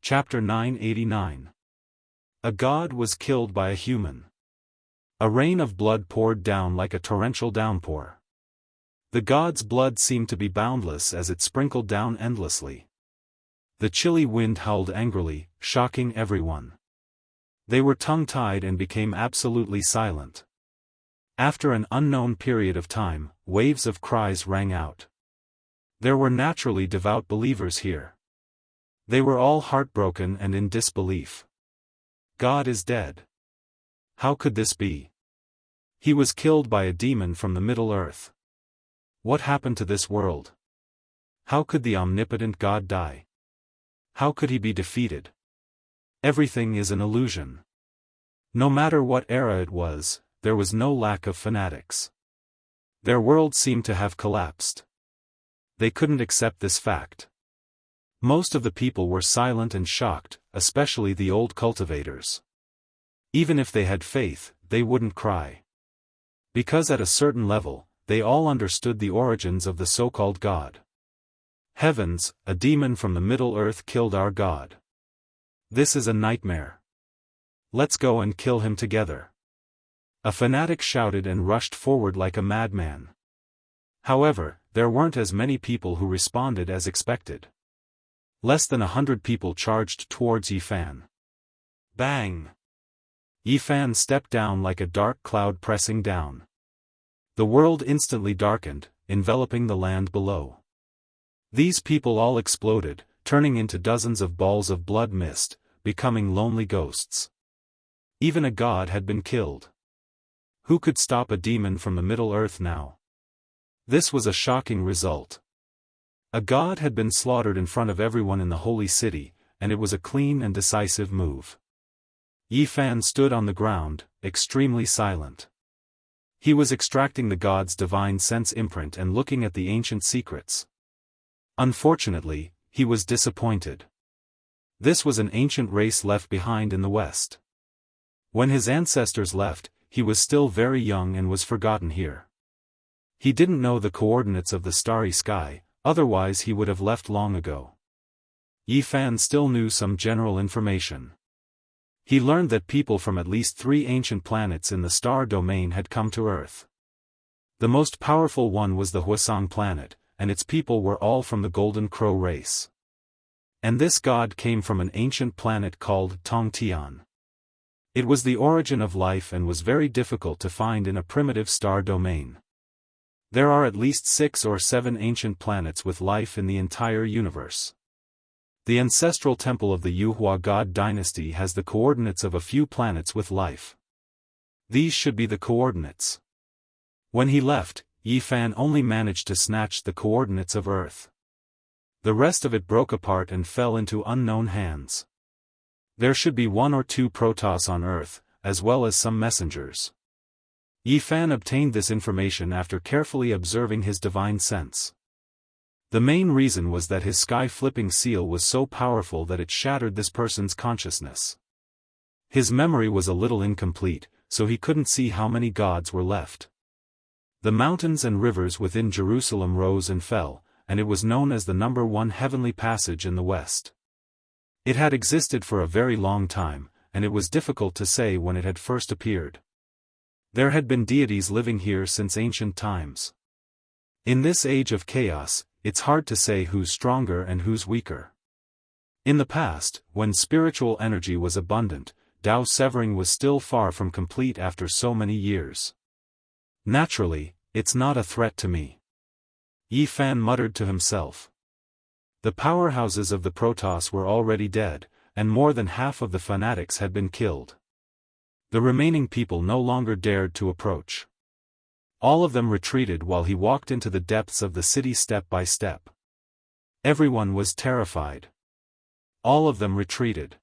Chapter 989. A god was killed by a human. A rain of blood poured down like a torrential downpour. The god's blood seemed to be boundless as it sprinkled down endlessly. The chilly wind howled angrily, shocking everyone. They were tongue-tied and became absolutely silent. After an unknown period of time, waves of cries rang out. There were naturally devout believers here. They were all heartbroken and in disbelief. God is dead. How could this be? He was killed by a demon from the Middle Earth. What happened to this world? How could the omnipotent God die? How could he be defeated? Everything is an illusion. No matter what era it was, there was no lack of fanatics. Their world seemed to have collapsed. They couldn't accept this fact. Most of the people were silent and shocked, especially the old cultivators. Even if they had faith, they wouldn't cry. Because at a certain level, they all understood the origins of the so-called God. Heavens, a demon from the Middle Earth killed our God. This is a nightmare. Let's go and kill him together. A fanatic shouted and rushed forward like a madman. However, there weren't as many people who responded as expected. Less than 100 people charged towards Yifan. Bang! Yifan stepped down like a dark cloud pressing down. The world instantly darkened, enveloping the land below. These people all exploded, turning into dozens of balls of blood mist, becoming lonely ghosts. Even a god had been killed. Who could stop a demon from the Middle Earth now? This was a shocking result. A god had been slaughtered in front of everyone in the holy city, and it was a clean and decisive move. Yifan stood on the ground, extremely silent. He was extracting the god's divine sense imprint and looking at the ancient secrets. Unfortunately, he was disappointed. This was an ancient race left behind in the West. When his ancestors left, he was still very young and was forgotten here. He didn't know the coordinates of the starry sky, otherwise he would have left long ago. Yifan still knew some general information. He learned that people from at least 3 ancient planets in the star domain had come to Earth. The most powerful one was the Huasong planet, and its people were all from the Golden Crow race. And this god came from an ancient planet called Tongtian. It was the origin of life and was very difficult to find in a primitive star domain. There are at least 6 or 7 ancient planets with life in the entire universe. The ancestral temple of the Yuhua god dynasty has the coordinates of a few planets with life. These should be the coordinates. When he left, Yifan only managed to snatch the coordinates of Earth. The rest of it broke apart and fell into unknown hands. There should be 1 or 2 Protoss on Earth, as well as some messengers. Yifan obtained this information after carefully observing his divine sense. The main reason was that his sky-flipping seal was so powerful that it shattered this person's consciousness. His memory was a little incomplete, so he couldn't see how many gods were left. The mountains and rivers within Jerusalem rose and fell, and it was known as the number 1 heavenly passage in the West. It had existed for a very long time, and it was difficult to say when it had first appeared. There had been deities living here since ancient times. In this age of chaos, it's hard to say who's stronger and who's weaker. In the past, when spiritual energy was abundant, Dao severing was still far from complete after so many years. Naturally, it's not a threat to me. Yifan muttered to himself. The powerhouses of the Protoss were already dead, and more than half of the fanatics had been killed. The remaining people no longer dared to approach. All of them retreated while he walked into the depths of the city step by step. Everyone was terrified. All of them retreated.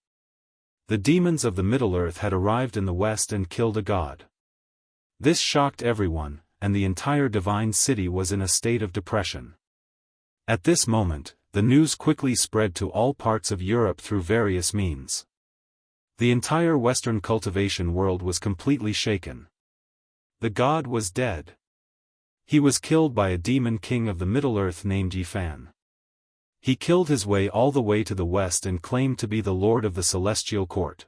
The demons of the Middle Earth had arrived in the West and killed a god. This shocked everyone, and the entire divine city was in a state of depression. At this moment, the news quickly spread to all parts of Europe through various means. The entire Western cultivation world was completely shaken. The god was dead. He was killed by a demon king of the Middle Earth named Yifan. He killed his way all the way to the west and claimed to be the lord of the celestial court.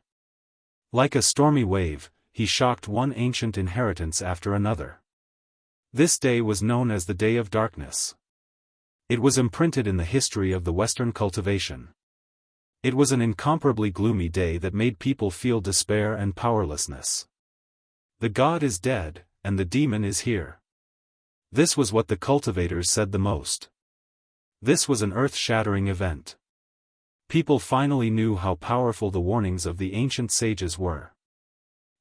Like a stormy wave, he shocked one ancient inheritance after another. This day was known as the Day of Darkness. It was imprinted in the history of the Western cultivation. It was an incomparably gloomy day that made people feel despair and powerlessness. The god is dead, and the demon is here. This was what the cultivators said the most. This was an earth-shattering event. People finally knew how powerful the warnings of the ancient sages were.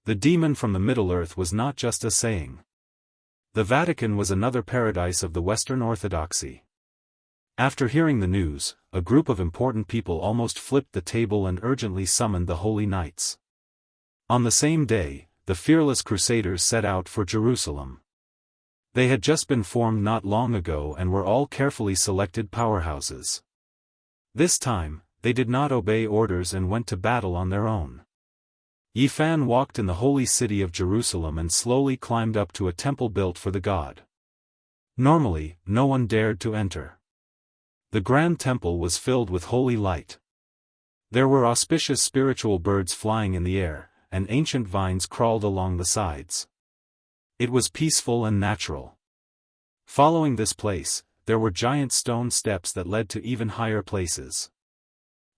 The demon from the Middle-earth was not just a saying. The Vatican was another paradise of the Western Orthodoxy. After hearing the news, a group of important people almost flipped the table and urgently summoned the Holy Knights. On the same day, the fearless Crusaders set out for Jerusalem. They had just been formed not long ago and were all carefully selected powerhouses. This time, they did not obey orders and went to battle on their own. Yifan walked in the holy city of Jerusalem and slowly climbed up to a temple built for the god. Normally, no one dared to enter. The grand temple was filled with holy light. There were auspicious spiritual birds flying in the air, and ancient vines crawled along the sides. It was peaceful and natural. Following this place, there were giant stone steps that led to even higher places.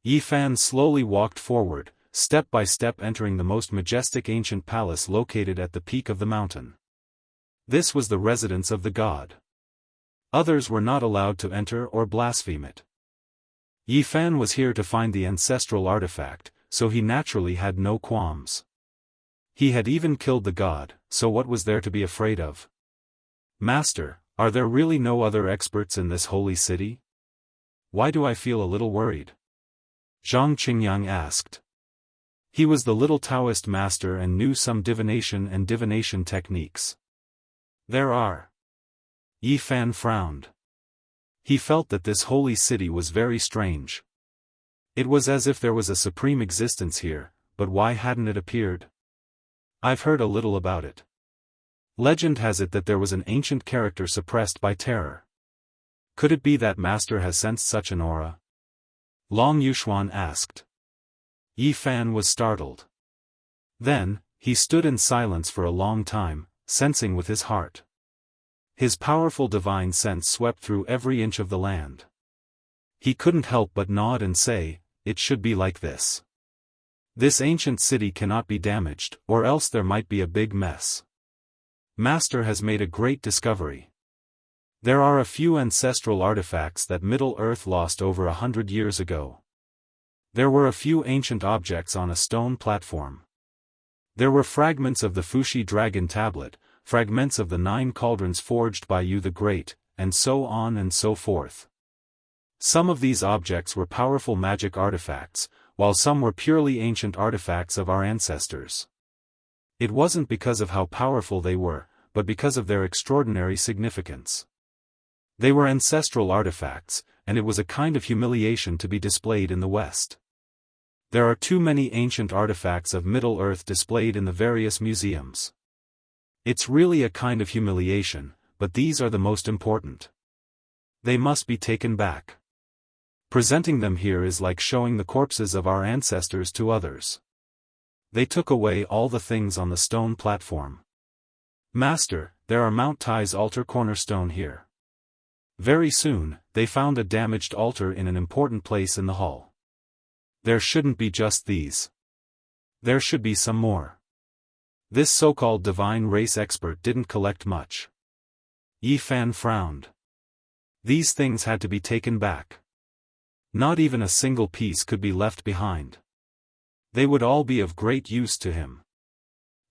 Yifan slowly walked forward, step by step entering the most majestic ancient palace located at the peak of the mountain. This was the residence of the god. Others were not allowed to enter or blaspheme it. Yifan was here to find the ancestral artifact, so he naturally had no qualms. He had even killed the god, so what was there to be afraid of? Master, are there really no other experts in this holy city? Why do I feel a little worried? Zhang Qingyang asked. He was the little Daoist master and knew some divination and divination techniques. There are. Yifan frowned. He felt that this holy city was very strange. It was as if there was a supreme existence here, but why hadn't it appeared? I've heard a little about it. Legend has it that there was an ancient character suppressed by terror. Could it be that master has sensed such an aura? Long Yuxuan asked. Yifan was startled. Then, he stood in silence for a long time, sensing with his heart. His powerful divine sense swept through every inch of the land. He couldn't help but nod and say, it should be like this. This ancient city cannot be damaged, or else there might be a big mess. Master has made a great discovery. There are a few ancestral artifacts that Middle-earth lost over 100 years ago. There were a few ancient objects on a stone platform. There were fragments of the Fuxi dragon tablet, fragments of the 9 cauldrons forged by Yu the Great, and so on and so forth. Some of these objects were powerful magic artifacts, while some were purely ancient artifacts of our ancestors. It wasn't because of how powerful they were, but because of their extraordinary significance. They were ancestral artifacts, and it was a kind of humiliation to be displayed in the West. There are too many ancient artifacts of Middle-earth displayed in the various museums. It's really a kind of humiliation, but these are the most important. They must be taken back. Presenting them here is like showing the corpses of our ancestors to others. They took away all the things on the stone platform. Master, there are Mount Tai's altar cornerstone here. Very soon, they found a damaged altar in an important place in the hall. There shouldn't be just these. There should be some more. This so-called divine race expert didn't collect much. Yifan frowned. These things had to be taken back. Not even a single piece could be left behind. They would all be of great use to him.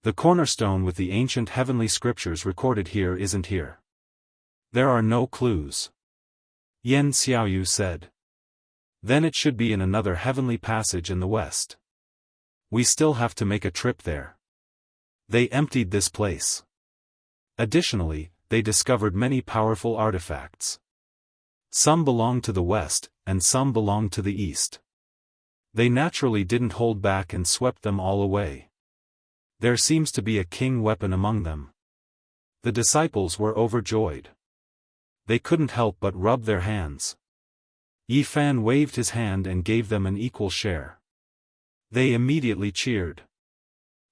The cornerstone with the ancient heavenly scriptures recorded here isn't here. There are no clues. Yan Xiaoyu said. Then it should be in another heavenly passage in the west. We still have to make a trip there. They emptied this place. Additionally, they discovered many powerful artifacts. Some belonged to the west, and some belonged to the east. They naturally didn't hold back and swept them all away. There seems to be a king weapon among them. The disciples were overjoyed. They couldn't help but rub their hands. Yi Fan waved his hand and gave them an equal share. They immediately cheered.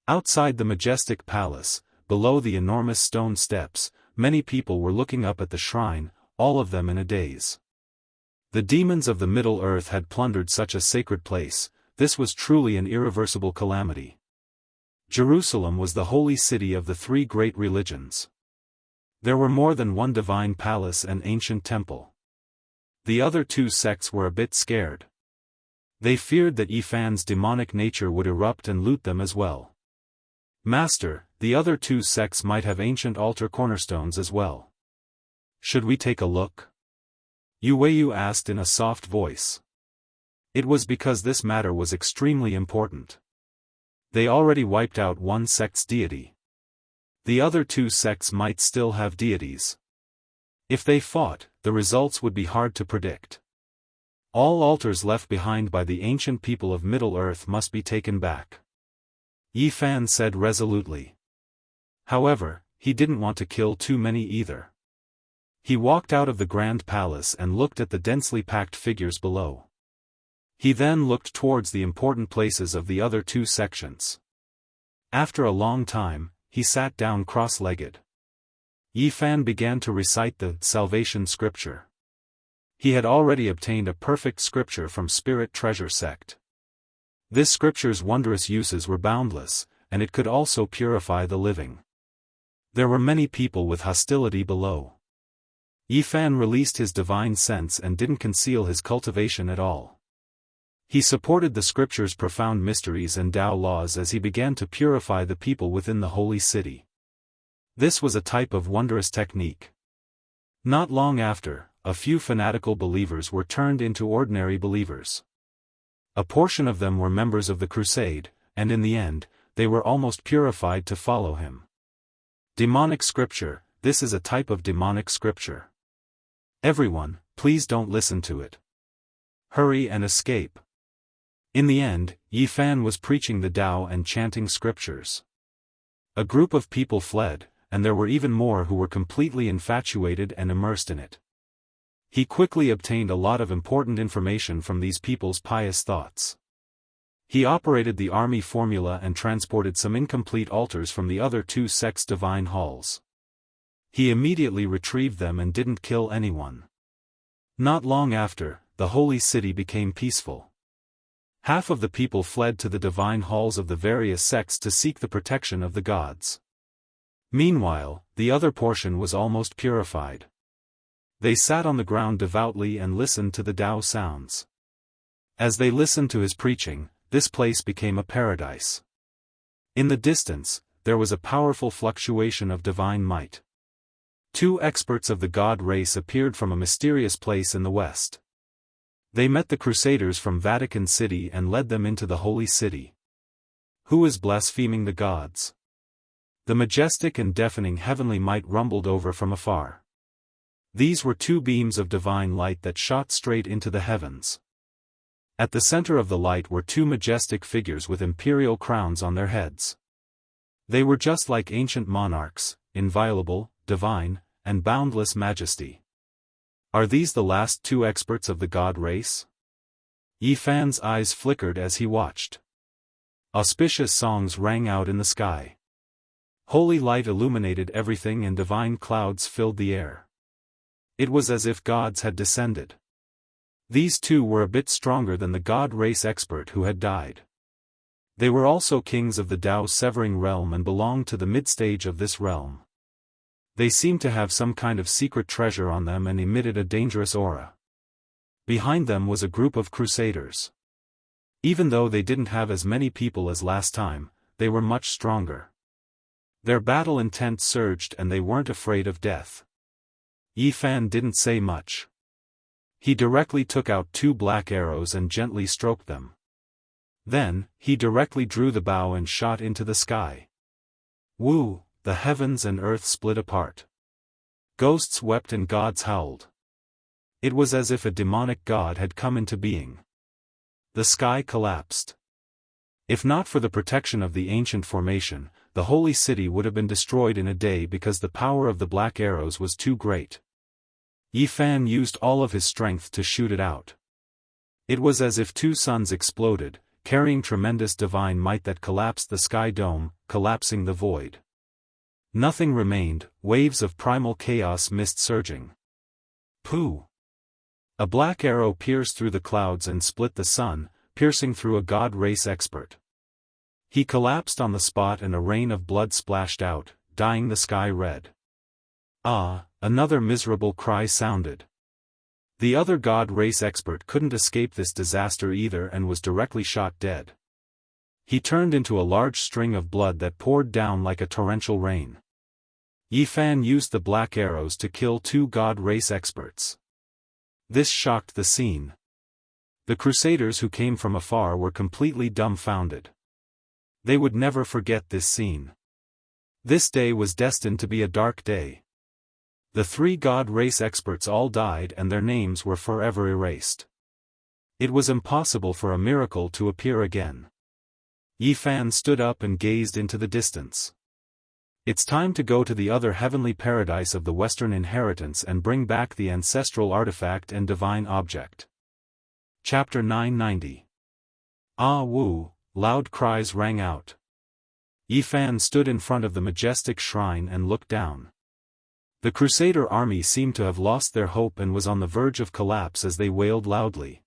Outside the majestic palace, below the enormous stone steps, many people were looking up at the shrine, all of them in a daze. The demons of the Middle Earth had plundered such a sacred place. This was truly an irreversible calamity. Jerusalem was the holy city of the three great religions. There were more than one divine palace and ancient temple. The other two sects were a bit scared. They feared that Yi Fan's demonic nature would erupt and loot them as well. Master, the other two sects might have ancient altar cornerstones as well. Should we take a look? Yu asked in a soft voice. It was because this matter was extremely important. They already wiped out one sect's deity. The other two sects might still have deities. If they fought, the results would be hard to predict. All altars left behind by the ancient people of Middle-earth must be taken back. Yi Fan said resolutely. However, he didn't want to kill too many either. He walked out of the grand palace and looked at the densely packed figures below. He then looked towards the important places of the other two sections. After a long time, he sat down cross-legged. Yi Fan began to recite the Salvation Scripture. He had already obtained a perfect scripture from Spirit Treasure Sect. This scripture's wondrous uses were boundless, and it could also purify the living. There were many people with hostility below. Yi Fan released his divine sense and didn't conceal his cultivation at all. He supported the scripture's profound mysteries and Tao laws as he began to purify the people within the holy city. This was a type of wondrous technique. Not long after, a few fanatical believers were turned into ordinary believers. A portion of them were members of the crusade, and in the end, they were almost purified to follow him. Demonic scripture, this is a type of demonic scripture. Everyone, please don't listen to it. Hurry and escape. In the end, Yi Fan was preaching the Tao and chanting scriptures. A group of people fled, and there were even more who were completely infatuated and immersed in it. He quickly obtained a lot of important information from these people's pious thoughts. He operated the army formula and transported some incomplete altars from the other two sects' divine halls. He immediately retrieved them and didn't kill anyone. Not long after, the holy city became peaceful. Half of the people fled to the divine halls of the various sects to seek the protection of the gods. Meanwhile, the other portion was almost purified. They sat on the ground devoutly and listened to the Tao sounds. As they listened to his preaching, this place became a paradise. In the distance, there was a powerful fluctuation of divine might. Two experts of the god race appeared from a mysterious place in the west. They met the Crusaders from Vatican City and led them into the holy city. Who is blaspheming the gods? The majestic and deafening heavenly might rumbled over from afar. These were two beams of divine light that shot straight into the heavens. At the center of the light were two majestic figures with imperial crowns on their heads. They were just like ancient monarchs, inviolable, divine, and boundless majesty. Are these the last two experts of the god race? Yi Fan's eyes flickered as he watched. Auspicious songs rang out in the sky. Holy light illuminated everything and divine clouds filled the air. It was as if gods had descended. These two were a bit stronger than the god race expert who had died. They were also kings of the Tao severing realm and belonged to the mid-stage of this realm. They seemed to have some kind of secret treasure on them and emitted a dangerous aura. Behind them was a group of crusaders. Even though they didn't have as many people as last time, they were much stronger. Their battle intent surged and they weren't afraid of death. Yi Fan didn't say much. He directly took out two black arrows and gently stroked them. Then, he directly drew the bow and shot into the sky. Woo! The heavens and earth split apart. Ghosts wept and gods howled. It was as if a demonic god had come into being. The sky collapsed. If not for the protection of the ancient formation, the holy city would have been destroyed in a day because the power of the black arrows was too great. Yi Fan used all of his strength to shoot it out. It was as if two suns exploded, carrying tremendous divine might that collapsed the sky dome, collapsing the void. Nothing remained, waves of primal chaos mist surging. Pooh! A black arrow pierced through the clouds and split the sun, piercing through a god race expert. He collapsed on the spot and a rain of blood splashed out, dyeing the sky red. Ah, another miserable cry sounded. The other god race expert couldn't escape this disaster either and was directly shot dead. He turned into a large string of blood that poured down like a torrential rain. Yifan used the black arrows to kill two god race experts. This shocked the scene. The crusaders who came from afar were completely dumbfounded. They would never forget this scene. This day was destined to be a dark day. The three god race experts all died and their names were forever erased. It was impossible for a miracle to appear again. Yifan stood up and gazed into the distance. It's time to go to the other heavenly paradise of the Western inheritance and bring back the ancestral artifact and divine object. Chapter 990. Ah Wu, loud cries rang out. Yifan stood in front of the majestic shrine and looked down. The Crusader army seemed to have lost their hope and was on the verge of collapse as they wailed loudly.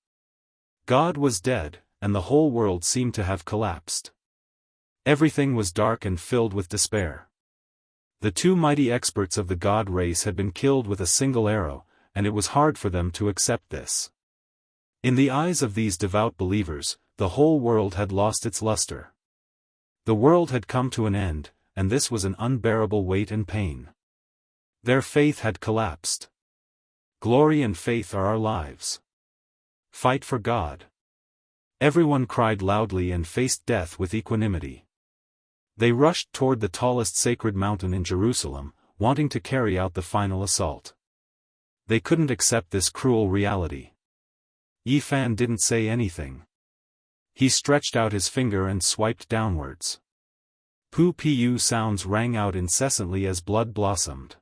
God was dead, and the whole world seemed to have collapsed. Everything was dark and filled with despair. The two mighty experts of the god race had been killed with a single arrow, and it was hard for them to accept this. In the eyes of these devout believers, the whole world had lost its luster. The world had come to an end, and this was an unbearable weight and pain. Their faith had collapsed. Glory and faith are our lives. Fight for God. Everyone cried loudly and faced death with equanimity. They rushed toward the tallest sacred mountain in Jerusalem, wanting to carry out the final assault. They couldn't accept this cruel reality. Yifan didn't say anything. He stretched out his finger and swiped downwards. Pu sounds rang out incessantly as blood blossomed.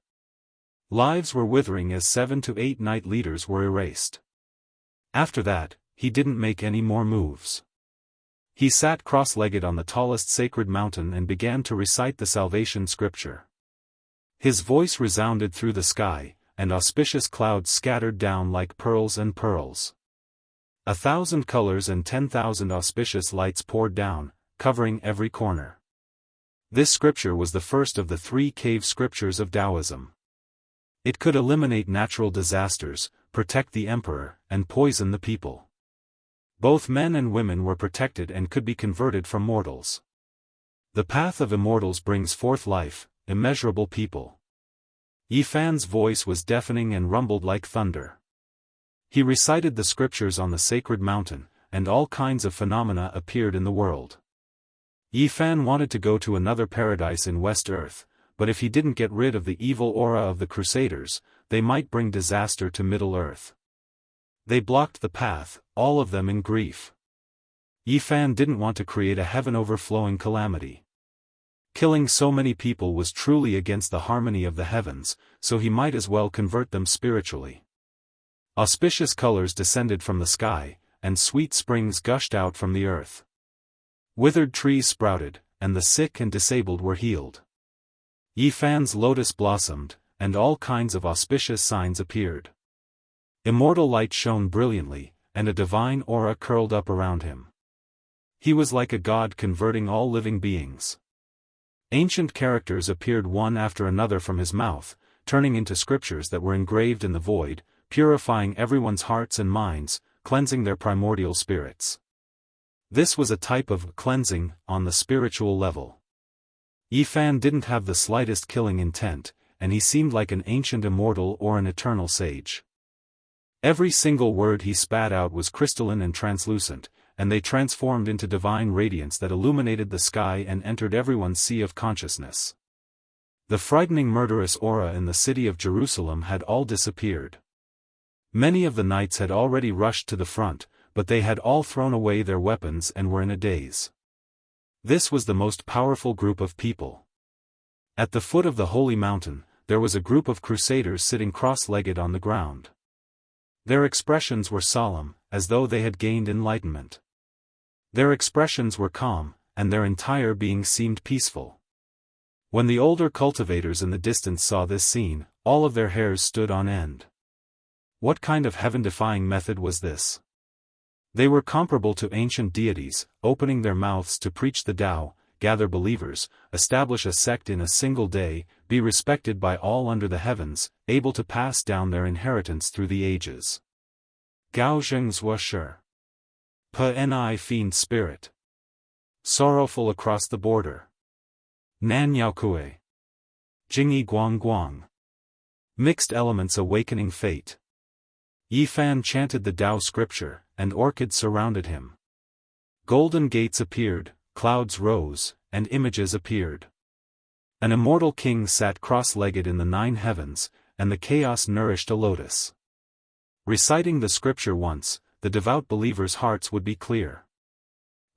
Lives were withering as 7 to 8 knight leaders were erased. After that, he didn't make any more moves. He sat cross-legged on the tallest sacred mountain and began to recite the salvation scripture. His voice resounded through the sky, and auspicious clouds scattered down like pearls and pearls. 1,000 colors and 10,000 auspicious lights poured down, covering every corner. This scripture was the first of the 3 cave scriptures of Taoism. It could eliminate natural disasters, protect the emperor, and poison the people. Both men and women were protected and could be converted from mortals. The path of immortals brings forth life, immeasurable people. Yifan's voice was deafening and rumbled like thunder. He recited the scriptures on the sacred mountain, and all kinds of phenomena appeared in the world. Yifan wanted to go to another paradise in West Earth, but if he didn't get rid of the evil aura of the Crusaders, they might bring disaster to Middle Earth. They blocked the path, all of them in grief. Yifan didn't want to create a heaven-overflowing calamity. Killing so many people was truly against the harmony of the heavens, so he might as well convert them spiritually. Auspicious colors descended from the sky, and sweet springs gushed out from the earth. Withered trees sprouted, and the sick and disabled were healed. Yifan's lotus blossomed, and all kinds of auspicious signs appeared. Immortal light shone brilliantly, and a divine aura curled up around him. He was like a god converting all living beings. Ancient characters appeared one after another from his mouth, turning into scriptures that were engraved in the void, purifying everyone's hearts and minds, cleansing their primordial spirits. This was a type of cleansing on the spiritual level. Yifan didn't have the slightest killing intent, and he seemed like an ancient immortal or an eternal sage. Every single word he spat out was crystalline and translucent, and they transformed into divine radiance that illuminated the sky and entered everyone's sea of consciousness. The frightening murderous aura in the city of Jerusalem had all disappeared. Many of the knights had already rushed to the front, but they had all thrown away their weapons and were in a daze. This was the most powerful group of people. At the foot of the holy mountain, there was a group of crusaders sitting cross-legged on the ground. Their expressions were solemn, as though they had gained enlightenment. Their expressions were calm, and their entire being seemed peaceful. When the older cultivators in the distance saw this scene, all of their hairs stood on end. What kind of heaven-defying method was this? They were comparable to ancient deities, opening their mouths to preach the Tao, gather believers, establish a sect in a single day, be respected by all under the heavens, able to pass down their inheritance through the ages. Gao Zhengzhua Shi. Ni fiend spirit. Sorrowful across the border. Nan Yao Kue. Jingyi Guang Guang. Mixed elements awakening fate. Yi Fan chanted the Tao scripture, and orchids surrounded him. Golden gates appeared, clouds rose, and images appeared. An immortal king sat cross-legged in the 9 heavens, and the chaos nourished a lotus. Reciting the scripture once, the devout believers' hearts would be clear.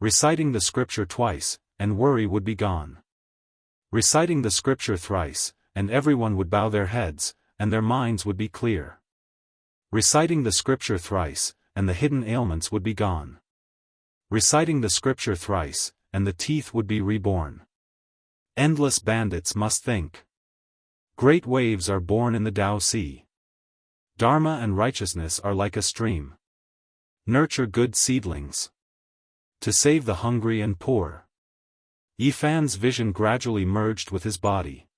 Reciting the scripture twice, and worry would be gone. Reciting the scripture thrice, and everyone would bow their heads, and their minds would be clear. Reciting the scripture thrice, and the hidden ailments would be gone. Reciting the scripture thrice, and the teeth would be reborn. Endless bandits must think. Great waves are born in the Tao Sea. Dharma and righteousness are like a stream. Nurture good seedlings. To save the hungry and poor. Yi Fan's vision gradually merged with his body.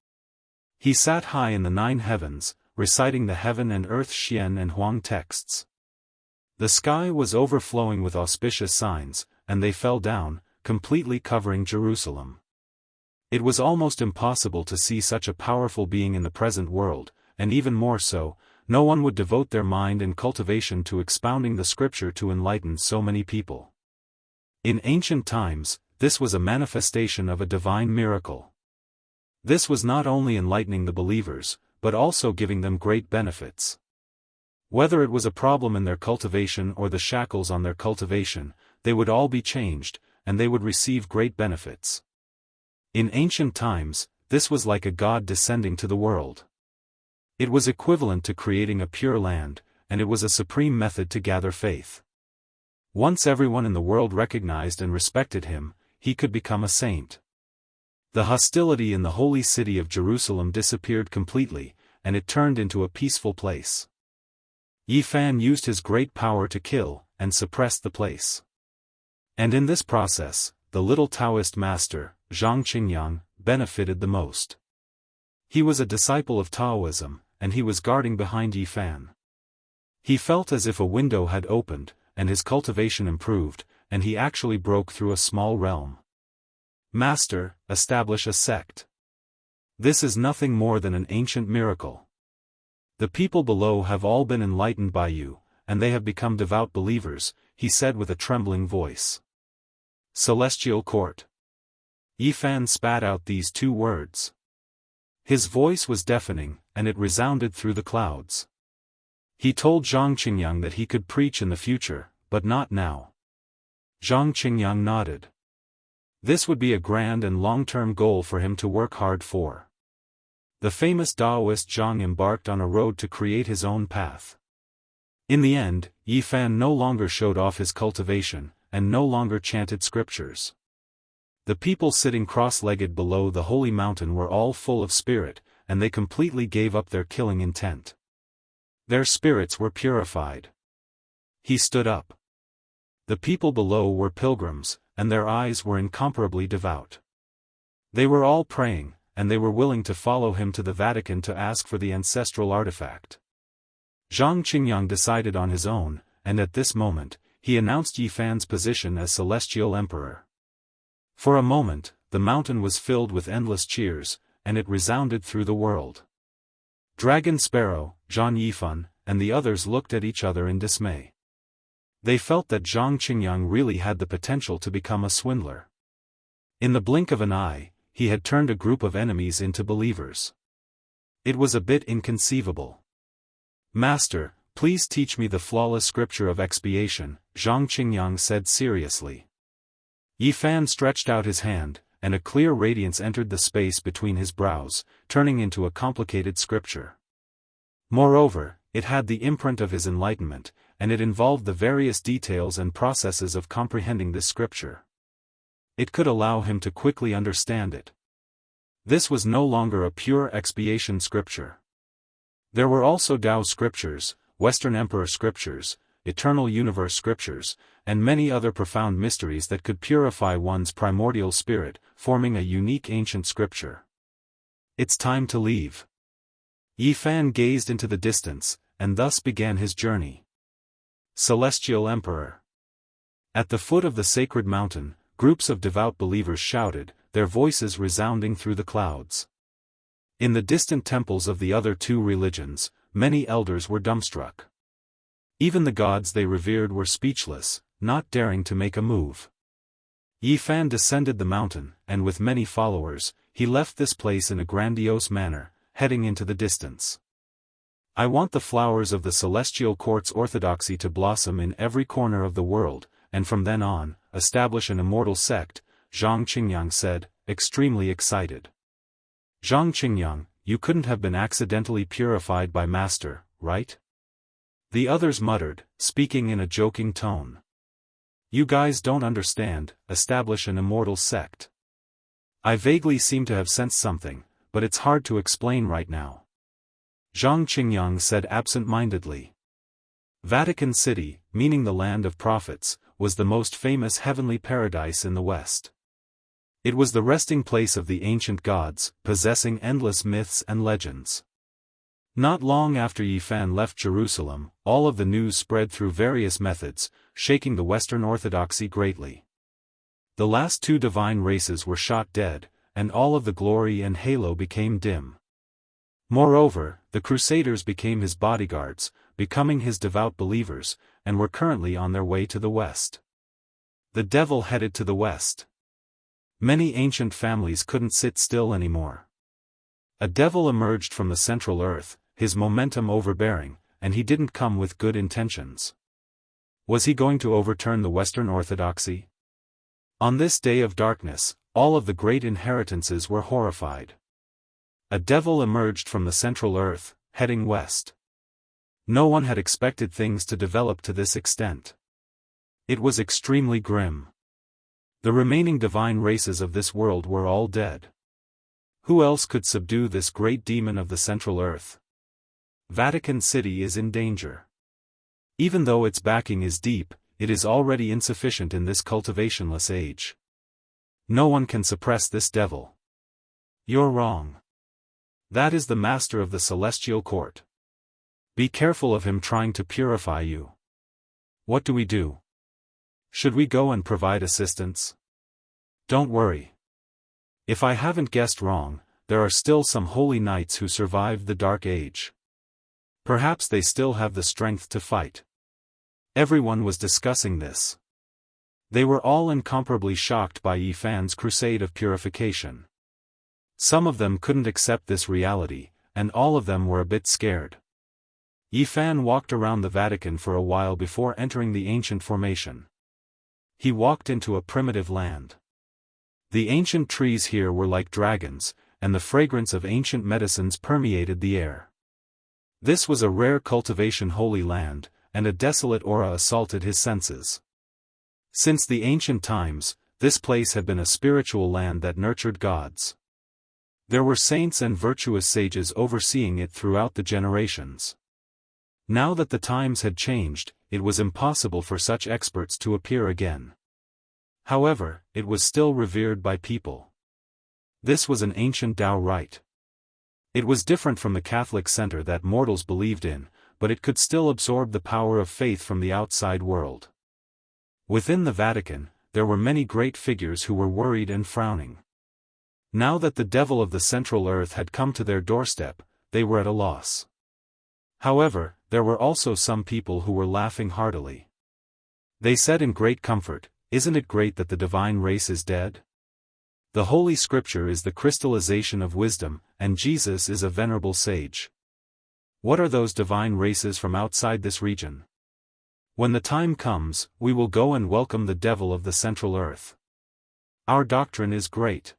He sat high in the 9 heavens, reciting the heaven and earth Xian and Huang texts. The sky was overflowing with auspicious signs, and they fell down, completely covering Jerusalem. It was almost impossible to see such a powerful being in the present world, and even more so, no one would devote their mind and cultivation to expounding the scripture to enlighten so many people. In ancient times, this was a manifestation of a divine miracle. This was not only enlightening the believers, but also giving them great benefits. Whether it was a problem in their cultivation or the shackles on their cultivation, they would all be changed, and they would receive great benefits. In ancient times, this was like a god descending to the world. It was equivalent to creating a pure land, and it was a supreme method to gather faith. Once everyone in the world recognized and respected him, he could become a saint. The hostility in the holy city of Jerusalem disappeared completely, and it turned into a peaceful place. Yi Fan used his great power to kill, and suppress the place. And in this process, the little Taoist master, Zhang Qingyang, benefited the most. He was a disciple of Taoism, and he was guarding behind Yi Fan. He felt as if a window had opened, and his cultivation improved, and he actually broke through a small realm. Master, establish a sect. This is nothing more than an ancient miracle. The people below have all been enlightened by you, and they have become devout believers, he said with a trembling voice. Celestial Court. Yi Fan spat out these 2 words. His voice was deafening, and it resounded through the clouds. He told Zhang Qingyang that he could preach in the future, but not now. Zhang Qingyang nodded. This would be a grand and long-term goal for him to work hard for. The famous Daoist Zhang embarked on a road to create his own path. In the end, Yi Fan no longer showed off his cultivation, and no longer chanted scriptures. The people sitting cross-legged below the holy mountain were all full of spirit, and they completely gave up their killing intent. Their spirits were purified. He stood up. The people below were pilgrims, and their eyes were incomparably devout. They were all praying, and they were willing to follow him to the Vatican to ask for the ancestral artifact. Zhang Qingyang decided on his own, and at this moment, he announced Yi Fan's position as Celestial Emperor. For a moment, the mountain was filled with endless cheers, and it resounded through the world. Dragon Sparrow, Zhang Yifan, and the others looked at each other in dismay. They felt that Zhang Qingyang really had the potential to become a swindler. In the blink of an eye, he had turned a group of enemies into believers. It was a bit inconceivable. Master, please teach me the flawless scripture of expiation, Zhang Qingyang said seriously. Yi Fan stretched out his hand, and a clear radiance entered the space between his brows, turning into a complicated scripture. Moreover, it had the imprint of his enlightenment, and it involved the various details and processes of comprehending this scripture. It could allow him to quickly understand it. This was no longer a pure expiation scripture. There were also Tao scriptures, Western Emperor scriptures, eternal universe scriptures, and many other profound mysteries that could purify one's primordial spirit, forming a unique ancient scripture. It's time to leave. Yi Fan gazed into the distance, and thus began his journey. Celestial Emperor. At the foot of the sacred mountain, groups of devout believers shouted, their voices resounding through the clouds. In the distant temples of the other two religions, many elders were dumbstruck. Even the gods they revered were speechless, not daring to make a move. Yi Fan descended the mountain, and with many followers, he left this place in a grandiose manner, heading into the distance. I want the flowers of the celestial court's orthodoxy to blossom in every corner of the world, and from then on, establish an immortal sect, Zhang Qingyang said, extremely excited. Zhang Qingyang, you couldn't have been accidentally purified by Master, right? The others muttered, speaking in a joking tone. You guys don't understand, establish an immortal sect. I vaguely seem to have sensed something, but it's hard to explain right now. Zhang Qingyang said absent-mindedly. Vatican City, meaning the land of prophets, was the most famous heavenly paradise in the West. It was the resting place of the ancient gods, possessing endless myths and legends. Not long after Yi Fan left Jerusalem, all of the news spread through various methods, shaking the Western Orthodoxy greatly. The last two divine races were shot dead, and all of the glory and halo became dim. Moreover, the Crusaders became his bodyguards, becoming his devout believers, and were currently on their way to the West. The devil headed to the West. Many ancient families couldn't sit still anymore. A devil emerged from the central earth, his momentum overbearing, and he didn't come with good intentions. Was he going to overturn the Western Orthodoxy? On this day of darkness, all of the great inheritances were horrified. A devil emerged from the central earth, heading west. No one had expected things to develop to this extent. It was extremely grim. The remaining divine races of this world were all dead. Who else could subdue this great demon of the central earth? Vatican City is in danger. Even though its backing is deep, it is already insufficient in this cultivationless age. No one can suppress this devil. You're wrong. That is the master of the celestial court. Be careful of him trying to purify you. What do we do? Should we go and provide assistance? Don't worry. If I haven't guessed wrong, there are still some holy knights who survived the Dark Age. Perhaps they still have the strength to fight. Everyone was discussing this. They were all incomparably shocked by Yi Fan's crusade of purification. Some of them couldn't accept this reality, and all of them were a bit scared. Yi Fan walked around the Vatican for a while before entering the ancient formation. He walked into a primitive land. The ancient trees here were like dragons, and the fragrance of ancient medicines permeated the air. This was a rare cultivation holy land, and a desolate aura assaulted his senses. Since the ancient times, this place had been a spiritual land that nurtured gods. There were saints and virtuous sages overseeing it throughout the generations. Now that the times had changed, it was impossible for such experts to appear again. However, it was still revered by people. This was an ancient Tao rite. It was different from the Catholic center that mortals believed in, but it could still absorb the power of faith from the outside world. Within the Vatican, there were many great figures who were worried and frowning. Now that the devil of the central earth had come to their doorstep, they were at a loss. However, there were also some people who were laughing heartily. They said in great comfort, "Isn't it great that the divine race is dead? The Holy Scripture is the crystallization of wisdom, and Jesus is a venerable sage. What are those divine races from outside this region? When the time comes, we will go and welcome the devil of the central earth. Our doctrine is great.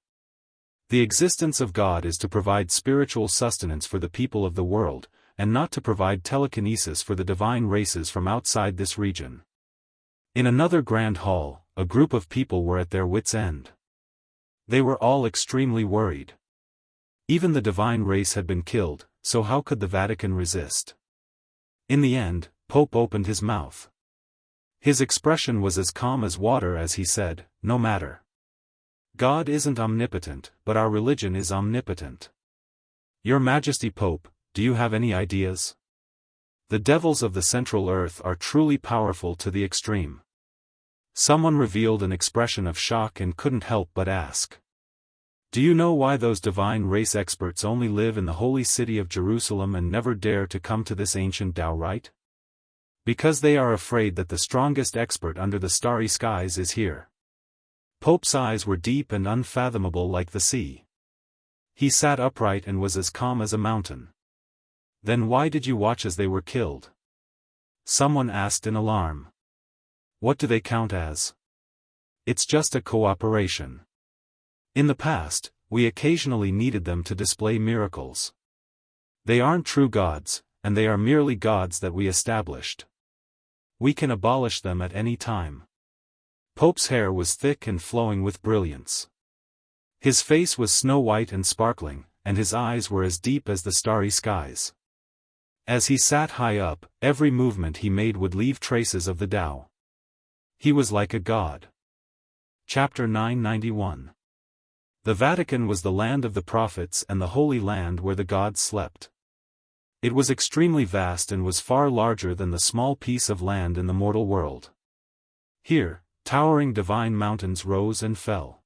The existence of God is to provide spiritual sustenance for the people of the world, and not to provide telekinesis for the divine races from outside this region. In another grand hall, a group of people were at their wits' end. They were all extremely worried. Even the divine race had been killed, so how could the Vatican resist? In the end, Pope opened his mouth. His expression was as calm as water as he said, "No matter. God isn't omnipotent, but our religion is omnipotent. Your Majesty Pope, do you have any ideas? The devils of the Central Earth are truly powerful to the extreme." Someone revealed an expression of shock and couldn't help but ask. "Do you know why those divine race experts only live in the holy city of Jerusalem and never dare to come to this ancient Tao rite? Because they are afraid that the strongest expert under the starry skies is here." Pope's eyes were deep and unfathomable like the sea. He sat upright and was as calm as a mountain. "Then why did you watch as they were killed?" Someone asked in alarm. "What do they count as? It's just a cooperation. In the past, we occasionally needed them to display miracles. They aren't true gods, and they are merely gods that we established. We can abolish them at any time." Pope's hair was thick and flowing with brilliance. His face was snow-white and sparkling, and his eyes were as deep as the starry skies. As he sat high up, every movement he made would leave traces of the Tao. He was like a god. Chapter 991. The Vatican was the land of the prophets and the Holy Land where the gods slept. It was extremely vast and was far larger than the small piece of land in the mortal world. Here, towering divine mountains rose and fell.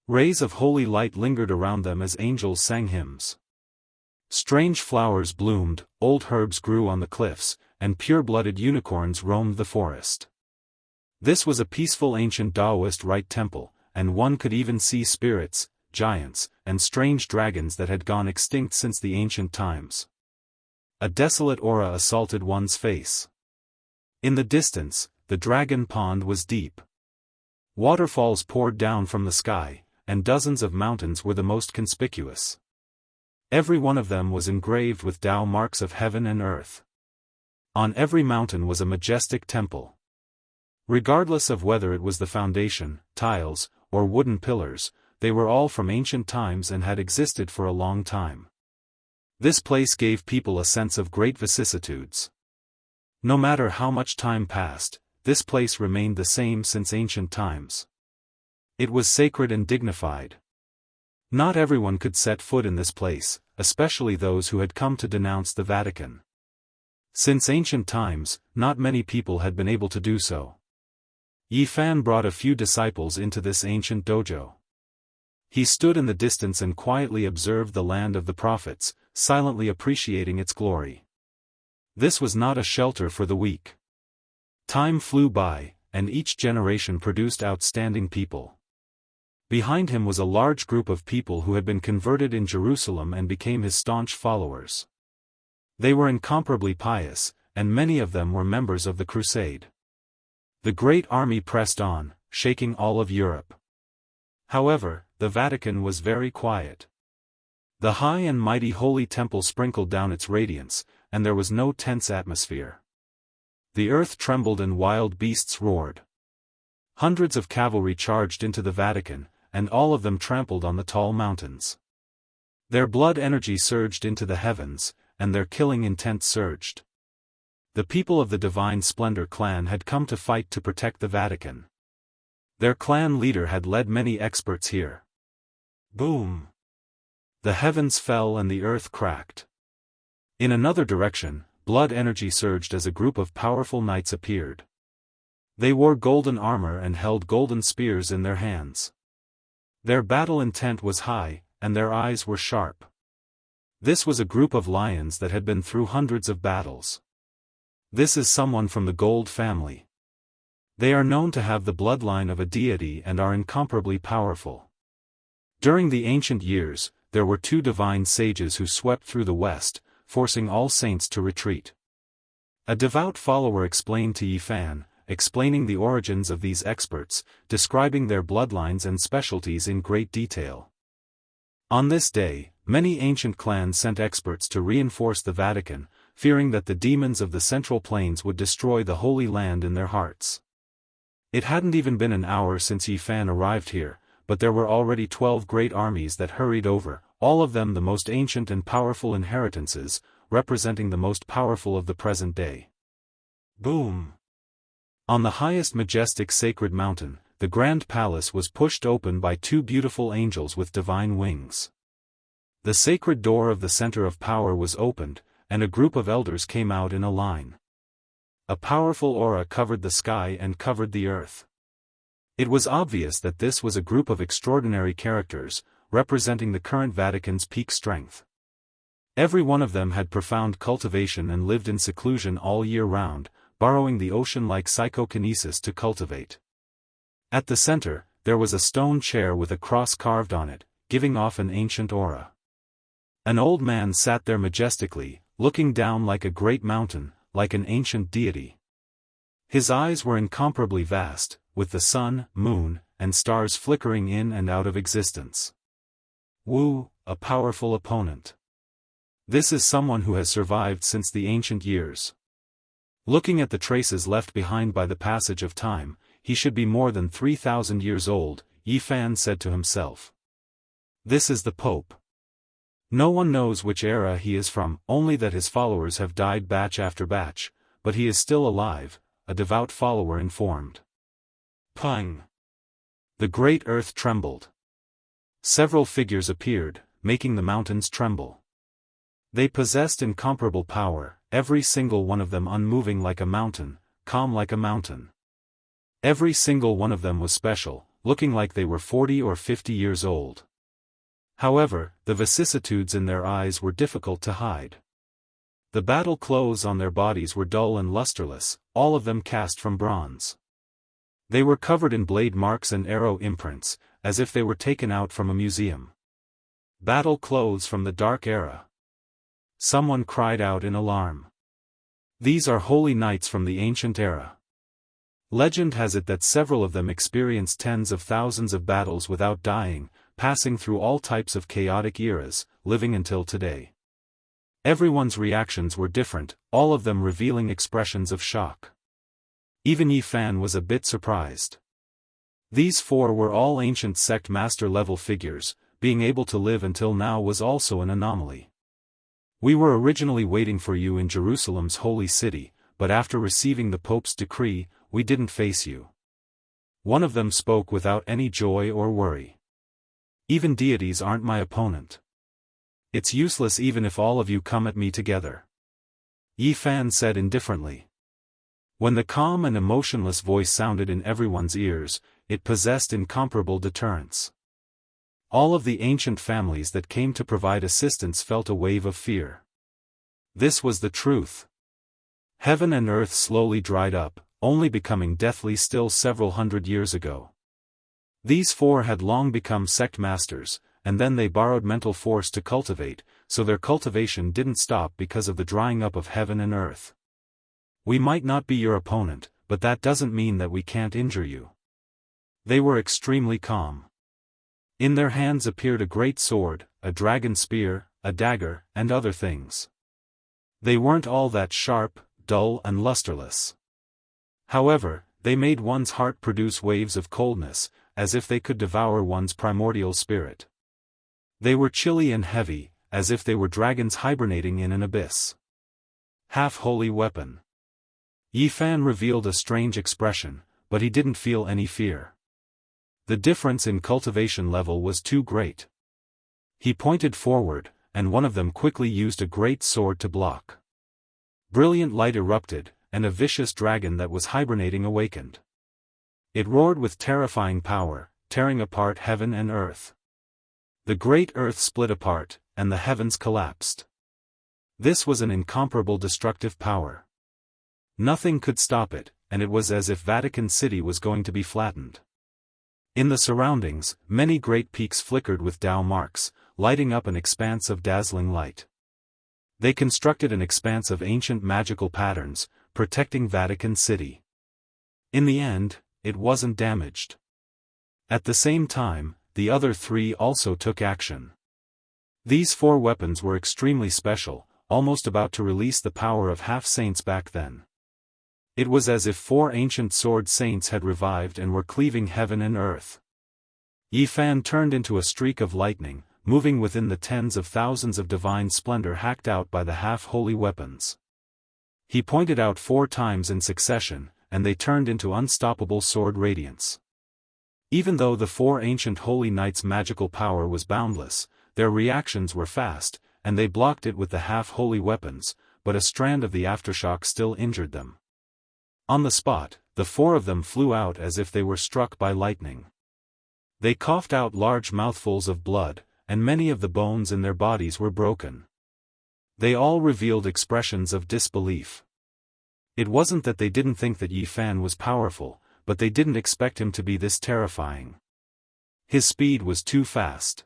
Rays of holy light lingered around them as angels sang hymns. Strange flowers bloomed, old herbs grew on the cliffs, and pure-blooded unicorns roamed the forest. This was a peaceful ancient Daoist rite temple, and one could even see spirits, giants, and strange dragons that had gone extinct since the ancient times. A desolate aura assaulted one's face. In the distance, the dragon pond was deep. Waterfalls poured down from the sky, and dozens of mountains were the most conspicuous. Every one of them was engraved with Tao marks of heaven and earth. On every mountain was a majestic temple. Regardless of whether it was the foundation, tiles, or wooden pillars, they were all from ancient times and had existed for a long time. This place gave people a sense of great vicissitudes. No matter how much time passed, this place remained the same since ancient times. It was sacred and dignified. Not everyone could set foot in this place, especially those who had come to denounce the Vatican. Since ancient times, not many people had been able to do so. Yi Fan brought a few disciples into this ancient dojo. He stood in the distance and quietly observed the land of the prophets, silently appreciating its glory. This was not a shelter for the weak. Time flew by, and each generation produced outstanding people. Behind him was a large group of people who had been converted in Jerusalem and became his staunch followers. They were incomparably pious, and many of them were members of the crusade. The great army pressed on, shaking all of Europe. However, the Vatican was very quiet. The high and mighty holy temple sprinkled down its radiance, and there was no tense atmosphere. The earth trembled and wild beasts roared. Hundreds of cavalry charged into the Vatican, and all of them trampled on the tall mountains. Their blood energy surged into the heavens, and their killing intent surged. The people of the Divine Splendor clan had come to fight to protect the Vatican. Their clan leader had led many experts here. Boom! The heavens fell and the earth cracked. In another direction, blood energy surged as a group of powerful knights appeared. They wore golden armor and held golden spears in their hands. Their battle intent was high, and their eyes were sharp. This was a group of lions that had been through hundreds of battles. This is someone from the Gold family. They are known to have the bloodline of a deity and are incomparably powerful. During the ancient years, there were two divine sages who swept through the West, forcing all saints to retreat. A devout follower explained to Yi Fan, explaining the origins of these experts, describing their bloodlines and specialties in great detail. On this day, Many ancient clans sent experts to reinforce the Vatican, fearing that the demons of the Central Plains would destroy the Holy Land in their hearts. It hadn't even been an hour since Yifan arrived here, but there were already 12 great armies that hurried over, all of them the most ancient and powerful inheritances, representing the most powerful of the present day. Boom! On the highest majestic sacred mountain, the grand palace was pushed open by 2 beautiful angels with divine wings. The sacred door of the center of power was opened, and a group of elders came out in a line. A powerful aura covered the sky and covered the earth. It was obvious that this was a group of extraordinary characters, representing the current Vatican's peak strength. Every one of them had profound cultivation and lived in seclusion all year round, borrowing the ocean-like psychokinesis to cultivate. At the center, there was a stone chair with a cross carved on it, giving off an ancient aura. An old man sat there majestically, looking down like a great mountain, like an ancient deity. His eyes were incomparably vast, with the sun, moon, and stars flickering in and out of existence. Wu, a powerful opponent. This is someone who has survived since the ancient years. Looking at the traces left behind by the passage of time, he should be more than 3,000 years old, Yifan said to himself. This is the Pope. No one knows which era he is from, only that his followers have died batch after batch, but he is still alive, a devout follower informed. Pang! The great earth trembled. Several figures appeared, making the mountains tremble. They possessed incomparable power, every single one of them unmoving like a mountain, calm like a mountain. Every single one of them was special, looking like they were 40 or 50 years old. However, the vicissitudes in their eyes were difficult to hide. The battle clothes on their bodies were dull and lusterless, all of them cast from bronze. They were covered in blade marks and arrow imprints, as if they were taken out from a museum. Battle clothes from the Dark Era. Someone cried out in alarm. These are holy knights from the ancient era. Legend has it that several of them experienced tens of thousands of battles without dying, passing through all types of chaotic eras, living until today. Everyone's reactions were different, all of them revealing expressions of shock. Even Yifan was a bit surprised. These 4 were all ancient sect master-level figures, being able to live until now was also an anomaly. We were originally waiting for you in Jerusalem's holy city, but after receiving the Pope's decree, we didn't face you. One of them spoke without any joy or worry. Even deities aren't my opponent. It's useless even if all of you come at me together. Yifan said indifferently. When the calm and emotionless voice sounded in everyone's ears, it possessed incomparable deterrence. All of the ancient families that came to provide assistance felt a wave of fear. This was the truth. Heaven and earth slowly dried up, only becoming deathly still several hundred years ago. These 4 had long become sect masters, and then they borrowed mental force to cultivate, so their cultivation didn't stop because of the drying up of heaven and earth. We might not be your opponent, but that doesn't mean that we can't injure you. They were extremely calm. In their hands appeared a great sword, a dragon spear, a dagger, and other things. They weren't all that sharp, dull and lusterless. However, they made one's heart produce waves of coldness, as if they could devour one's primordial spirit. They were chilly and heavy, as if they were dragons hibernating in an abyss. Half-holy weapon. Yifan revealed a strange expression, but he didn't feel any fear. The difference in cultivation level was too great. He pointed forward, and one of them quickly used a great sword to block. Brilliant light erupted, and a vicious dragon that was hibernating awakened. It roared with terrifying power, tearing apart heaven and earth. The great earth split apart, and the heavens collapsed. This was an incomparable destructive power. Nothing could stop it, and it was as if Vatican City was going to be flattened. In the surroundings, many great peaks flickered with Tao marks, lighting up an expanse of dazzling light. They constructed an expanse of ancient magical patterns, protecting Vatican City. In the end, it wasn't damaged. At the same time, the other 3 also took action. These 4 weapons were extremely special, almost about to release the power of half-saints back then. It was as if 4 ancient sword saints had revived and were cleaving heaven and earth. Yi Fan turned into a streak of lightning, moving within the tens of thousands of divine splendor hacked out by the half-holy weapons. He pointed out 4 times in succession, and they turned into unstoppable sword radiance. Even though the 4 ancient holy knights' magical power was boundless, their reactions were fast, and they blocked it with the half-holy weapons, but a strand of the aftershock still injured them. On the spot, the 4 of them flew out as if they were struck by lightning. They coughed out large mouthfuls of blood, and many of the bones in their bodies were broken. They all revealed expressions of disbelief. It wasn't that they didn't think that Yi Fan was powerful, but they didn't expect him to be this terrifying. His speed was too fast.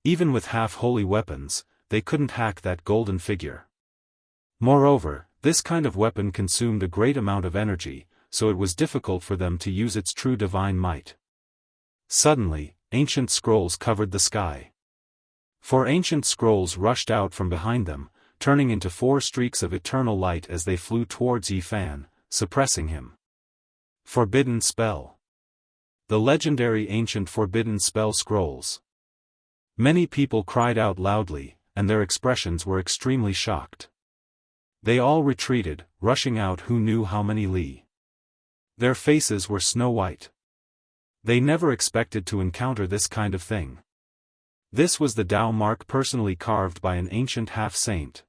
Even with half-holy weapons, they couldn't hack that golden figure. Moreover, this kind of weapon consumed a great amount of energy, so it was difficult for them to use its true divine might. Suddenly, ancient scrolls covered the sky. 4 ancient scrolls rushed out from behind them, turning into 4 streaks of eternal light as they flew towards Yi Fan, suppressing him. Forbidden Spell. The legendary ancient Forbidden Spell scrolls. Many people cried out loudly, and their expressions were extremely shocked. They all retreated, rushing out who knew how many li. Their faces were snow white. They never expected to encounter this kind of thing. This was the Dao mark personally carved by an ancient half-saint.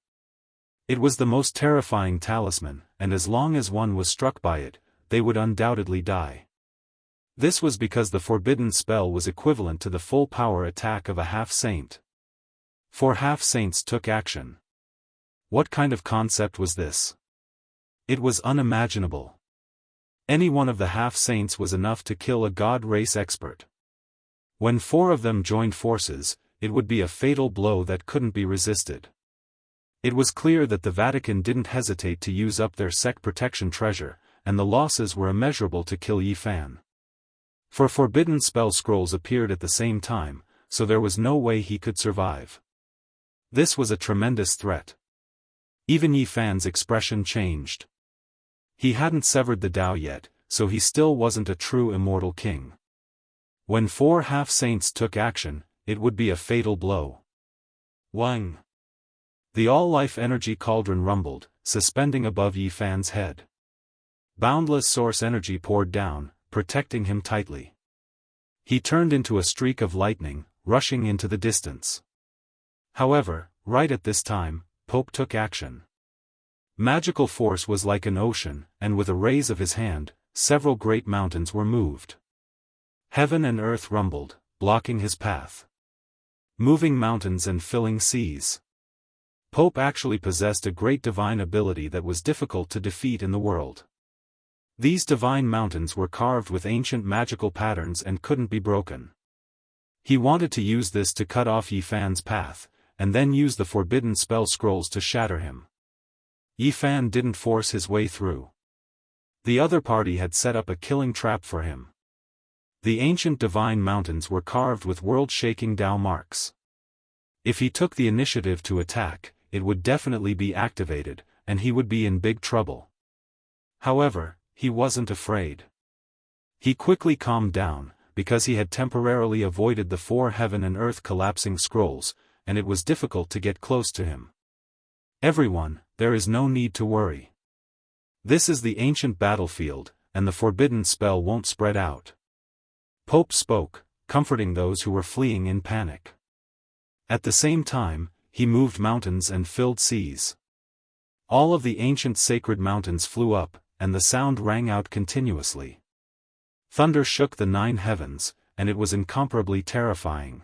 It was the most terrifying talisman, and as long as one was struck by it, they would undoubtedly die. This was because the forbidden spell was equivalent to the full power attack of a half-saint. 4 half-saints took action. What kind of concept was this? It was unimaginable. Any one of the half-saints was enough to kill a god race expert. When 4 of them joined forces, it would be a fatal blow that couldn't be resisted. It was clear that the Vatican didn't hesitate to use up their sect protection treasure, and the losses were immeasurable to kill Yi Fan. 4 forbidden spell scrolls appeared at the same time, so there was no way he could survive. This was a tremendous threat. Even Yi Fan's expression changed. He hadn't severed the Dao yet, so he still wasn't a true immortal king. When 4 half-saints took action, it would be a fatal blow. Wang! The all-life energy cauldron rumbled, suspending above Yi Fan's head. Boundless source energy poured down, protecting him tightly. He turned into a streak of lightning, rushing into the distance. However, right at this time, Pope took action. Magical force was like an ocean, and with a raise of his hand, several great mountains were moved. Heaven and earth rumbled, blocking his path. Moving mountains and filling seas. Pope actually possessed a great divine ability that was difficult to defeat in the world. These divine mountains were carved with ancient magical patterns and couldn't be broken. He wanted to use this to cut off Yi Fan's path, and then use the forbidden spell scrolls to shatter him. Yi Fan didn't force his way through. The other party had set up a killing trap for him. The ancient divine mountains were carved with world-shaking Dao marks. If he took the initiative to attack, it would definitely be activated, and he would be in big trouble. However, he wasn't afraid. He quickly calmed down, because he had temporarily avoided the 4 heaven and earth collapsing scrolls, and it was difficult to get close to him. Everyone, there is no need to worry. This is the ancient battlefield, and the forbidden spell won't spread out. Pope spoke, comforting those who were fleeing in panic. At the same time, he moved mountains and filled seas. All of the ancient sacred mountains flew up, and the sound rang out continuously. Thunder shook the 9 heavens, and it was incomparably terrifying.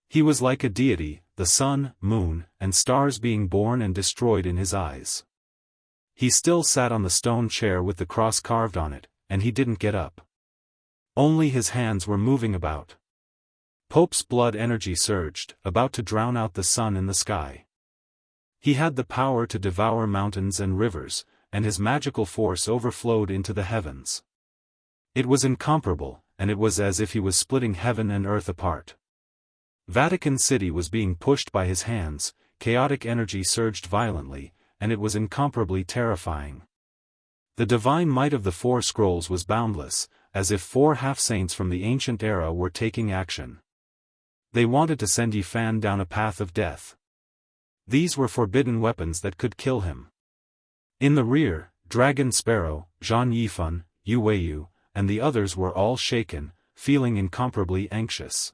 He was like a deity, the sun, moon, and stars being born and destroyed in his eyes. He still sat on the stone chair with the cross carved on it, and he didn't get up. Only his hands were moving about. Pope's blood energy surged, about to drown out the sun in the sky. He had the power to devour mountains and rivers, and his magical force overflowed into the heavens. It was incomparable, and it was as if he was splitting heaven and earth apart. Vatican City was being pushed by his hands, chaotic energy surged violently, and it was incomparably terrifying. The divine might of the four scrolls was boundless, as if four half-saints from the ancient era were taking action. They wanted to send Yi Fan down a path of death. These were forbidden weapons that could kill him. In the rear, Dragon Sparrow, Zhang Yifan, Yu Weiyu, and the others were all shaken, feeling incomparably anxious.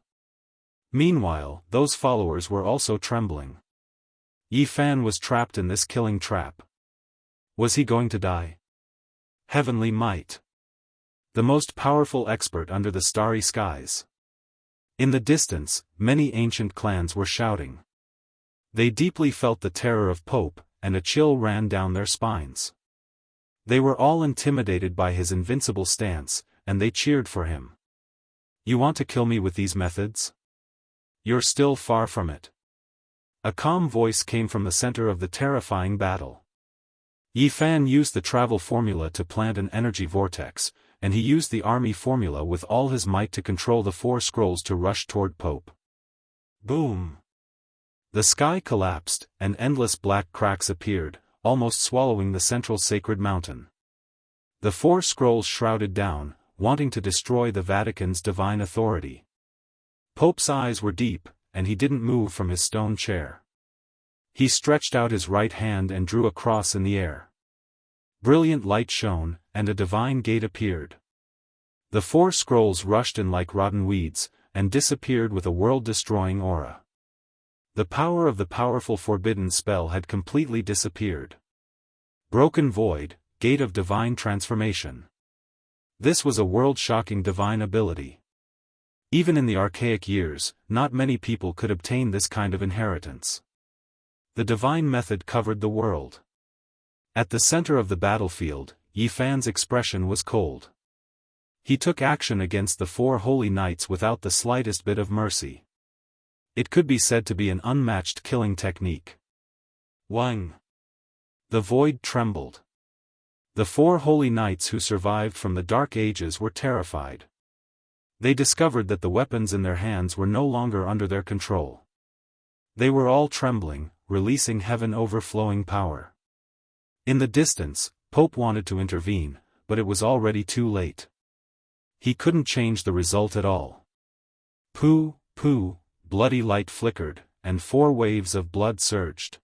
Meanwhile, those followers were also trembling. Yi Fan was trapped in this killing trap. Was he going to die? Heavenly might. The most powerful expert under the starry skies. In the distance, many ancient clans were shouting. They deeply felt the terror of Pope, and a chill ran down their spines. They were all intimidated by his invincible stance, and they cheered for him. You want to kill me with these methods? You're still far from it. A calm voice came from the center of the terrifying battle. Yi Fan used the travel formula to plant an energy vortex, and he used the army formula with all his might to control the four scrolls to rush toward Pope. Boom! The sky collapsed, and endless black cracks appeared, almost swallowing the central sacred mountain. The four scrolls shrouded down, wanting to destroy the Vatican's divine authority. Pope's eyes were deep, and he didn't move from his stone chair. He stretched out his right hand and drew a cross in the air. Brilliant light shone, and a divine gate appeared. The four scrolls rushed in like rotten weeds, and disappeared with a world-destroying aura. The power of the powerful forbidden spell had completely disappeared. Broken void, gate of divine transformation. This was a world-shocking divine ability. Even in the archaic years, not many people could obtain this kind of inheritance. The divine method covered the world. At the center of the battlefield, Yi Fan's expression was cold. He took action against the four holy knights without the slightest bit of mercy. It could be said to be an unmatched killing technique. Wang! The void trembled. The four holy knights who survived from the Dark Ages were terrified. They discovered that the weapons in their hands were no longer under their control. They were all trembling, releasing heaven overflowing power. In the distance, Pope wanted to intervene, but it was already too late. He couldn't change the result at all. Pooh, pooh, bloody light flickered, and four waves of blood surged.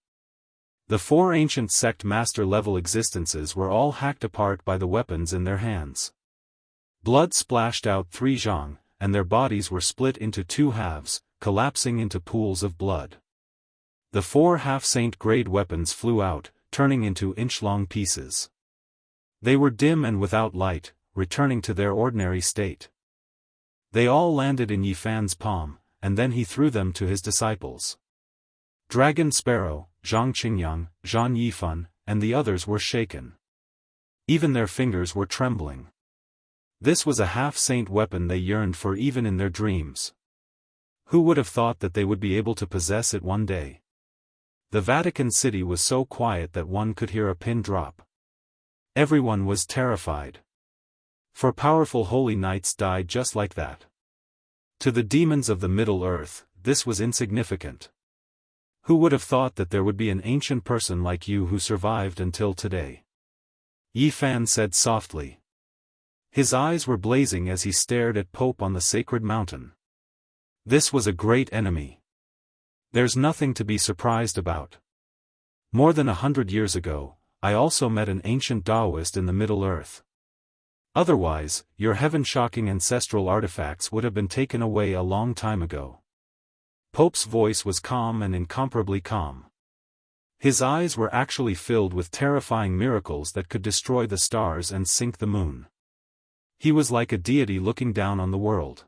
The four ancient sect master-level existences were all hacked apart by the weapons in their hands. Blood splashed out 3 zhang, and their bodies were split into 2 halves, collapsing into pools of blood. The 4 half-saint grade weapons flew out, turning into inch-long pieces. They were dim and without light, returning to their ordinary state. They all landed in Yi Fan's palm, and then he threw them to his disciples. Dragon Sparrow, Zhang Qingyang, Zhang Yifan, and the others were shaken. Even their fingers were trembling. This was a half-saint weapon they yearned for even in their dreams. Who would have thought that they would be able to possess it one day? The Vatican City was so quiet that one could hear a pin drop. Everyone was terrified. For powerful holy knights died just like that. To the demons of the Middle Earth, this was insignificant. Who would have thought that there would be an ancient person like you who survived until today? Yi Fan said softly. His eyes were blazing as he stared at Pope on the sacred mountain. This was a great enemy. There's nothing to be surprised about. More than 100 years ago, I also met an ancient Daoist in the Middle Earth. Otherwise, your heaven-shocking ancestral artifacts would have been taken away a long time ago. Pope's voice was calm and incomparably calm. His eyes were actually filled with terrifying miracles that could destroy the stars and sink the moon. He was like a deity looking down on the world.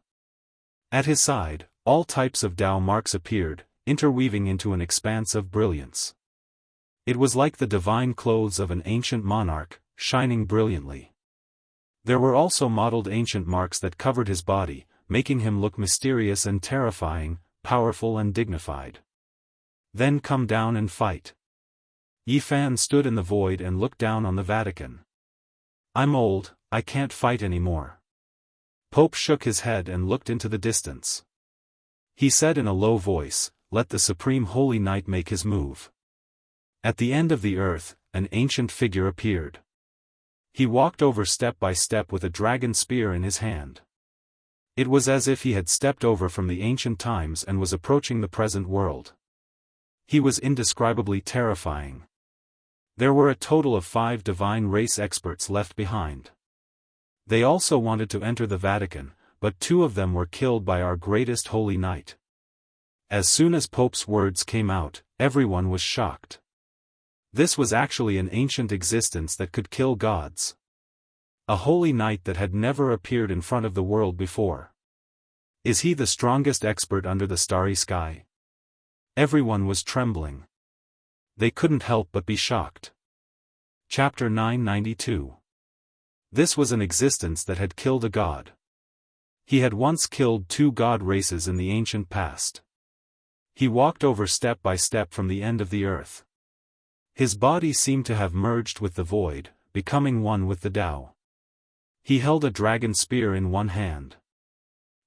At his side, all types of Tao marks appeared, interweaving into an expanse of brilliance. It was like the divine clothes of an ancient monarch, shining brilliantly. There were also modeled ancient marks that covered his body, making him look mysterious and terrifying, powerful and dignified. Then come down and fight. Yi Fan stood in the void and looked down on the Vatican. I'm old, I can't fight anymore. Pope shook his head and looked into the distance. He said in a low voice, "Let the Supreme Holy Knight make his move." At the end of the earth, an ancient figure appeared. He walked over step by step with a dragon spear in his hand. It was as if he had stepped over from the ancient times and was approaching the present world. He was indescribably terrifying. There were a total of 5 divine race experts left behind. They also wanted to enter the Vatican, but 2 of them were killed by our greatest holy knight. As soon as Pope's words came out, everyone was shocked. This was actually an ancient existence that could kill gods. A holy knight that had never appeared in front of the world before. Is he the strongest expert under the starry sky? Everyone was trembling. They couldn't help but be shocked. Chapter 992. This was an existence that had killed a god. He had once killed 2 god races in the ancient past. He walked over step by step from the end of the earth. His body seemed to have merged with the void, becoming one with the Tao. He held a dragon spear in one hand.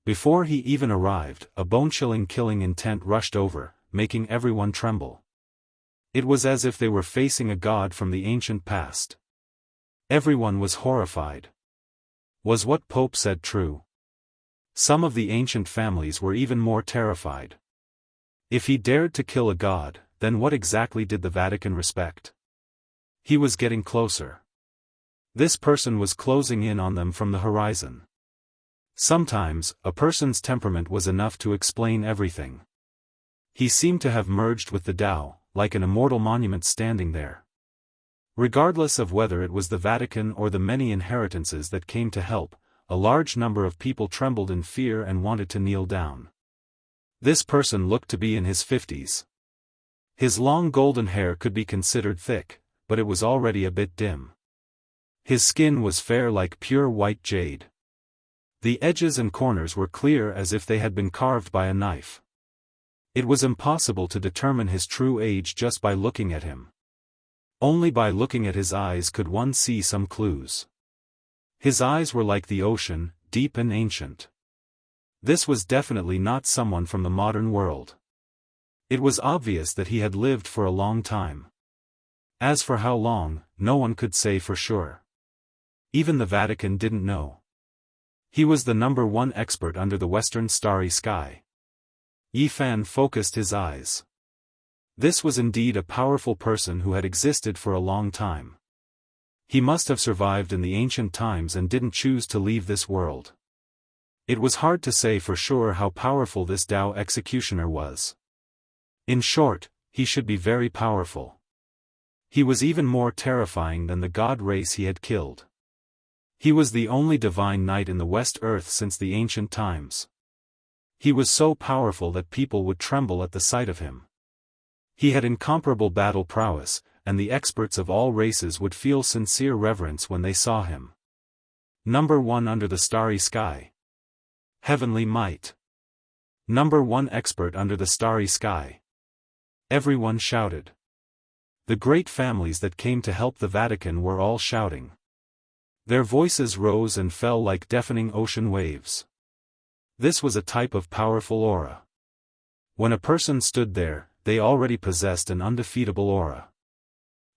Before he even arrived, a bone-chilling killing intent rushed over, making everyone tremble. It was as if they were facing a god from the ancient past. Everyone was horrified. Was what Pope said true? Some of the ancient families were even more terrified. If he dared to kill a god, then what exactly did the Vatican respect? He was getting closer. This person was closing in on them from the horizon. Sometimes, a person's temperament was enough to explain everything. He seemed to have merged with the Tao, like an immortal monument standing there. Regardless of whether it was the Vatican or the many inheritances that came to help, a large number of people trembled in fear and wanted to kneel down. This person looked to be in his 50s. His long golden hair could be considered thick, but it was already a bit dim. His skin was fair like pure white jade. The edges and corners were clear as if they had been carved by a knife. It was impossible to determine his true age just by looking at him. Only by looking at his eyes could one see some clues. His eyes were like the ocean, deep and ancient. This was definitely not someone from the modern world. It was obvious that he had lived for a long time. As for how long, no one could say for sure. Even the Vatican didn't know. He was the #1 expert under the western starry sky. Yifan focused his eyes. This was indeed a powerful person who had existed for a long time. He must have survived in the ancient times and didn't choose to leave this world. It was hard to say for sure how powerful this Tao executioner was. In short, he should be very powerful. He was even more terrifying than the god race he had killed. He was the only divine knight in the West Earth since the ancient times. He was so powerful that people would tremble at the sight of him. He had incomparable battle prowess, and the experts of all races would feel sincere reverence when they saw him. #1 under the starry sky. Heavenly might. #1 expert under the starry sky. Everyone shouted. The great families that came to help the Vatican were all shouting. Their voices rose and fell like deafening ocean waves. This was a type of powerful aura. When a person stood there, they already possessed an undefeatable aura.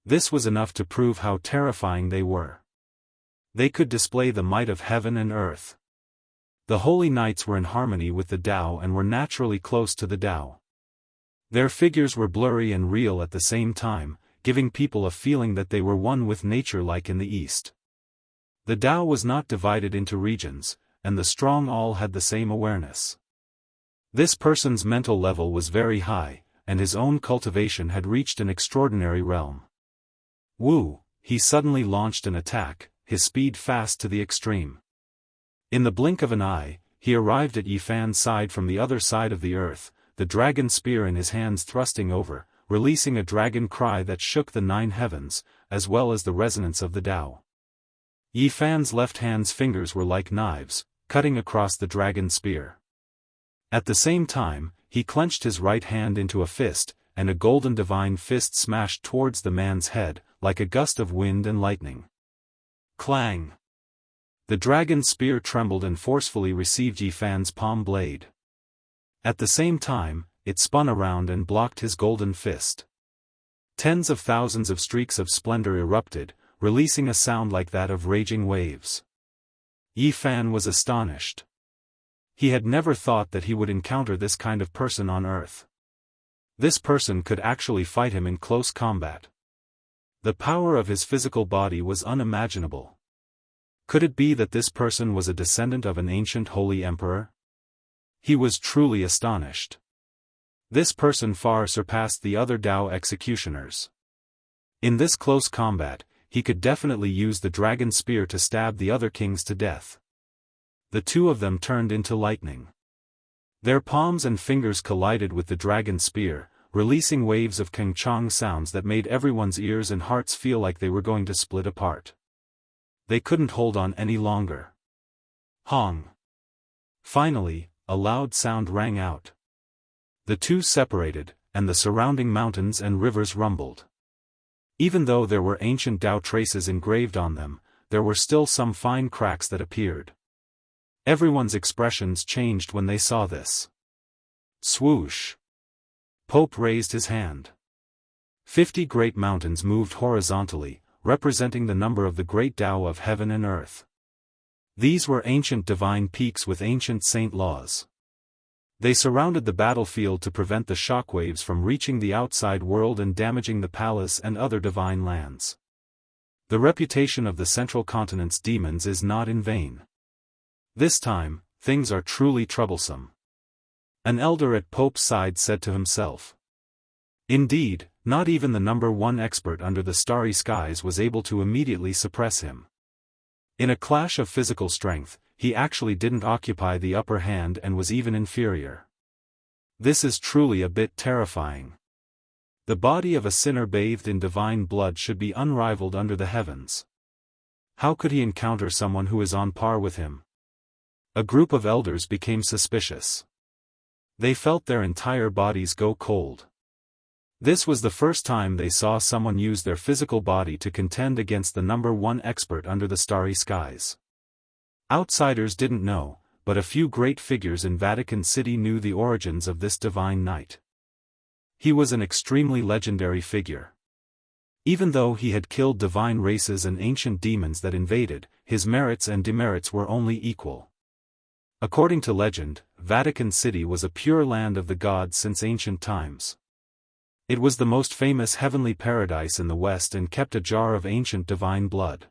This was enough to prove how terrifying they were. They could display the might of heaven and earth. The holy knights were in harmony with the Tao and were naturally close to the Tao. Their figures were blurry and real at the same time, giving people a feeling that they were one with nature like in the East. The Tao was not divided into regions, and the strong all had the same awareness. This person's mental level was very high, and his own cultivation had reached an extraordinary realm. Wu, he suddenly launched an attack, his speed fast to the extreme. In the blink of an eye, he arrived at Yifan's side from the other side of the earth, the dragon spear in his hands thrusting over, releasing a dragon cry that shook the 9 heavens, as well as the resonance of the Tao. Yifan's left hand's fingers were like knives, cutting across the dragon spear. At the same time, he clenched his right hand into a fist, and a golden divine fist smashed towards the man's head, like a gust of wind and lightning. Clang! The dragon spear trembled and forcefully received Yifan's palm blade. At the same time, it spun around and blocked his golden fist. Tens of thousands of streaks of splendor erupted, releasing a sound like that of raging waves. Yi Fan was astonished. He had never thought that he would encounter this kind of person on Earth. This person could actually fight him in close combat. The power of his physical body was unimaginable. Could it be that this person was a descendant of an ancient holy emperor? He was truly astonished. This person far surpassed the other Dao executioners. In this close combat, he could definitely use the dragon spear to stab the other kings to death. The two of them turned into lightning. Their palms and fingers collided with the dragon spear, releasing waves of keng-chong sounds that made everyone's ears and hearts feel like they were going to split apart. They couldn't hold on any longer. Hong! Finally, a loud sound rang out. The two separated, and the surrounding mountains and rivers rumbled. Even though there were ancient Dao traces engraved on them, there were still some fine cracks that appeared. Everyone's expressions changed when they saw this. Swoosh! Pope raised his hand. 50 great mountains moved horizontally, representing the number of the great Dao of heaven and earth. These were ancient divine peaks with ancient saint laws. They surrounded the battlefield to prevent the shockwaves from reaching the outside world and damaging the palace and other divine lands. The reputation of the central continent's demons is not in vain. This time, things are truly troublesome. An elder at Pope's side said to himself. Indeed, not even the number one expert under the starry skies was able to immediately suppress him. In a clash of physical strength, he actually didn't occupy the upper hand and was even inferior. This is truly a bit terrifying. The body of a sinner bathed in divine blood should be unrivaled under the heavens. How could he encounter someone who is on par with him? A group of elders became suspicious. They felt their entire bodies go cold. This was the first time they saw someone use their physical body to contend against the number one expert under the starry skies. Outsiders didn't know, but a few great figures in Vatican City knew the origins of this divine knight. He was an extremely legendary figure. Even though he had killed divine races and ancient demons that invaded, his merits and demerits were only equal. According to legend, Vatican City was a pure land of the gods since ancient times. It was the most famous heavenly paradise in the West and kept a jar of ancient divine blood.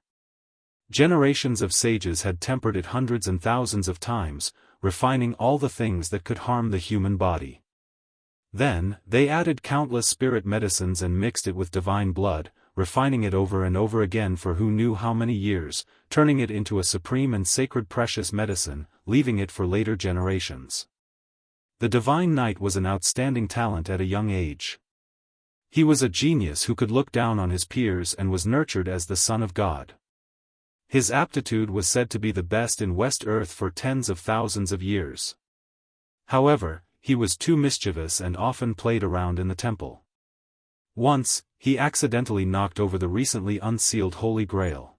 Generations of sages had tempered it hundreds and thousands of times, refining all the things that could harm the human body. Then, they added countless spirit medicines and mixed it with divine blood, refining it over and over again for who knew how many years, turning it into a supreme and sacred precious medicine, leaving it for later generations. The divine knight was an outstanding talent at a young age. He was a genius who could look down on his peers and was nurtured as the son of God. His aptitude was said to be the best in West Earth for tens of thousands of years. However, he was too mischievous and often played around in the temple. Once, he accidentally knocked over the recently unsealed Holy Grail.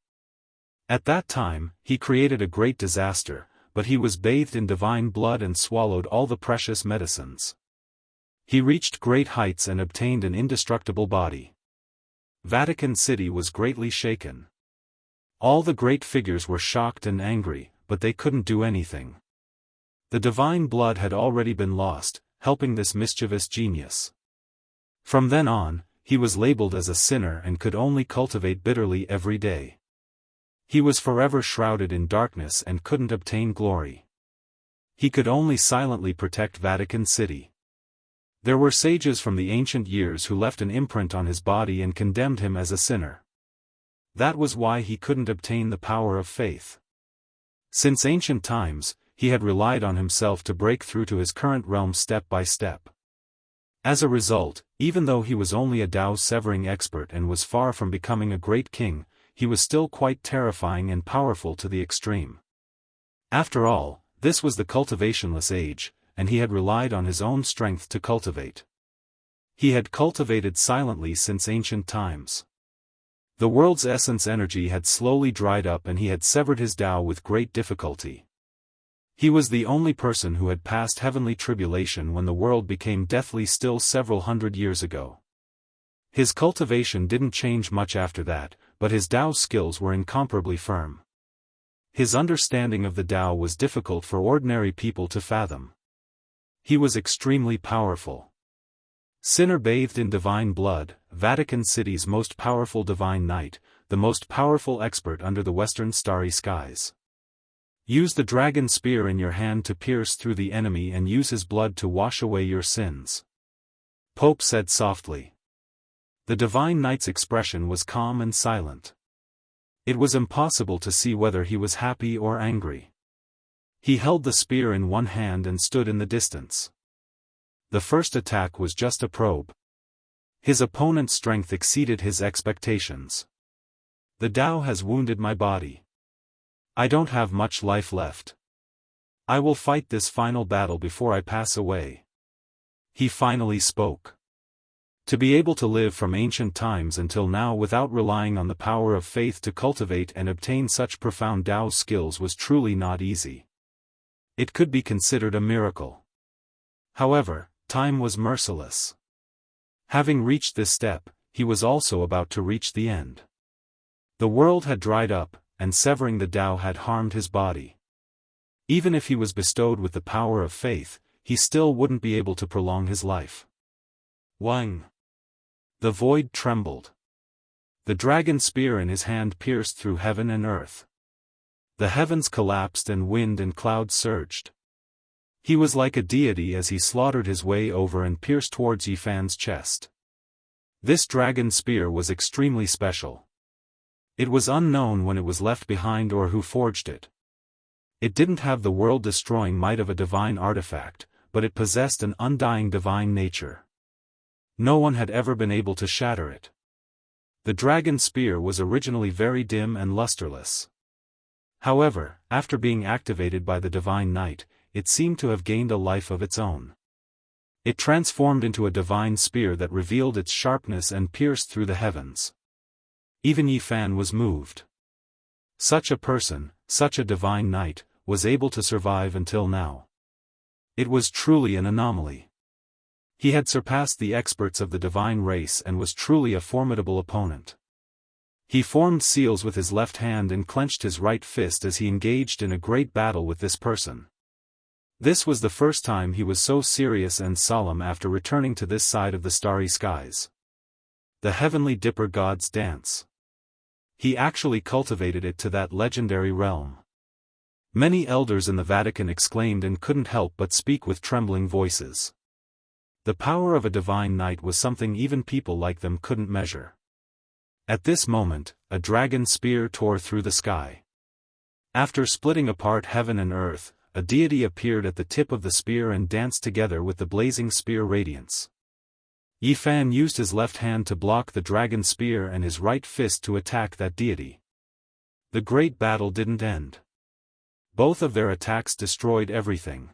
At that time, he created a great disaster, but he was bathed in divine blood and swallowed all the precious medicines. He reached great heights and obtained an indestructible body. Vatican City was greatly shaken. All the great figures were shocked and angry, but they couldn't do anything. The divine blood had already been lost, helping this mischievous genius. From then on, he was labeled as a sinner and could only cultivate bitterly every day. He was forever shrouded in darkness and couldn't obtain glory. He could only silently protect Vatican City. There were sages from the ancient years who left an imprint on his body and condemned him as a sinner. That was why he couldn't obtain the power of faith. Since ancient times, he had relied on himself to break through to his current realm step by step. As a result, even though he was only a Dao severing expert and was far from becoming a great king, he was still quite terrifying and powerful to the extreme. After all, this was the cultivationless age, and he had relied on his own strength to cultivate. He had cultivated silently since ancient times. The world's essence energy had slowly dried up and he had severed his Dao with great difficulty. He was the only person who had passed heavenly tribulation when the world became deathly still several hundred years ago. His cultivation didn't change much after that, but his Dao skills were incomparably firm. His understanding of the Dao was difficult for ordinary people to fathom. He was extremely powerful. Sinner bathed in divine blood, Vatican City's most powerful divine knight, the most powerful expert under the western starry skies. Use the dragon spear in your hand to pierce through the enemy and use his blood to wash away your sins. Pope said softly. The divine knight's expression was calm and silent. It was impossible to see whether he was happy or angry. He held the spear in one hand and stood in the distance. The first attack was just a probe. His opponent's strength exceeded his expectations. The Tao has wounded my body. I don't have much life left. I will fight this final battle before I pass away. He finally spoke. To be able to live from ancient times until now without relying on the power of faith to cultivate and obtain such profound Tao skills was truly not easy. It could be considered a miracle. However, time was merciless. Having reached this step, he was also about to reach the end. The world had dried up, and severing the Tao had harmed his body. Even if he was bestowed with the power of faith, he still wouldn't be able to prolong his life. Wang. The void trembled. The dragon spear in his hand pierced through heaven and earth. The heavens collapsed and wind and clouds surged. He was like a deity as he slaughtered his way over and pierced towards Yifan's chest. This dragon spear was extremely special. It was unknown when it was left behind or who forged it. It didn't have the world-destroying might of a divine artifact, but it possessed an undying divine nature. No one had ever been able to shatter it. The dragon spear was originally very dim and lusterless. However, after being activated by the divine knight, it seemed to have gained a life of its own. It transformed into a divine spear that revealed its sharpness and pierced through the heavens. Even Yifan was moved. Such a person, such a divine knight, was able to survive until now. It was truly an anomaly. He had surpassed the experts of the divine race and was truly a formidable opponent. He formed seals with his left hand and clenched his right fist as he engaged in a great battle with this person. This was the first time he was so serious and solemn after returning to this side of the starry skies. The heavenly dipper god's dance. He actually cultivated it to that legendary realm. Many elders in the Vatican exclaimed and couldn't help but speak with trembling voices. The power of a divine knight was something even people like them couldn't measure. At this moment, a dragon spear tore through the sky. After splitting apart heaven and earth, a deity appeared at the tip of the spear and danced together with the blazing spear radiance. Yifan used his left hand to block the dragon spear and his right fist to attack that deity. The great battle didn't end. Both of their attacks destroyed everything.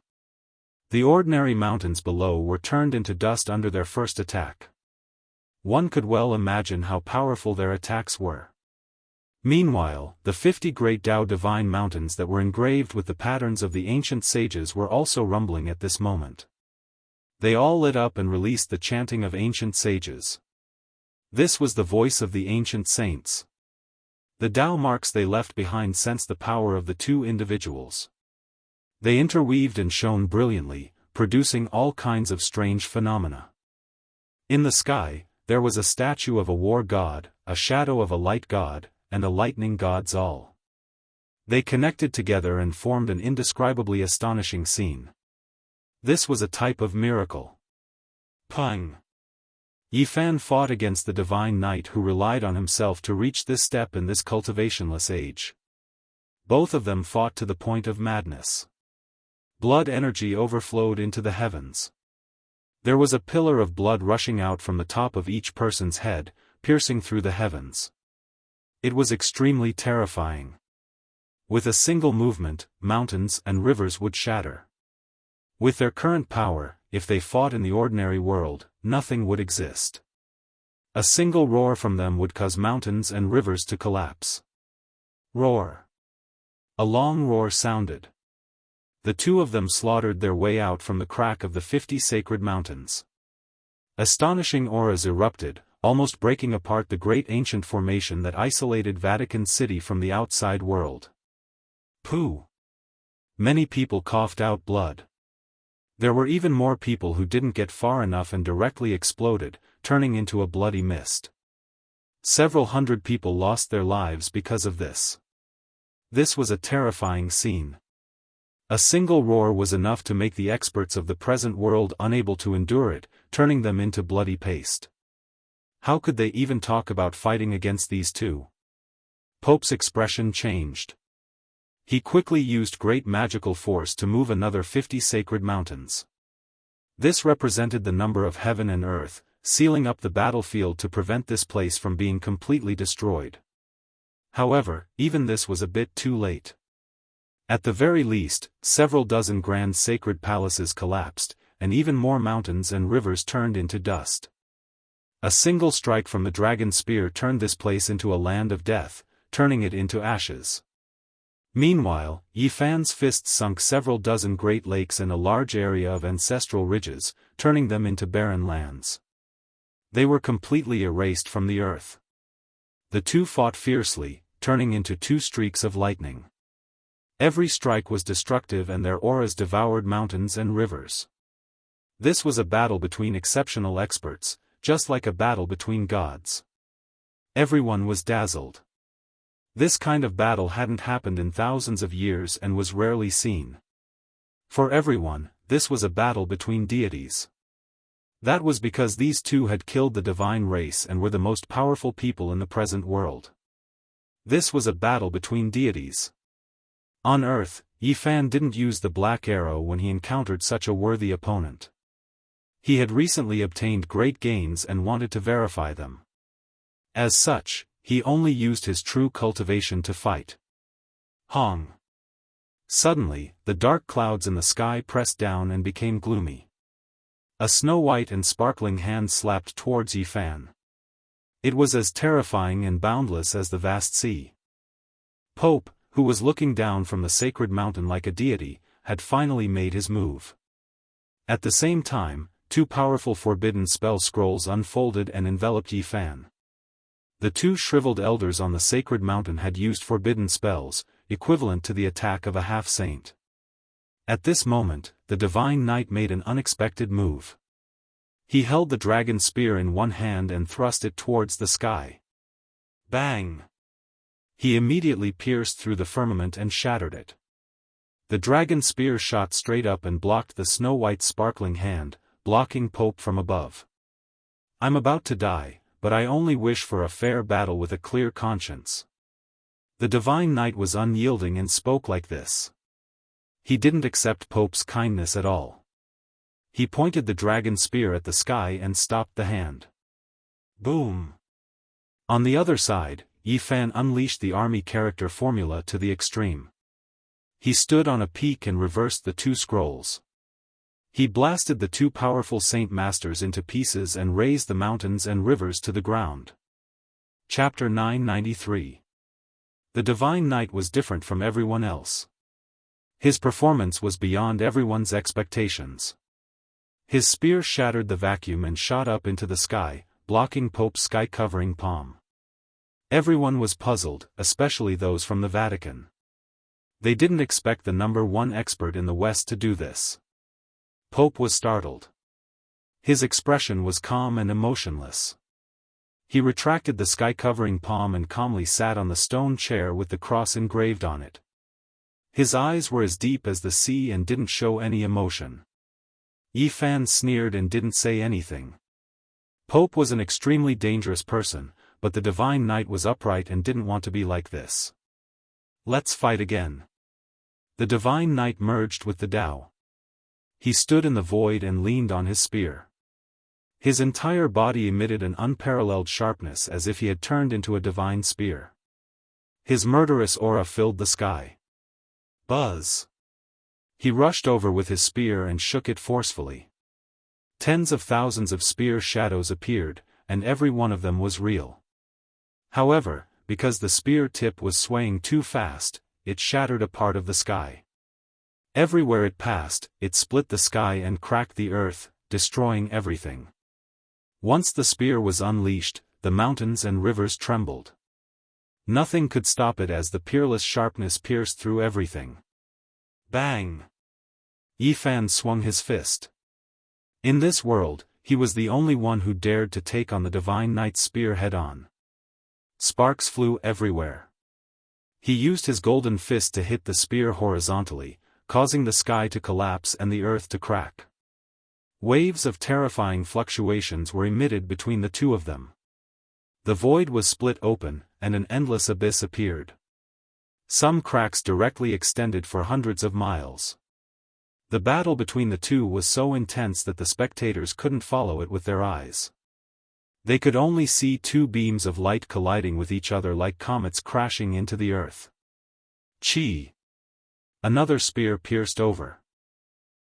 The ordinary mountains below were turned into dust under their first attack. One could well imagine how powerful their attacks were. Meanwhile, the 50 great Tao divine mountains that were engraved with the patterns of the ancient sages were also rumbling at this moment. They all lit up and released the chanting of ancient sages. This was the voice of the ancient saints. The Tao marks they left behind sensed the power of the two individuals. They interweaved and shone brilliantly, producing all kinds of strange phenomena. In the sky, there was a statue of a war god, a shadow of a light god, and a lightning god's all. They connected together and formed an indescribably astonishing scene. This was a type of miracle. Pang! Yifan fought against the divine knight who relied on himself to reach this step in this cultivationless age. Both of them fought to the point of madness. Blood energy overflowed into the heavens. There was a pillar of blood rushing out from the top of each person's head, piercing through the heavens. It was extremely terrifying. With a single movement, mountains and rivers would shatter. With their current power, if they fought in the ordinary world, nothing would exist. A single roar from them would cause mountains and rivers to collapse. Roar. A long roar sounded. The two of them slaughtered their way out from the crack of the 50 sacred mountains. Astonishing auras erupted, almost breaking apart the great ancient formation that isolated Vatican City from the outside world. Pooh! Many people coughed out blood. There were even more people who didn't get far enough and directly exploded, turning into a bloody mist. Several hundred people lost their lives because of this. This was a terrifying scene. A single roar was enough to make the experts of the present world unable to endure it, turning them into bloody paste. How could they even talk about fighting against these two? Pope's expression changed. He quickly used great magical force to move another 50 sacred mountains. This represented the number of heaven and earth, sealing up the battlefield to prevent this place from being completely destroyed. However, even this was a bit too late. At the very least, several dozen grand sacred palaces collapsed, and even more mountains and rivers turned into dust. A single strike from the dragon spear turned this place into a land of death, turning it into ashes. Meanwhile, Yi Fan's fists sunk several dozen great lakes and a large area of ancestral ridges, turning them into barren lands. They were completely erased from the earth. The two fought fiercely, turning into two streaks of lightning. Every strike was destructive and their auras devoured mountains and rivers. This was a battle between exceptional experts, just like a battle between gods. Everyone was dazzled. This kind of battle hadn't happened in thousands of years and was rarely seen. For everyone, this was a battle between deities. That was because these two had killed the divine race and were the most powerful people in the present world. This was a battle between deities. On Earth, Yi Fan didn't use the black arrow when he encountered such a worthy opponent. He had recently obtained great gains and wanted to verify them. As such, he only used his true cultivation to fight. Hong! Suddenly, the dark clouds in the sky pressed down and became gloomy. A snow-white and sparkling hand slapped towards Yi Fan. It was as terrifying and boundless as the vast sea. Pope, who was looking down from the sacred mountain like a deity, had finally made his move. At the same time, two powerful forbidden spell scrolls unfolded and enveloped Yi Fan. The two shriveled elders on the sacred mountain had used forbidden spells, equivalent to the attack of a half-saint. At this moment, the divine knight made an unexpected move. He held the dragon spear in one hand and thrust it towards the sky. Bang! He immediately pierced through the firmament and shattered it. The dragon spear shot straight up and blocked the snow-white sparkling hand, blocking Pope from above. "I'm about to die, but I only wish for a fair battle with a clear conscience." The divine knight was unyielding and spoke like this. He didn't accept Pope's kindness at all. He pointed the dragon spear at the sky and stopped the hand. Boom! On the other side, Yi Fan unleashed the army character formula to the extreme. He stood on a peak and reversed the two scrolls. He blasted the two powerful Saint Masters into pieces and razed the mountains and rivers to the ground. Chapter 993. The Divine Knight was different from everyone else. His performance was beyond everyone's expectations. His spear shattered the vacuum and shot up into the sky, blocking Pope's sky-covering palm. Everyone was puzzled, especially those from the Vatican. They didn't expect the number one expert in the West to do this. Pope was startled. His expression was calm and emotionless. He retracted the sky-covering palm and calmly sat on the stone chair with the cross engraved on it. His eyes were as deep as the sea and didn't show any emotion. Yi Fan sneered and didn't say anything. Pope was an extremely dangerous person, but the Divine Knight was upright and didn't want to be like this. "Let's fight again." The Divine Knight merged with the Tao. He stood in the void and leaned on his spear. His entire body emitted an unparalleled sharpness as if he had turned into a divine spear. His murderous aura filled the sky. Buzz! He rushed over with his spear and shook it forcefully. Tens of thousands of spear shadows appeared, and every one of them was real. However, because the spear tip was swaying too fast, it shattered a part of the sky. Everywhere it passed, it split the sky and cracked the earth, destroying everything. Once the spear was unleashed, the mountains and rivers trembled. Nothing could stop it as the peerless sharpness pierced through everything. Bang! Yifan swung his fist. In this world, he was the only one who dared to take on the Divine Knight's spear head-on. Sparks flew everywhere. He used his golden fist to hit the spear horizontally, causing the sky to collapse and the earth to crack. Waves of terrifying fluctuations were emitted between the two of them. The void was split open, and an endless abyss appeared. Some cracks directly extended for hundreds of miles. The battle between the two was so intense that the spectators couldn't follow it with their eyes. They could only see two beams of light colliding with each other like comets crashing into the earth. Chi! Another spear pierced over.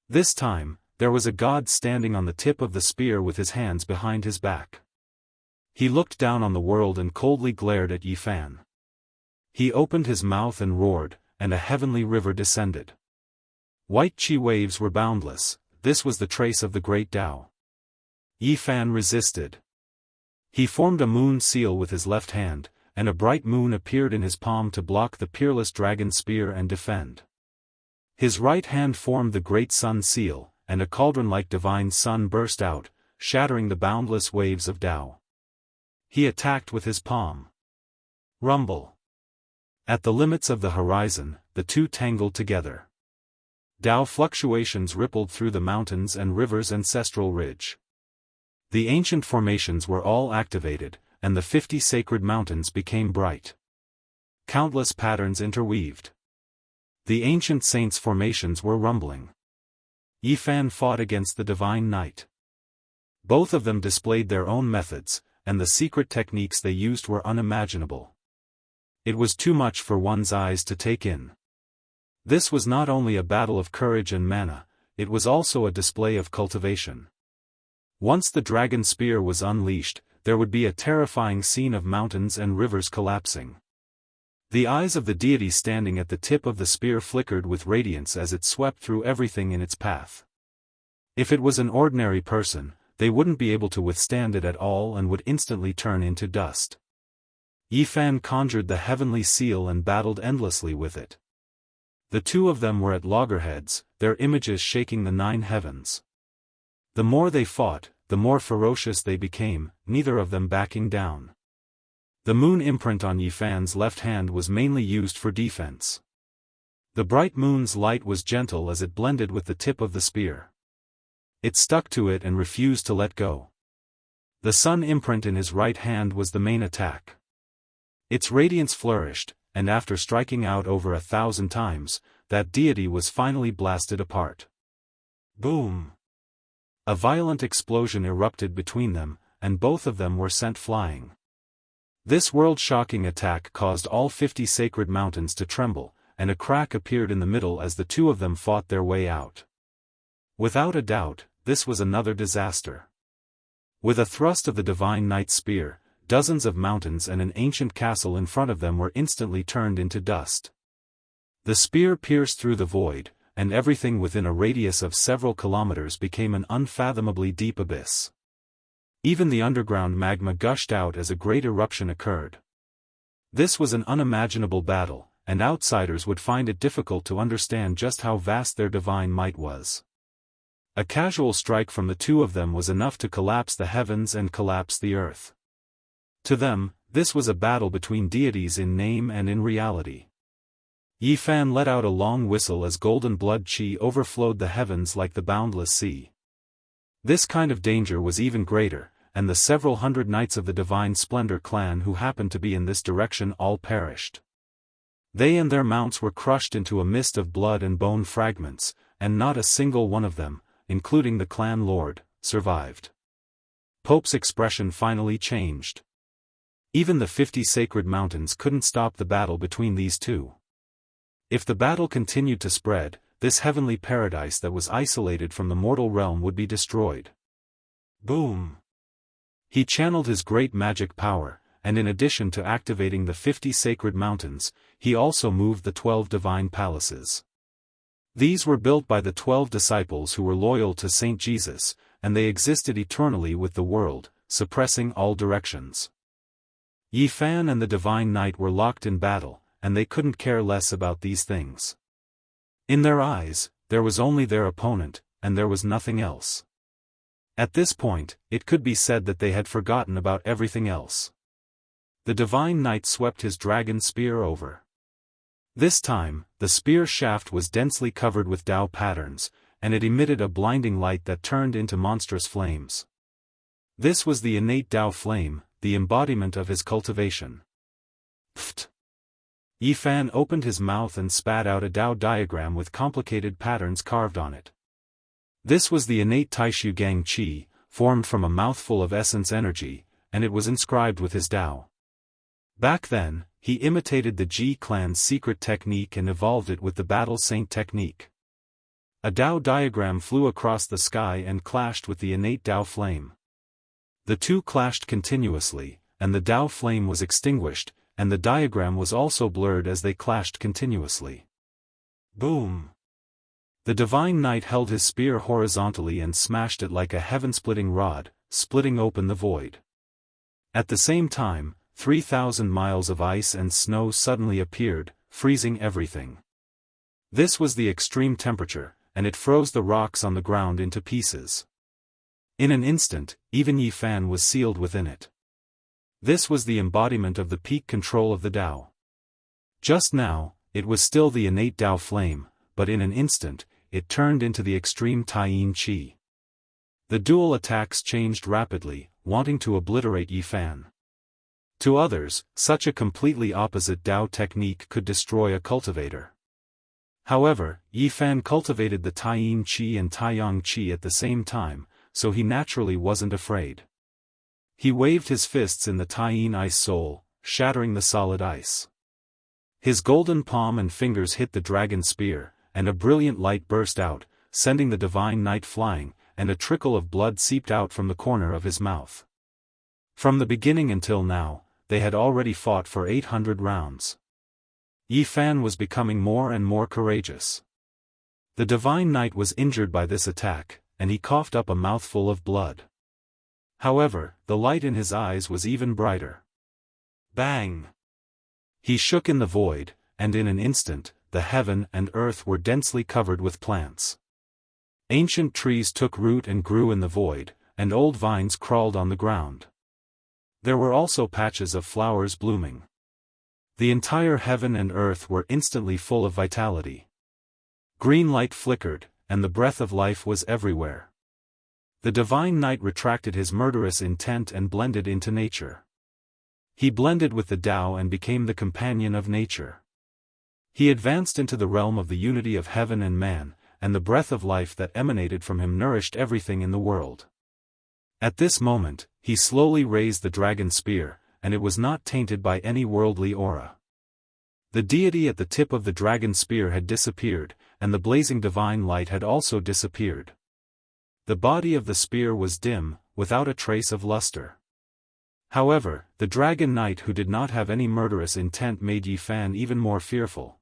This time, there was a god standing on the tip of the spear with his hands behind his back. He looked down on the world and coldly glared at Yifan. He opened his mouth and roared, and a heavenly river descended. White chi waves were boundless. This was the trace of the great Tao. Yifan resisted. He formed a moon seal with his left hand, and a bright moon appeared in his palm to block the peerless dragon spear and defend. His right hand formed the great sun seal, and a cauldron-like divine sun burst out, shattering the boundless waves of Tao. He attacked with his palm. Rumble. At the limits of the horizon, the two tangled together. Tao fluctuations rippled through the mountains and rivers' ancestral ridge. The ancient formations were all activated, and the 50 sacred mountains became bright. Countless patterns interweaved. The ancient saints' formations were rumbling. Yifan fought against the Divine Knight. Both of them displayed their own methods, and the secret techniques they used were unimaginable. It was too much for one's eyes to take in. This was not only a battle of courage and mana, it was also a display of cultivation. Once the dragon spear was unleashed, there would be a terrifying scene of mountains and rivers collapsing. The eyes of the deity standing at the tip of the spear flickered with radiance as it swept through everything in its path. If it was an ordinary person, they wouldn't be able to withstand it at all and would instantly turn into dust. Yifan conjured the heavenly seal and battled endlessly with it. The two of them were at loggerheads, their images shaking the 9 heavens. The more they fought, the more ferocious they became, neither of them backing down. The moon imprint on Yifan's left hand was mainly used for defense. The bright moon's light was gentle as it blended with the tip of the spear. It stuck to it and refused to let go. The sun imprint in his right hand was the main attack. Its radiance flourished, and after striking out over 1,000 times, that deity was finally blasted apart. Boom! A violent explosion erupted between them, and both of them were sent flying. This world-shocking attack caused all 50 sacred mountains to tremble, and a crack appeared in the middle as the two of them fought their way out. Without a doubt, this was another disaster. With a thrust of the Divine Knight's spear, dozens of mountains and an ancient castle in front of them were instantly turned into dust. The spear pierced through the void, and everything within a radius of several kilometers became an unfathomably deep abyss. Even the underground magma gushed out as a great eruption occurred. This was an unimaginable battle, and outsiders would find it difficult to understand just how vast their divine might was. A casual strike from the two of them was enough to collapse the heavens and collapse the earth. To them, this was a battle between deities in name and in reality. Yifan let out a long whistle as golden blood qi overflowed the heavens like the boundless sea. This kind of danger was even greater, and the several hundred knights of the Divine Splendor clan who happened to be in this direction all perished. They and their mounts were crushed into a mist of blood and bone fragments, and not a single one of them, including the clan lord, survived. Pope's expression finally changed. Even the 50 sacred mountains couldn't stop the battle between these two. If the battle continued to spread, this heavenly paradise that was isolated from the mortal realm would be destroyed. Boom! He channeled his great magic power, and in addition to activating the 50 sacred mountains, he also moved the 12 divine palaces. These were built by the 12 disciples who were loyal to Saint Jesus, and they existed eternally with the world, suppressing all directions. Yi Fan and the Divine Knight were locked in battle, and they couldn't care less about these things. In their eyes, there was only their opponent, and there was nothing else. At this point, it could be said that they had forgotten about everything else. The Divine Knight swept his dragon spear over. This time, the spear shaft was densely covered with Tao patterns, and it emitted a blinding light that turned into monstrous flames. This was the innate Tao flame, the embodiment of his cultivation. Pfft! Yi Fan opened his mouth and spat out a Tao diagram with complicated patterns carved on it. This was the innate Taishu Gang Qi, formed from a mouthful of essence energy, and it was inscribed with his Tao. Back then, he imitated the Ji clan's secret technique and evolved it with the Battle Saint technique. A Tao diagram flew across the sky and clashed with the innate Tao flame. The two clashed continuously, and the Tao flame was extinguished, and the diagram was also blurred as they clashed continuously. Boom! The Divine Knight held his spear horizontally and smashed it like a heaven-splitting rod, splitting open the void. At the same time, 3,000 miles of ice and snow suddenly appeared, freezing everything. This was the extreme temperature, and it froze the rocks on the ground into pieces. In an instant, even Yi Fan was sealed within it. This was the embodiment of the peak control of the Tao. Just now, it was still the innate Tao flame, but in an instant, it turned into the extreme Taiyin Qi. The dual attacks changed rapidly, wanting to obliterate Yi Fan. To others, such a completely opposite Tao technique could destroy a cultivator. However, Yi Fan cultivated the Taiyin Qi and Taiyang Qi at the same time, so he naturally wasn't afraid. He waved his fists in the Taiyin ice soul, shattering the solid ice. His golden palm and fingers hit the dragon spear, and a brilliant light burst out, sending the Divine Knight flying, and a trickle of blood seeped out from the corner of his mouth. From the beginning until now, they had already fought for 800 rounds. Yi Fan was becoming more and more courageous. The Divine Knight was injured by this attack, and he coughed up a mouthful of blood. However, the light in his eyes was even brighter. Bang! He shook in the void, and in an instant, the heaven and earth were densely covered with plants. Ancient trees took root and grew in the void, and old vines crawled on the ground. There were also patches of flowers blooming. The entire heaven and earth were instantly full of vitality. Green light flickered, and the breath of life was everywhere. The Divine Knight retracted his murderous intent and blended into nature. He blended with the Tao and became the companion of nature. He advanced into the realm of the unity of heaven and man, and the breath of life that emanated from him nourished everything in the world. At this moment, he slowly raised the dragon spear, and it was not tainted by any worldly aura. The deity at the tip of the dragon spear had disappeared, and the blazing divine light had also disappeared. The body of the spear was dim, without a trace of luster. However, the Dragon Knight who did not have any murderous intent made Yi Fan even more fearful.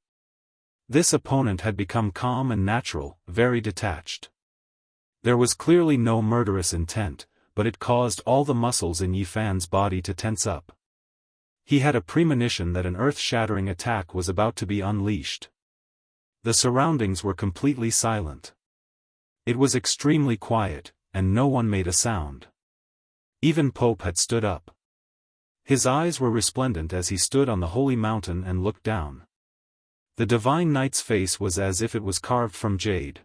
This opponent had become calm and natural, very detached. There was clearly no murderous intent, but it caused all the muscles in Yi Fan's body to tense up. He had a premonition that an earth-shattering attack was about to be unleashed. The surroundings were completely silent. It was extremely quiet, and no one made a sound. Even Pope had stood up. His eyes were resplendent as he stood on the holy mountain and looked down. The Divine Knight's face was as if it was carved from jade.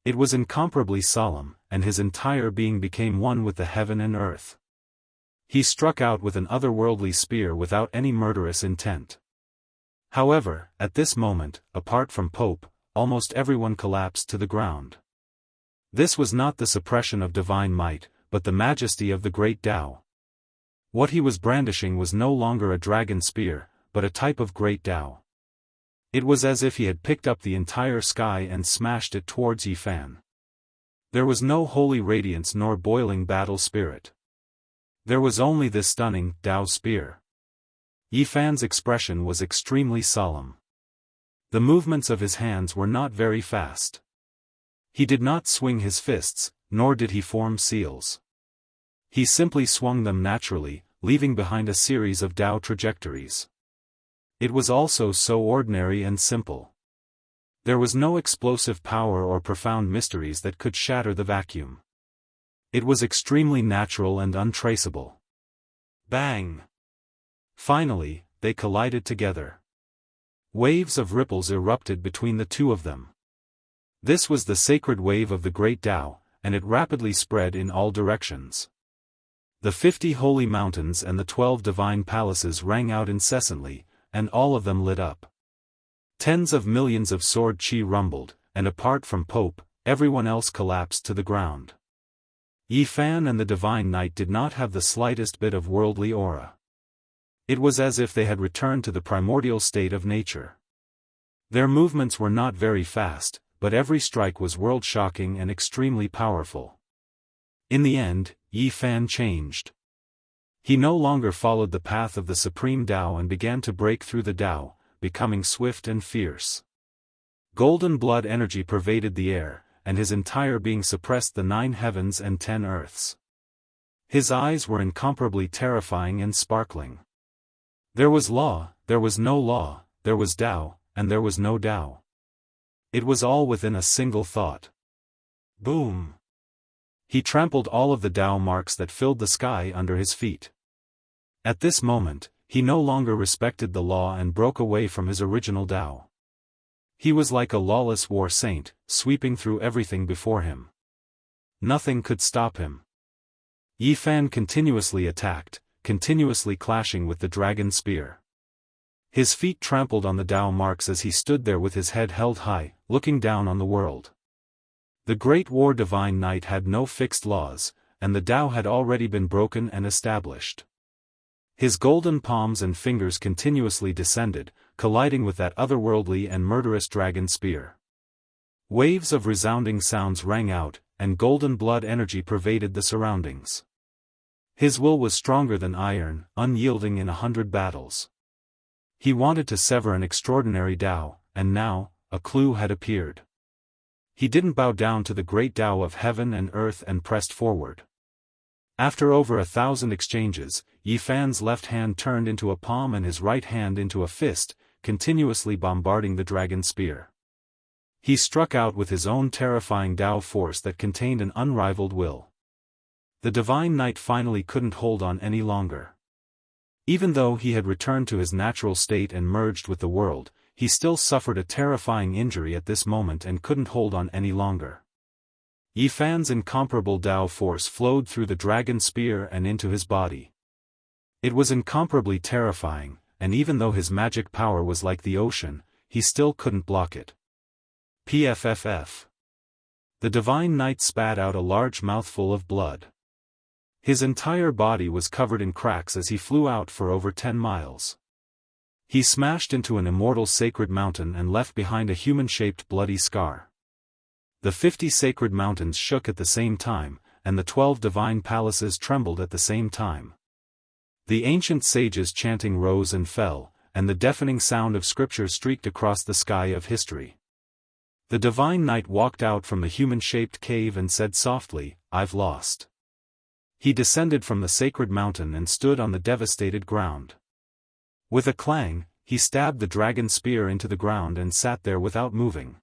It was incomparably solemn, and his entire being became one with the heaven and earth. He struck out with an otherworldly spear without any murderous intent. However, at this moment, apart from Pope, almost everyone collapsed to the ground. This was not the suppression of divine might, but the majesty of the great Tao. What he was brandishing was no longer a dragon spear, but a type of great Tao. It was as if he had picked up the entire sky and smashed it towards Yi Fan. There was no holy radiance nor boiling battle spirit. There was only this stunning Tao spear. Yi Fan's expression was extremely solemn. The movements of his hands were not very fast. He did not swing his fists, nor did he form seals. He simply swung them naturally, leaving behind a series of Tao trajectories. It was also so ordinary and simple. There was no explosive power or profound mysteries that could shatter the vacuum. It was extremely natural and untraceable. Bang! Finally, they collided together. Waves of ripples erupted between the two of them. This was the sacred wave of the great Tao, and it rapidly spread in all directions. The 50 holy mountains and the 12 divine palaces rang out incessantly, and all of them lit up. Tens of millions of sword chi rumbled, and apart from Pope, everyone else collapsed to the ground. Yi Fan and the Divine Knight did not have the slightest bit of worldly aura. It was as if they had returned to the primordial state of nature. Their movements were not very fast, but every strike was world-shocking and extremely powerful. In the end, Yi Fan changed. He no longer followed the path of the supreme Tao and began to break through the Tao, becoming swift and fierce. Golden blood energy pervaded the air, and his entire being suppressed the 9 heavens and 10 earths. His eyes were incomparably terrifying and sparkling. There was law, there was no law, there was Tao, and there was no Tao. It was all within a single thought. Boom! He trampled all of the Tao marks that filled the sky under his feet. At this moment, he no longer respected the law and broke away from his original Tao. He was like a lawless war saint, sweeping through everything before him. Nothing could stop him. Yi Fan continuously attacked, continuously clashing with the dragon spear. His feet trampled on the Tao marks as he stood there with his head held high, looking down on the world. The Great War Divine Knight had no fixed laws, and the Tao had already been broken and established. His golden palms and fingers continuously descended, colliding with that otherworldly and murderous dragon spear. Waves of resounding sounds rang out, and golden blood energy pervaded the surroundings. His will was stronger than iron, unyielding in 100 battles. He wanted to sever an extraordinary Tao, and now, a clue had appeared. He didn't bow down to the great Tao of heaven and earth and pressed forward. After over 1,000 exchanges, Yi Fan's left hand turned into a palm and his right hand into a fist, continuously bombarding the dragon spear. He struck out with his own terrifying Tao force that contained an unrivaled will. The Divine Knight finally couldn't hold on any longer. Even though he had returned to his natural state and merged with the world, he still suffered a terrifying injury at this moment and couldn't hold on any longer. Yi Fan's incomparable Tao force flowed through the dragon spear and into his body. It was incomparably terrifying, and even though his magic power was like the ocean, he still couldn't block it. Pfff. The Divine Knight spat out a large mouthful of blood. His entire body was covered in cracks as he flew out for over 10 miles. He smashed into an immortal sacred mountain and left behind a human-shaped bloody scar. The 50 sacred mountains shook at the same time, and the 12 divine palaces trembled at the same time. The ancient sages chanting rose and fell, and the deafening sound of scripture streaked across the sky of history. The Divine Knight walked out from the human-shaped cave and said softly, "I've lost." He descended from the sacred mountain and stood on the devastated ground. With a clang, he stabbed the dragon spear into the ground and sat there without moving.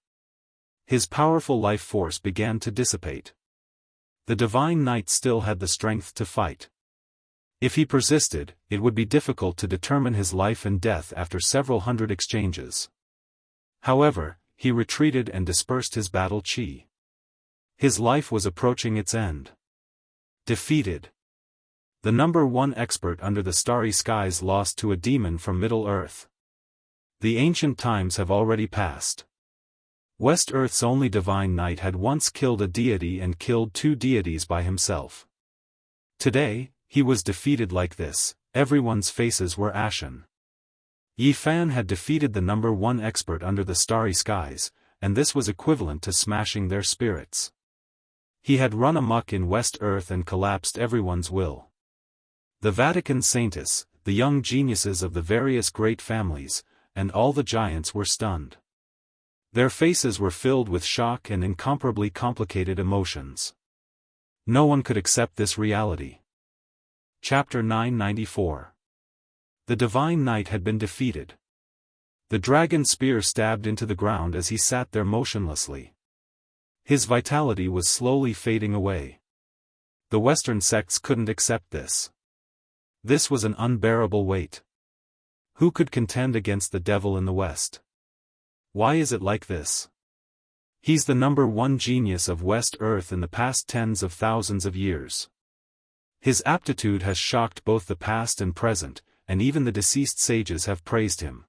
His powerful life force began to dissipate. The Divine Knight still had the strength to fight. If he persisted, it would be difficult to determine his life and death after several hundred exchanges. However, he retreated and dispersed his battle chi. His life was approaching its end. Defeated. The number 1 expert under the starry skies lost to a demon from Middle-earth. The ancient times have already passed. West-earth's only Divine Knight had once killed a deity and killed 2 deities by himself. Today, he was defeated like this, everyone's faces were ashen. Yi Fan had defeated the number 1 expert under the starry skies, and this was equivalent to smashing their spirits. He had run amok in West-earth and collapsed everyone's will. The Vatican Saints, the young geniuses of the various great families, and all the giants were stunned. Their faces were filled with shock and incomparably complicated emotions. No one could accept this reality. Chapter 994. The Divine Knight had been defeated. The dragon's spear stabbed into the ground as he sat there motionlessly. His vitality was slowly fading away. The Western sects couldn't accept this. This was an unbearable weight. Who could contend against the devil in the West? Why is it like this? He's the #1 genius of West Earth in the past tens of thousands of years. His aptitude has shocked both the past and present, and even the deceased sages have praised him.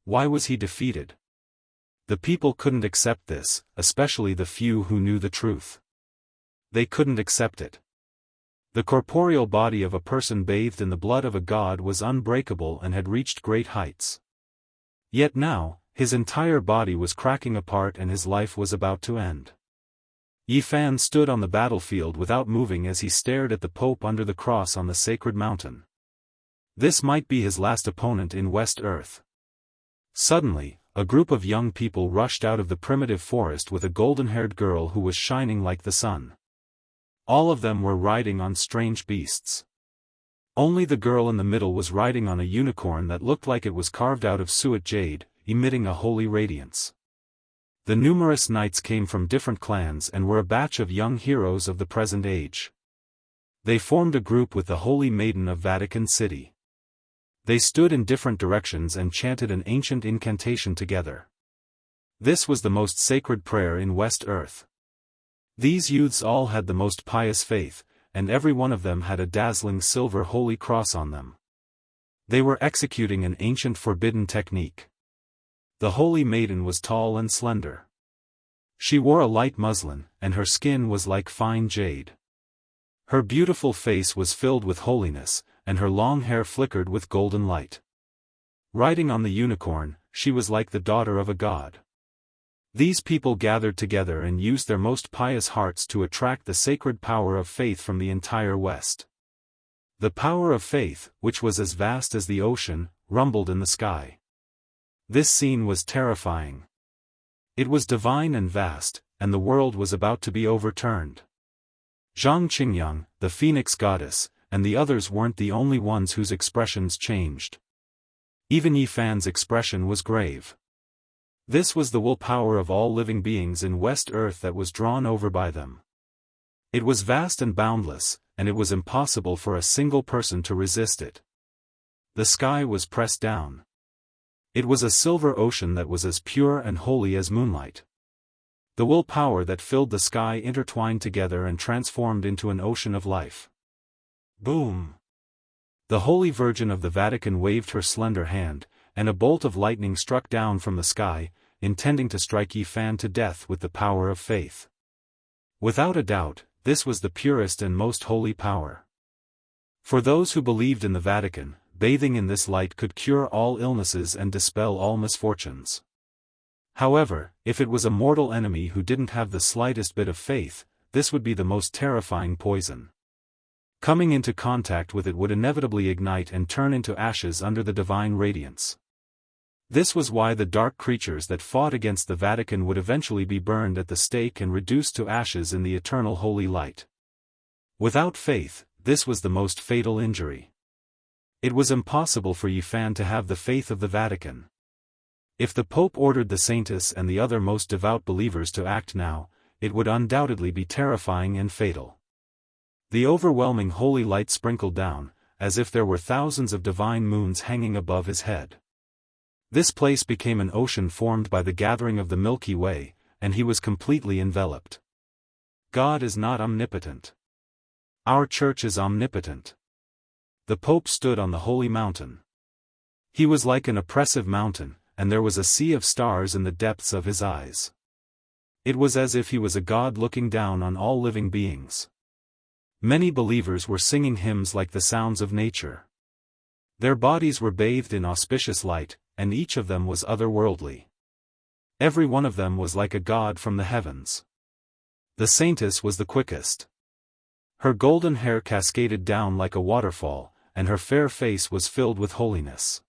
Why was he defeated? The people couldn't accept this, especially the few who knew the truth. They couldn't accept it. The corporeal body of a person bathed in the blood of a god was unbreakable and had reached great heights. Yet now, his entire body was cracking apart and his life was about to end. Yi Fan stood on the battlefield without moving as he stared at the Pope under the cross on the sacred mountain. This might be his last opponent in West Earth. Suddenly, a group of young people rushed out of the primitive forest with a golden-haired girl who was shining like the sun. All of them were riding on strange beasts. Only the girl in the middle was riding on a unicorn that looked like it was carved out of suet jade, emitting a holy radiance. The numerous knights came from different clans and were a batch of young heroes of the present age. They formed a group with the Holy Maiden of Vatican City. They stood in different directions and chanted an ancient incantation together. This was the most sacred prayer in West Earth. These youths all had the most pious faith, and every one of them had a dazzling silver holy cross on them. They were executing an ancient forbidden technique. The Holy Maiden was tall and slender. She wore a light muslin, and her skin was like fine jade. Her beautiful face was filled with holiness, and her long hair flickered with golden light. Riding on the unicorn, she was like the daughter of a god. These people gathered together and used their most pious hearts to attract the sacred power of faith from the entire West. The power of faith, which was as vast as the ocean, rumbled in the sky. This scene was terrifying. It was divine and vast, and the world was about to be overturned. Zhang Qingyang, the Phoenix goddess, and the others weren't the only ones whose expressions changed. Even Yi Fan's expression was grave. This was the willpower of all living beings in West Earth that was drawn over by them. It was vast and boundless, and it was impossible for a single person to resist it. The sky was pressed down. It was a silver ocean that was as pure and holy as moonlight. The willpower that filled the sky intertwined together and transformed into an ocean of life. Boom! The Holy Virgin of the Vatican waved her slender hand, and a bolt of lightning struck down from the sky, intending to strike Yi Fan to death with the power of faith. Without a doubt, this was the purest and most holy power. For those who believed in the Vatican, bathing in this light could cure all illnesses and dispel all misfortunes. However, if it was a mortal enemy who didn't have the slightest bit of faith, this would be the most terrifying poison. Coming into contact with it would inevitably ignite and turn into ashes under the divine radiance. This was why the dark creatures that fought against the Vatican would eventually be burned at the stake and reduced to ashes in the eternal holy light. Without faith, this was the most fatal injury. It was impossible for Yi Fan to have the faith of the Vatican. If the Pope ordered the Saintess and the other most devout believers to act now, it would undoubtedly be terrifying and fatal. The overwhelming holy light sprinkled down, as if there were thousands of divine moons hanging above his head. This place became an ocean formed by the gathering of the Milky Way, and he was completely enveloped. God is not omnipotent. Our Church is omnipotent. The Pope stood on the holy mountain. He was like an oppressive mountain, and there was a sea of stars in the depths of his eyes. It was as if he was a god looking down on all living beings. Many believers were singing hymns like the sounds of nature. Their bodies were bathed in auspicious light, and each of them was otherworldly. Every one of them was like a god from the heavens. The Saintess was the quickest. Her golden hair cascaded down like a waterfall, and her fair face was filled with holiness.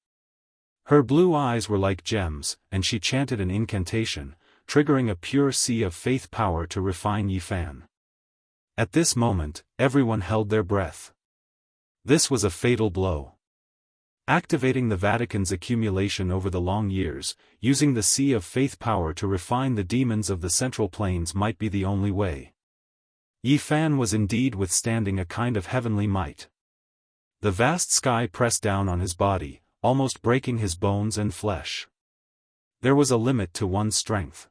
Her blue eyes were like gems, and she chanted an incantation, triggering a pure sea of faith power to refine Yifan. At this moment, everyone held their breath. This was a fatal blow. Activating the Vatican's accumulation over the long years, using the sea of faith power to refine the demons of the Central Plains might be the only way. Yifan was indeed withstanding a kind of heavenly might. The vast sky pressed down on his body, almost breaking his bones and flesh. There was a limit to one's strength.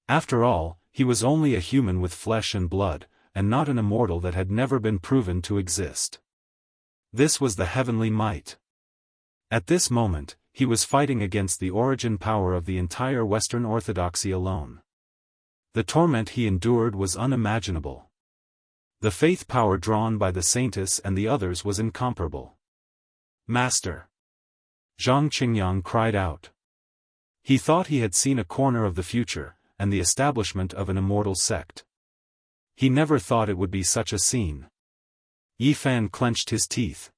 After all, he was only a human with flesh and blood, and not an immortal that had never been proven to exist. This was the heavenly might. At this moment, he was fighting against the origin power of the entire Western Orthodoxy alone. The torment he endured was unimaginable. The faith power drawn by the Saintess and the others was incomparable. "Master!" Zhang Qingyang cried out. He thought he had seen a corner of the future, and the establishment of an immortal sect. He never thought it would be such a scene. Yifan clenched his teeth.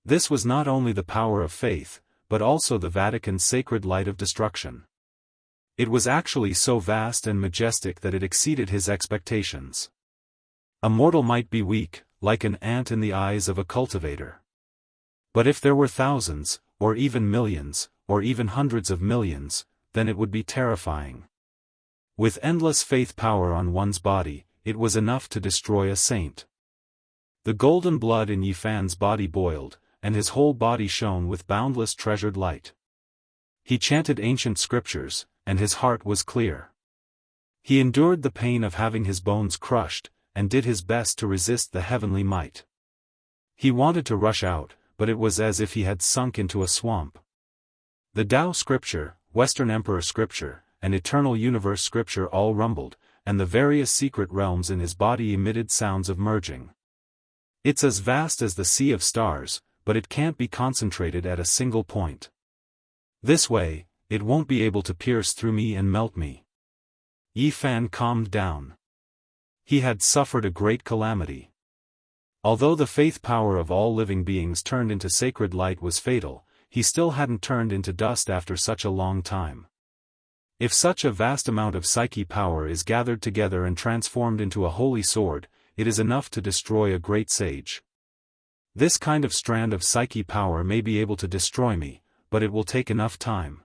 This was not only the power of faith, but also the Vatican's sacred light of destruction. It was actually so vast and majestic that it exceeded his expectations. A mortal might be weak, like an ant in the eyes of a cultivator. But if there were thousands, or even millions, or even hundreds of millions, then it would be terrifying. With endless faith power on one's body, it was enough to destroy a saint. The golden blood in Yifan's body boiled, and his whole body shone with boundless treasured light. He chanted ancient scriptures, and his heart was clear. He endured the pain of having his bones crushed, and did his best to resist the heavenly might. He wanted to rush out, but it was as if he had sunk into a swamp. The Tao scripture, Western Emperor scripture, and Eternal Universe scripture all rumbled, and the various secret realms in his body emitted sounds of merging. It's as vast as the sea of stars, but it can't be concentrated at a single point. This way, it won't be able to pierce through me and melt me. Yifan calmed down. He had suffered a great calamity. Although the faith power of all living beings turned into sacred light was fatal, he still hadn't turned into dust after such a long time. If such a vast amount of psyche power is gathered together and transformed into a holy sword, it is enough to destroy a great sage. This kind of strand of psyche power may be able to destroy me, but it will take enough time.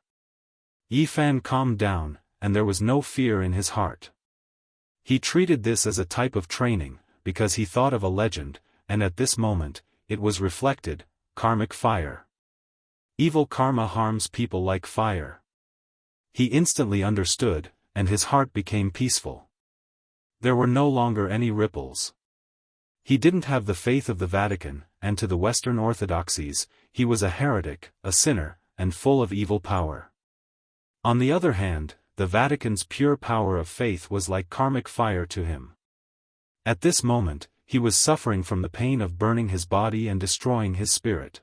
Yifan calmed down, and there was no fear in his heart. He treated this as a type of training, because he thought of a legend, and at this moment, it was reflected: karmic fire. Evil karma harms people like fire. He instantly understood, and his heart became peaceful. There were no longer any ripples. He didn't have the faith of the Vatican, and to the Western Orthodoxies, he was a heretic, a sinner, and full of evil power. On the other hand, the Vatican's pure power of faith was like karmic fire to him. At this moment, he was suffering from the pain of burning his body and destroying his spirit.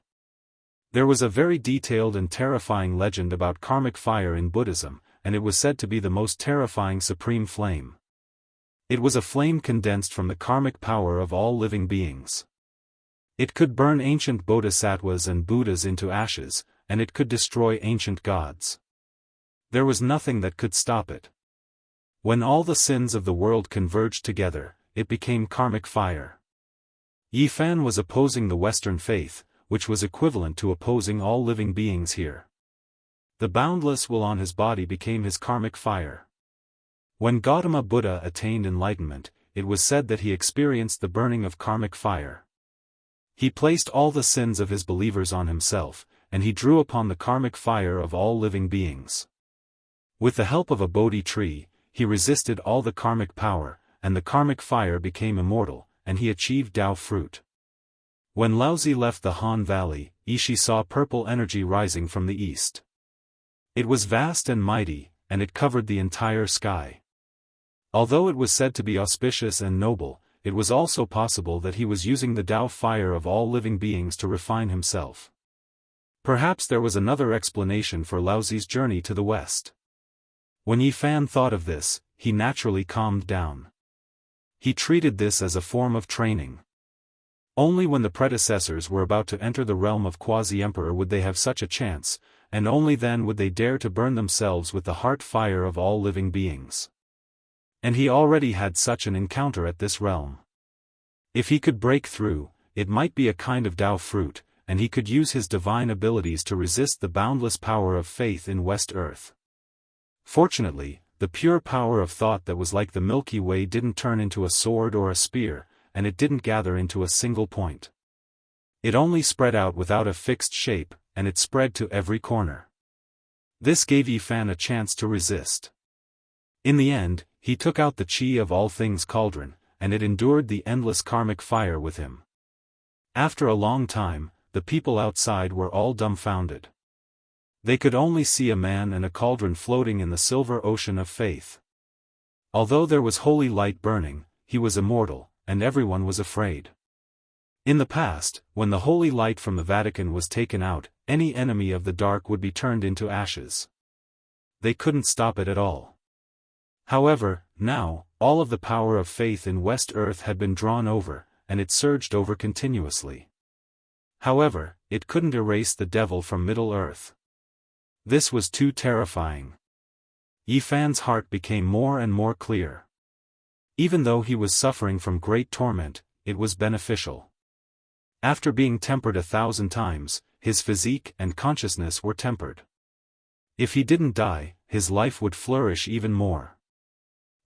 There was a very detailed and terrifying legend about karmic fire in Buddhism, and it was said to be the most terrifying supreme flame. It was a flame condensed from the karmic power of all living beings. It could burn ancient bodhisattvas and Buddhas into ashes, and it could destroy ancient gods. There was nothing that could stop it. When all the sins of the world converged together, it became karmic fire. Yifan was opposing the Western faith, which was equivalent to opposing all living beings here. The boundless will on his body became his karmic fire. When Gautama Buddha attained enlightenment, it was said that he experienced the burning of karmic fire. He placed all the sins of his believers on himself, and he drew upon the karmic fire of all living beings. With the help of a Bodhi tree, he resisted all the karmic power, and the karmic fire became immortal, and he achieved Tao fruit. When Laozi left the Han Valley, Ishi saw purple energy rising from the east. It was vast and mighty, and it covered the entire sky. Although it was said to be auspicious and noble, it was also possible that he was using the Tao fire of all living beings to refine himself. Perhaps there was another explanation for Laozi's journey to the west. When Yifan thought of this, he naturally calmed down. He treated this as a form of training. Only when the predecessors were about to enter the realm of quasi-emperor would they have such a chance, and only then would they dare to burn themselves with the heart fire of all living beings. And he already had such an encounter at this realm. If he could break through, it might be a kind of Tao fruit, and he could use his divine abilities to resist the boundless power of faith in West Earth. Fortunately, the pure power of thought that was like the Milky Way didn't turn into a sword or a spear, and it didn't gather into a single point. It only spread out without a fixed shape, and it spread to every corner. This gave Yifan a chance to resist. In the end, he took out the chi of all things cauldron, and it endured the endless karmic fire with him. After a long time, the people outside were all dumbfounded. They could only see a man and a cauldron floating in the silver ocean of faith. Although there was holy light burning, he was immortal, and everyone was afraid. In the past, when the holy light from the Vatican was taken out, any enemy of the dark would be turned into ashes. They couldn't stop it at all. However, now, all of the power of faith in West Earth had been drawn over, and it surged over continuously. However, it couldn't erase the devil from Middle Earth. This was too terrifying. Yifan's heart became more and more clear. Even though he was suffering from great torment, it was beneficial. After being tempered 1,000 times, his physique and consciousness were tempered. If he didn't die, his life would flourish even more.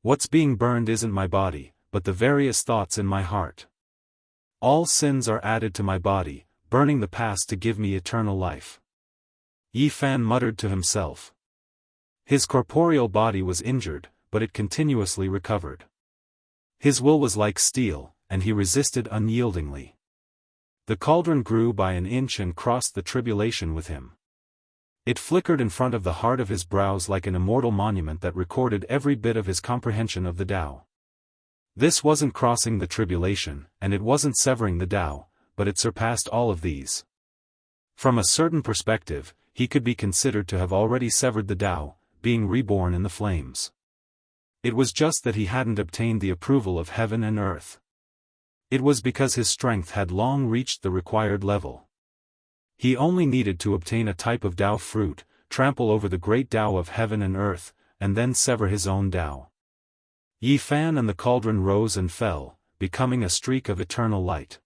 What's being burned isn't my body, but the various thoughts in my heart. All sins are added to my body, burning the past to give me eternal life. Yifan muttered to himself. His corporeal body was injured, but it continuously recovered. His will was like steel, and he resisted unyieldingly. The cauldron grew by an inch and crossed the tribulation with him. It flickered in front of the heart of his brows like an immortal monument that recorded every bit of his comprehension of the Tao. This wasn't crossing the tribulation, and it wasn't severing the Tao, but it surpassed all of these. From a certain perspective, he could be considered to have already severed the Tao, being reborn in the flames. It was just that he hadn't obtained the approval of heaven and earth. It was because his strength had long reached the required level. He only needed to obtain a type of Tao fruit, trample over the great Tao of heaven and earth, and then sever his own Tao. Yifan and the cauldron rose and fell, becoming a streak of eternal light.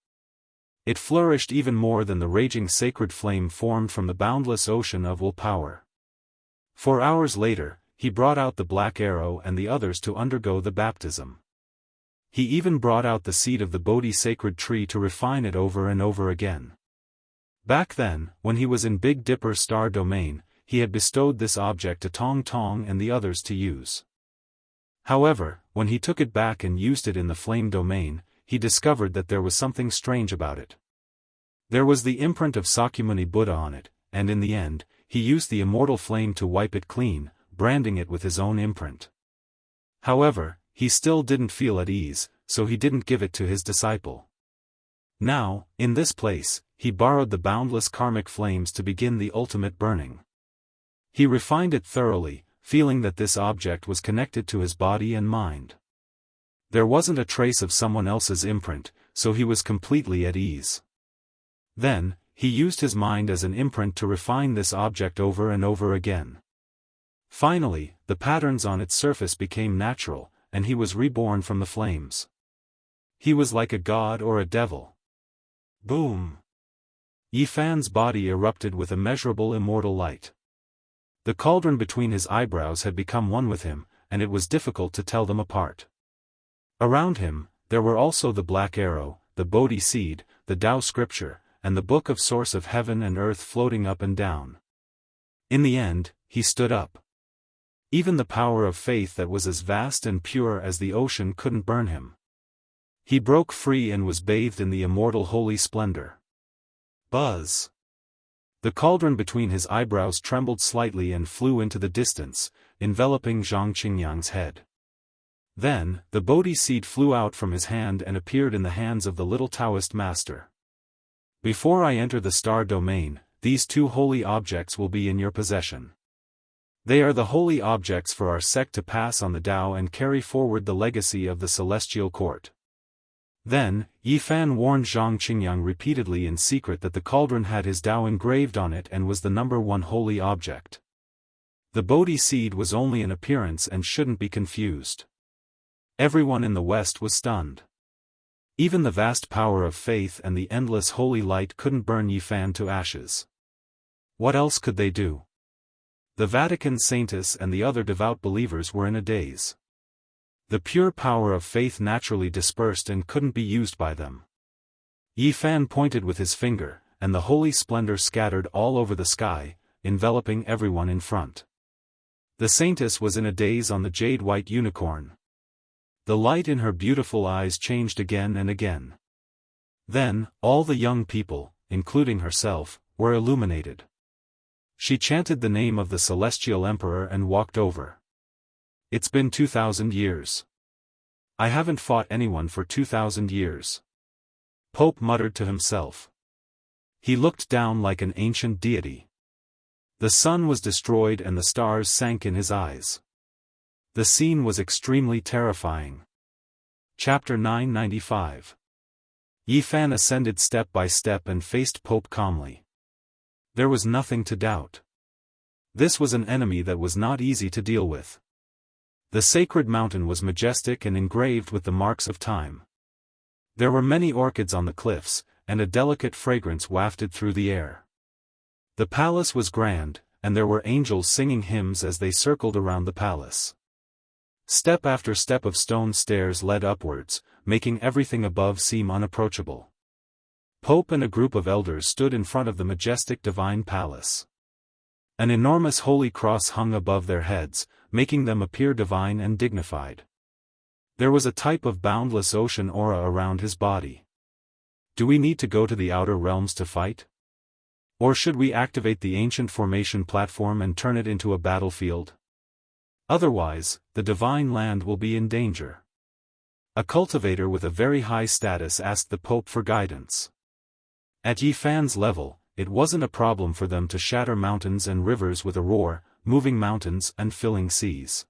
It flourished even more than the raging sacred flame formed from the boundless ocean of will power. 4 hours later, he brought out the black arrow and the others to undergo the baptism. He even brought out the seed of the Bodhi sacred tree to refine it over and over again. Back then, when he was in Big Dipper's star domain, he had bestowed this object to Tong Tong and the others to use. However, when he took it back and used it in the flame domain, he discovered that there was something strange about it. There was the imprint of Sakyamuni Buddha on it, and in the end, he used the immortal flame to wipe it clean, branding it with his own imprint. However, he still didn't feel at ease, so he didn't give it to his disciple. Now, in this place, he borrowed the boundless karmic flames to begin the ultimate burning. He refined it thoroughly, feeling that this object was connected to his body and mind. There wasn't a trace of someone else's imprint, so he was completely at ease. Then, he used his mind as an imprint to refine this object over and over again. Finally, the patterns on its surface became natural, and he was reborn from the flames. He was like a god or a devil. Boom! Yifan's body erupted with immeasurable immortal light. The cauldron between his eyebrows had become one with him, and it was difficult to tell them apart. Around him, there were also the black arrow, the Bodhi seed, the Tao scripture, and the book of source of heaven and earth floating up and down. In the end, he stood up. Even the power of faith that was as vast and pure as the ocean couldn't burn him. He broke free and was bathed in the immortal holy splendor. Buzz! The cauldron between his eyebrows trembled slightly and flew into the distance, enveloping Zhang Qingyang's head. Then, the Bodhi seed flew out from his hand and appeared in the hands of the little Taoist master. Before I enter the star domain, these 2 holy objects will be in your possession. They are the holy objects for our sect to pass on the Tao and carry forward the legacy of the celestial court. Then, Yi Fan warned Zhang Qingyang repeatedly in secret that the cauldron had his Tao engraved on it and was the #1 holy object. The Bodhi seed was only an appearance and shouldn't be confused. Everyone in the West was stunned. Even the vast power of faith and the endless holy light couldn't burn Yi Fan to ashes. What else could they do? The Vatican saintess and the other devout believers were in a daze. The pure power of faith naturally dispersed and couldn't be used by them. Yi Fan pointed with his finger, and the holy splendor scattered all over the sky, enveloping everyone in front. The saintess was in a daze on the jade-white unicorn. The light in her beautiful eyes changed again and again. Then, all the young people, including herself, were illuminated. She chanted the name of the celestial emperor and walked over. It's been 2,000 years. I haven't fought anyone for 2,000 years. Pope muttered to himself. He looked down like an ancient deity. The sun was destroyed and the stars sank in his eyes. The scene was extremely terrifying. Chapter 995. Yi Fan ascended step by step and faced Pope calmly. There was nothing to doubt. This was an enemy that was not easy to deal with. The sacred mountain was majestic and engraved with the marks of time. There were many orchids on the cliffs, and a delicate fragrance wafted through the air. The palace was grand, and there were angels singing hymns as they circled around the palace. Step after step of stone stairs led upwards, making everything above seem unapproachable. Pope and a group of elders stood in front of the majestic divine palace. An enormous holy cross hung above their heads, making them appear divine and dignified. There was a type of boundless ocean aura around his body. Do we need to go to the outer realms to fight? Or should we activate the ancient formation platform and turn it into a battlefield? Otherwise, the divine land will be in danger. A cultivator with a very high status asked the Pope for guidance. At Yi Fan's level, it wasn't a problem for them to shatter mountains and rivers with a roar, moving mountains and filling seas.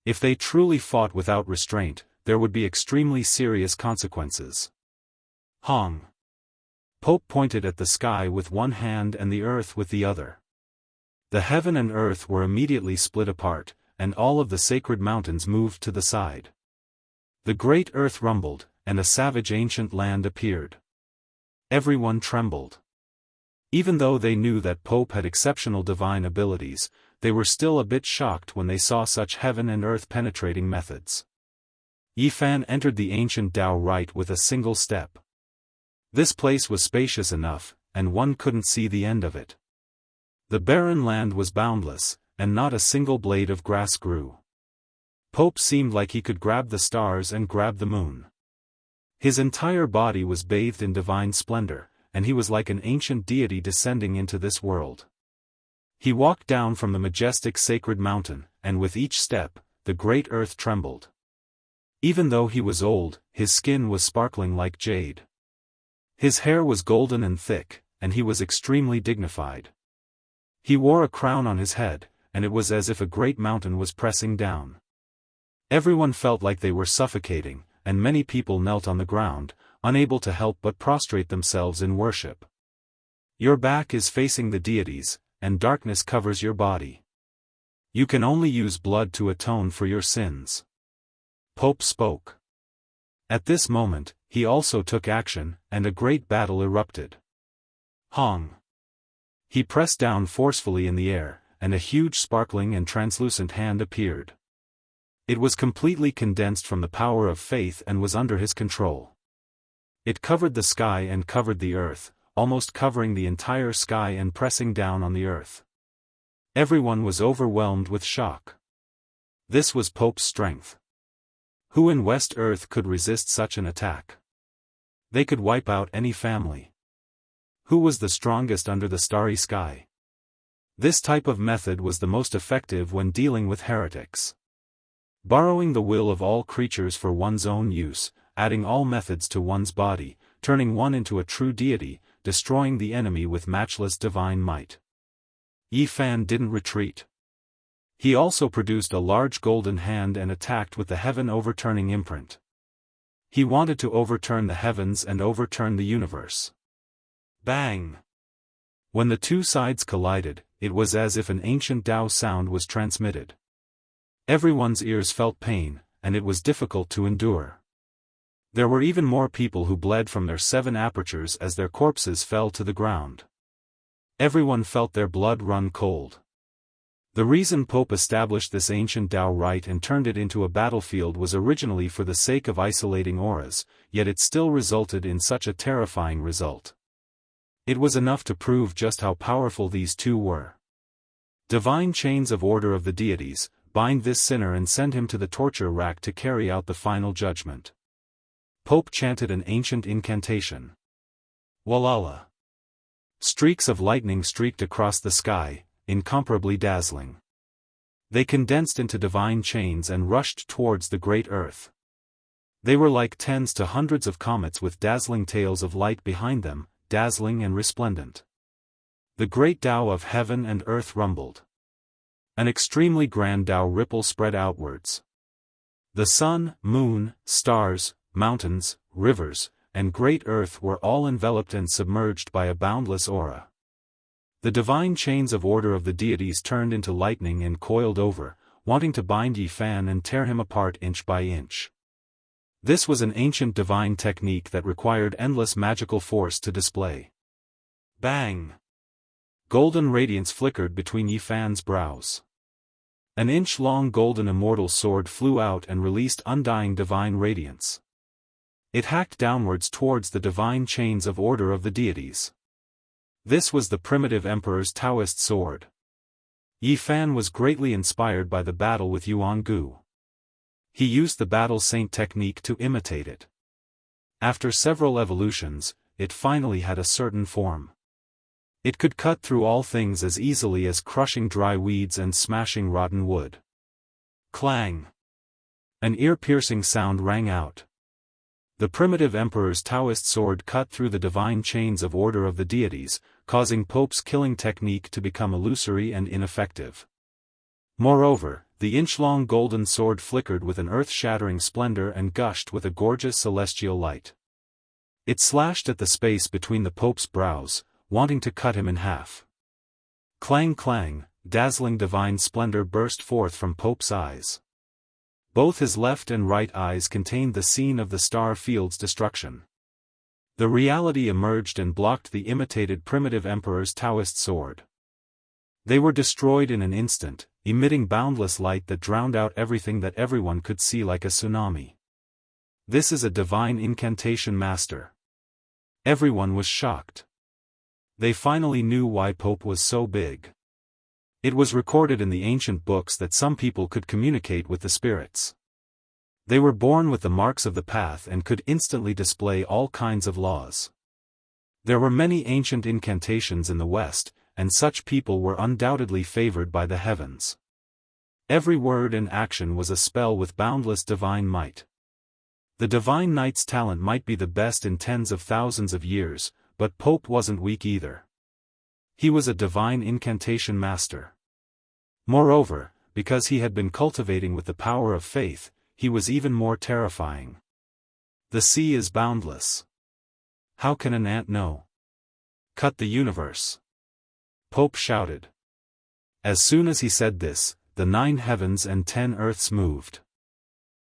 If they truly fought without restraint, there would be extremely serious consequences. Hong. Pope pointed at the sky with one hand and the earth with the other. The heaven and earth were immediately split apart, and all of the sacred mountains moved to the side. The great earth rumbled, and a savage ancient land appeared. Everyone trembled. Even though they knew that Pope had exceptional divine abilities, they were still a bit shocked when they saw such heaven and earth penetrating methods. Yi Fan entered the ancient Tao right with a single step. This place was spacious enough, and one couldn't see the end of it. The barren land was boundless, and not a single blade of grass grew. Pope seemed like he could grab the stars and grab the moon. His entire body was bathed in divine splendor, and he was like an ancient deity descending into this world. He walked down from the majestic sacred mountain, and with each step, the great earth trembled. Even though he was old, his skin was sparkling like jade. His hair was golden and thick, and he was extremely dignified. He wore a crown on his head, and it was as if a great mountain was pressing down. Everyone felt like they were suffocating, and many people knelt on the ground, unable to help but prostrate themselves in worship. Your back is facing the deities, and darkness covers your body. You can only use blood to atone for your sins. Pope spoke. At this moment, he also took action, and a great battle erupted. Hong. He pressed down forcefully in the air, and a huge sparkling and translucent hand appeared. It was completely condensed from the power of faith and was under his control. It covered the sky and covered the earth, almost covering the entire sky and pressing down on the earth. Everyone was overwhelmed with shock. This was Pope's strength. Who in West Earth could resist such an attack? They could wipe out any family. Who was the strongest under the starry sky? This type of method was the most effective when dealing with heretics. Borrowing the will of all creatures for one's own use, adding all methods to one's body, turning one into a true deity, destroying the enemy with matchless divine might. Yi Fan didn't retreat. He also produced a large golden hand and attacked with the heaven-overturning imprint. He wanted to overturn the heavens and overturn the universe. Bang! When the two sides collided, it was as if an ancient Tao sound was transmitted. Everyone's ears felt pain, and it was difficult to endure. There were even more people who bled from their 7 apertures as their corpses fell to the ground. Everyone felt their blood run cold. The reason Pope established this ancient Tao rite and turned it into a battlefield was originally for the sake of isolating auras, yet it still resulted in such a terrifying result. It was enough to prove just how powerful these two were. Divine chains of order of the deities, bind this sinner and send him to the torture rack to carry out the final judgment. Pope chanted an ancient incantation. Walala. Streaks of lightning streaked across the sky, incomparably dazzling. They condensed into divine chains and rushed towards the great earth. They were like tens to hundreds of comets with dazzling tails of light behind them, dazzling and resplendent. The great Tao of heaven and earth rumbled. An extremely grand Tao ripple spread outwards. The sun, moon, stars, mountains, rivers, and great earth were all enveloped and submerged by a boundless aura. The divine chains of order of the deities turned into lightning and coiled over, wanting to bind Yi Fan and tear him apart inch by inch. This was an ancient divine technique that required endless magical force to display. Bang! Golden radiance flickered between Yi Fan's brows. An inch-long golden immortal sword flew out and released undying divine radiance. It hacked downwards towards the divine chains of order of the deities. This was the primitive emperor's Taoist sword. Yi Fan was greatly inspired by the battle with Yuan Gu. He used the battle saint technique to imitate it. After several evolutions, it finally had a certain form. It could cut through all things as easily as crushing dry weeds and smashing rotten wood. Clang! An ear-piercing sound rang out. The primitive emperor's Taoist sword cut through the divine chains of order of the deities, causing Pope's killing technique to become illusory and ineffective. Moreover, the inch-long golden sword flickered with an earth-shattering splendor and gushed with a gorgeous celestial light. It slashed at the space between the Pope's brows, wanting to cut him in half. Clang clang, dazzling divine splendor burst forth from Pope's eyes. Both his left and right eyes contained the scene of the star field's destruction. The reality emerged and blocked the imitated primitive emperor's Taoist sword. They were destroyed in an instant, emitting boundless light that drowned out everything that everyone could see like a tsunami. This is a divine incantation master. Everyone was shocked. They finally knew why Pope was so big. It was recorded in the ancient books that some people could communicate with the spirits. They were born with the marks of the path and could instantly display all kinds of laws. There were many ancient incantations in the West, and such people were undoubtedly favored by the heavens. Every word and action was a spell with boundless divine might. The divine knight's talent might be the best in tens of thousands of years, but Pope wasn't weak either. He was a divine incantation master. Moreover, because he had been cultivating with the power of faith, he was even more terrifying. The sea is boundless. How can an ant know? Cut the universe. Pope shouted. As soon as he said this, the 9 heavens and 10 earths moved.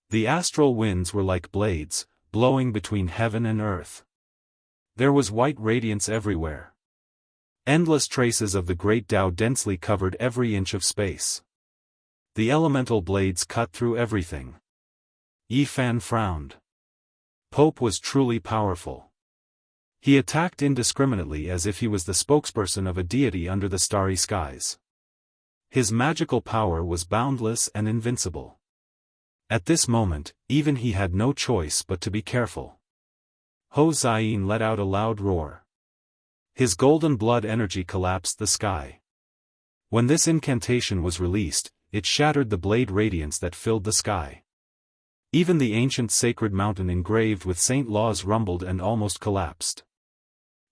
The astral winds were like blades, blowing between heaven and earth. There was white radiance everywhere. Endless traces of the great Tao densely covered every inch of space. The elemental blades cut through everything. Yi Fan frowned. Pope was truly powerful. He attacked indiscriminately as if he was the spokesperson of a deity under the starry skies. His magical power was boundless and invincible. At this moment, even he had no choice but to be careful. Ho Ziyin let out a loud roar. His golden blood energy collapsed the sky. When this incantation was released, it shattered the blade radiance that filled the sky. Even the ancient sacred mountain engraved with saint laws rumbled and almost collapsed.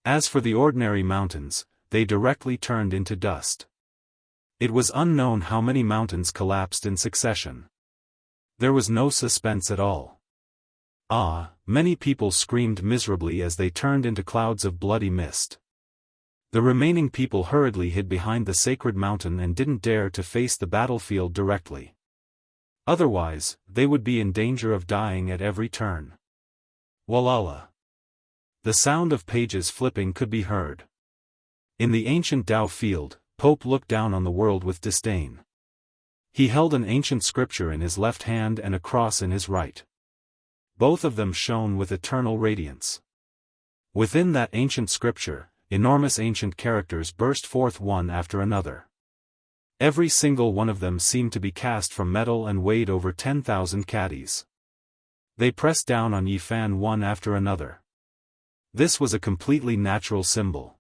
As for the ordinary mountains, they directly turned into dust. It was unknown how many mountains collapsed in succession. There was no suspense at all. Many people screamed miserably as they turned into clouds of bloody mist. The remaining people hurriedly hid behind the sacred mountain and didn't dare to face the battlefield directly. Otherwise, they would be in danger of dying at every turn. Walala. The sound of pages flipping could be heard. In the ancient Dao field, Pope looked down on the world with disdain. He held an ancient scripture in his left hand and a cross in his right. Both of them shone with eternal radiance. Within that ancient scripture, enormous ancient characters burst forth one after another. Every single one of them seemed to be cast from metal and weighed over 10,000 caddies. They pressed down on Yifan one after another. This was a completely natural symbol.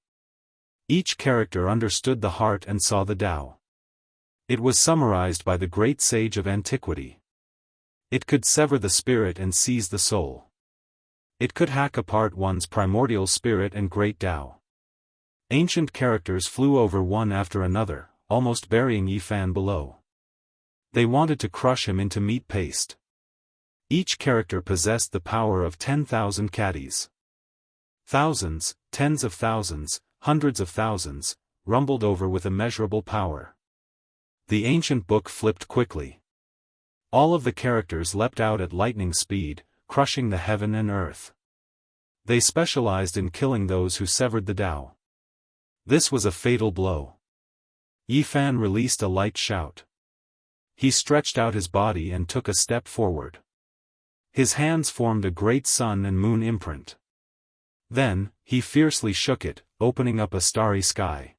Each character understood the heart and saw the Tao. It was summarized by the great sage of antiquity. It could sever the spirit and seize the soul. It could hack apart one's primordial spirit and great Tao. Ancient characters flew over one after another, almost burying Yifan below. They wanted to crush him into meat paste. Each character possessed the power of 10,000 caddies. Thousands, tens of thousands, hundreds of thousands, rumbled over with immeasurable power. The ancient book flipped quickly. All of the characters leapt out at lightning speed, crushing the heaven and earth. They specialized in killing those who severed the Tao. This was a fatal blow. Yifan released a light shout. He stretched out his body and took a step forward. His hands formed a great sun and moon imprint. Then, he fiercely shook it, opening up a starry sky.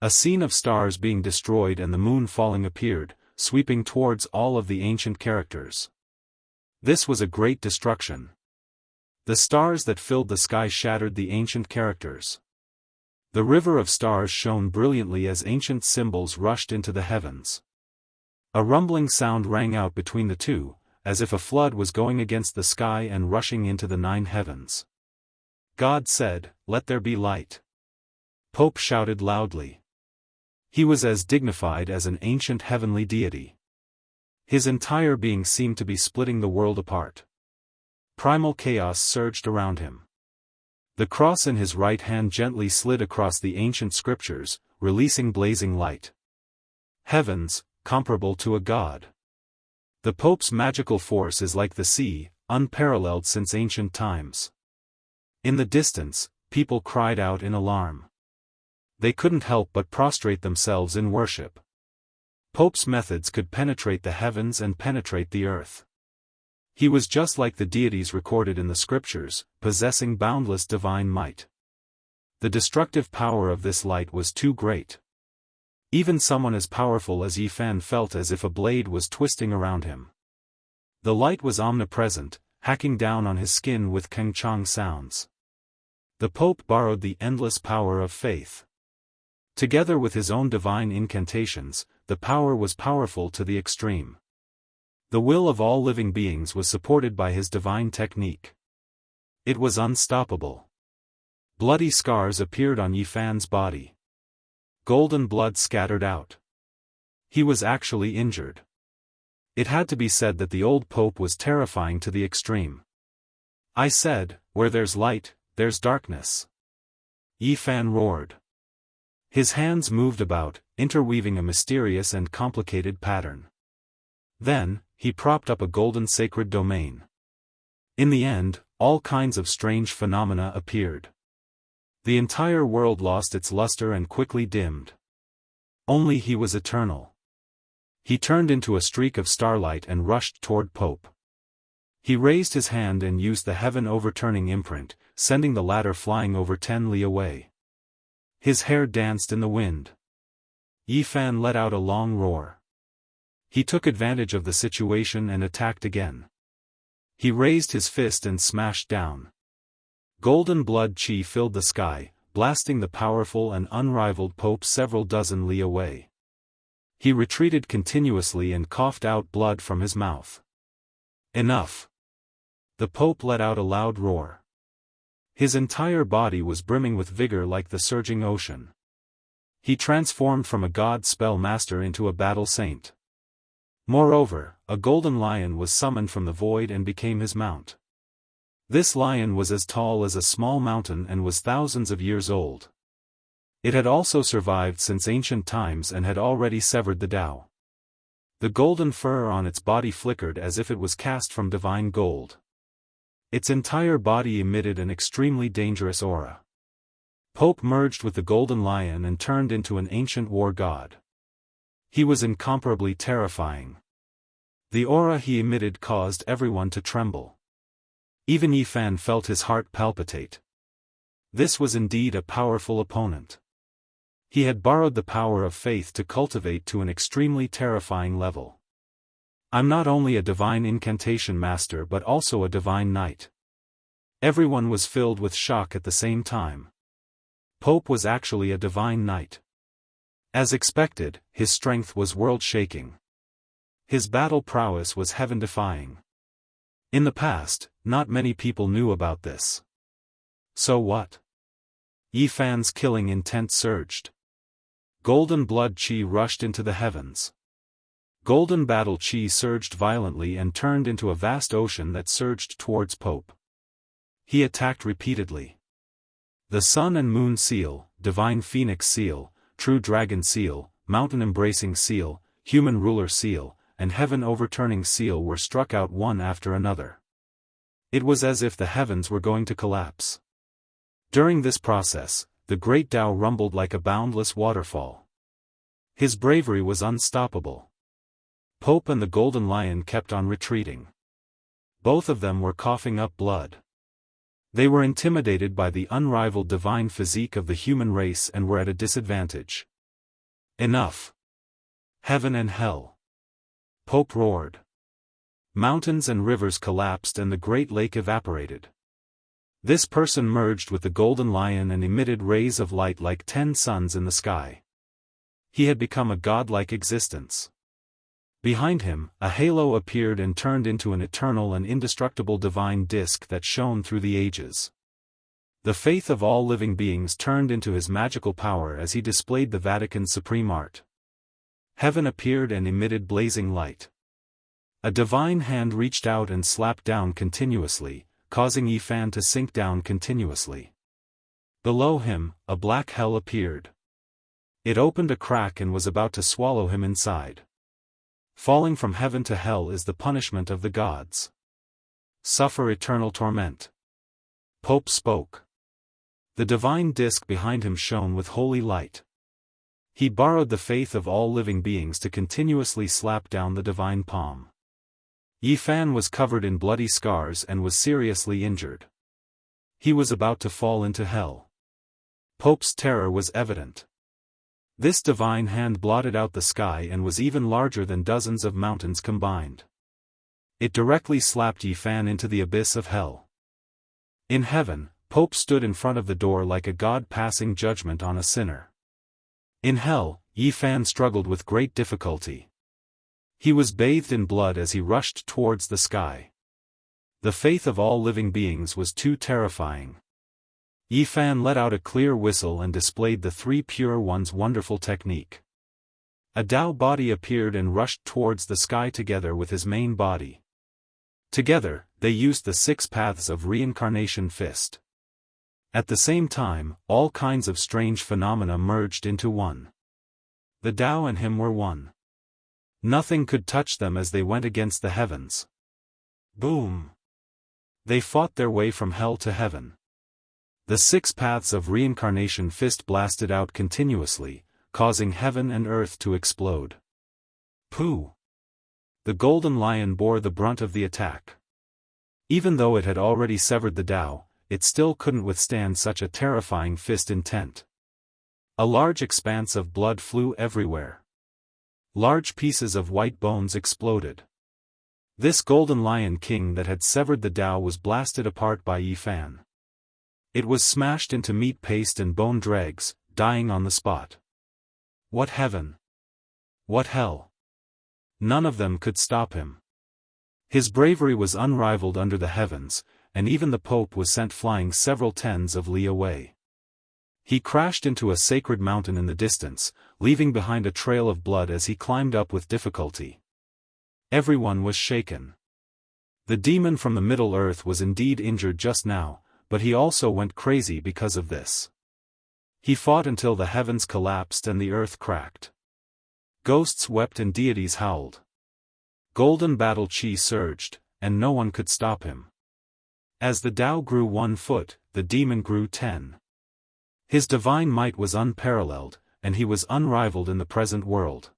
A scene of stars being destroyed and the moon falling appeared, sweeping towards all of the ancient characters. This was a great destruction. The stars that filled the sky shattered the ancient characters. The river of stars shone brilliantly as ancient symbols rushed into the heavens. A rumbling sound rang out between the two, as if a flood was going against the sky and rushing into the 9 heavens. God said, "Let there be light." Pope shouted loudly. He was as dignified as an ancient heavenly deity. His entire being seemed to be splitting the world apart. Primal chaos surged around him. The cross in his right hand gently slid across the ancient scriptures, releasing blazing light. Heavens, comparable to a god. The Pope's magical force is like the sea, unparalleled since ancient times. In the distance, people cried out in alarm. They couldn't help but prostrate themselves in worship. Pope's methods could penetrate the heavens and penetrate the earth. He was just like the deities recorded in the scriptures, possessing boundless divine might. The destructive power of this light was too great. Even someone as powerful as Yifan felt as if a blade was twisting around him. The light was omnipresent, hacking down on his skin with kengchang sounds. The Pope borrowed the endless power of faith. Together with his own divine incantations, the power was powerful to the extreme. The will of all living beings was supported by his divine technique. It was unstoppable. Bloody scars appeared on Yifan's body. Golden blood scattered out. He was actually injured. It had to be said that the old Pope was terrifying to the extreme. I said, "Where there's light, there's darkness." Yifan roared. His hands moved about, interweaving a mysterious and complicated pattern. Then, he propped up a golden sacred domain. In the end, all kinds of strange phenomena appeared. The entire world lost its luster and quickly dimmed. Only he was eternal. He turned into a streak of starlight and rushed toward Pope. He raised his hand and used the heaven-overturning imprint, sending the latter flying over 10 li away. His hair danced in the wind. Yifan let out a long roar. He took advantage of the situation and attacked again. He raised his fist and smashed down. Golden blood chi filled the sky, blasting the powerful and unrivaled Pope several dozen li away. He retreated continuously and coughed out blood from his mouth. Enough! The Pope let out a loud roar. His entire body was brimming with vigor like the surging ocean. He transformed from a god spell master into a battle saint. Moreover, a golden lion was summoned from the void and became his mount. This lion was as tall as a small mountain and was thousands of years old. It had also survived since ancient times and had already severed the Tao. The golden fur on its body flickered as if it was cast from divine gold. Its entire body emitted an extremely dangerous aura. Pope merged with the golden lion and turned into an ancient war god. He was incomparably terrifying. The aura he emitted caused everyone to tremble. Even Yifan felt his heart palpitate. This was indeed a powerful opponent. He had borrowed the power of faith to cultivate to an extremely terrifying level. I'm not only a divine incantation master but also a divine knight. Everyone was filled with shock at the same time. Pope was actually a divine knight. As expected, his strength was world-shaking. His battle prowess was heaven-defying. In the past, not many people knew about this. So what? Yifan's killing intent surged. Golden blood qi rushed into the heavens. Golden battle qi surged violently and turned into a vast ocean that surged towards Pope. He attacked repeatedly. The sun and moon seal, divine phoenix seal, true dragon seal, mountain-embracing seal, human ruler seal, and heaven-overturning seal were struck out one after another. It was as if the heavens were going to collapse. During this process, the great Tao rumbled like a boundless waterfall. His bravery was unstoppable. Pope and the Golden Lion kept on retreating. Both of them were coughing up blood. They were intimidated by the unrivaled divine physique of the human race and were at a disadvantage. Enough! Heaven and hell! Pope roared. Mountains and rivers collapsed and the great lake evaporated. This person merged with the Golden Lion and emitted rays of light like 10 suns in the sky. He had become a godlike existence. Behind him, a halo appeared and turned into an eternal and indestructible divine disk that shone through the ages. The faith of all living beings turned into his magical power as he displayed the Vatican's supreme art. Heaven appeared and emitted blazing light. A divine hand reached out and slapped down continuously, causing Yifan to sink down continuously. Below him, a black hell appeared. It opened a crack and was about to swallow him inside. Falling from heaven to hell is the punishment of the gods. Suffer eternal torment. Pope spoke. The divine disk behind him shone with holy light. He borrowed the faith of all living beings to continuously slap down the divine palm. Yifan was covered in bloody scars and was seriously injured. He was about to fall into hell. Pope's terror was evident. This divine hand blotted out the sky and was even larger than dozens of mountains combined. It directly slapped Yifan into the abyss of hell. In heaven, Pope stood in front of the door like a god passing judgment on a sinner. In hell, Yifan struggled with great difficulty. He was bathed in blood as he rushed towards the sky. The faith of all living beings was too terrifying. Yifan let out a clear whistle and displayed the three pure ones' wonderful technique. A Tao body appeared and rushed towards the sky together with his main body. Together, they used the 6 paths of reincarnation fist. At the same time, all kinds of strange phenomena merged into one. The Tao and him were one. Nothing could touch them as they went against the heavens. Boom! They fought their way from hell to heaven. The 6 paths of reincarnation fist blasted out continuously, causing heaven and earth to explode. Pooh! The Golden Lion bore the brunt of the attack. Even though it had already severed the Tao, it still couldn't withstand such a terrifying fist intent. A large expanse of blood flew everywhere. Large pieces of white bones exploded. This Golden Lion King that had severed the Tao was blasted apart by Yifan. It was smashed into meat paste and bone dregs, dying on the spot. What heaven! What hell! None of them could stop him. His bravery was unrivaled under the heavens, and even the Pope was sent flying several tens of li away. He crashed into a sacred mountain in the distance, leaving behind a trail of blood as he climbed up with difficulty. Everyone was shaken. The demon from the Middle Earth was indeed injured just now, but he also went crazy because of this. He fought until the heavens collapsed and the earth cracked. Ghosts wept and deities howled. Golden battle chi surged, and no one could stop him. As the Tao grew 1 foot, the demon grew 10. His divine might was unparalleled, and he was unrivaled in the present world.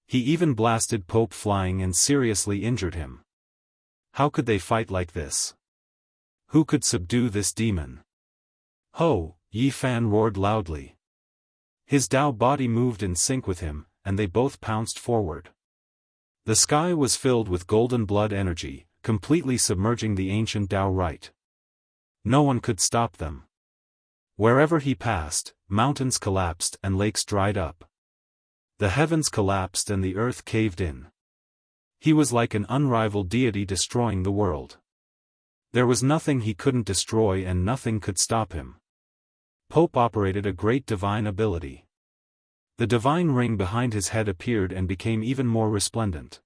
He even blasted Pope flying and seriously injured him. How could they fight like this? Who could subdue this demon? Ho! Yi Fan roared loudly. His Tao body moved in sync with him, and they both pounced forward. The sky was filled with golden blood energy, completely submerging the ancient Tao right. No one could stop them. Wherever he passed, mountains collapsed and lakes dried up. The heavens collapsed and the earth caved in. He was like an unrivaled deity destroying the world. There was nothing he couldn't destroy and nothing could stop him. Pope operated a great divine ability. The divine ring behind his head appeared and became even more resplendent.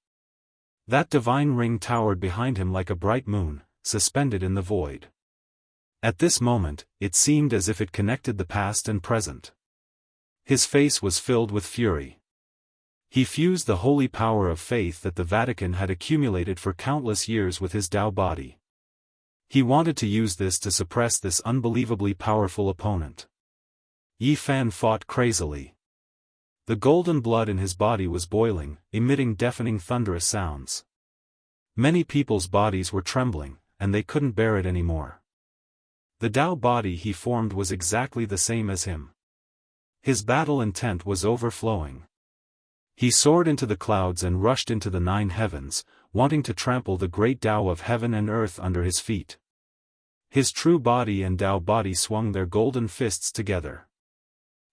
That divine ring towered behind him like a bright moon, suspended in the void. At this moment, it seemed as if it connected the past and present. His face was filled with fury. He fused the holy power of faith that the Vatican had accumulated for countless years with his Tao body. He wanted to use this to suppress this unbelievably powerful opponent. Yi Fan fought crazily. The golden blood in his body was boiling, emitting deafening thunderous sounds. Many people's bodies were trembling, and they couldn't bear it anymore. The Tao body he formed was exactly the same as him. His battle intent was overflowing. He soared into the clouds and rushed into the 9 heavens, wanting to trample the great Tao of heaven and earth under his feet. His true body and Tao body swung their golden fists together.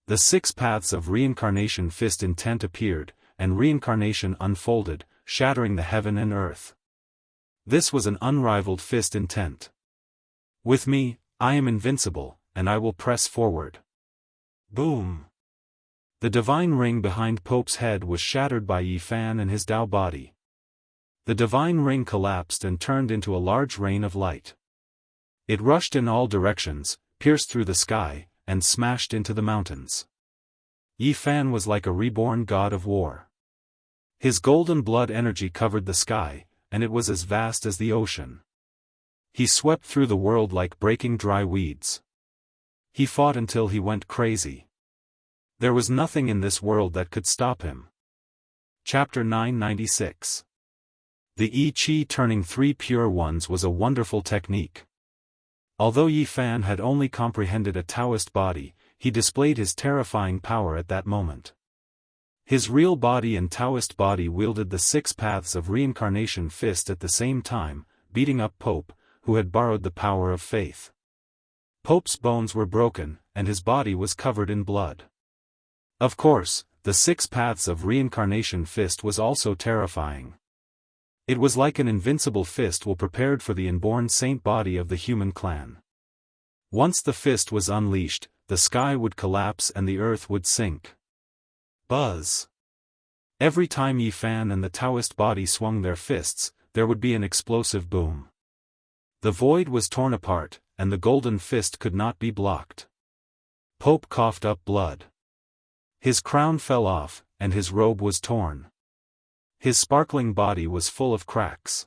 The 6 paths of reincarnation fist intent appeared, and reincarnation unfolded, shattering the heaven and earth. This was an unrivaled fist intent. With me, I am invincible, and I will press forward. Boom! The divine ring behind Pope's head was shattered by Yi Fan and his Tao body. The divine ring collapsed and turned into a large rain of light. It rushed in all directions, pierced through the sky, and smashed into the mountains. Yi Fan was like a reborn god of war. His golden blood energy covered the sky, and it was as vast as the ocean. He swept through the world like breaking dry weeds. He fought until he went crazy. There was nothing in this world that could stop him. Chapter 996. The Yi Qi turning 3 pure ones was a wonderful technique. Although Yi Fan had only comprehended a Taoist body, he displayed his terrifying power at that moment. His real body and Taoist body wielded the 6 paths of reincarnation fist at the same time, beating up Pope, who had borrowed the power of faith. Pope's bones were broken, and his body was covered in blood. Of course, the 6 paths of reincarnation fist was also terrifying. It was like an invincible fist prepared for the inborn saint body of the human clan. Once the fist was unleashed, the sky would collapse and the earth would sink. Buzz! Every time Yi Fan and the Taoist body swung their fists, there would be an explosive boom. The void was torn apart, and the golden fist could not be blocked. Pope coughed up blood. His crown fell off, and his robe was torn. His sparkling body was full of cracks.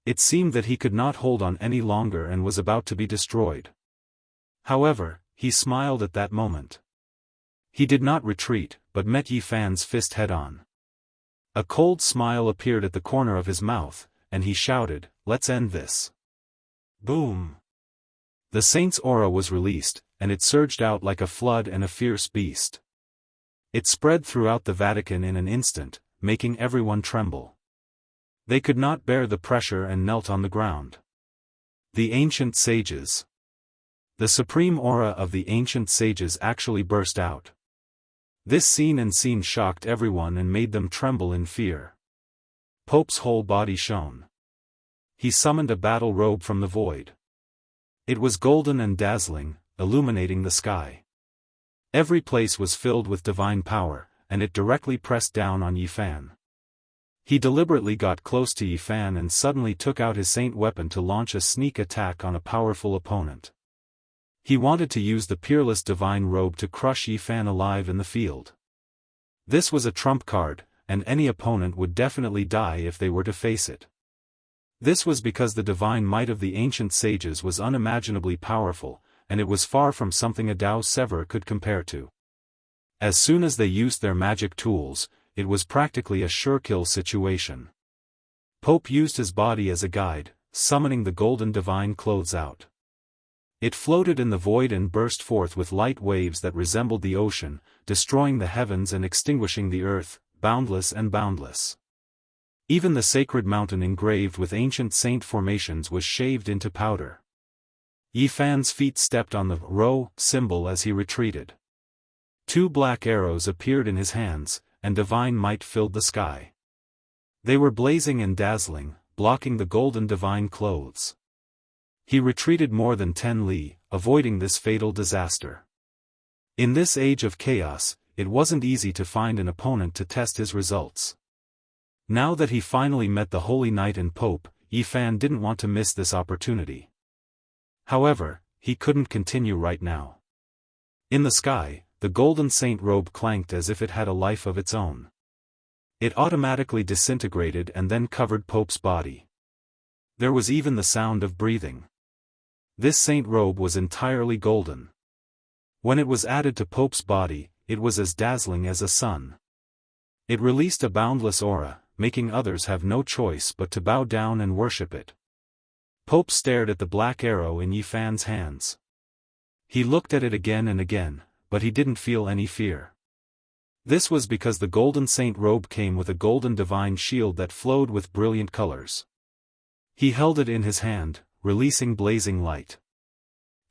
It seemed that he could not hold on any longer and was about to be destroyed. However, he smiled at that moment. He did not retreat, but met Yi Fan's fist head-on. A cold smile appeared at the corner of his mouth, and he shouted, "Let's end this." Boom! The saint's aura was released, and it surged out like a flood and a fierce beast. It spread throughout the Vatican in an instant, making everyone tremble. They could not bear the pressure and knelt on the ground. The ancient sages. The supreme aura of the ancient sages actually burst out. This scene shocked everyone and made them tremble in fear. Pope's whole body shone. He summoned a battle robe from the void. It was golden and dazzling, illuminating the sky. Every place was filled with divine power, and it directly pressed down on Yi Fan. He deliberately got close to Yifan and suddenly took out his saint weapon to launch a sneak attack on a powerful opponent. He wanted to use the peerless divine robe to crush Yifan alive in the field. This was a trump card, and any opponent would definitely die if they were to face it. This was because the divine might of the ancient sages was unimaginably powerful, and it was far from something a Dao Sever could compare to. As soon as they used their magic tools, it was practically a sure-kill situation. Pope used his body as a guide, summoning the golden divine clothes out. It floated in the void and burst forth with light waves that resembled the ocean, destroying the heavens and extinguishing the earth, boundless and boundless. Even the sacred mountain engraved with ancient saint formations was shaved into powder. Yifan's feet stepped on the rho symbol as he retreated. 2 black arrows appeared in his hands, and divine might filled the sky. They were blazing and dazzling, blocking the golden divine clothes. He retreated more than 10 li, avoiding this fatal disaster. In this age of chaos, it wasn't easy to find an opponent to test his results. Now that he finally met the Holy Knight and Pope, Yifan didn't want to miss this opportunity. However, he couldn't continue right now. In the sky, the golden saint robe clanked as if it had a life of its own. It automatically disintegrated and then covered Pope's body. There was even the sound of breathing. This saint robe was entirely golden. When it was added to Pope's body, it was as dazzling as a sun. It released a boundless aura, making others have no choice but to bow down and worship it. Pope stared at the black arrow in Yifan's hands. He looked at it again and again, but he didn't feel any fear. This was because the golden saint robe came with a golden divine shield that flowed with brilliant colors. He held it in his hand, releasing blazing light.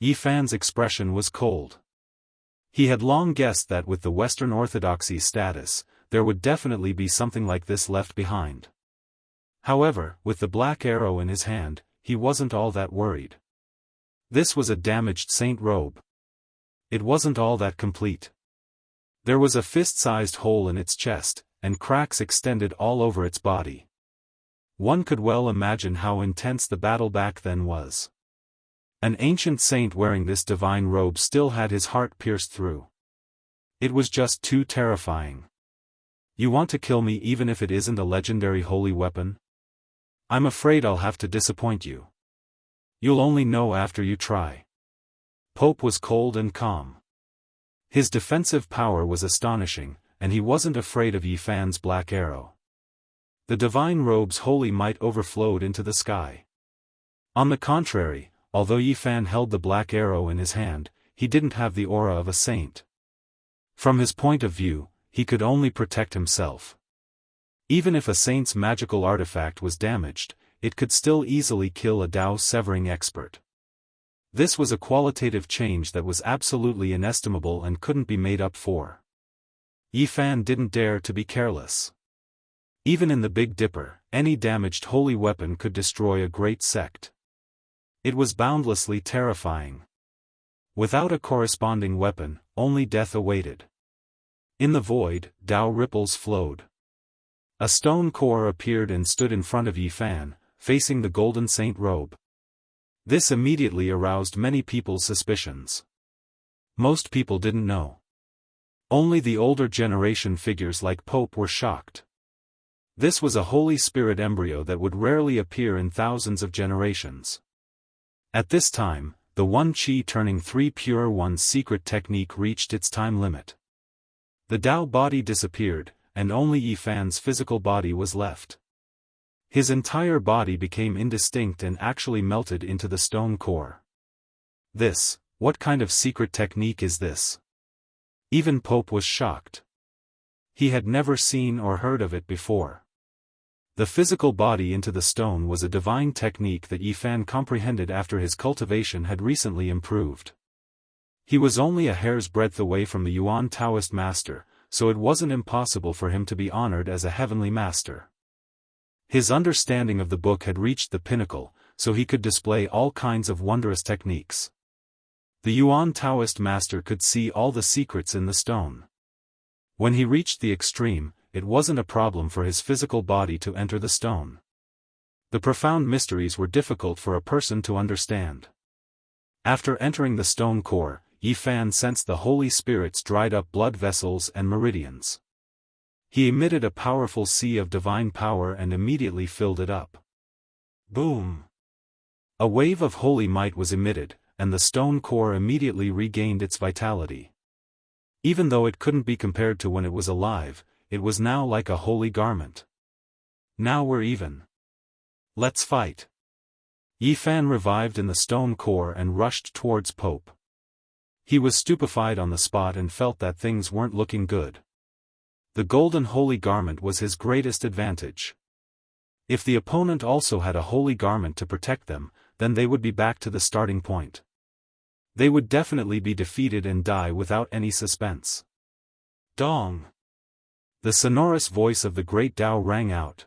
Yifan's expression was cold. He had long guessed that with the Western Orthodoxy's status, there would definitely be something like this left behind. However, with the black arrow in his hand, he wasn't all that worried. This was a damaged saint robe. It wasn't all that complete. There was a fist-sized hole in its chest, and cracks extended all over its body. One could well imagine how intense the battle back then was. An ancient saint wearing this divine robe still had his heart pierced through. It was just too terrifying. You want to kill me even if it isn't a legendary holy weapon? I'm afraid I'll have to disappoint you. You'll only know after you try. Pope was cold and calm. His defensive power was astonishing, and he wasn't afraid of Yifan's black arrow. The divine robe's holy might overflowed into the sky. On the contrary, although Yifan held the black arrow in his hand, he didn't have the aura of a saint. From his point of view, he could only protect himself. Even if a saint's magical artifact was damaged, it could still easily kill a Dao severing expert. This was a qualitative change that was absolutely inestimable and couldn't be made up for. Yifan didn't dare to be careless. Even in the Big Dipper, any damaged holy weapon could destroy a great sect. It was boundlessly terrifying. Without a corresponding weapon, only death awaited. In the void, Dao ripples flowed. A stone core appeared and stood in front of Yifan, facing the golden saint robe. This immediately aroused many people's suspicions. Most people didn't know. Only the older generation figures like Pope were shocked. This was a Holy Spirit embryo that would rarely appear in thousands of generations. At this time, the 1 Qi turning 3 pure 1's secret technique reached its time limit. The Dao body disappeared, and only Yifan's physical body was left. His entire body became indistinct and actually melted into the stone core. What kind of secret technique is this? Even Pope was shocked. He had never seen or heard of it before. The physical body into the stone was a divine technique that Yifan comprehended after his cultivation had recently improved. He was only a hair's breadth away from the Yuan Taoist master, so it wasn't impossible for him to be honored as a heavenly master. His understanding of the book had reached the pinnacle, so he could display all kinds of wondrous techniques. The Yuan Taoist master could see all the secrets in the stone. When he reached the extreme, it wasn't a problem for his physical body to enter the stone. The profound mysteries were difficult for a person to understand. After entering the stone core, Yi Fan sensed the Holy Spirit's dried up blood vessels and meridians. He emitted a powerful sea of divine power and immediately filled it up. Boom! A wave of holy might was emitted, and the stone core immediately regained its vitality. Even though it couldn't be compared to when it was alive, it was now like a holy garment. Now we're even. Let's fight. Yi Fan revived in the stone core and rushed towards Pope. He was stupefied on the spot and felt that things weren't looking good. The golden holy garment was his greatest advantage. If the opponent also had a holy garment to protect them, then they would be back to the starting point. They would definitely be defeated and die without any suspense. Dong! The sonorous voice of the great Tao rang out.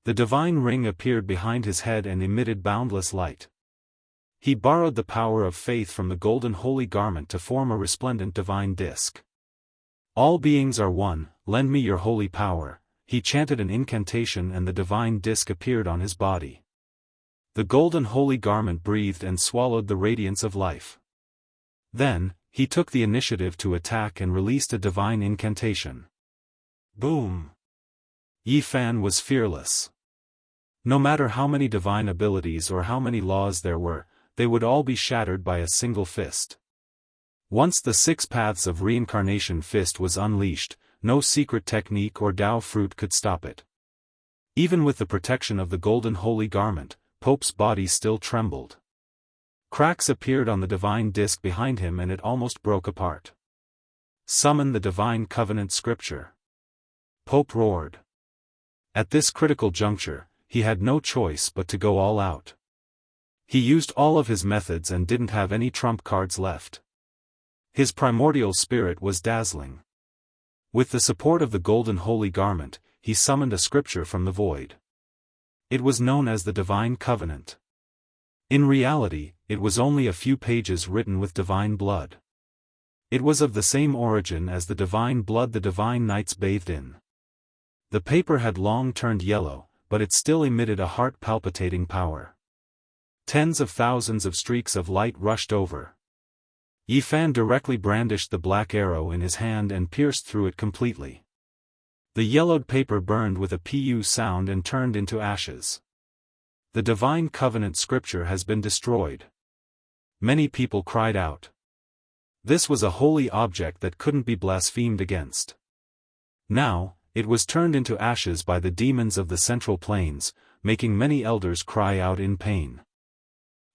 The divine ring appeared behind his head and emitted boundless light. He borrowed the power of faith from the golden holy garment to form a resplendent divine disk. All beings are one, lend me your holy power. He chanted an incantation and the divine disk appeared on his body. The golden holy garment breathed and swallowed the radiance of life. Then, he took the initiative to attack and released a divine incantation. Boom! Yi Fan was fearless. No matter how many divine abilities or how many laws there were, they would all be shattered by a single fist. Once the 6 paths of reincarnation fist was unleashed, no secret technique or Tao fruit could stop it. Even with the protection of the golden holy garment, Pope's body still trembled. Cracks appeared on the divine disk behind him and it almost broke apart. Summon the divine covenant scripture. Pope roared. At this critical juncture, he had no choice but to go all out. He used all of his methods and didn't have any trump cards left. His primordial spirit was dazzling. With the support of the golden holy garment, he summoned a scripture from the void. It was known as the Divine Covenant. In reality, it was only a few pages written with divine blood. It was of the same origin as the divine blood the divine knights bathed in. The paper had long turned yellow, but it still emitted a heart-palpitating power. Tens of thousands of streaks of light rushed over. Yi Fan directly brandished the black arrow in his hand and pierced through it completely. The yellowed paper burned with a pu sound and turned into ashes. The divine covenant scripture has been destroyed. Many people cried out. This was a holy object that couldn't be blasphemed against. Now, it was turned into ashes by the demons of the Central Plains, making many elders cry out in pain.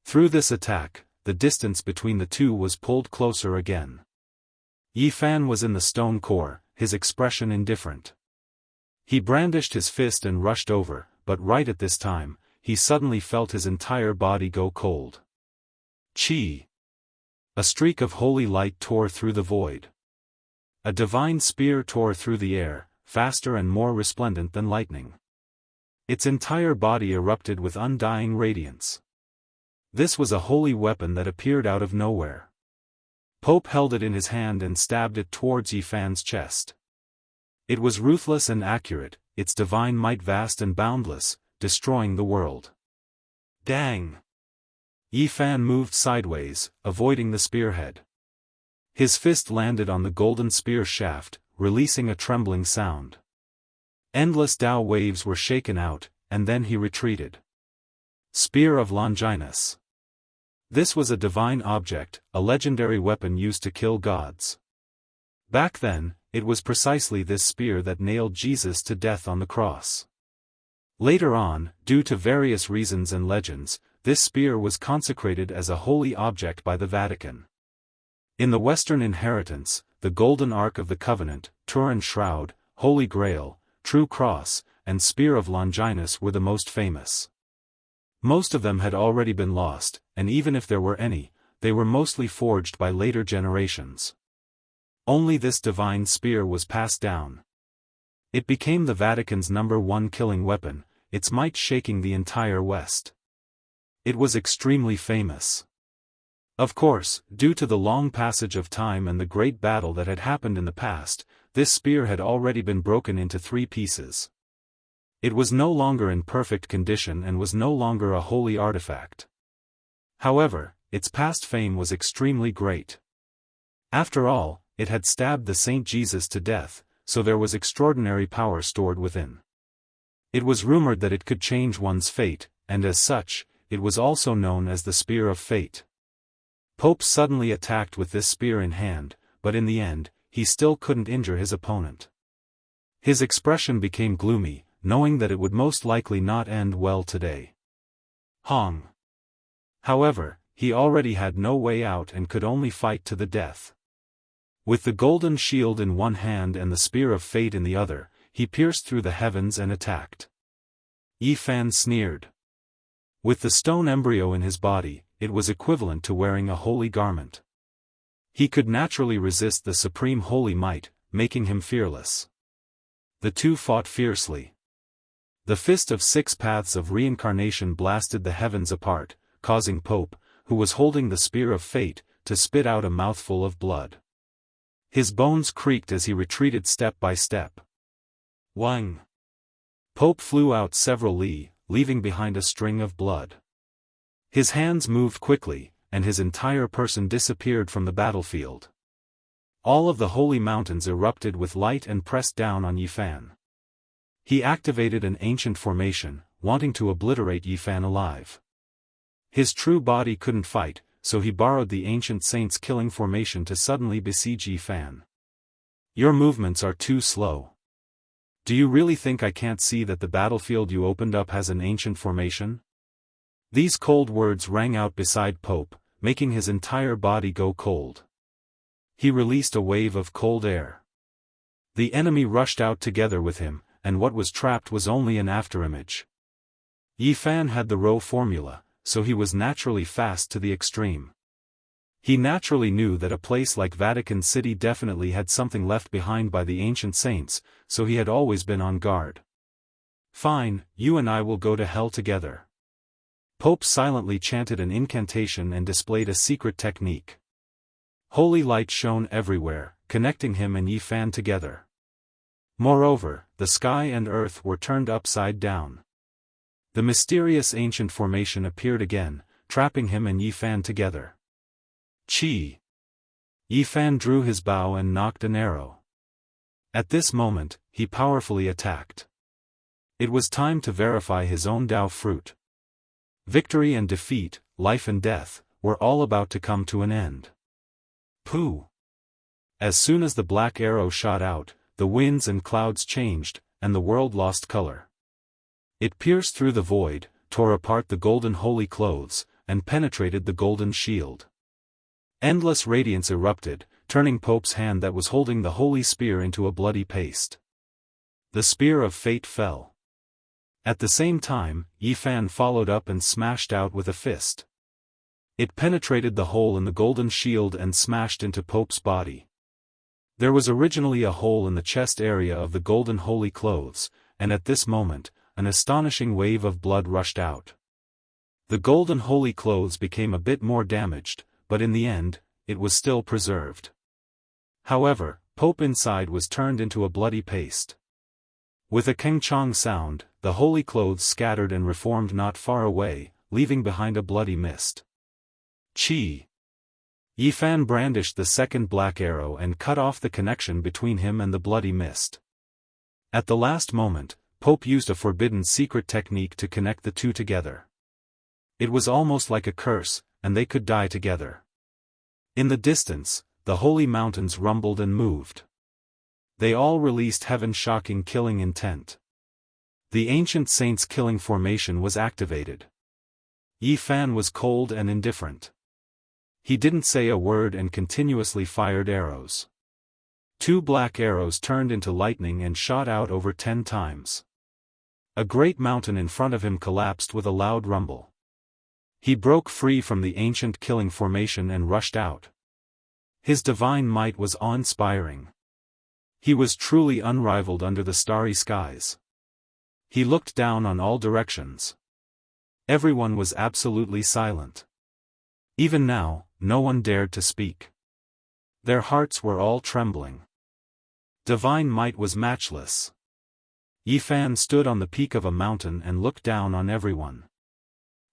Through this attack, the distance between the two was pulled closer again. Yi Fan was in the stone core, his expression indifferent. He brandished his fist and rushed over, but right at this time, he suddenly felt his entire body go cold. Chi! A streak of holy light tore through the void. A divine spear tore through the air, faster and more resplendent than lightning. Its entire body erupted with undying radiance. This was a holy weapon that appeared out of nowhere. Pope held it in his hand and stabbed it towards Yi Fan's chest. It was ruthless and accurate, its divine might vast and boundless, destroying the world. Dang! Yi Fan moved sideways, avoiding the spearhead. His fist landed on the golden spear shaft, releasing a trembling sound. Endless Tao waves were shaken out, and then he retreated. Spear of Longinus. This was a divine object, a legendary weapon used to kill gods. Back then, it was precisely this spear that nailed Jesus to death on the cross. Later on, due to various reasons and legends, this spear was consecrated as a holy object by the Vatican. In the Western inheritance, the Golden Ark of the Covenant, Turin Shroud, Holy Grail, True Cross, and Spear of Longinus were the most famous. Most of them had already been lost, and even if there were any, they were mostly forged by later generations. Only this divine spear was passed down. It became the Vatican's #1 killing weapon, its might shaking the entire West. It was extremely famous. Of course, due to the long passage of time and the great battle that had happened in the past, this spear had already been broken into 3 pieces. It was no longer in perfect condition and was no longer a holy artifact. However, its past fame was extremely great. After all, it had stabbed the Saint Jesus to death, so there was extraordinary power stored within. It was rumored that it could change one's fate, and as such, it was also known as the Spear of Fate. Pope suddenly attacked with this spear in hand, but in the end, he still couldn't injure his opponent. His expression became gloomy, knowing that it would most likely not end well today. Hong. However, he already had no way out and could only fight to the death. With the golden shield in one hand and the spear of fate in the other, he pierced through the heavens and attacked. Yi Fan sneered. With the stone embryo in his body, it was equivalent to wearing a holy garment. He could naturally resist the supreme holy might, making him fearless. The two fought fiercely. The fist of 6 paths of reincarnation blasted the heavens apart, causing Pope, who was holding the spear of fate, to spit out a mouthful of blood. His bones creaked as he retreated step by step. Wang! Pope flew out several li, leaving behind a string of blood. His hands moved quickly, and his entire person disappeared from the battlefield. All of the holy mountains erupted with light and pressed down on Yi Fan. He activated an ancient formation, wanting to obliterate Yi Fan alive. His true body couldn't fight, so he borrowed the ancient saint's killing formation to suddenly besiege Yi Fan. Your movements are too slow. Do you really think I can't see that the battlefield you opened up has an ancient formation? These cold words rang out beside Pope, making his entire body go cold. He released a wave of cold air. The enemy rushed out together with him, and what was trapped was only an afterimage. Yi Fan had the Rho formula, so he was naturally fast to the extreme. He naturally knew that a place like Vatican City definitely had something left behind by the ancient saints, so he had always been on guard. Fine, you and I will go to hell together. Pope silently chanted an incantation and displayed a secret technique. Holy light shone everywhere, connecting him and Yi Fan together. Moreover, the sky and earth were turned upside down. The mysterious ancient formation appeared again, trapping him and Yi Fan together. Chi! Yi Fan drew his bow and nocked an arrow. At this moment, he powerfully attacked. It was time to verify his own Dao fruit. Victory and defeat, life and death, were all about to come to an end. Pooh! As soon as the black arrow shot out, the winds and clouds changed, and the world lost color. It pierced through the void, tore apart the golden holy clothes, and penetrated the golden shield. Endless radiance erupted, turning Pope's hand that was holding the holy spear into a bloody paste. The spear of fate fell. At the same time, Yi Fan followed up and smashed out with a fist. It penetrated the hole in the golden shield and smashed into Pope's body. There was originally a hole in the chest area of the golden holy clothes, and at this moment, an astonishing wave of blood rushed out. The golden holy clothes became a bit more damaged, but in the end, it was still preserved. However, Pope inside was turned into a bloody paste. With a keng-chong sound, the holy clothes scattered and reformed not far away, leaving behind a bloody mist. Chi! Yi Fan brandished the second black arrow and cut off the connection between him and the bloody mist. At the last moment, Pope used a forbidden secret technique to connect the two together. It was almost like a curse, and they could die together. In the distance, the holy mountains rumbled and moved. They all released heaven-shocking killing intent. The ancient saint's killing formation was activated. Yi Fan was cold and indifferent. He didn't say a word and continuously fired arrows. 2 black arrows turned into lightning and shot out over 10 times. A great mountain in front of him collapsed with a loud rumble. He broke free from the ancient killing formation and rushed out. His divine might was awe-inspiring. He was truly unrivaled under the starry skies. He looked down on all directions. Everyone was absolutely silent. Even now, no one dared to speak. Their hearts were all trembling. Divine might was matchless. Yifan stood on the peak of a mountain and looked down on everyone.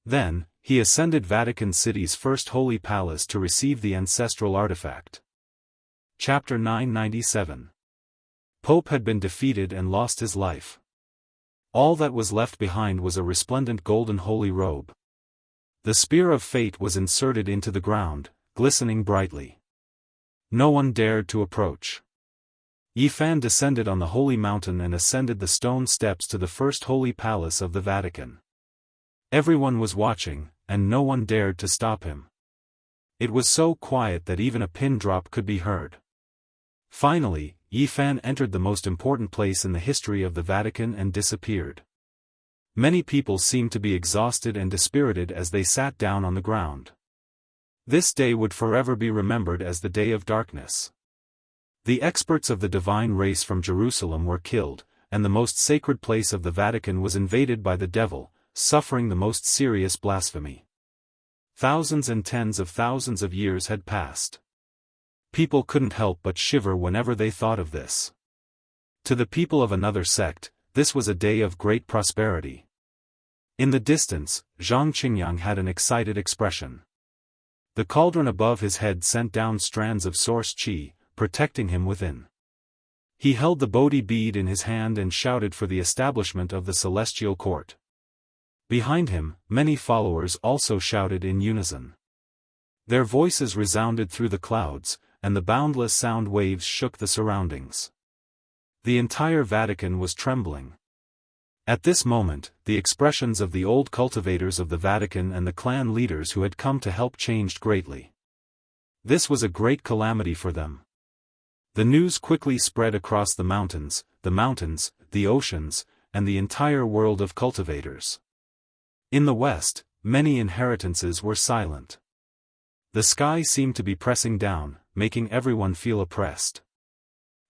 Then, he ascended Vatican City's first holy palace to receive the ancestral artifact. Chapter 997. Pope had been defeated and lost his life. All that was left behind was a resplendent golden holy robe. The spear of fate was inserted into the ground, glistening brightly. No one dared to approach. Yifan descended on the holy mountain and ascended the stone steps to the first holy palace of the Vatican. Everyone was watching, and no one dared to stop him. It was so quiet that even a pin drop could be heard. Finally, Yifan entered the most important place in the history of the Vatican and disappeared. Many people seemed to be exhausted and dispirited as they sat down on the ground. This day would forever be remembered as the Day of Darkness. The experts of the divine race from Jerusalem were killed, and the most sacred place of the Vatican was invaded by the devil, suffering the most serious blasphemy. Thousands and tens of thousands of years had passed. People couldn't help but shiver whenever they thought of this. To the people of another sect, this was a day of great prosperity. In the distance, Zhang Qingyang had an excited expression. The cauldron above his head sent down strands of source qi, protecting him within. He held the Bodhi bead in his hand and shouted for the establishment of the celestial court. Behind him, many followers also shouted in unison. Their voices resounded through the clouds, and the boundless sound waves shook the surroundings. The entire Vatican was trembling. At this moment, the expressions of the old cultivators of the Vatican and the clan leaders who had come to help changed greatly. This was a great calamity for them. The news quickly spread across the mountains, the oceans, and the entire world of cultivators. In the west, many inheritances were silent. The sky seemed to be pressing down, making everyone feel oppressed.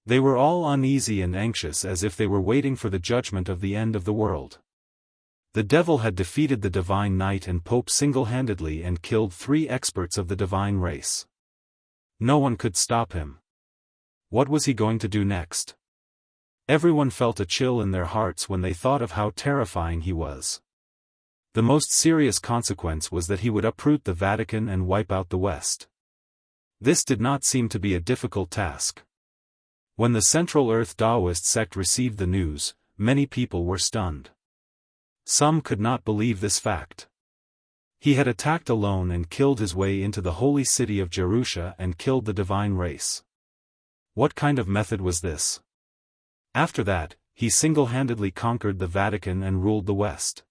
They were all uneasy and anxious as if they were waiting for the judgment of the end of the world. The devil had defeated the divine knight and pope single-handedly and killed 3 experts of the divine race. No one could stop him. What was he going to do next? Everyone felt a chill in their hearts when they thought of how terrifying he was. The most serious consequence was that he would uproot the Vatican and wipe out the West. This did not seem to be a difficult task. When the Central Earth Daoist sect received the news, many people were stunned. Some could not believe this fact. He had attacked alone and killed his way into the holy city of Jerusha and killed the divine race. What kind of method was this? After that, he single-handedly conquered the Vatican and ruled the West.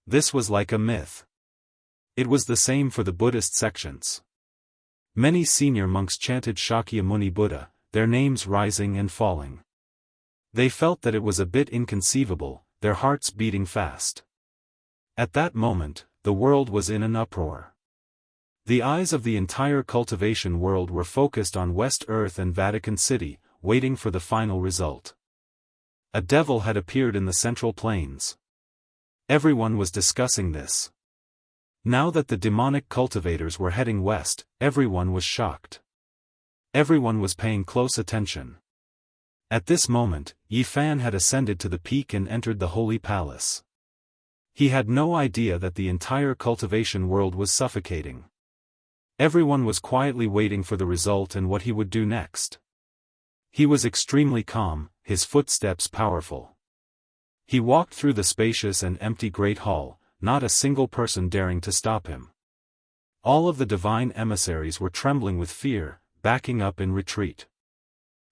This was like a myth. It was the same for the Buddhist sections. Many senior monks chanted Shakyamuni Buddha, their names rising and falling. They felt that it was a bit inconceivable, their hearts beating fast. At that moment, the world was in an uproar. The eyes of the entire cultivation world were focused on West Earth and Vatican City, waiting for the final result. A devil had appeared in the Central Plains. Everyone was discussing this. Now that the demonic cultivators were heading west, everyone was shocked. Everyone was paying close attention. At this moment, Yifan had ascended to the peak and entered the holy palace. He had no idea that the entire cultivation world was suffocating. Everyone was quietly waiting for the result and what he would do next. He was extremely calm, his footsteps powerful. He walked through the spacious and empty great hall, not a single person daring to stop him. All of the divine emissaries were trembling with fear, backing up in retreat.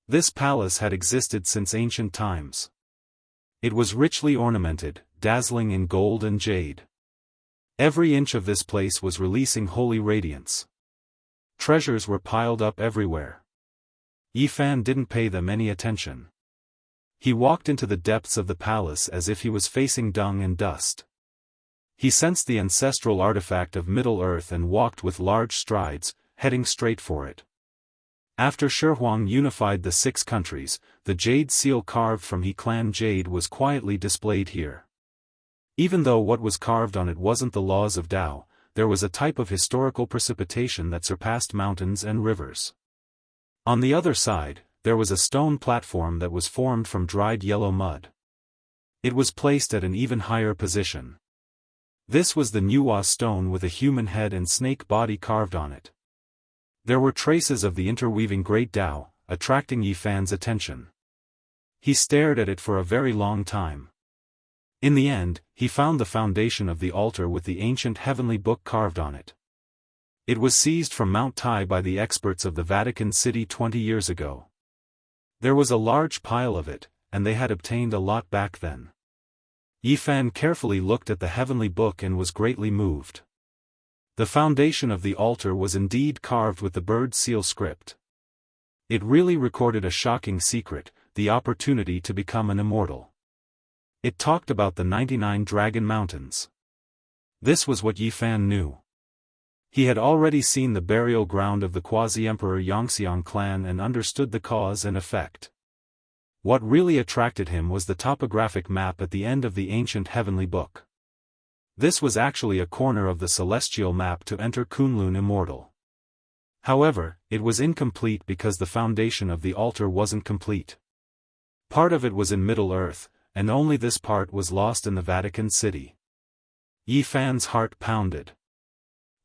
This palace had existed since ancient times. It was richly ornamented, dazzling in gold and jade. Every inch of this place was releasing holy radiance. Treasures were piled up everywhere. Yifan didn't pay them any attention. He walked into the depths of the palace as if he was facing dung and dust. He sensed the ancestral artifact of Middle-earth and walked with large strides, heading straight for it. After Shihuang unified the 6 countries, the jade seal carved from He clan jade was quietly displayed here. Even though what was carved on it wasn't the laws of Tao, there was a type of historical precipitation that surpassed mountains and rivers. On the other side, there was a stone platform that was formed from dried yellow mud. It was placed at an even higher position. This was the Nuwa stone with a human head and snake body carved on it. There were traces of the interweaving Great Tao, attracting Yi Fan's attention. He stared at it for a very long time. In the end, he found the foundation of the altar with the ancient heavenly book carved on it. It was seized from Mount Tai by the experts of the Vatican City 20 years ago. There was a large pile of it, and they had obtained a lot back then. Yi Fan carefully looked at the heavenly book and was greatly moved. The foundation of the altar was indeed carved with the bird seal script. It really recorded a shocking secret, the opportunity to become an immortal. It talked about the 99 Dragon Mountains. This was what Yi Fan knew. He had already seen the burial ground of the quasi-emperor Yangxiang clan and understood the cause and effect. What really attracted him was the topographic map at the end of the ancient heavenly book. This was actually a corner of the celestial map to enter Kunlun Immortal. However, it was incomplete because the foundation of the altar wasn't complete. Part of it was in Middle-earth, and only this part was lost in the Vatican City. Yi Fan's heart pounded.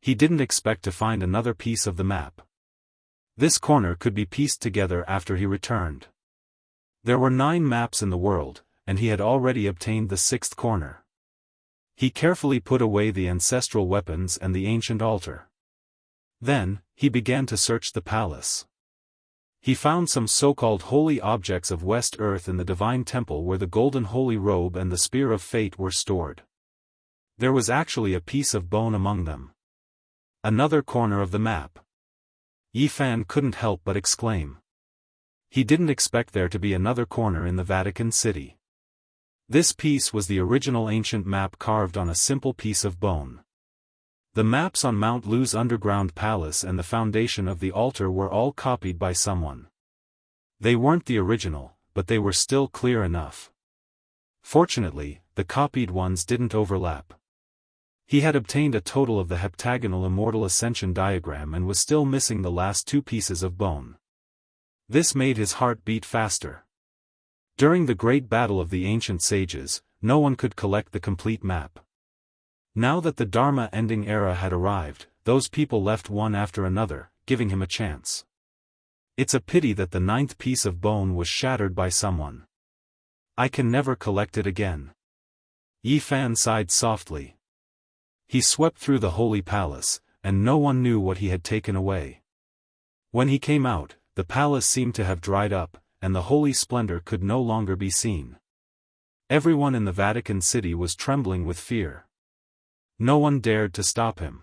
He didn't expect to find another piece of the map. This corner could be pieced together after he returned. There were 9 maps in the world, and he had already obtained the 6th corner. He carefully put away the ancestral weapons and the ancient altar. Then, he began to search the palace. He found some so-called holy objects of West Earth in the divine temple where the golden holy robe and the spear of fate were stored. There was actually a piece of bone among them. Another corner of the map. Yi Fan couldn't help but exclaim. He didn't expect there to be another corner in the Vatican City. This piece was the original ancient map carved on a simple piece of bone. The maps on Mount Lu's underground palace and the foundation of the altar were all copied by someone. They weren't the original, but they were still clear enough. Fortunately, the copied ones didn't overlap. He had obtained a total of the heptagonal immortal ascension diagram and was still missing the last 2 pieces of bone. This made his heart beat faster. During the great battle of the ancient sages, no one could collect the complete map. Now that the Dharma ending era had arrived, those people left one after another, giving him a chance. It's a pity that the 9th piece of bone was shattered by someone. I can never collect it again. Yi Fan sighed softly. He swept through the holy palace, and no one knew what he had taken away. When he came out, the palace seemed to have dried up, and the holy splendor could no longer be seen. Everyone in the Vatican City was trembling with fear. No one dared to stop him.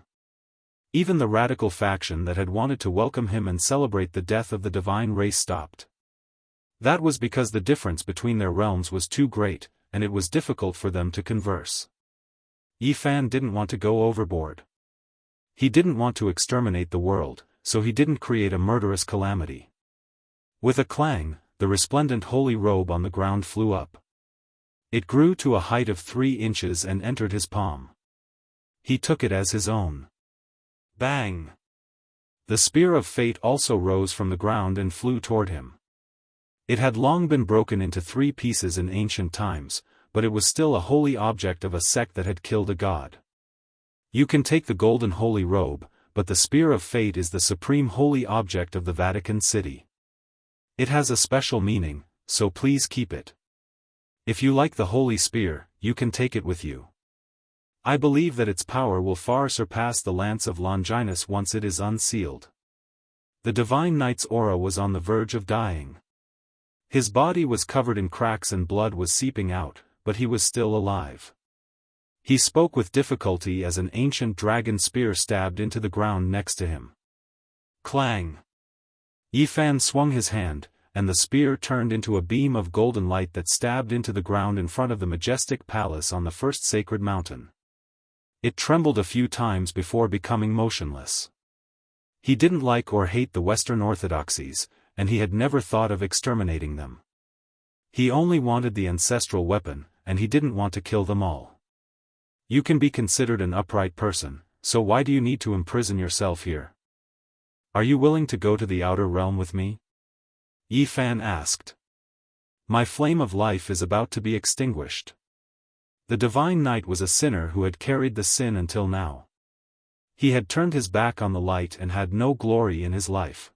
Even the radical faction that had wanted to welcome him and celebrate the death of the divine race stopped. That was because the difference between their realms was too great, and it was difficult for them to converse. Yi Fan didn't want to go overboard. He didn't want to exterminate the world, so he didn't create a murderous calamity. With a clang, the resplendent holy robe on the ground flew up. It grew to a height of 3 inches and entered his palm. He took it as his own. Bang! The spear of fate also rose from the ground and flew toward him. It had long been broken into 3 pieces in ancient times, but it was still a holy object of a sect that had killed a god. You can take the golden holy robe, but the spear of fate is the supreme holy object of the Vatican City. It has a special meaning, so please keep it. If you like the holy spear, you can take it with you. I believe that its power will far surpass the lance of Longinus once it is unsealed. The divine knight's aura was on the verge of dying. His body was covered in cracks and blood was seeping out, but he was still alive. He spoke with difficulty as an ancient dragon spear stabbed into the ground next to him. Clang! Yi Fan swung his hand, and the spear turned into a beam of golden light that stabbed into the ground in front of the majestic palace on the first sacred mountain. It trembled a few times before becoming motionless. He didn't like or hate the Western orthodoxies, and he had never thought of exterminating them. He only wanted the ancestral weapon, and he didn't want to kill them all. You can be considered an upright person, so why do you need to imprison yourself here? Are you willing to go to the outer realm with me? Yi Fan asked. My flame of life is about to be extinguished. The divine knight was a sinner who had carried the sin until now. He had turned his back on the light and had no glory in his life.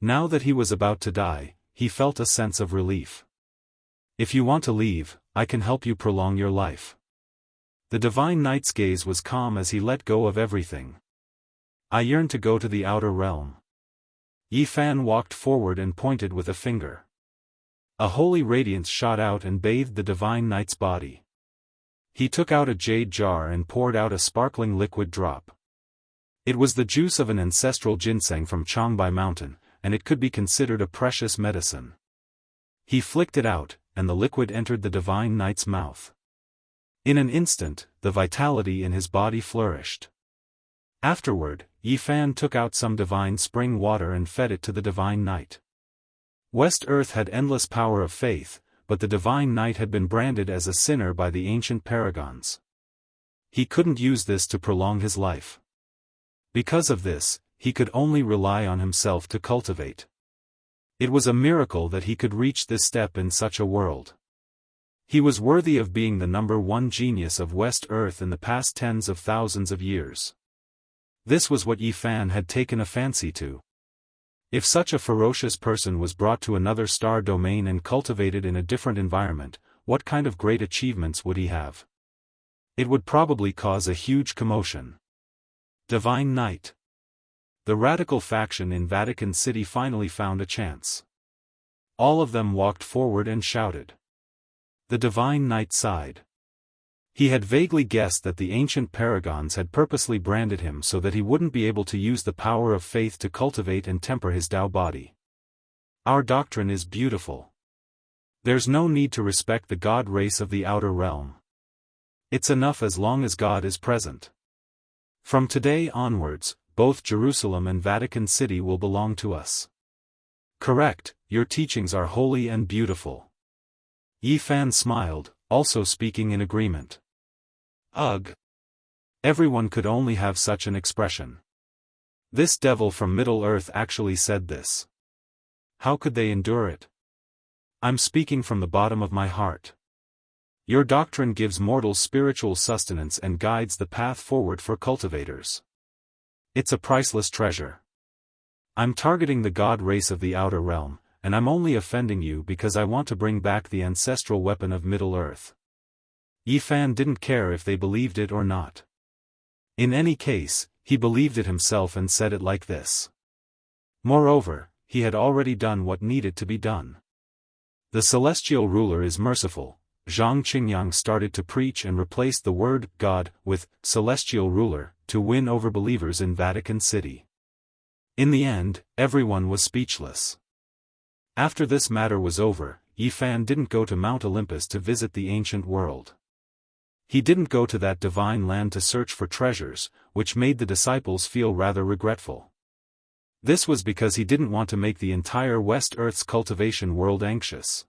Now that he was about to die, he felt a sense of relief. If you want to leave, I can help you prolong your life. The divine knight's gaze was calm as he let go of everything. I yearn to go to the outer realm. Yi Fan walked forward and pointed with a finger. A holy radiance shot out and bathed the divine knight's body. He took out a jade jar and poured out a sparkling liquid drop. It was the juice of an ancestral ginseng from Changbai Mountain, and it could be considered a precious medicine. He flicked it out, and the liquid entered the divine knight's mouth. In an instant, the vitality in his body flourished. Afterward, Yi Fan took out some divine spring water and fed it to the divine knight. West Earth had endless power of faith, but the divine knight had been branded as a sinner by the ancient paragons. He couldn't use this to prolong his life. Because of this, he could only rely on himself to cultivate. It was a miracle that he could reach this step in such a world. He was worthy of being the #1 genius of West Earth in the past tens of thousands of years. This was what Yi Fan had taken a fancy to. If such a ferocious person was brought to another star domain and cultivated in a different environment, what kind of great achievements would he have? It would probably cause a huge commotion. Divine Knight. The radical faction in Vatican City finally found a chance. All of them walked forward and shouted. The Divine Knight sighed. He had vaguely guessed that the ancient paragons had purposely branded him so that he wouldn't be able to use the power of faith to cultivate and temper his Tao body. Our doctrine is beautiful. There's no need to respect the god race of the outer realm. It's enough as long as God is present. From today onwards, both Jerusalem and Vatican City will belong to us. Correct, your teachings are holy and beautiful. Yi Fan smiled, also speaking in agreement. Ugh. Everyone could only have such an expression. This devil from Middle-earth actually said this. How could they endure it? I'm speaking from the bottom of my heart. Your doctrine gives mortals spiritual sustenance and guides the path forward for cultivators. It's a priceless treasure. I'm targeting the god race of the outer realm, and I'm only offending you because I want to bring back the ancestral weapon of Middle-earth. Yi Fan didn't care if they believed it or not. In any case, he believed it himself and said it like this. Moreover, he had already done what needed to be done. The celestial ruler is merciful. Zhang Qingyang started to preach and replaced the word God with celestial ruler to win over believers in Vatican City. In the end, everyone was speechless. After this matter was over, Yi Fan didn't go to Mount Olympus to visit the ancient world. He didn't go to that divine land to search for treasures, which made the disciples feel rather regretful. This was because he didn't want to make the entire West Earth's cultivation world anxious.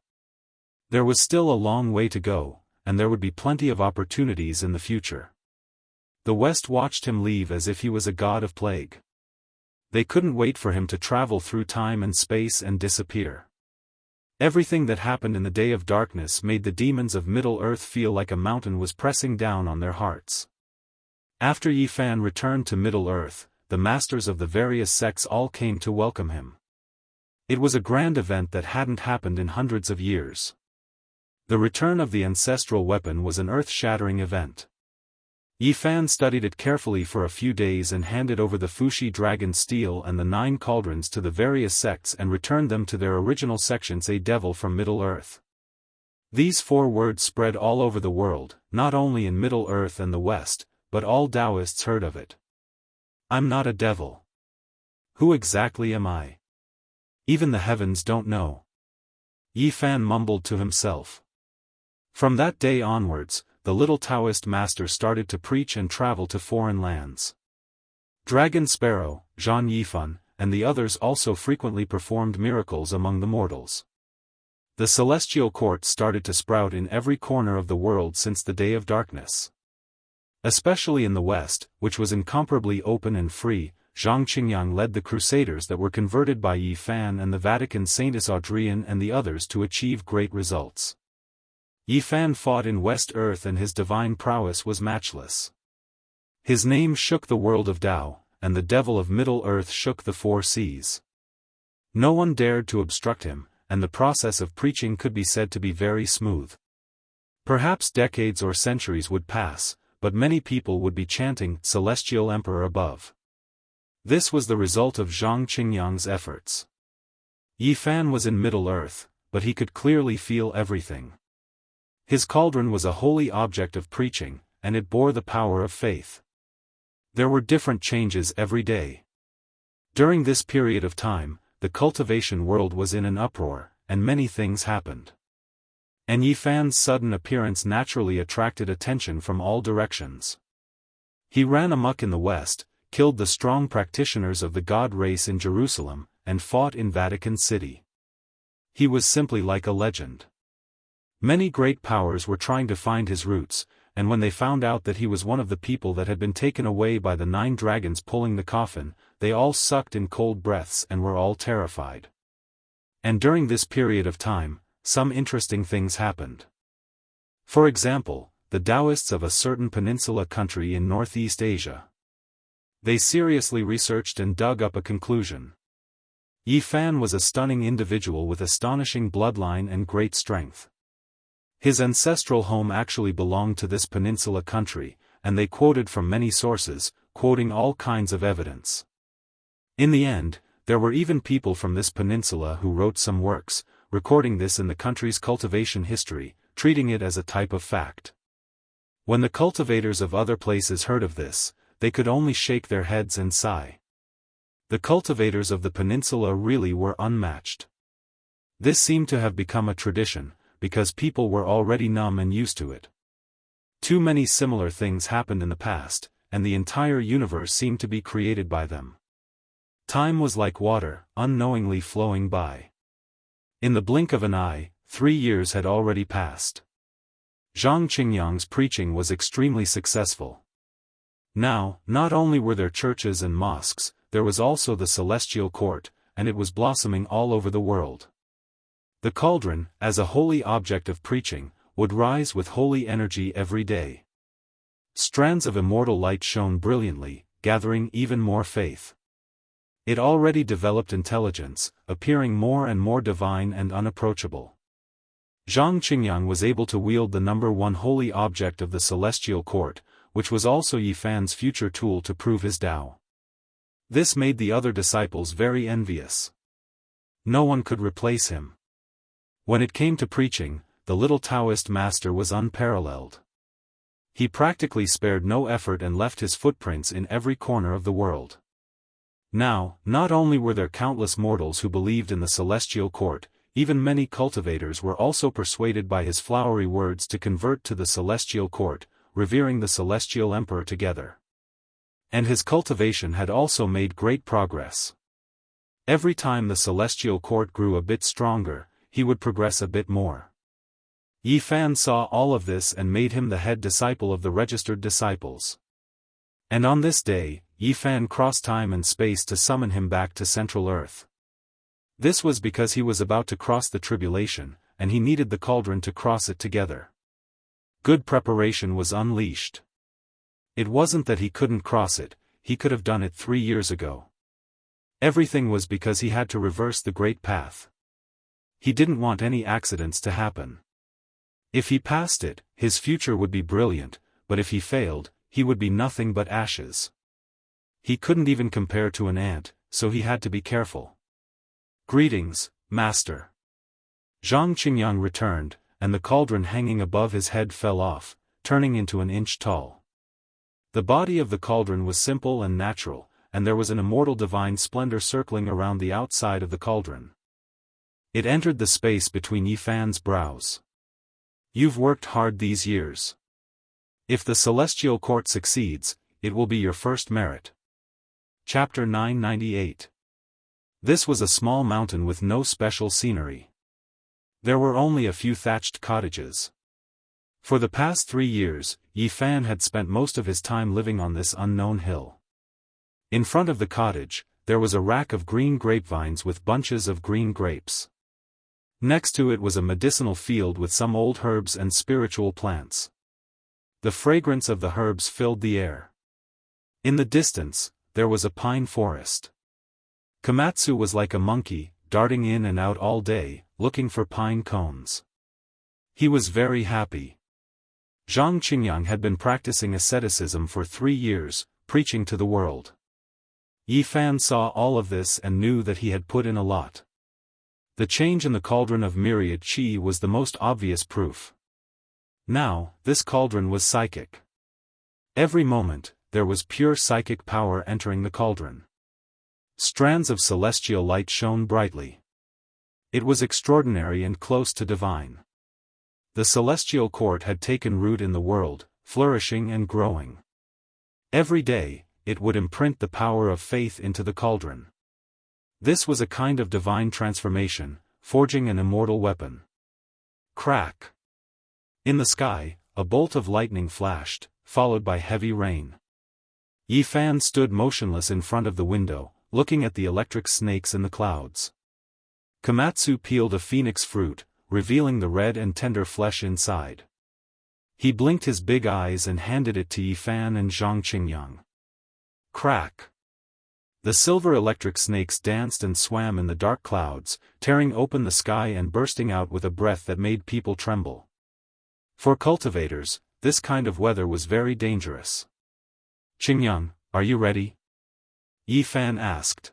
There was still a long way to go, and there would be plenty of opportunities in the future. The West watched him leave as if he was a god of plague. They couldn't wait for him to travel through time and space and disappear. Everything that happened in the day of darkness made the demons of Middle-earth feel like a mountain was pressing down on their hearts. After Yi Fan returned to Middle-earth, the masters of the various sects all came to welcome him. It was a grand event that hadn't happened in hundreds of years. The return of the ancestral weapon was an earth-shattering event. Yi Fan studied it carefully for a few days and handed over the Fushi dragon steel and the 9 cauldrons to the various sects and returned them to their original sections. A devil from Middle-earth. These 4 words spread all over the world, not only in Middle-earth and the West, but all Daoists heard of it. I'm not a devil. Who exactly am I? Even the heavens don't know. Yi Fan mumbled to himself. From that day onwards, the little Taoist master started to preach and travel to foreign lands. Dragon Sparrow, Zhan Yifan, and the others also frequently performed miracles among the mortals. The celestial court started to sprout in every corner of the world since the day of darkness. Especially in the West, which was incomparably open and free, Zhang Qingyang led the crusaders that were converted by Yi Fan and the Vatican Saints Adrian and the others to achieve great results. Yi Fan fought in West Earth and his divine prowess was matchless. His name shook the world of Tao, and the devil of Middle Earth shook the four seas. No one dared to obstruct him, and the process of preaching could be said to be very smooth. Perhaps decades or centuries would pass, but many people would be chanting, "Celestial Emperor above." This was the result of Zhang Qingyang's efforts. Yi Fan was in Middle Earth, but he could clearly feel everything. His cauldron was a holy object of preaching, and it bore the power of faith. There were different changes every day. During this period of time, the cultivation world was in an uproar, and many things happened. And Yi Fan's sudden appearance naturally attracted attention from all directions. He ran amok in the West, killed the strong practitioners of the God race in Jerusalem, and fought in Vatican City. He was simply like a legend. Many great powers were trying to find his roots, and when they found out that he was one of the people that had been taken away by the 9 dragons pulling the coffin, they all sucked in cold breaths and were all terrified. And during this period of time, some interesting things happened. For example, the Daoists of a certain peninsula country in Northeast Asia. They seriously researched and dug up a conclusion. Yi Fan was a stunning individual with astonishing bloodline and great strength. His ancestral home actually belonged to this peninsula country, and they quoted from many sources, quoting all kinds of evidence. In the end, there were even people from this peninsula who wrote some works, recording this in the country's cultivation history, treating it as a type of fact. When the cultivators of other places heard of this, they could only shake their heads and sigh. The cultivators of the peninsula really were unmatched. This seemed to have become a tradition, because people were already numb and used to it. Too many similar things happened in the past, and the entire universe seemed to be created by them. Time was like water, unknowingly flowing by. In the blink of an eye, 3 years had already passed. Zhang Qingyang's preaching was extremely successful. Now, not only were there churches and mosques, there was also the celestial court, and it was blossoming all over the world. The cauldron, as a holy object of preaching, would rise with holy energy every day. Strands of immortal light shone brilliantly, gathering even more faith. It already developed intelligence, appearing more and more divine and unapproachable. Zhang Qingyang was able to wield the number 1 holy object of the celestial court, which was also Yi Fan's future tool to prove his Tao. This made the other disciples very envious. No one could replace him. When it came to preaching, the little Taoist master was unparalleled. He practically spared no effort and left his footprints in every corner of the world. Now, not only were there countless mortals who believed in the celestial court, even many cultivators were also persuaded by his flowery words to convert to the celestial court, revering the celestial emperor together. And his cultivation had also made great progress. Every time the celestial court grew a bit stronger, he would progress a bit more. Yi Fan saw all of this and made him the head disciple of the registered disciples. And on this day, Yi Fan crossed time and space to summon him back to Central Earth. This was because he was about to cross the tribulation, and he needed the cauldron to cross it together. Good preparation was unleashed. It wasn't that he couldn't cross it, he could have done it 3 years ago. Everything was because he had to reverse the great path. He didn't want any accidents to happen. If he passed it, his future would be brilliant, but if he failed, he would be nothing but ashes. He couldn't even compare to an ant, so he had to be careful. Greetings, Master. Zhang Qingyang returned, and the cauldron hanging above his head fell off, turning into an inch tall. The body of the cauldron was simple and natural, and there was an immortal divine splendor circling around the outside of the cauldron. It entered the space between Yi Fan's brows. You've worked hard these years. If the celestial court succeeds, it will be your first merit. Chapter 998. This was a small mountain with no special scenery. There were only a few thatched cottages. For the past 3 years, Yi Fan had spent most of his time living on this unknown hill. In front of the cottage, there was a rack of green grapevines with bunches of green grapes. Next to it was a medicinal field with some old herbs and spiritual plants. The fragrance of the herbs filled the air. In the distance, there was a pine forest. Komatsu was like a monkey, darting in and out all day, looking for pine cones. He was very happy. Zhang Qingyang had been practicing asceticism for 3 years, preaching to the world. Yi Fan saw all of this and knew that he had put in a lot. The change in the cauldron of myriad qi was the most obvious proof. Now, this cauldron was psychic. Every moment, there was pure psychic power entering the cauldron. Strands of celestial light shone brightly. It was extraordinary and close to divine. The celestial court had taken root in the world, flourishing and growing. Every day, it would imprint the power of faith into the cauldron. This was a kind of divine transformation, forging an immortal weapon. Crack! In the sky, a bolt of lightning flashed, followed by heavy rain. Yi Fan stood motionless in front of the window, looking at the electric snakes in the clouds. Komatsu peeled a phoenix fruit, revealing the red and tender flesh inside. He blinked his big eyes and handed it to Yi Fan and Zhang Qingyang. Crack! The silver electric snakes danced and swam in the dark clouds, tearing open the sky and bursting out with a breath that made people tremble. For cultivators, this kind of weather was very dangerous. Qingyang, are you ready? Yi Fan asked.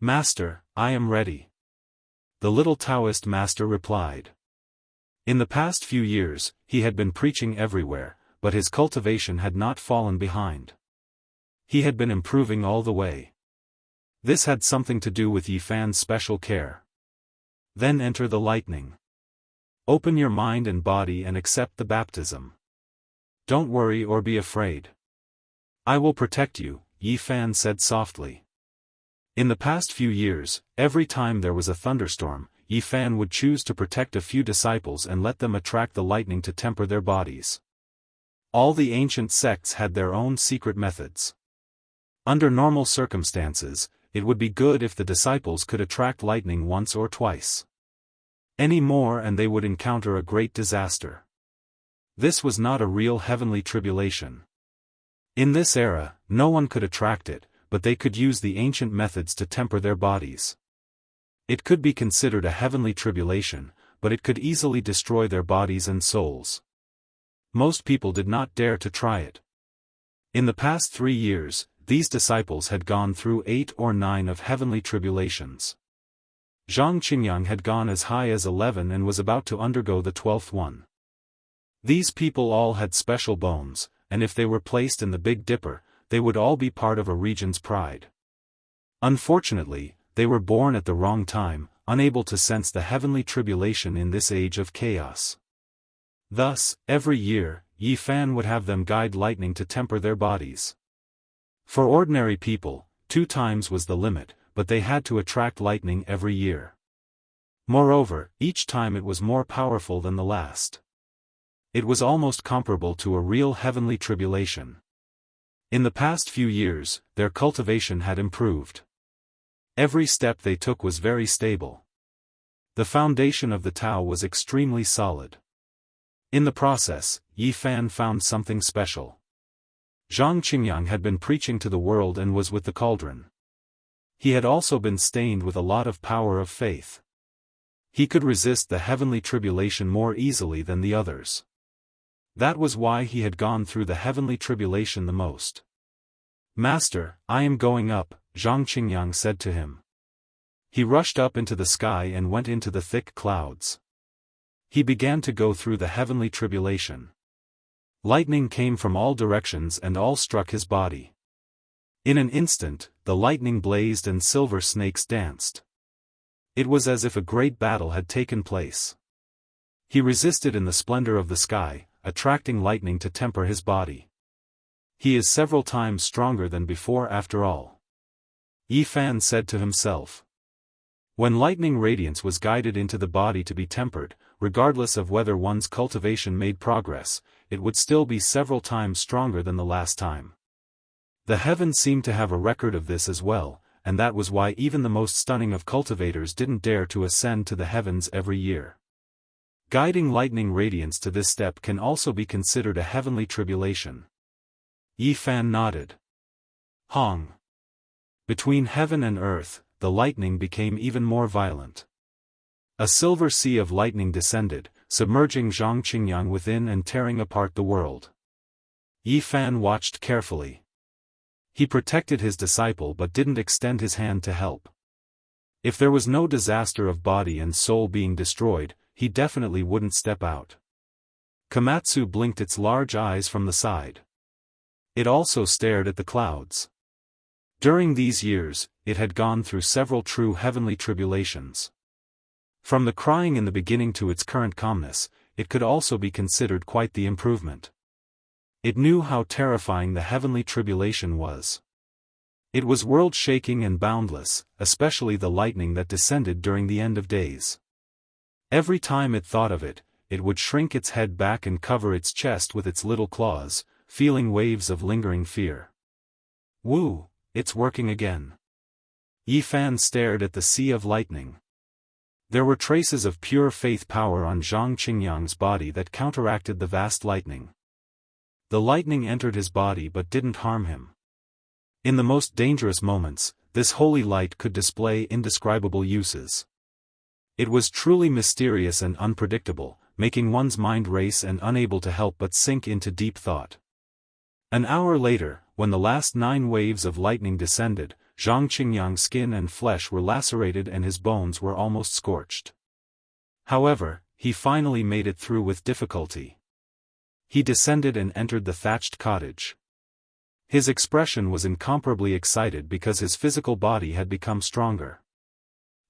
Master, I am ready. The little Daoist master replied. In the past few years, he had been preaching everywhere, but his cultivation had not fallen behind. He had been improving all the way. This had something to do with Yi Fan's special care. Then enter the lightning. Open your mind and body and accept the baptism. Don't worry or be afraid. I will protect you, Yi Fan said softly. In the past few years, every time there was a thunderstorm, Yi Fan would choose to protect a few disciples and let them attract the lightning to temper their bodies. All the ancient sects had their own secret methods. Under normal circumstances, it would be good if the disciples could attract lightning once or twice. Any more and they would encounter a great disaster. This was not a real heavenly tribulation. In this era, no one could attract it, but they could use the ancient methods to temper their bodies. It could be considered a heavenly tribulation, but it could easily destroy their bodies and souls. Most people did not dare to try it. In the past 3 years, these disciples had gone through 8 or 9 of heavenly tribulations. Zhang Qingyang had gone as high as 11 and was about to undergo the 12th one. These people all had special bones, and if they were placed in the Big Dipper, they would all be part of a region's pride. Unfortunately, they were born at the wrong time, unable to sense the heavenly tribulation in this age of chaos. Thus, every year, Yi Fan would have them guide lightning to temper their bodies. For ordinary people, 2 times was the limit, but they had to attract lightning every year. Moreover, each time it was more powerful than the last. It was almost comparable to a real heavenly tribulation. In the past few years, their cultivation had improved. Every step they took was very stable. The foundation of the Tao was extremely solid. In the process, Yi Fan found something special. Zhang Qingyang had been preaching to the world and was with the cauldron. He had also been stained with a lot of power of faith. He could resist the heavenly tribulation more easily than the others. That was why he had gone through the heavenly tribulation the most. Master, I am going up, Zhang Qingyang said to him. He rushed up into the sky and went into the thick clouds. He began to go through the heavenly tribulation. Lightning came from all directions and all struck his body. In an instant, the lightning blazed and silver snakes danced. It was as if a great battle had taken place. He resisted in the splendor of the sky, attracting lightning to temper his body. He is several times stronger than before after all. Yi Fan said to himself. When lightning radiance was guided into the body to be tempered, regardless of whether one's cultivation made progress, it would still be several times stronger than the last time. The heavens seemed to have a record of this as well, and that was why even the most stunning of cultivators didn't dare to ascend to the heavens every year. Guiding lightning radiance to this step can also be considered a heavenly tribulation. Yi Fan nodded. Hong. Between heaven and earth, the lightning became even more violent. A silver sea of lightning descended, submerging Zhang Qingyang within and tearing apart the world. Yi Fan watched carefully. He protected his disciple but didn't extend his hand to help. If there was no disaster of body and soul being destroyed, he definitely wouldn't step out. Komatsu blinked its large eyes from the side. It also stared at the clouds. During these years, it had gone through several true heavenly tribulations. From the crying in the beginning to its current calmness, it could also be considered quite the improvement. It knew how terrifying the heavenly tribulation was. It was world-shaking and boundless, especially the lightning that descended during the end of days. Every time it thought of it, it would shrink its head back and cover its chest with its little claws, feeling waves of lingering fear. Woo, it's working again. Yi Fan stared at the sea of lightning. There were traces of pure faith power on Zhang Qingyang's body that counteracted the vast lightning. The lightning entered his body but didn't harm him. In the most dangerous moments, this holy light could display indescribable uses. It was truly mysterious and unpredictable, making one's mind race and unable to help but sink into deep thought. An hour later, when the last 9 waves of lightning descended, Zhang Qingyang's skin and flesh were lacerated and his bones were almost scorched. However, he finally made it through with difficulty. He descended and entered the thatched cottage. His expression was incomparably excited because his physical body had become stronger.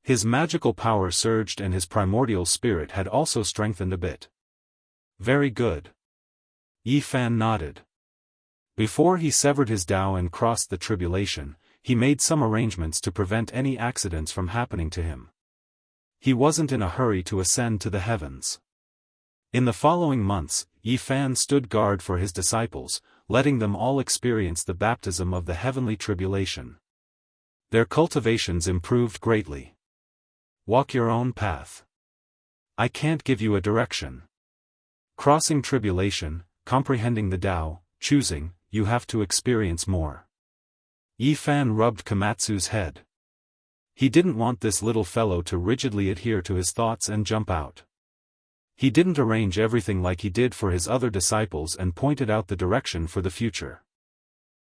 His magical power surged and his primordial spirit had also strengthened a bit. Very good. Yi Fan nodded. Before he severed his Tao and crossed the tribulation, he made some arrangements to prevent any accidents from happening to him. He wasn't in a hurry to ascend to the heavens. In the following months, Yi Fan stood guard for his disciples, letting them all experience the baptism of the heavenly tribulation. Their cultivations improved greatly. Walk your own path. I can't give you a direction. Crossing tribulation, comprehending the Tao, choosing, you have to experience more. Yi Fan rubbed Komatsu's head. He didn't want this little fellow to rigidly adhere to his thoughts and jump out. He didn't arrange everything like he did for his other disciples and pointed out the direction for the future.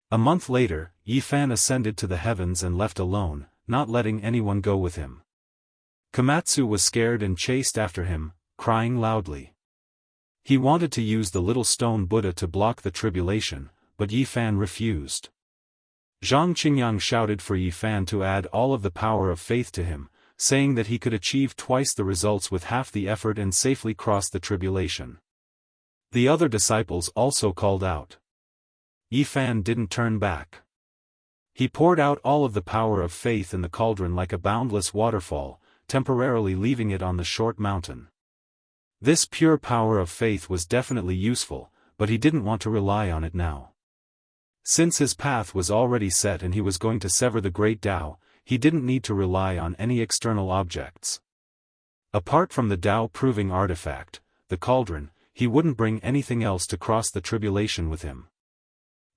A month later, Yi Fan ascended to the heavens and left alone, not letting anyone go with him. Komatsu was scared and chased after him, crying loudly. He wanted to use the little stone Buddha to block the tribulation, but Yi Fan refused. Zhang Qingyang shouted for Yi Fan to add all of the power of faith to him, saying that he could achieve twice the results with half the effort and safely cross the tribulation. The other disciples also called out. Yi Fan didn't turn back. He poured out all of the power of faith in the cauldron like a boundless waterfall, temporarily leaving it on the short mountain. This pure power of faith was definitely useful, but he didn't want to rely on it now. Since his path was already set and he was going to sever the great Tao, he didn't need to rely on any external objects. Apart from the Tao-proving artifact, the cauldron, he wouldn't bring anything else to cross the tribulation with him.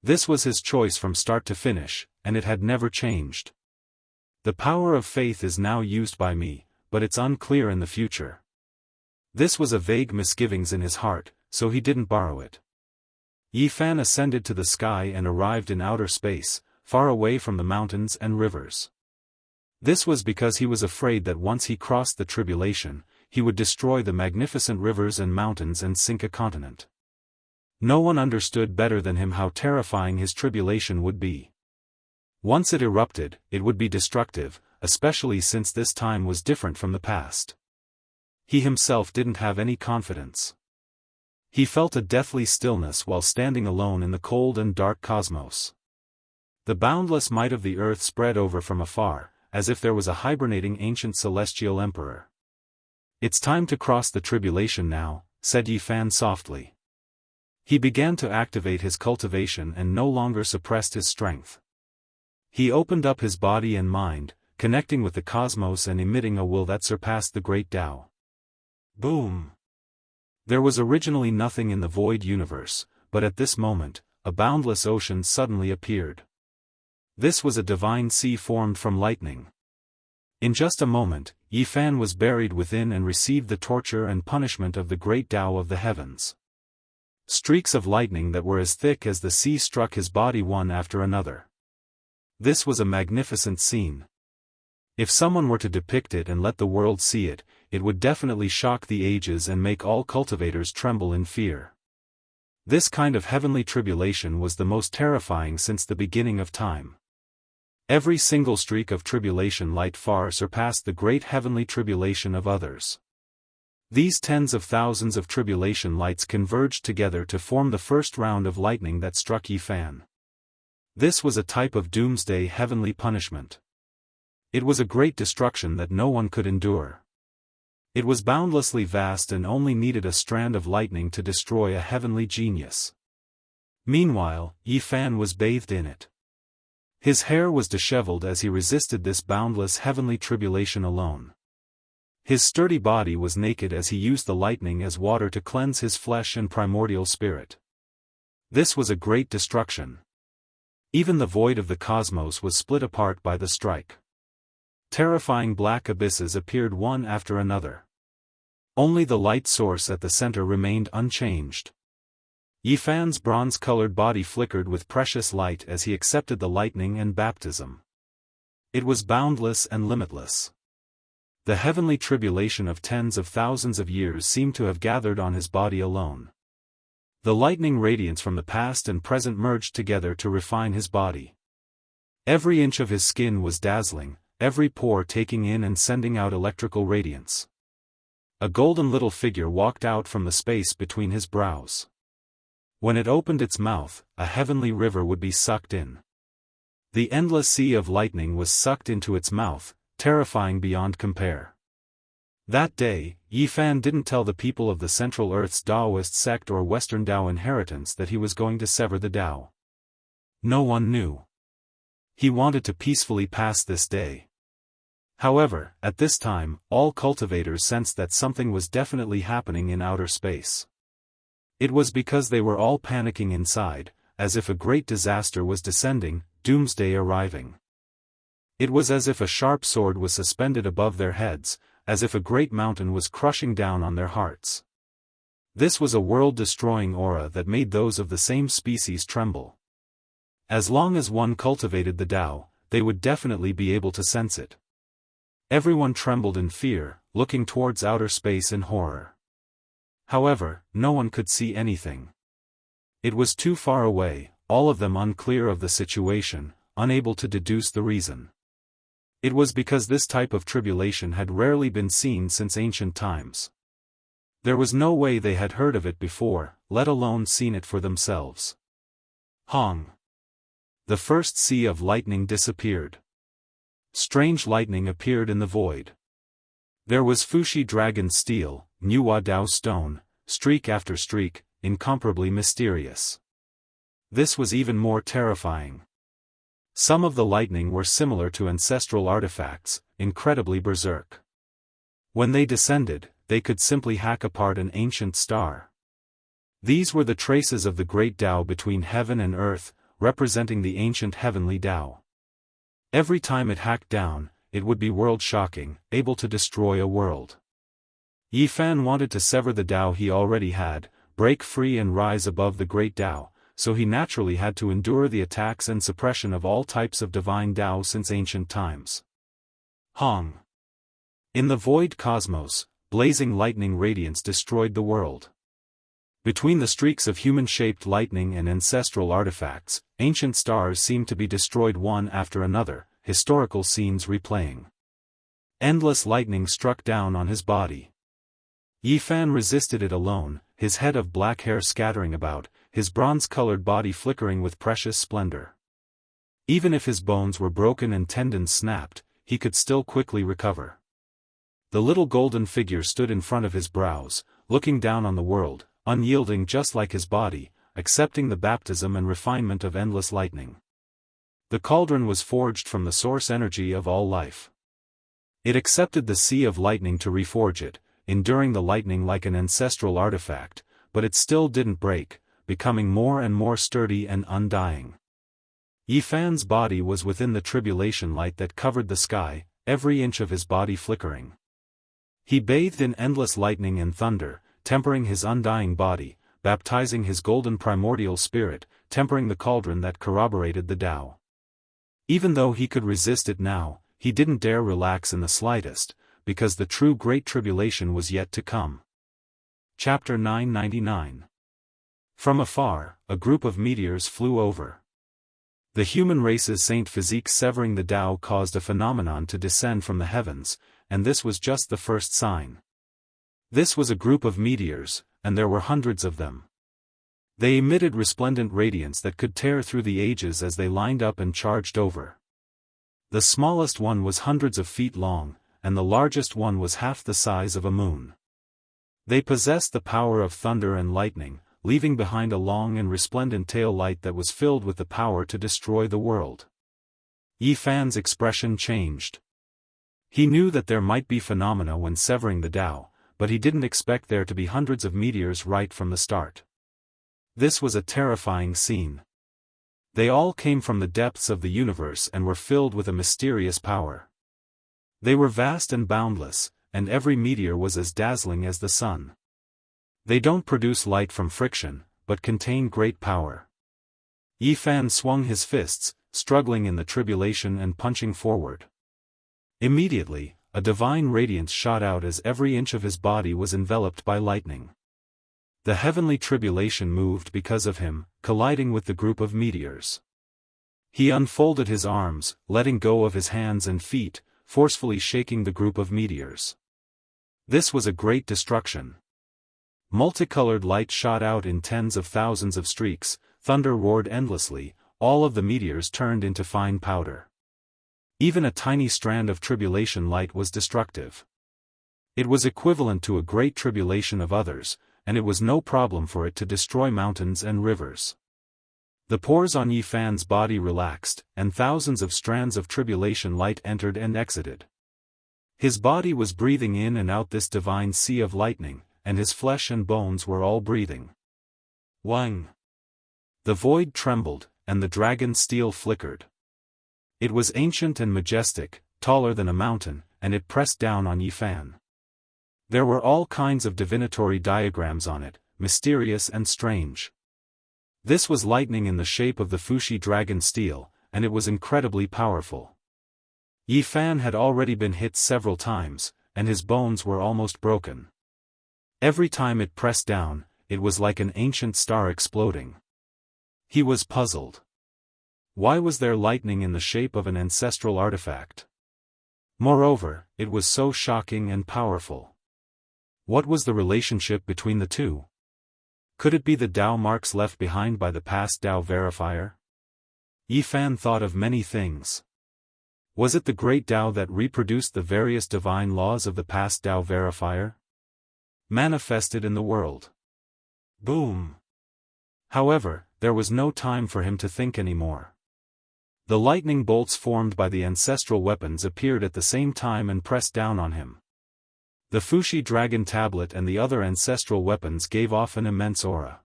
This was his choice from start to finish, and it had never changed. The power of faith is now used by me, but it's unclear in the future. This was a vague misgivings in his heart, so he didn't borrow it. Yi Fan ascended to the sky and arrived in outer space, far away from the mountains and rivers. This was because he was afraid that once he crossed the tribulation, he would destroy the magnificent rivers and mountains and sink a continent. No one understood better than him how terrifying his tribulation would be. Once it erupted, it would be destructive, especially since this time was different from the past. He himself didn't have any confidence. He felt a deathly stillness while standing alone in the cold and dark cosmos. The boundless might of the earth spread over from afar, as if there was a hibernating ancient celestial emperor. "It's time to cross the tribulation now," said Yi Fan softly. He began to activate his cultivation and no longer suppressed his strength. He opened up his body and mind, connecting with the cosmos and emitting a will that surpassed the great Tao. Boom! There was originally nothing in the void universe, but at this moment, a boundless ocean suddenly appeared. This was a divine sea formed from lightning. In just a moment, Yi Fan was buried within and received the torture and punishment of the great Tao of the heavens. Streaks of lightning that were as thick as the sea struck his body one after another. This was a magnificent scene. If someone were to depict it and let the world see it, it would definitely shock the ages and make all cultivators tremble in fear. This kind of heavenly tribulation was the most terrifying since the beginning of time. Every single streak of tribulation light far surpassed the great heavenly tribulation of others. These tens of thousands of tribulation lights converged together to form the first round of lightning that struck Yi Fan. This was a type of doomsday heavenly punishment. It was a great destruction that no one could endure. It was boundlessly vast and only needed a strand of lightning to destroy a heavenly genius. Meanwhile, Yi Fan was bathed in it. His hair was disheveled as he resisted this boundless heavenly tribulation alone. His sturdy body was naked as he used the lightning as water to cleanse his flesh and primordial spirit. This was a great destruction. Even the void of the cosmos was split apart by the strike. Terrifying black abysses appeared one after another. Only the light source at the center remained unchanged. Yi Fan's bronze-colored body flickered with precious light as he accepted the lightning and baptism. It was boundless and limitless. The heavenly tribulation of tens of thousands of years seemed to have gathered on his body alone. The lightning radiance from the past and present merged together to refine his body. Every inch of his skin was dazzling, every pore taking in and sending out electrical radiance. A golden little figure walked out from the space between his brows. When it opened its mouth, a heavenly river would be sucked in. The endless sea of lightning was sucked into its mouth, terrifying beyond compare. That day, Yi Fan didn't tell the people of the Central Earth's Daoist sect or Western Dao inheritance that he was going to sever the Dao. No one knew. He wanted to peacefully pass this day. However, at this time, all cultivators sensed that something was definitely happening in outer space. It was because they were all panicking inside, as if a great disaster was descending, doomsday arriving. It was as if a sharp sword was suspended above their heads, as if a great mountain was crushing down on their hearts. This was a world-destroying aura that made those of the same species tremble. As long as one cultivated the Tao, they would definitely be able to sense it. Everyone trembled in fear, looking towards outer space in horror. However, no one could see anything. It was too far away, all of them unclear of the situation, unable to deduce the reason. It was because this type of tribulation had rarely been seen since ancient times. There was no way they had heard of it before, let alone seen it for themselves. Hong! The first sea of lightning disappeared. Strange lightning appeared in the void. There was Fushi dragon steel, Nuwa Dao stone, streak after streak, incomparably mysterious. This was even more terrifying. Some of the lightning were similar to ancestral artifacts, incredibly berserk. When they descended, they could simply hack apart an ancient star. These were the traces of the great Tao between heaven and earth, representing the ancient heavenly Tao. Every time it hacked down, it would be world-shocking, able to destroy a world. Yi Fan wanted to sever the Tao he already had, break free and rise above the great Tao, so he naturally had to endure the attacks and suppression of all types of divine Tao since ancient times. Hong! In the void cosmos, blazing lightning radiance destroyed the world. Between the streaks of human-shaped lightning and ancestral artifacts, ancient stars seemed to be destroyed one after another, historical scenes replaying. Endless lightning struck down on his body. Yi Fan resisted it alone, his head of black hair scattering about, his bronze-colored body flickering with precious splendor. Even if his bones were broken and tendons snapped, he could still quickly recover. The little golden figure stood in front of his brows, looking down on the world, unyielding just like his body, accepting the baptism and refinement of endless lightning. The cauldron was forged from the source energy of all life. It accepted the sea of lightning to reforge it, enduring the lightning like an ancestral artifact, but it still didn't break, becoming more and more sturdy and undying. Yifan's body was within the tribulation light that covered the sky, every inch of his body flickering. He bathed in endless lightning and thunder, tempering his undying body, baptizing his golden primordial spirit, tempering the cauldron that corroborated the Tao. Even though he could resist it now, he didn't dare relax in the slightest, because the true Great Tribulation was yet to come. Chapter 999. From afar, a group of meteors flew over. The human race's saint physique severing the Tao caused a phenomenon to descend from the heavens, and this was just the first sign. This was a group of meteors, and there were hundreds of them. They emitted resplendent radiance that could tear through the ages as they lined up and charged over. The smallest one was hundreds of feet long, and the largest one was half the size of a moon. They possessed the power of thunder and lightning, leaving behind a long and resplendent tail light that was filled with the power to destroy the world. Yifan's expression changed. He knew that there might be phenomena when severing the Tao, but he didn't expect there to be hundreds of meteors right from the start. This was a terrifying scene. They all came from the depths of the universe and were filled with a mysterious power. They were vast and boundless, and every meteor was as dazzling as the sun. They don't produce light from friction, but contain great power. Yifan swung his fists, struggling in the tribulation and punching forward. Immediately, a divine radiance shot out as every inch of his body was enveloped by lightning. The heavenly tribulation moved because of him, colliding with the group of meteors. He unfolded his arms, letting go of his hands and feet, forcefully shaking the group of meteors. This was a great destruction. Multicolored light shot out in tens of thousands of streaks, thunder roared endlessly, all of the meteors turned into fine powder. Even a tiny strand of tribulation light was destructive. It was equivalent to a great tribulation of others, and it was no problem for it to destroy mountains and rivers. The pores on Yifan's body relaxed, and thousands of strands of tribulation light entered and exited. His body was breathing in and out this divine sea of lightning, and his flesh and bones were all breathing. Wang! The void trembled, and the dragon's steel flickered. It was ancient and majestic, taller than a mountain, and it pressed down on Yifan. There were all kinds of divinatory diagrams on it, mysterious and strange. This was lightning in the shape of the Fushi dragon steel, and it was incredibly powerful. Yifan had already been hit several times, and his bones were almost broken. Every time it pressed down, it was like an ancient star exploding. He was puzzled. Why was there lightning in the shape of an ancestral artifact? Moreover, it was so shocking and powerful. What was the relationship between the two? Could it be the Tao marks left behind by the past Tao verifier? Yifan thought of many things. Was it the great Tao that reproduced the various divine laws of the past Tao verifier? Manifested in the world. Boom! However, there was no time for him to think anymore. The lightning bolts formed by the ancestral weapons appeared at the same time and pressed down on him. The Fushi dragon tablet and the other ancestral weapons gave off an immense aura.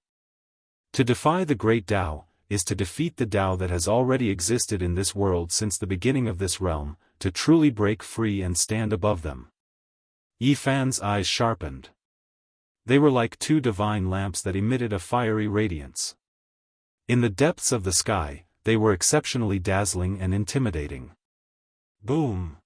To defy the great Tao, is to defeat the Tao that has already existed in this world since the beginning of this realm, to truly break free and stand above them. Yifan's eyes sharpened. They were like two divine lamps that emitted a fiery radiance. In the depths of the sky, they were exceptionally dazzling and intimidating. Boom!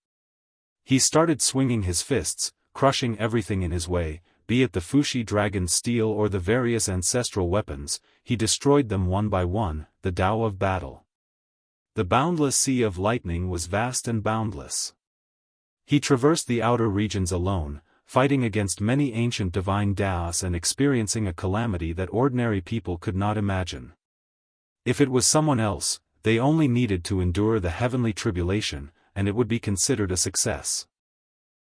He started swinging his fists, crushing everything in his way, be it the Fushi dragon's steel or the various ancestral weapons. He destroyed them one by one, the Tao of battle. The boundless sea of lightning was vast and boundless. He traversed the outer regions alone, fighting against many ancient divine Taos and experiencing a calamity that ordinary people could not imagine. If it was someone else, they only needed to endure the heavenly tribulation, and it would be considered a success.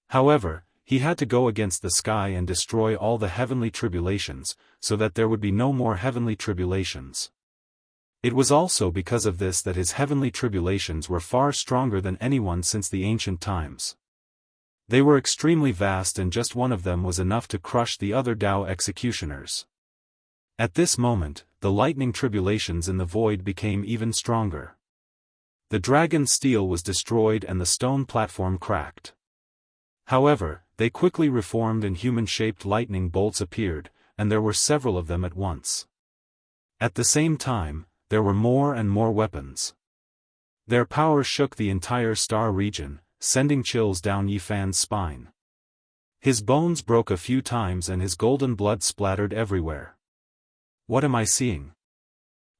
However, he had to go against the sky and destroy all the heavenly tribulations, so that there would be no more heavenly tribulations. It was also because of this that his heavenly tribulations were far stronger than anyone since the ancient times. They were extremely vast, and just one of them was enough to crush the other Tao executioners. At this moment, the lightning tribulations in the void became even stronger. The dragon's steel was destroyed and the stone platform cracked. However, they quickly reformed and human-shaped lightning bolts appeared, and there were several of them at once. At the same time, there were more and more weapons. Their power shook the entire star region, sending chills down Yifan's spine. His bones broke a few times and his golden blood splattered everywhere. What am I seeing?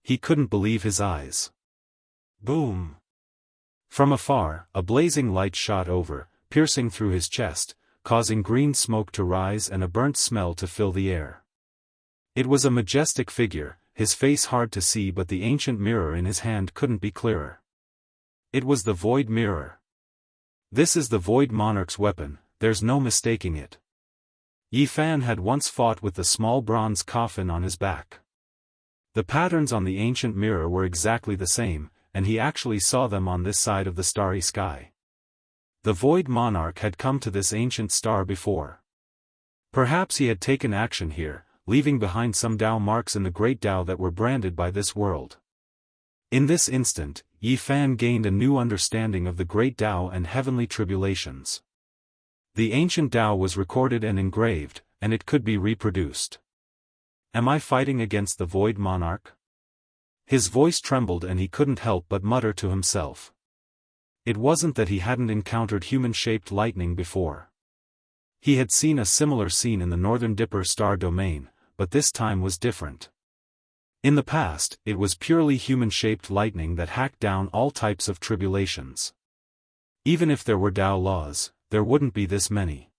He couldn't believe his eyes. Boom! From afar, a blazing light shot over, piercing through his chest, causing green smoke to rise and a burnt smell to fill the air. It was a majestic figure, his face hard to see, but the ancient mirror in his hand couldn't be clearer. It was the Void Mirror. This is the Void Monarch's weapon, there's no mistaking it. Yifan had once fought with the small bronze coffin on his back. The patterns on the ancient mirror were exactly the same, and he actually saw them on this side of the starry sky. The Void Monarch had come to this ancient star before. Perhaps he had taken action here, leaving behind some Tao marks in the great Tao that were branded by this world. In this instant, Yifan gained a new understanding of the great Tao and heavenly tribulations. The ancient Tao was recorded and engraved, and it could be reproduced. Am I fighting against the Void Monarch? His voice trembled and he couldn't help but mutter to himself. It wasn't that he hadn't encountered human-shaped lightning before. He had seen a similar scene in the Northern Dipper star domain, but this time was different. In the past, it was purely human-shaped lightning that hacked down all types of tribulations. Even if there were Tao laws, there wouldn't be this many.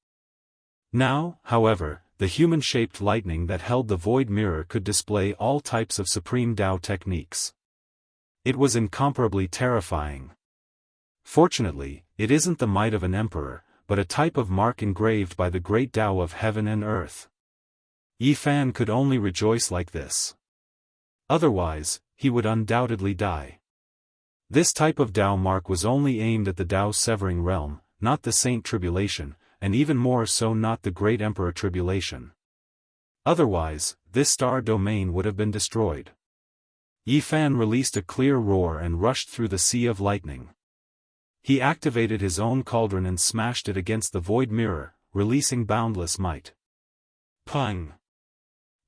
Now, however, the human-shaped lightning that held the Void Mirror could display all types of supreme Tao techniques. It was incomparably terrifying. Fortunately, it isn't the might of an emperor, but a type of mark engraved by the great Tao of heaven and earth. Yifan could only rejoice like this. Otherwise, he would undoubtedly die. This type of Tao mark was only aimed at the Tao severing realm, not the Saint Tribulation, and even more so not the Great Emperor Tribulation. Otherwise, this star domain would have been destroyed. Yifan released a clear roar and rushed through the sea of lightning. He activated his own cauldron and smashed it against the Void Mirror, releasing boundless might. Pung!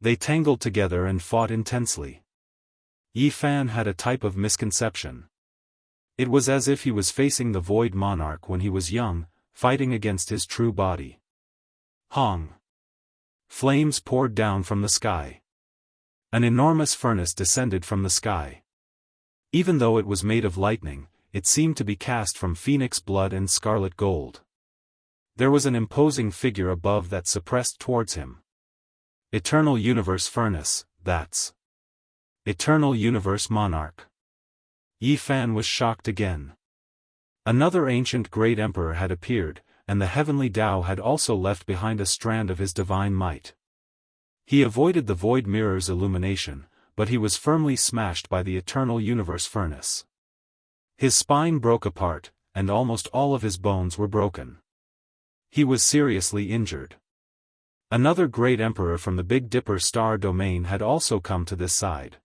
They tangled together and fought intensely. Yifan had a type of misconception. It was as if he was facing the Void Monarch when he was young, fighting against his true body. Hong! Flames poured down from the sky. An enormous furnace descended from the sky. Even though it was made of lightning, it seemed to be cast from phoenix blood and scarlet gold. There was an imposing figure above that suppressed towards him. Eternal Universe Furnace, that's Eternal Universe Monarch. Yifan was shocked again. Another ancient great emperor had appeared, and the heavenly Tao had also left behind a strand of his divine might. He avoided the Void Mirror's illumination, but he was firmly smashed by the Eternal Universe Furnace. His spine broke apart, and almost all of his bones were broken. He was seriously injured. Another great emperor from the Big Dipper star domain had also come to this side.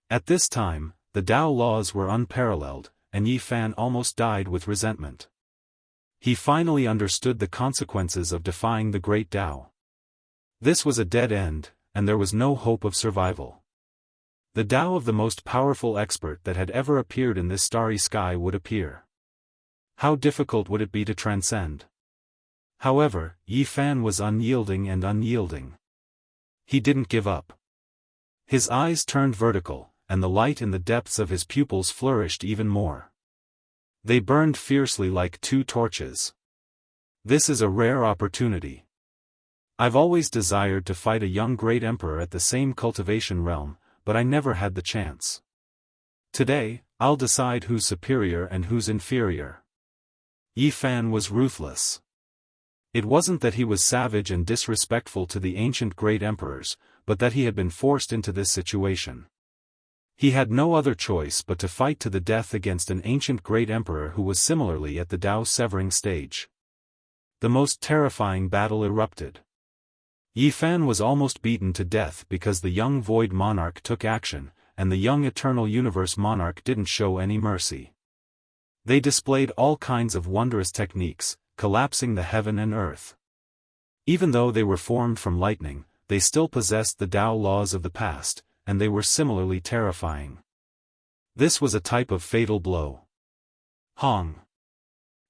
At this time, the Tao laws were unparalleled, and Yifan almost died with resentment. He finally understood the consequences of defying the great Tao. This was a dead end, and there was no hope of survival. The Tao of the most powerful expert that had ever appeared in this starry sky would appear. How difficult would it be to transcend? However, Yifan was unyielding and unyielding. He didn't give up. His eyes turned vertical, and the light in the depths of his pupils flourished even more. They burned fiercely like two torches. This is a rare opportunity. I've always desired to fight a young great emperor at the same cultivation realm, but I never had the chance. Today, I'll decide who's superior and who's inferior. Yifan was ruthless. It wasn't that he was savage and disrespectful to the ancient great emperors, but that he had been forced into this situation. He had no other choice but to fight to the death against an ancient great emperor who was similarly at the Dao severing stage. The most terrifying battle erupted. Yi Fan was almost beaten to death because the young Void Monarch took action, and the young Eternal Universe Monarch didn't show any mercy. They displayed all kinds of wondrous techniques, collapsing the heaven and earth. Even though they were formed from lightning, they still possessed the Dao laws of the past, and they were similarly terrifying. This was a type of fatal blow. Hong!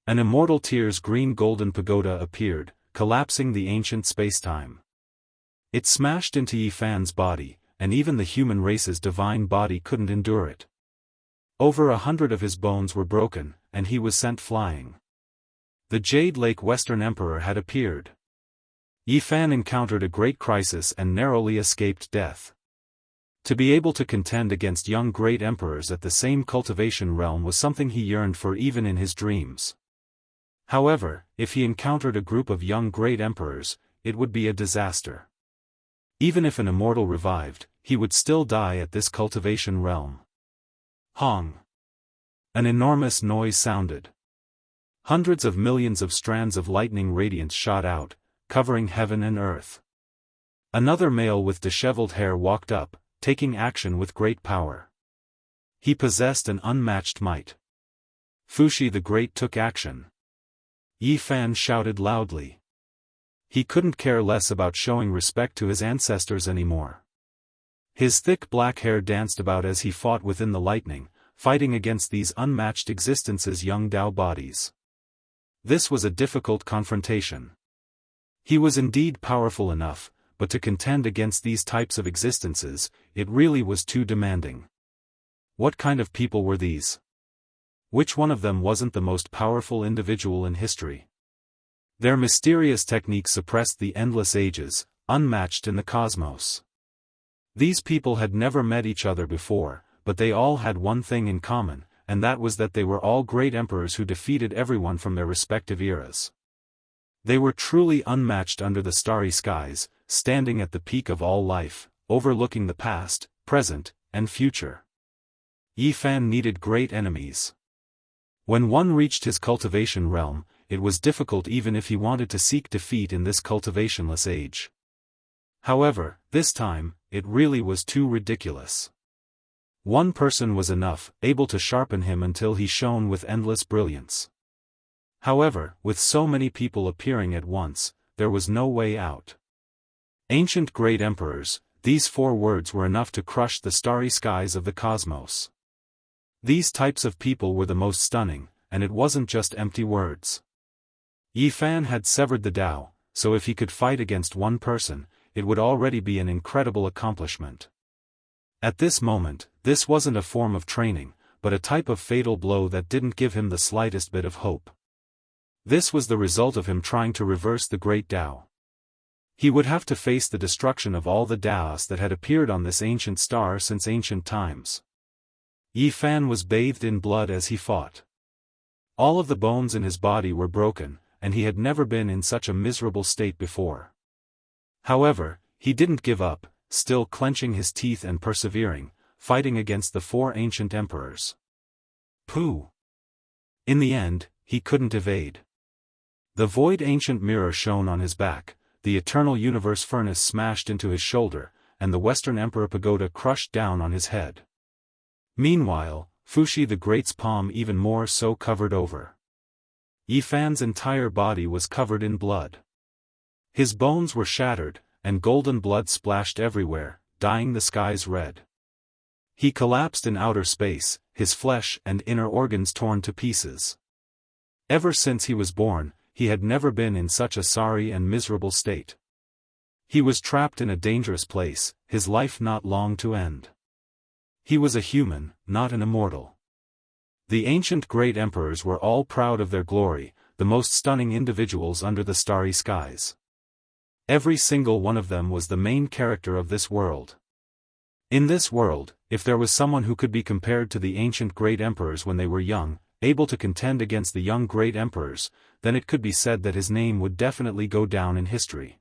An immortal tier's green-golden pagoda appeared, collapsing the ancient spacetime. It smashed into Yi Fan's body, and even the human race's divine body couldn't endure it. Over 100 of his bones were broken, and he was sent flying. The Jade Lake Western Emperor had appeared. Yi Fan encountered a great crisis and narrowly escaped death. To be able to contend against young great emperors at the same cultivation realm was something he yearned for even in his dreams. However, if he encountered a group of young great emperors, it would be a disaster. Even if an immortal revived, he would still die at this cultivation realm. Hong! An enormous noise sounded. Hundreds of millions of strands of lightning radiance shot out, covering heaven and earth. Another male with disheveled hair walked up, taking action with great power. He possessed an unmatched might. Fuxi the Great took action. Yi Fan shouted loudly. He couldn't care less about showing respect to his ancestors anymore. His thick black hair danced about as he fought within the lightning, fighting against these unmatched existences' young Dao bodies. This was a difficult confrontation. He was indeed powerful enough, but to contend against these types of existences, it really was too demanding. What kind of people were these? Which one of them wasn't the most powerful individual in history? Their mysterious techniques suppressed the endless ages, unmatched in the cosmos. These people had never met each other before, but they all had one thing in common, and that was that they were all great emperors who defeated everyone from their respective eras. They were truly unmatched under the starry skies, standing at the peak of all life, overlooking the past, present, and future. Yi Fan needed great enemies. When one reached his cultivation realm, it was difficult even if he wanted to seek defeat in this cultivationless age. However, this time, it really was too ridiculous. One person was enough, able to sharpen him until he shone with endless brilliance. However, with so many people appearing at once, there was no way out. Ancient great emperors, these 4 words were enough to crush the starry skies of the cosmos. These types of people were the most stunning, and it wasn't just empty words. Yi Fan had severed the Dao, so if he could fight against one person, it would already be an incredible accomplishment. At this moment, this wasn't a form of training, but a type of fatal blow that didn't give him the slightest bit of hope. This was the result of him trying to reverse the great Dao. He would have to face the destruction of all the Daoists that had appeared on this ancient star since ancient times. Yi Fan was bathed in blood as he fought. All of the bones in his body were broken, and he had never been in such a miserable state before. However, he didn't give up, still clenching his teeth and persevering, fighting against the 4 ancient emperors. Pooh! In the end, he couldn't evade. The void ancient mirror shone on his back, the eternal universe furnace smashed into his shoulder, and the Western Emperor Pagoda crushed down on his head. Meanwhile, Fuxi the Great's palm even more so covered over. Yi Fan's entire body was covered in blood. His bones were shattered, and golden blood splashed everywhere, dyeing the skies red. He collapsed in outer space, his flesh and inner organs torn to pieces. Ever since he was born, he had never been in such a sorry and miserable state. He was trapped in a dangerous place, his life not long to end. He was a human, not an immortal. The ancient great emperors were all proud of their glory, the most stunning individuals under the starry skies. Every single one of them was the main character of this world. In this world, if there was someone who could be compared to the ancient great emperors when they were young, able to contend against the young great emperors, then it could be said that his name would definitely go down in history.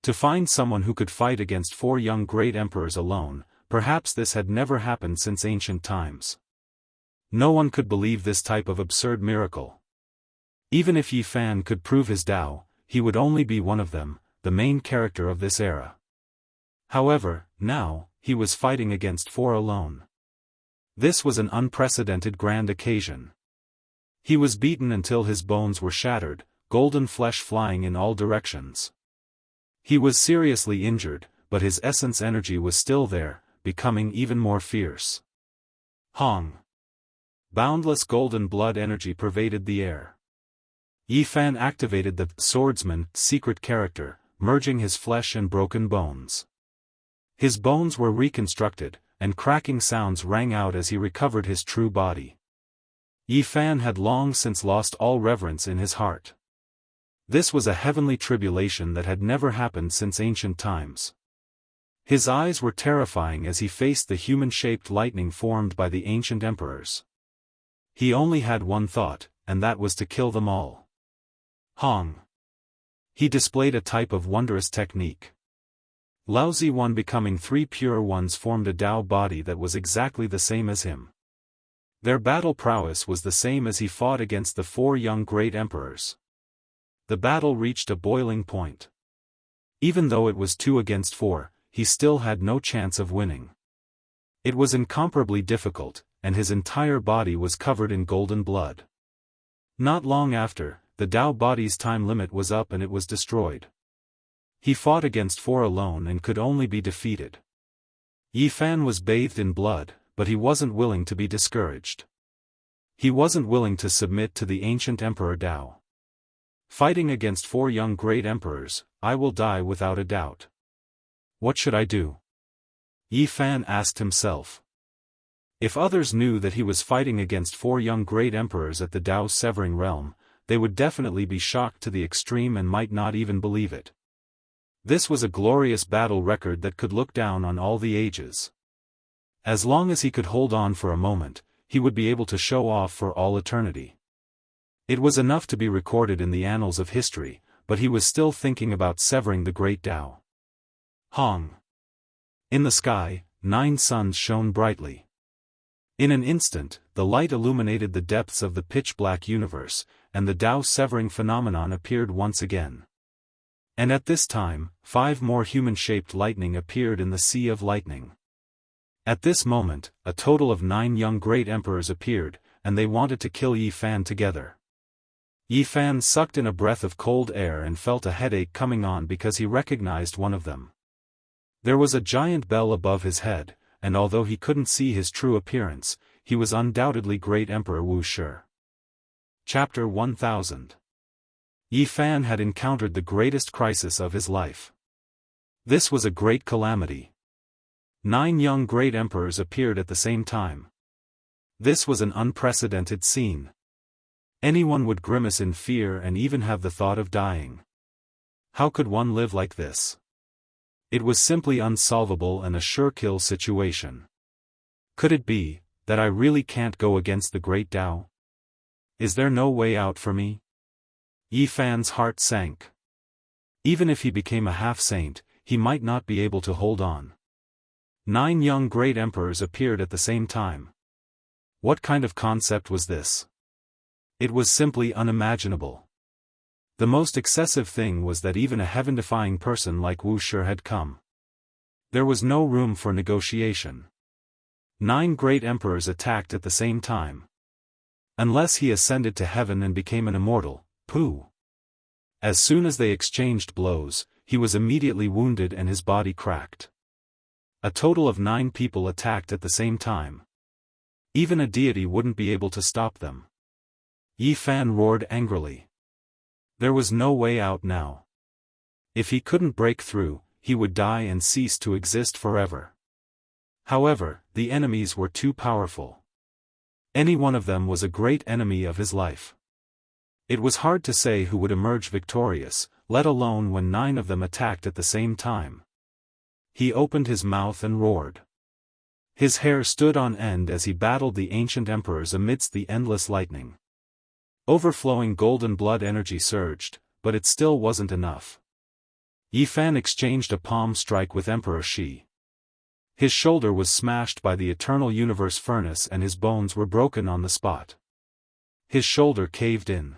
To find someone who could fight against 4 young great emperors alone, perhaps this had never happened since ancient times. No one could believe this type of absurd miracle. Even if Yi Fan could prove his Tao, he would only be one of them, the main character of this era. However, now, he was fighting against 4 alone. This was an unprecedented grand occasion. He was beaten until his bones were shattered, golden flesh flying in all directions. He was seriously injured, but his essence energy was still there, becoming even more fierce. Hong. Boundless golden blood energy pervaded the air. Yi Fan activated the swordsman secret character, merging his flesh and broken bones. His bones were reconstructed, and cracking sounds rang out as he recovered his true body. Yi Fan had long since lost all reverence in his heart. This was a heavenly tribulation that had never happened since ancient times. His eyes were terrifying as he faced the human-shaped lightning formed by the ancient emperors. He only had one thought, and that was to kill them all. Hong. He displayed a type of wondrous technique. Lousy One becoming 3 pure ones formed a Tao body that was exactly the same as him. Their battle prowess was the same as he fought against the 4 young great emperors. The battle reached a boiling point. Even though it was 2 against 4, he still had no chance of winning. It was incomparably difficult, and his entire body was covered in golden blood. Not long after, the Tao body's time limit was up and it was destroyed. He fought against 4 alone and could only be defeated. Yi Fan was bathed in blood, but he wasn't willing to be discouraged. He wasn't willing to submit to the ancient Emperor Tao. Fighting against 4 young great emperors, I will die without a doubt. What should I do? Yi Fan asked himself. If others knew that he was fighting against 4 young great emperors at the Tao's severing realm, they would definitely be shocked to the extreme and might not even believe it. This was a glorious battle record that could look down on all the ages. As long as he could hold on for a moment, he would be able to show off for all eternity. It was enough to be recorded in the annals of history, but he was still thinking about severing the great Tao. Hong. In the sky, 9 suns shone brightly. In an instant, the light illuminated the depths of the pitch-black universe, and the Tao severing phenomenon appeared once again. And at this time, 5 more human-shaped lightning appeared in the sea of lightning. At this moment, a total of 9 young great emperors appeared, and they wanted to kill Yi Fan together. Yi Fan sucked in a breath of cold air and felt a headache coming on because he recognized one of them. There was a giant bell above his head, and although he couldn't see his true appearance, he was undoubtedly Great Emperor Wuxia. Chapter 1000. Yi Fan had encountered the greatest crisis of his life. This was a great calamity. 9 young great emperors appeared at the same time. This was an unprecedented scene. Anyone would grimace in fear and even have the thought of dying. How could one live like this? It was simply unsolvable and a sure-kill situation. Could it be that I really can't go against the great Tao? Is there no way out for me? Yi Fan's heart sank. Even if he became a half-saint, he might not be able to hold on. 9 young great emperors appeared at the same time. What kind of concept was this? It was simply unimaginable. The most excessive thing was that even a heaven-defying person like Wuxia had come. There was no room for negotiation. 9 great emperors attacked at the same time. Unless he ascended to heaven and became an immortal, pooh. As soon as they exchanged blows, he was immediately wounded and his body cracked. A total of 9 people attacked at the same time. Even a deity wouldn't be able to stop them. Yi Fan roared angrily. There was no way out now. If he couldn't break through, he would die and cease to exist forever. However, the enemies were too powerful. Any one of them was a great enemy of his life. It was hard to say who would emerge victorious, let alone when 9 of them attacked at the same time. He opened his mouth and roared. His hair stood on end as he battled the ancient emperors amidst the endless lightning. Overflowing golden blood energy surged, but it still wasn't enough. Yi Fan exchanged a palm strike with Emperor Shi. His shoulder was smashed by the eternal universe furnace and his bones were broken on the spot. His shoulder caved in.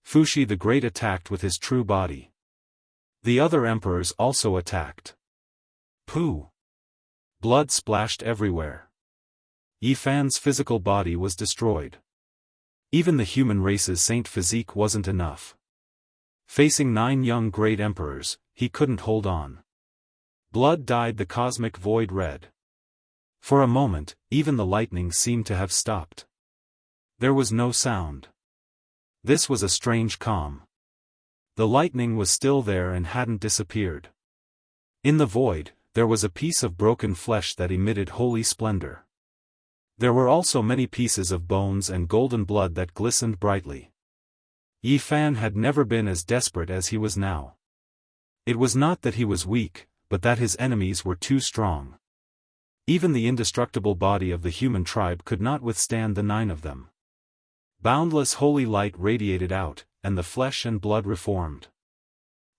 Fuxi the Great attacked with his true body. The other emperors also attacked. Pooh! Blood splashed everywhere. Yi Fan's physical body was destroyed. Even the human race's saint physique wasn't enough. Facing 9 young great emperors, he couldn't hold on. Blood dyed the cosmic void red. For a moment, even the lightning seemed to have stopped. There was no sound. This was a strange calm. The lightning was still there and hadn't disappeared. In the void, there was a piece of broken flesh that emitted holy splendor. There were also many pieces of bones and golden blood that glistened brightly. Yi Fan had never been as desperate as he was now. It was not that he was weak, but that his enemies were too strong. Even the indestructible body of the human tribe could not withstand the 9 of them. Boundless holy light radiated out, and the flesh and blood reformed.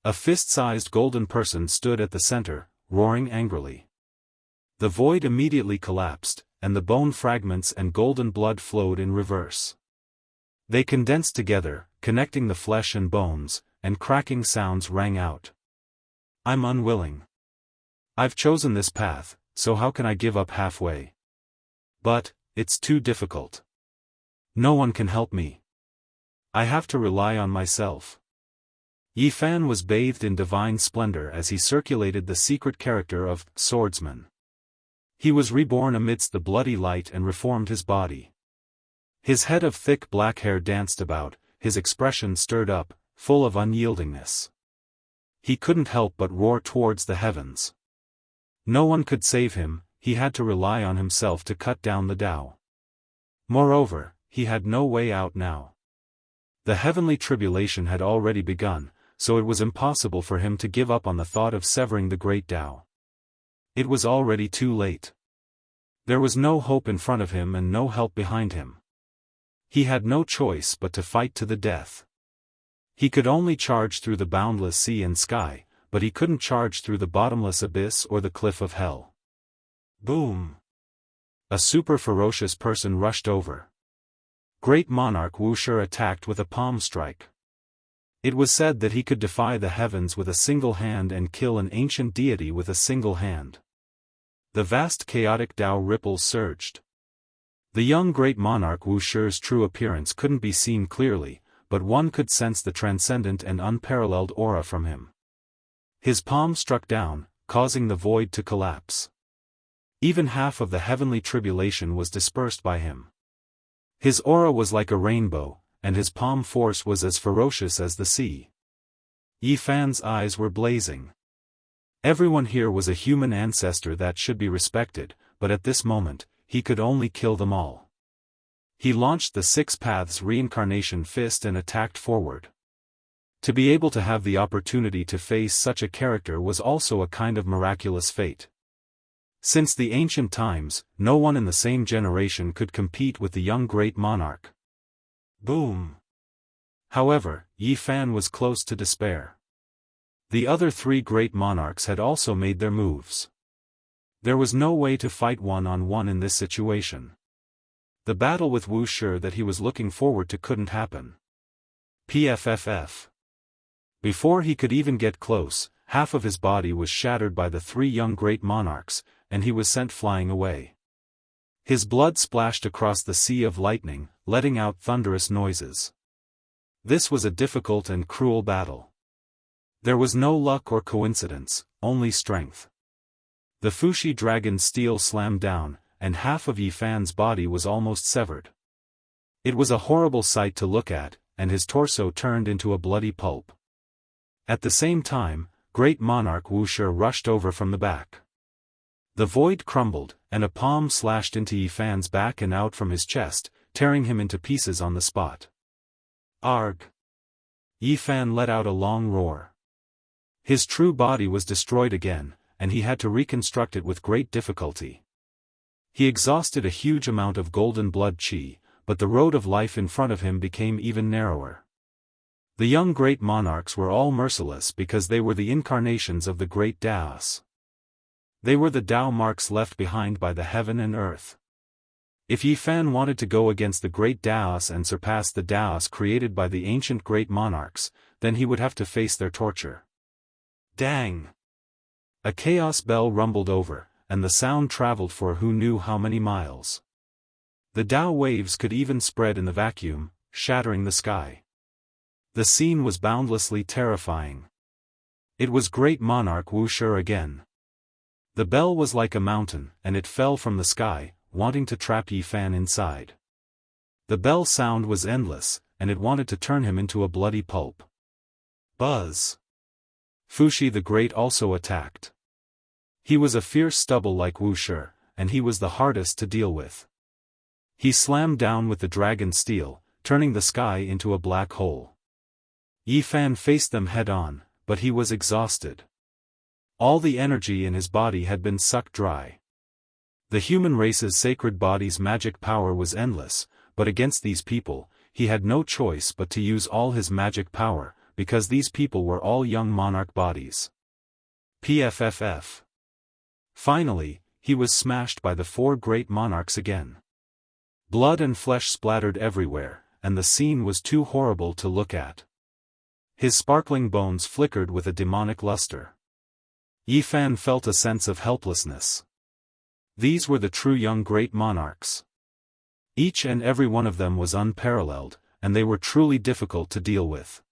A fist-sized golden person stood at the center, roaring angrily. The void immediately collapsed, and the bone fragments and golden blood flowed in reverse. They condensed together, connecting the flesh and bones, and cracking sounds rang out. I'm unwilling. I've chosen this path, so how can I give up halfway? But, it's too difficult. No one can help me. I have to rely on myself. Yi Fan was bathed in divine splendor as he circulated the secret character of swordsman. He was reborn amidst the bloody light and reformed his body. His head of thick black hair danced about, his expression stirred up, full of unyieldingness. He couldn't help but roar towards the heavens. No one could save him, he had to rely on himself to cut down the Tao. Moreover, he had no way out now. The heavenly tribulation had already begun, so it was impossible for him to give up on the thought of severing the great Tao. It was already too late. There was no hope in front of him and no help behind him. He had no choice but to fight to the death. He could only charge through the boundless sea and sky, but he couldn't charge through the bottomless abyss or the cliff of hell. Boom! A super ferocious person rushed over. Great monarch Wuxia attacked with a palm strike. It was said that he could defy the heavens with a single hand and kill an ancient deity with a single hand. The vast chaotic Tao ripples surged. The young great monarch Wuxia's true appearance couldn't be seen clearly, but one could sense the transcendent and unparalleled aura from him. His palm struck down, causing the void to collapse. Even half of the heavenly tribulation was dispersed by him. His aura was like a rainbow, and his palm force was as ferocious as the sea. Yi Fan's eyes were blazing. Everyone here was a human ancestor that should be respected, but at this moment, he could only kill them all. He launched the 6 Paths Reincarnation Fist and attacked forward. To be able to have the opportunity to face such a character was also a kind of miraculous fate. Since the ancient times, no one in the same generation could compete with the young great monarch. Boom! However, Yi Fan was close to despair. The other 3 great monarchs had also made their moves. There was no way to fight one-on-one in this situation. The battle with Wuxia that he was looking forward to couldn't happen. PFFF. Before he could even get close, half of his body was shattered by the 3 young great monarchs, and he was sent flying away. His blood splashed across the sea of lightning, letting out thunderous noises. This was a difficult and cruel battle. There was no luck or coincidence, only strength. The Fuxi dragon's steel slammed down, and half of Yi Fan's body was almost severed. It was a horrible sight to look at, and his torso turned into a bloody pulp. At the same time, great monarch Wuxia rushed over from the back. The void crumbled, and a palm slashed into Yi Fan's back and out from his chest, tearing him into pieces on the spot. Arg! Yi Fan let out a long roar. His true body was destroyed again, and he had to reconstruct it with great difficulty. He exhausted a huge amount of golden blood qi, but the road of life in front of him became even narrower. The young great monarchs were all merciless because they were the incarnations of the great Daoist. They were the Dao marks left behind by the heaven and earth. If Yi Fan wanted to go against the great Daoist and surpass the Daoist created by the ancient great monarchs, then he would have to face their torture. Dang! A chaos bell rumbled over, and the sound traveled for who knew how many miles. The Dao waves could even spread in the vacuum, shattering the sky. The scene was boundlessly terrifying. It was Great Monarch Wuxia again. The bell was like a mountain, and it fell from the sky, wanting to trap Yi Fan inside. The bell sound was endless, and it wanted to turn him into a bloody pulp. Buzz! Fuxi the Great also attacked. He was a fierce stubble like Wuxia, and he was the hardest to deal with. He slammed down with the dragon steel, turning the sky into a black hole. Yi Fan faced them head-on, but he was exhausted. All the energy in his body had been sucked dry. The human race's sacred body's magic power was endless, but against these people, he had no choice but to use all his magic power, because these people were all young monarch bodies. PFFF. Finally, he was smashed by the four great monarchs again. Blood and flesh splattered everywhere, and the scene was too horrible to look at. His sparkling bones flickered with a demonic luster. Yi Fan felt a sense of helplessness. These were the true young great monarchs. Each and every one of them was unparalleled, and they were truly difficult to deal with.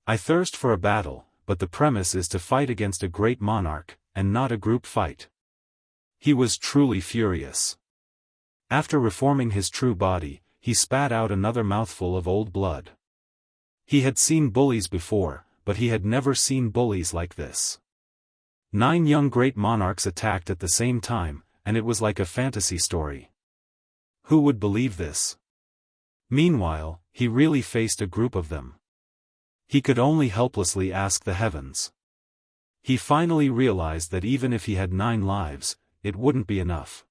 I thirst for a battle, but the premise is to fight against a great monarch, and not a group fight. He was truly furious. After reforming his true body, he spat out another mouthful of old blood. He had seen bullies before, but he had never seen bullies like this. 9 young great monarchs attacked at the same time, and it was like a fantasy story. Who would believe this? Meanwhile, he really faced a group of them. He could only helplessly ask the heavens. He finally realized that even if he had 9 lives, it wouldn't be enough.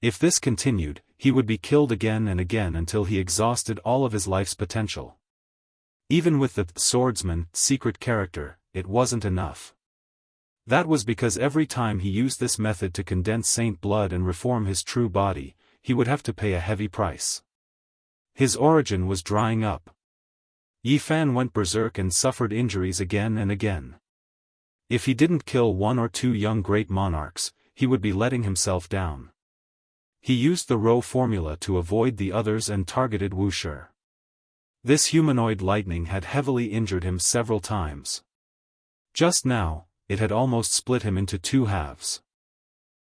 If this continued, he would be killed again and again until he exhausted all of his life's potential. Even with the swordsman, secret character, it wasn't enough. That was because every time he used this method to condense saint blood and reform his true body, he would have to pay a heavy price. His origin was drying up. Yi Fan went berserk and suffered injuries again and again. If he didn't kill 1 or 2 young great monarchs, he would be letting himself down. He used the Rho formula to avoid the others and targeted Wuxia. This humanoid lightning had heavily injured him several times. Just now, it had almost split him into 2 halves.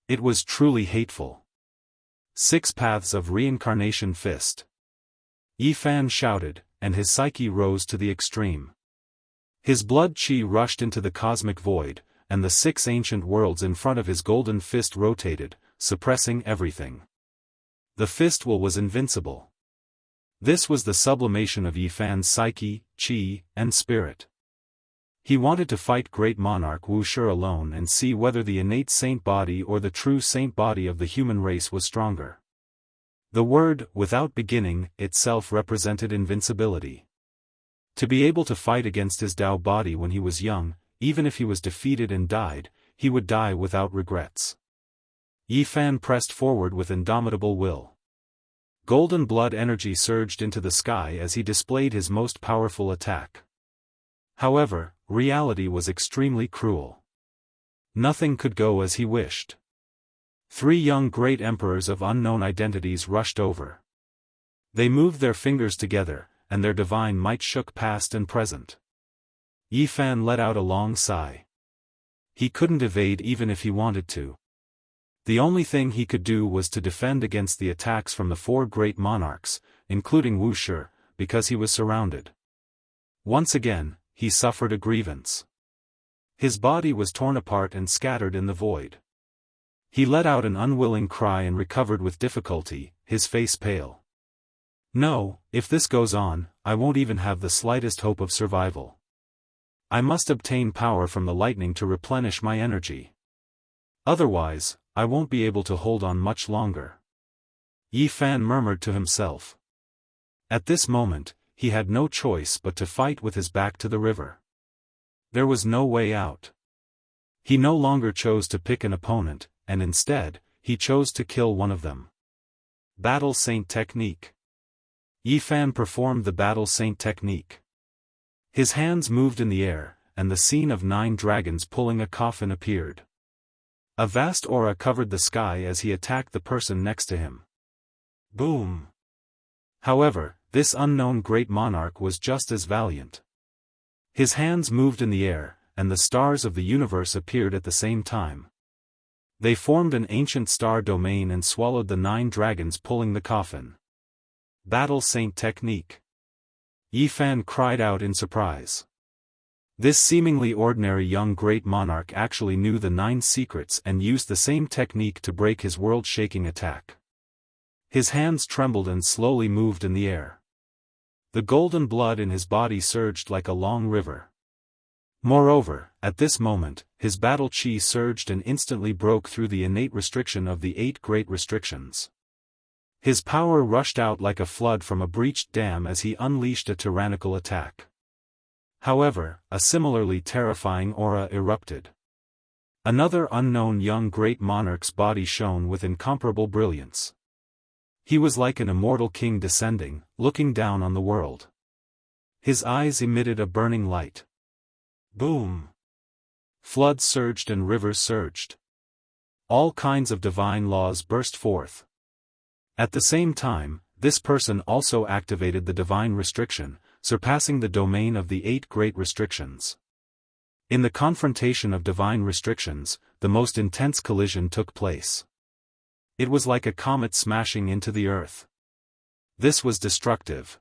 It was truly hateful. 6 paths of reincarnation fist. Yi Fan shouted, and his psyche rose to the extreme. His blood qi rushed into the cosmic void, and the 6 ancient worlds in front of his golden fist rotated, suppressing everything. The fist will was invincible. This was the sublimation of Yi Fan's psyche, qi, and spirit. He wanted to fight great monarch Wuxia alone and see whether the innate saint body or the true saint body of the human race was stronger. The word, without beginning, itself represented invincibility. To be able to fight against his Dao body when he was young, even if he was defeated and died, he would die without regrets. Yi Fan pressed forward with indomitable will. Golden blood energy surged into the sky as he displayed his most powerful attack. However, reality was extremely cruel. Nothing could go as he wished. 3 young great emperors of unknown identities rushed over. They moved their fingers together, and their divine might shook past and present. Yi Fan let out a long sigh. He couldn't evade even if he wanted to. The only thing he could do was to defend against the attacks from the 4 great monarchs, including Wuxia, because he was surrounded. Once again, he suffered a grievance. His body was torn apart and scattered in the void. He let out an unwilling cry and recovered with difficulty, his face pale. No, if this goes on, I won't even have the slightest hope of survival. I must obtain power from the lightning to replenish my energy. Otherwise, I won't be able to hold on much longer. Yi Fan murmured to himself. At this moment, he had no choice but to fight with his back to the river. There was no way out. He no longer chose to pick an opponent, and instead, he chose to kill one of them. Battle Saint Technique. Yi Fan performed the Battle Saint Technique. His hands moved in the air, and the scene of 9 dragons pulling a coffin appeared. A vast aura covered the sky as he attacked the person next to him. Boom! However, this unknown great monarch was just as valiant. His hands moved in the air, and the stars of the universe appeared at the same time. They formed an ancient star domain and swallowed the 9 dragons pulling the coffin. Battle Saint Technique. Yi Fan cried out in surprise. This seemingly ordinary young great monarch actually knew the 9 secrets and used the same technique to break his world-shaking attack. His hands trembled and slowly moved in the air. The golden blood in his body surged like a long river. Moreover, at this moment, his battle chi surged and instantly broke through the innate restriction of the 8 great restrictions. His power rushed out like a flood from a breached dam as he unleashed a tyrannical attack. However, a similarly terrifying aura erupted. Another unknown young great monarch's body shone with incomparable brilliance. He was like an immortal king descending, looking down on the world. His eyes emitted a burning light. Boom! Floods surged and rivers surged. All kinds of divine laws burst forth. At the same time, this person also activated the divine restriction, surpassing the domain of the 8 great restrictions. In the confrontation of divine restrictions, the most intense collision took place. It was like a comet smashing into the earth. This was destructive.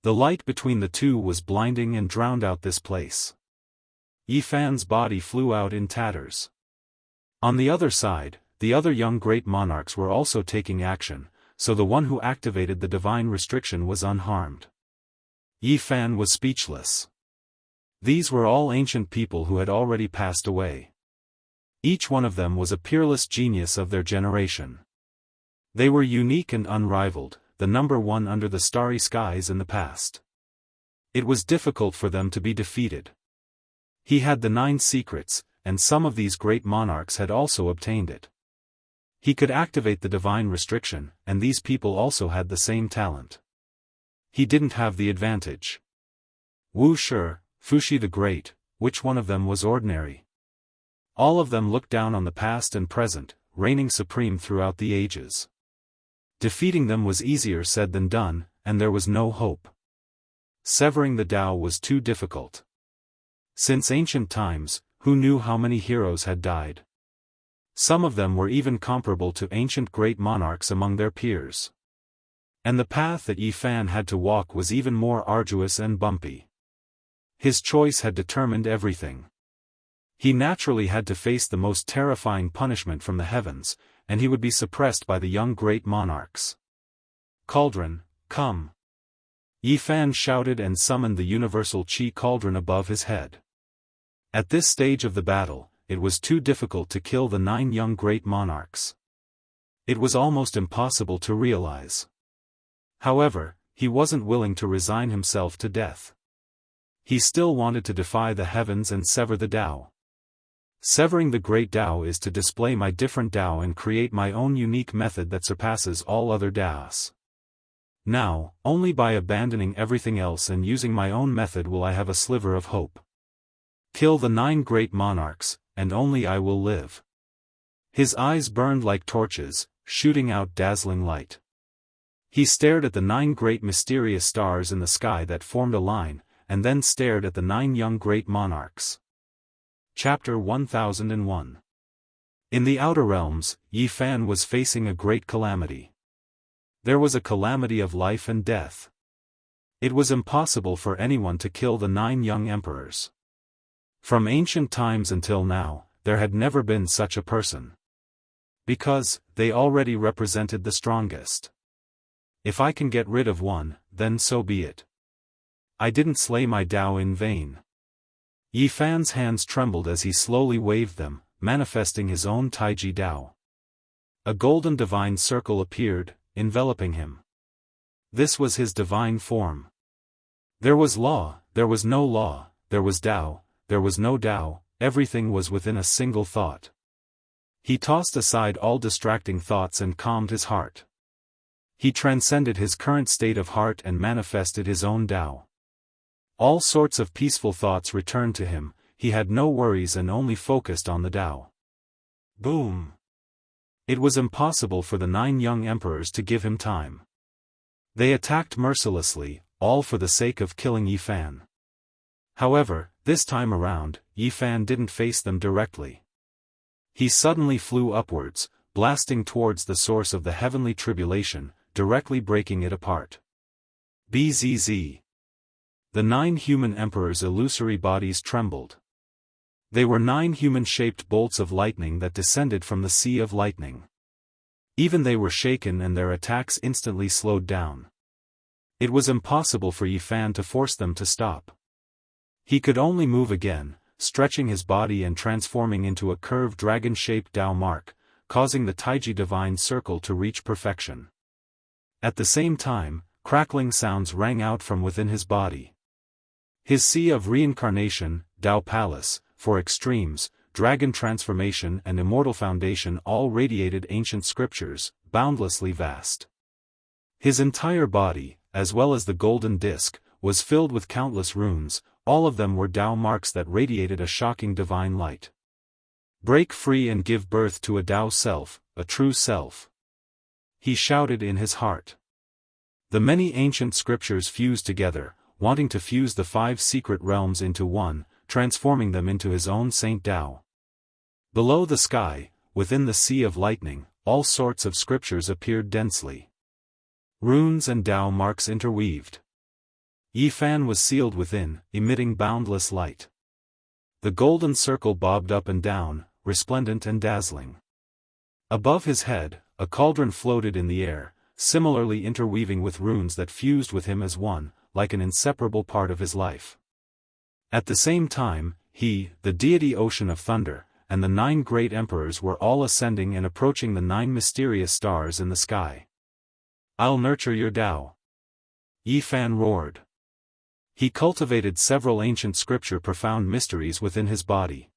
The light between the two was blinding and drowned out this place. Yi Fan's body flew out in tatters. On the other side, the other young great monarchs were also taking action, so the one who activated the divine restriction was unharmed. Yi Fan was speechless. These were all ancient people who had already passed away. Each one of them was a peerless genius of their generation. They were unique and unrivaled, the number 1 under the starry skies in the past. It was difficult for them to be defeated. He had the 9 secrets, and some of these great monarchs had also obtained it. He could activate the divine restriction, and these people also had the same talent. He didn't have the advantage. Wu Shi, Fuxi the Great, which one of them was ordinary? All of them looked down on the past and present, reigning supreme throughout the ages. Defeating them was easier said than done, and there was no hope. Severing the Tao was too difficult. Since ancient times, who knew how many heroes had died? Some of them were even comparable to ancient great monarchs among their peers. And the path that Yi Fan had to walk was even more arduous and bumpy. His choice had determined everything. He naturally had to face the most terrifying punishment from the heavens, and he would be suppressed by the young great monarchs. Cauldron, come! Yi Fan shouted and summoned the universal Qi cauldron above his head. At this stage of the battle, it was too difficult to kill the 9 young great monarchs. It was almost impossible to realize. However, he wasn't willing to resign himself to death. He still wanted to defy the heavens and sever the Tao. Severing the great Tao is to display my different Tao and create my own unique method that surpasses all other Taos. Now, only by abandoning everything else and using my own method will I have a sliver of hope. Kill the 9 great monarchs, and only I will live. His eyes burned like torches, shooting out dazzling light. He stared at the 9 great mysterious stars in the sky that formed a line, and then stared at the 9 young great monarchs. Chapter 1001. In the outer realms, Yi Fan was facing a great calamity. There was a calamity of life and death. It was impossible for anyone to kill the 9 young emperors. From ancient times until now, there had never been such a person. Because, they already represented the strongest. If I can get rid of one, then so be it. I didn't slay my Tao in vain. Yi Fan's hands trembled as he slowly waved them, manifesting his own Taiji Dao. A golden divine circle appeared, enveloping him. This was his divine form. There was law, there was no law, there was Dao, there was no Dao, everything was within a single thought. He tossed aside all distracting thoughts and calmed his heart. He transcended his current state of heart and manifested his own Dao. All sorts of peaceful thoughts returned to him, he had no worries and only focused on the Dao. Boom! It was impossible for the 9 young emperors to give him time. They attacked mercilessly, all for the sake of killing Yi Fan. However, this time around, Yi Fan didn't face them directly. He suddenly flew upwards, blasting towards the source of the heavenly tribulation, directly breaking it apart. Bzz. The 9 human emperors' illusory bodies trembled. They were 9 human-shaped bolts of lightning that descended from the sea of lightning. Even they were shaken and their attacks instantly slowed down. It was impossible for Yi Fan to force them to stop. He could only move again, stretching his body and transforming into a curved dragon-shaped Dao mark, causing the Taiji divine circle to reach perfection. At the same time, crackling sounds rang out from within his body. His sea of reincarnation, Dao Palace, for extremes, dragon transformation and immortal foundation all radiated ancient scriptures, boundlessly vast. His entire body, as well as the golden disc, was filled with countless runes, all of them were Dao marks that radiated a shocking divine light. Break free and give birth to a Dao self, a true self. He shouted in his heart. The many ancient scriptures fused together, wanting to fuse the 5 secret realms into one, transforming them into his own Saint Dao. Below the sky, within the sea of lightning, all sorts of scriptures appeared densely. Runes and Dao marks interweaved. Yi Fan was sealed within, emitting boundless light. The golden circle bobbed up and down, resplendent and dazzling. Above his head, a cauldron floated in the air, similarly interweaving with runes that fused with him as one, like an inseparable part of his life. At the same time, he, the deity Ocean of Thunder, and the 9 great emperors were all ascending and approaching the 9 mysterious stars in the sky. I'll nurture your Dao. Yi Fan roared. He cultivated several ancient scripture profound mysteries within his body.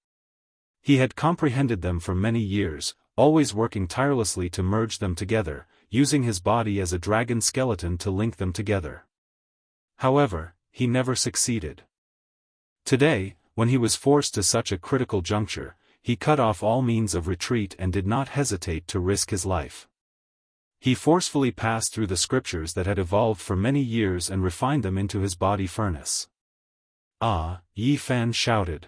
He had comprehended them for many years, always working tirelessly to merge them together, using his body as a dragon skeleton to link them together. However, he never succeeded. Today, when he was forced to such a critical juncture, he cut off all means of retreat and did not hesitate to risk his life. He forcefully passed through the scriptures that had evolved for many years and refined them into his body furnace. Ah, Yi Fan shouted.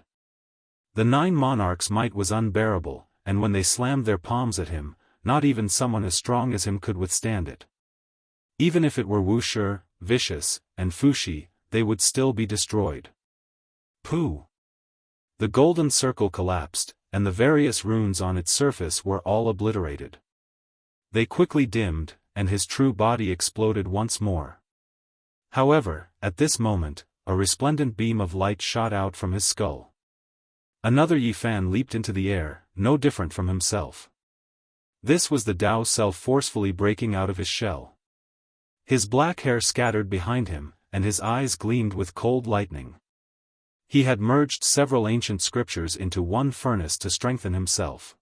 The 9 monarchs' might was unbearable, and when they slammed their palms at him, not even someone as strong as him could withstand it. Even if it were Wuxia, Vicious, and Fushi, they would still be destroyed. Pooh! The golden circle collapsed, and the various runes on its surface were all obliterated. They quickly dimmed, and his true body exploded once more. However, at this moment, a resplendent beam of light shot out from his skull. Another Yi Fan leaped into the air, no different from himself. This was the Dao self forcefully breaking out of his shell. His black hair scattered behind him, and his eyes gleamed with cold lightning. He had merged several ancient scriptures into one furnace to strengthen himself.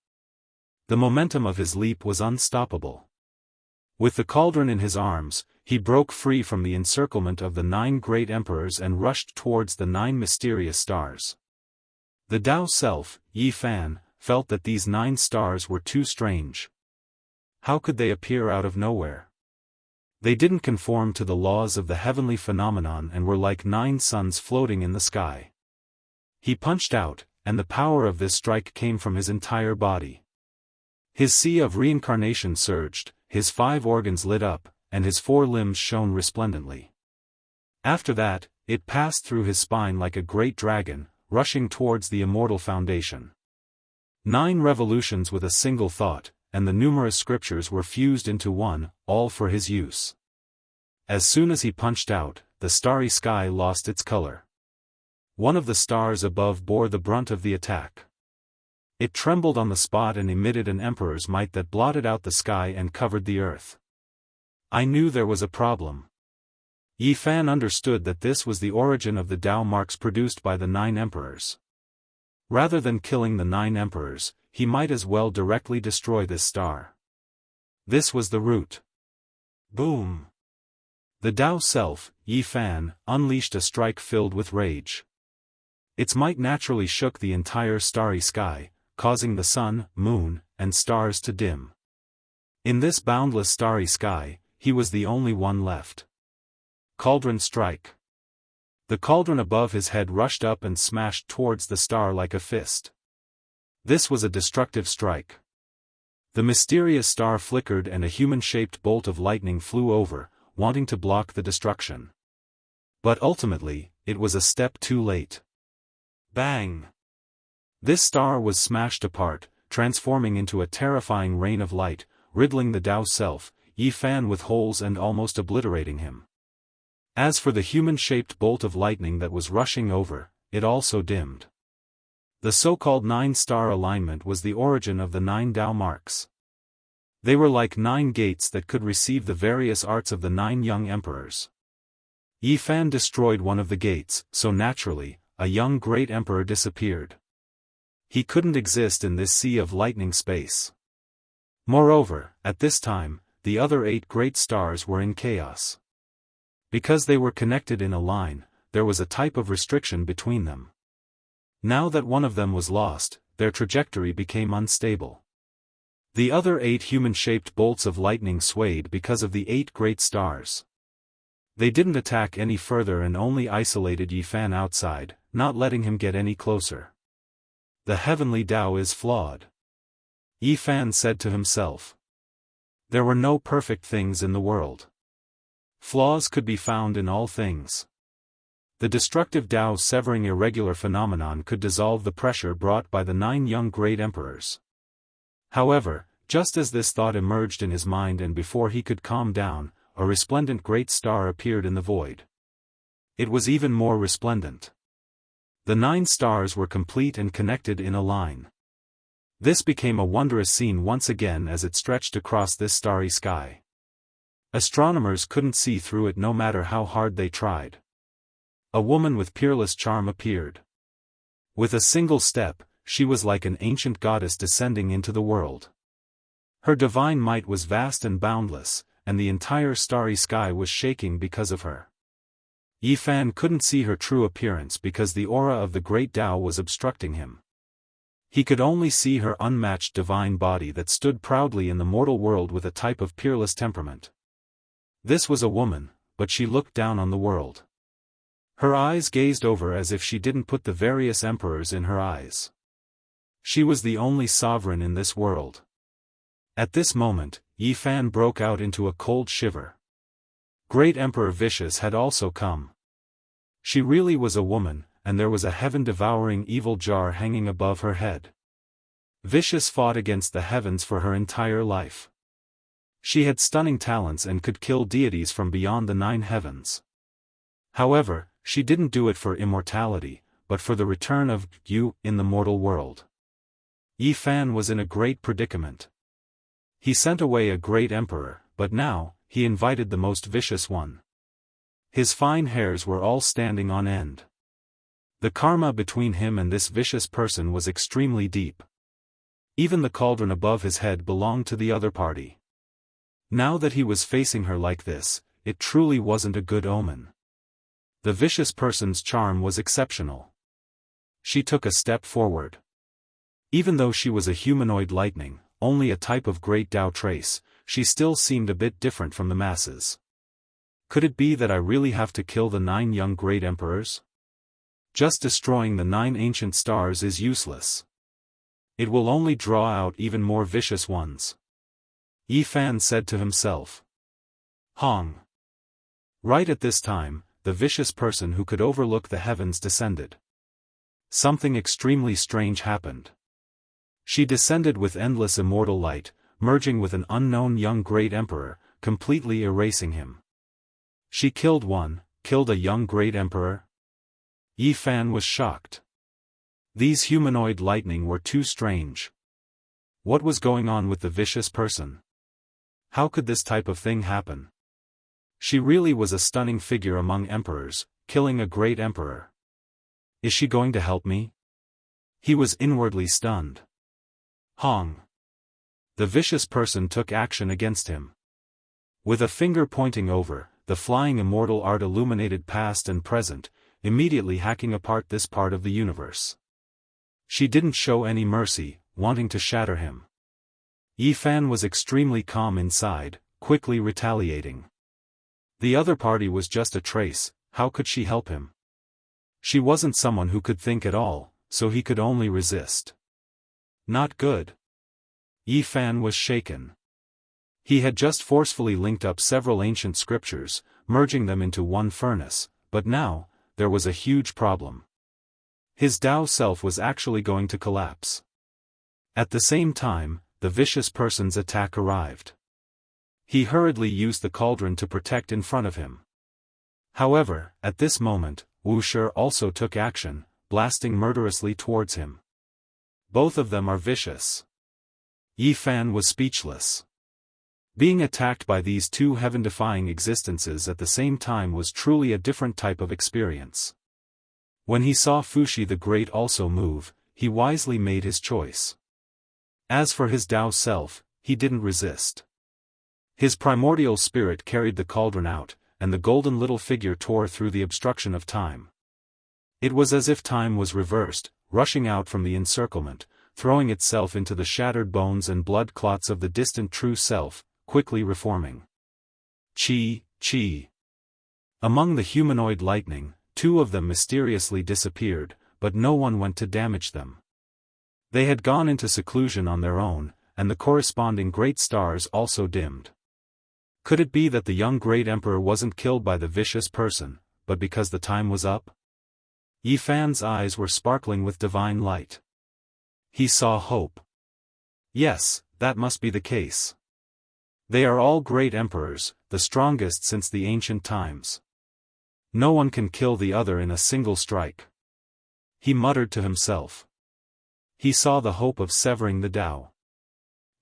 The momentum of his leap was unstoppable. With the cauldron in his arms, he broke free from the encirclement of the 9 great emperors and rushed towards the 9 mysterious stars. The Dao self, Yi Fan, felt that these 9 stars were too strange. How could they appear out of nowhere? They didn't conform to the laws of the heavenly phenomenon and were like 9 suns floating in the sky. He punched out, and the power of this strike came from his entire body. His sea of reincarnation surged, his 5 organs lit up, and his 4 limbs shone resplendently. After that, it passed through his spine like a great dragon, rushing towards the immortal foundation. 9 revolutions with a single thought, and the numerous scriptures were fused into one, all for his use. As soon as he punched out, the starry sky lost its color. One of the stars above bore the brunt of the attack. It trembled on the spot and emitted an emperor's might that blotted out the sky and covered the earth. I knew there was a problem. Yi Fan understood that this was the origin of the Dao marks produced by the 9 emperors. Rather than killing the 9 emperors, he might as well directly destroy this star. This was the root. Boom! The Dao self, Yi Fan, unleashed a strike filled with rage. Its might naturally shook the entire starry sky, causing the sun, moon, and stars to dim. In this boundless starry sky, he was the only one left. Cauldron strike. The cauldron above his head rushed up and smashed towards the star like a fist. This was a destructive strike. The mysterious star flickered and a human-shaped bolt of lightning flew over, wanting to block the destruction. But ultimately, it was a step too late. Bang! This star was smashed apart, transforming into a terrifying rain of light, riddling the Dao self, Yi Fan with holes and almost obliterating him. As for the human-shaped bolt of lightning that was rushing over, it also dimmed. The so-called 9-star alignment was the origin of the 9 Dao marks. They were like 9 gates that could receive the various arts of the 9 young emperors. Yi Fan destroyed one of the gates, so naturally, a young great emperor disappeared. He couldn't exist in this sea of lightning space. Moreover, at this time, the other 8 great stars were in chaos. Because they were connected in a line, there was a type of restriction between them. Now that one of them was lost, their trajectory became unstable. The other 8 human-shaped bolts of lightning swayed because of the 8 great stars. They didn't attack any further and only isolated Yi Fan outside, not letting him get any closer. The heavenly Dao is flawed. Yi Fan said to himself. There were no perfect things in the world. Flaws could be found in all things. The destructive Dao severing irregular phenomenon could dissolve the pressure brought by the 9 young great emperors. However, just as this thought emerged in his mind and before he could calm down, a resplendent great star appeared in the void. It was even more resplendent. The 9 stars were complete and connected in a line. This became a wondrous scene once again as it stretched across this starry sky. Astronomers couldn't see through it no matter how hard they tried. A woman with peerless charm appeared. With a single step, she was like an ancient goddess descending into the world. Her divine might was vast and boundless, and the entire starry sky was shaking because of her. Yi Fan couldn't see her true appearance because the aura of the great Dao was obstructing him. He could only see her unmatched divine body that stood proudly in the mortal world with a type of peerless temperament. This was a woman, but she looked down on the world. Her eyes gazed over as if she didn't put the various emperors in her eyes. She was the only sovereign in this world. At this moment, Yi Fan broke out into a cold shiver. Great Emperor Vicious had also come. She really was a woman, and there was a heaven-devouring evil jar hanging above her head. Vicious fought against the heavens for her entire life. She had stunning talents and could kill deities from beyond the 9 heavens. However, she didn't do it for immortality, but for the return of you in the mortal world. Yi Fan was in a great predicament. He sent away a great emperor, but now, he invited the most vicious one. His fine hairs were all standing on end. The karma between him and this vicious person was extremely deep. Even the cauldron above his head belonged to the other party. Now that he was facing her like this, it truly wasn't a good omen. The vicious person's charm was exceptional. She took a step forward. Even though she was a humanoid lightning, only a type of great Dao trace, she still seemed a bit different from the masses. Could it be that I really have to kill the 9 young great emperors? Just destroying the 9 ancient stars is useless. It will only draw out even more vicious ones. Yi Fan said to himself. Hong. Right at this time, the vicious person who could overlook the heavens descended. Something extremely strange happened. She descended with endless immortal light, merging with an unknown young great emperor, completely erasing him. She killed a young great emperor? Yi Fan was shocked. These humanoid lightning were too strange. What was going on with the vicious person? How could this type of thing happen? She really was a stunning figure among emperors, killing a great emperor. Is she going to help me? He was inwardly stunned. Hong. The vicious person took action against him. With a finger pointing over, the flying immortal art illuminated past and present, immediately hacking apart this part of the universe. She didn't show any mercy, wanting to shatter him. Yi Fan was extremely calm inside, quickly retaliating. The other party was just a trace, how could she help him? She wasn't someone who could think at all, so he could only resist. Not good. Yi Fan was shaken. He had just forcefully linked up several ancient scriptures, merging them into one furnace, but now, there was a huge problem. His Tao self was actually going to collapse. At the same time, the vicious person's attack arrived. He hurriedly used the cauldron to protect in front of him. However, at this moment, Wuxia also took action, blasting murderously towards him. Both of them are vicious. Yi Fan was speechless. Being attacked by these two heaven-defying existences at the same time was truly a different type of experience. When he saw Fuxi the Great also move, he wisely made his choice. As for his Tao self, he didn't resist. His primordial spirit carried the cauldron out, and the golden little figure tore through the obstruction of time. It was as if time was reversed, rushing out from the encirclement, throwing itself into the shattered bones and blood clots of the distant true self, quickly reforming. Chi. Among the humanoid lightning, two of them mysteriously disappeared, but no one went to damage them. They had gone into seclusion on their own, and the corresponding great stars also dimmed. Could it be that the young great emperor wasn't killed by the vicious person, but because the time was up? Yi Fan's eyes were sparkling with divine light. He saw hope. Yes, that must be the case. They are all great emperors, the strongest since the ancient times. No one can kill the other in a single strike. He muttered to himself. He saw the hope of severing the Tao.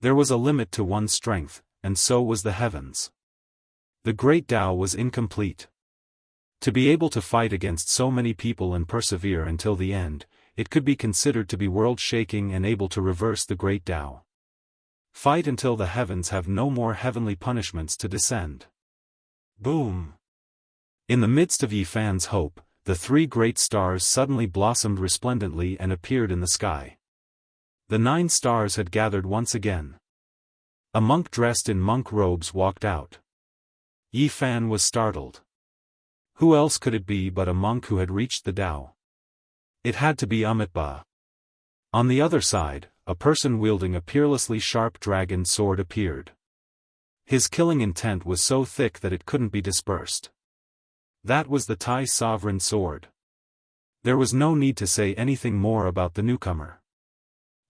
There was a limit to one's strength, and so was the heavens. The great Tao was incomplete. To be able to fight against so many people and persevere until the end, it could be considered to be world-shaking and able to reverse the great Tao. Fight until the heavens have no more heavenly punishments to descend. Boom! In the midst of Yi Fan's hope, the three great stars suddenly blossomed resplendently and appeared in the sky. The 9 stars had gathered once again. A monk dressed in monk robes walked out. Yi Fan was startled. Who else could it be but a monk who had reached the Tao? It had to be Amitabha. On the other side, a person wielding a peerlessly sharp dragon sword appeared. His killing intent was so thick that it couldn't be dispersed. That was the Thai sovereign sword. There was no need to say anything more about the newcomer.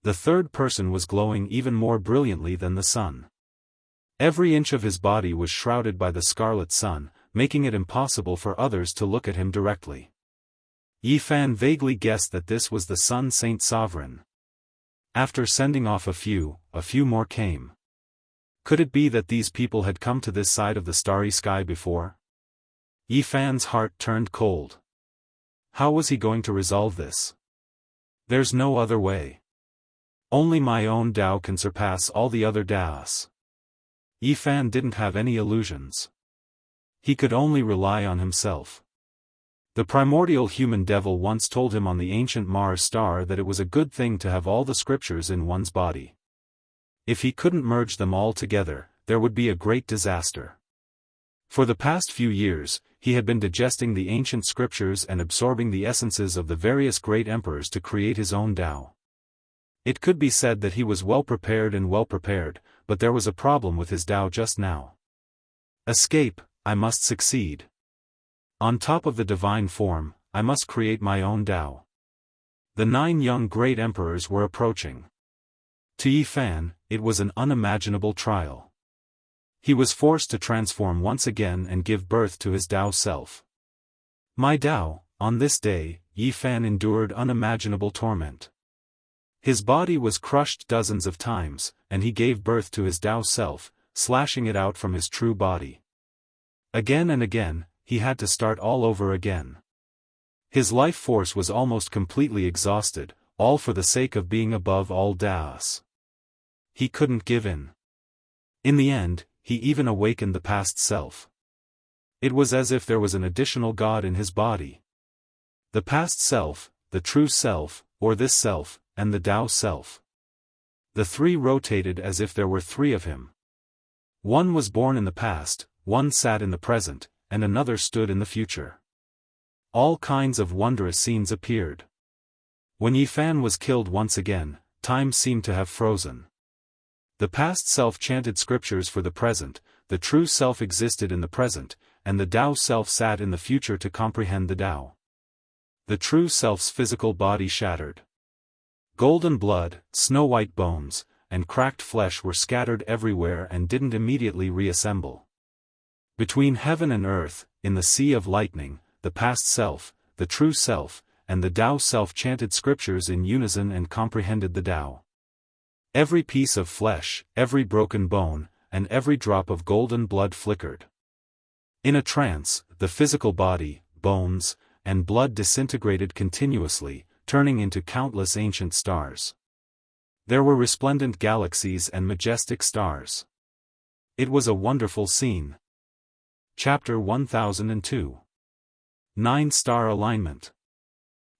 The third person was glowing even more brilliantly than the sun. Every inch of his body was shrouded by the scarlet sun, making it impossible for others to look at him directly. Yi Fan vaguely guessed that this was the Sun Saint Sovereign. After sending off a few more came. Could it be that these people had come to this side of the starry sky before? Yi Fan's heart turned cold. How was he going to resolve this? There's no other way. Only my own Tao can surpass all the other Taos. Yi Fan didn't have any illusions. He could only rely on himself. The primordial human devil once told him on the ancient Mars star that it was a good thing to have all the scriptures in one's body. If he couldn't merge them all together, there would be a great disaster. For the past few years, he had been digesting the ancient scriptures and absorbing the essences of the various great emperors to create his own Tao. It could be said that he was well prepared, but there was a problem with his Tao just now. Escape, I must succeed. On top of the divine form, I must create my own Tao. The 9 young great emperors were approaching. To Yi Fan, it was an unimaginable trial. He was forced to transform once again and give birth to his Tao self. My Tao, on this day, Yi Fan endured unimaginable torment. His body was crushed dozens of times, and he gave birth to his Tao self, slashing it out from his true body. Again and again, he had to start all over again. His life force was almost completely exhausted, all for the sake of being above all Daoists. He couldn't give in. In the end, he even awakened the past self. It was as if there was an additional God in his body. The past self, the true self, or this self, and the Tao self. The three rotated as if there were three of him. One was born in the past, one sat in the present, and another stood in the future. All kinds of wondrous scenes appeared. When Yi Fan was killed once again, time seemed to have frozen. The past self chanted scriptures for the present, the true self existed in the present, and the Tao self sat in the future to comprehend the Tao. The true self's physical body shattered. Golden blood, snow-white bones, and cracked flesh were scattered everywhere and didn't immediately reassemble. Between heaven and earth, in the sea of lightning, the past self, the true self, and the Tao self chanted scriptures in unison and comprehended the Tao. Every piece of flesh, every broken bone, and every drop of golden blood flickered. In a trance, the physical body, bones, and blood disintegrated continuously, turning into countless ancient stars. There were resplendent galaxies and majestic stars. It was a wonderful scene. Chapter 1002. 9-Star Alignment.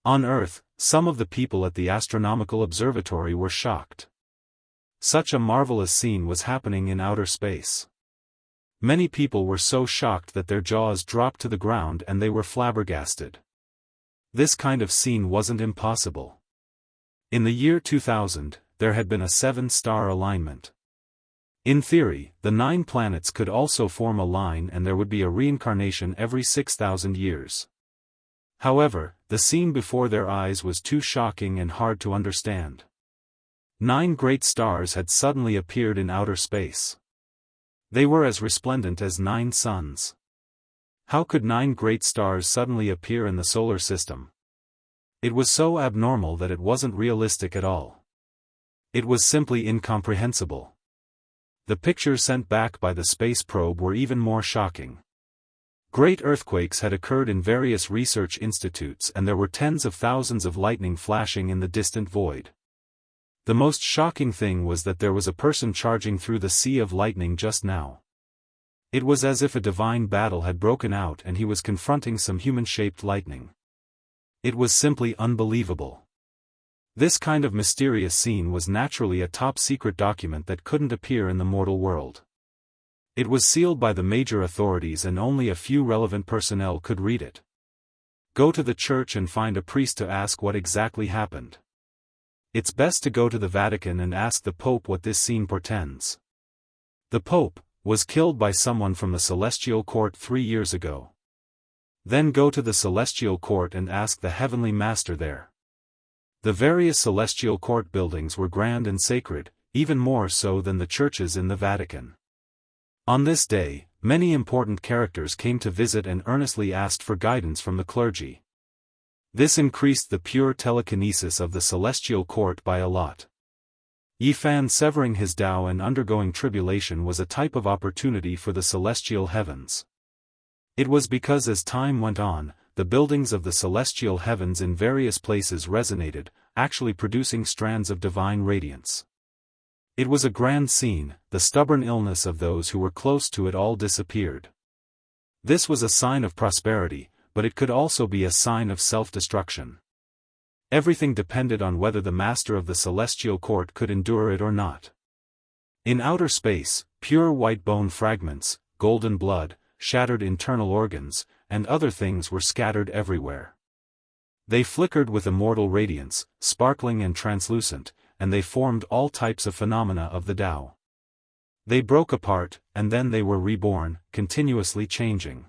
On Earth, some of the people at the astronomical observatory were shocked. Such a marvelous scene was happening in outer space. Many people were so shocked that their jaws dropped to the ground and they were flabbergasted. This kind of scene wasn't impossible. In the year 2000, there had been a 7-star alignment. In theory, the 9 planets could also form a line and there would be a reincarnation every 6,000 years. However, the scene before their eyes was too shocking and hard to understand. 9 great stars had suddenly appeared in outer space. They were as resplendent as 9 suns. How could 9 great stars suddenly appear in the solar system? It was so abnormal that it wasn't realistic at all. It was simply incomprehensible. The pictures sent back by the space probe were even more shocking. Great earthquakes had occurred in various research institutes and there were tens of thousands of lightning flashing in the distant void. The most shocking thing was that there was a person charging through the sea of lightning just now. It was as if a divine battle had broken out and he was confronting some human-shaped lightning. It was simply unbelievable. This kind of mysterious scene was naturally a top-secret document that couldn't appear in the mortal world. It was sealed by the major authorities and only a few relevant personnel could read it. Go to the church and find a priest to ask what exactly happened. It's best to go to the Vatican and ask the Pope what this scene portends. The Pope was killed by someone from the Celestial Court 3 years ago. Then go to the Celestial Court and ask the Heavenly Master there. The various Celestial Court buildings were grand and sacred, even more so than the churches in the Vatican. On this day, many important characters came to visit and earnestly asked for guidance from the clergy. This increased the pure telekinesis of the Celestial Court by a lot. Yi Fan severing his Tao and undergoing tribulation was a type of opportunity for the celestial heavens. It was because as time went on, the buildings of the celestial heavens in various places resonated, actually producing strands of divine radiance. It was a grand scene, the stubborn illness of those who were close to it all disappeared. This was a sign of prosperity, but it could also be a sign of self-destruction. Everything depended on whether the master of the celestial court could endure it or not. In outer space, pure white bone fragments, golden blood, shattered internal organs, and other things were scattered everywhere. They flickered with immortal radiance, sparkling and translucent, and they formed all types of phenomena of the Tao. They broke apart, and then they were reborn, continuously changing.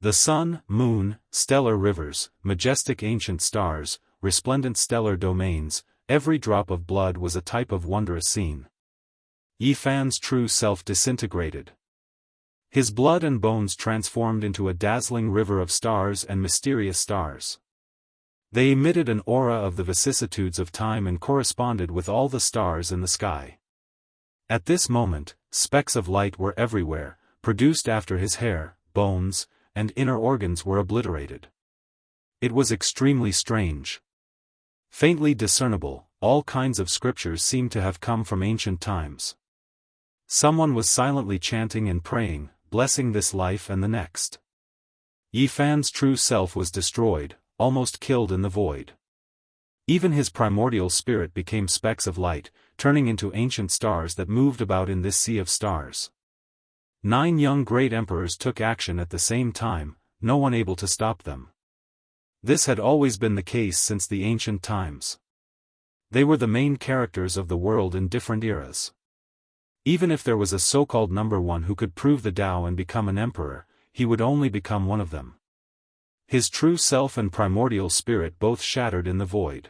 The sun, moon, stellar rivers, majestic ancient stars, resplendent stellar domains, every drop of blood was a type of wondrous scene. Yi Fan's true self disintegrated. His blood and bones transformed into a dazzling river of stars and mysterious stars. They emitted an aura of the vicissitudes of time and corresponded with all the stars in the sky. At this moment, specks of light were everywhere, produced after his hair, bones, and inner organs were obliterated. It was extremely strange. Faintly discernible, all kinds of scriptures seemed to have come from ancient times. Someone was silently chanting and praying, blessing this life and the next. Yi Fan's true self was destroyed, almost killed in the void. Even his primordial spirit became specks of light, turning into ancient stars that moved about in this sea of stars. 9 young great emperors took action at the same time, no one able to stop them. This had always been the case since the ancient times. They were the main characters of the world in different eras. Even if there was a so-called number one who could prove the Tao and become an emperor, he would only become one of them. His true self and primordial spirit both shattered in the void.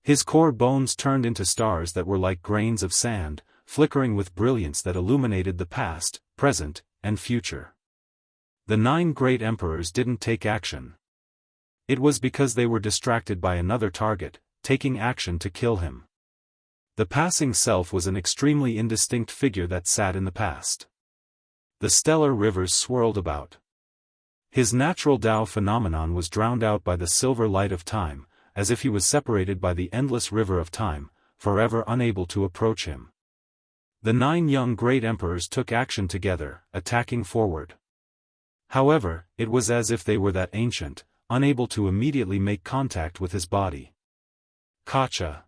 His core bones turned into stars that were like grains of sand, flickering with brilliance that illuminated the past, present, and future. The 9 great emperors didn't take action. It was because they were distracted by another target, taking action to kill him. The passing self was an extremely indistinct figure that sat in the past. The stellar rivers swirled about. His natural Tao phenomenon was drowned out by the silver light of time, as if he was separated by the endless river of time, forever unable to approach him. The 9 young great emperors took action together, attacking forward. However, it was as if they were that ancient, unable to immediately make contact with his body. Kacha.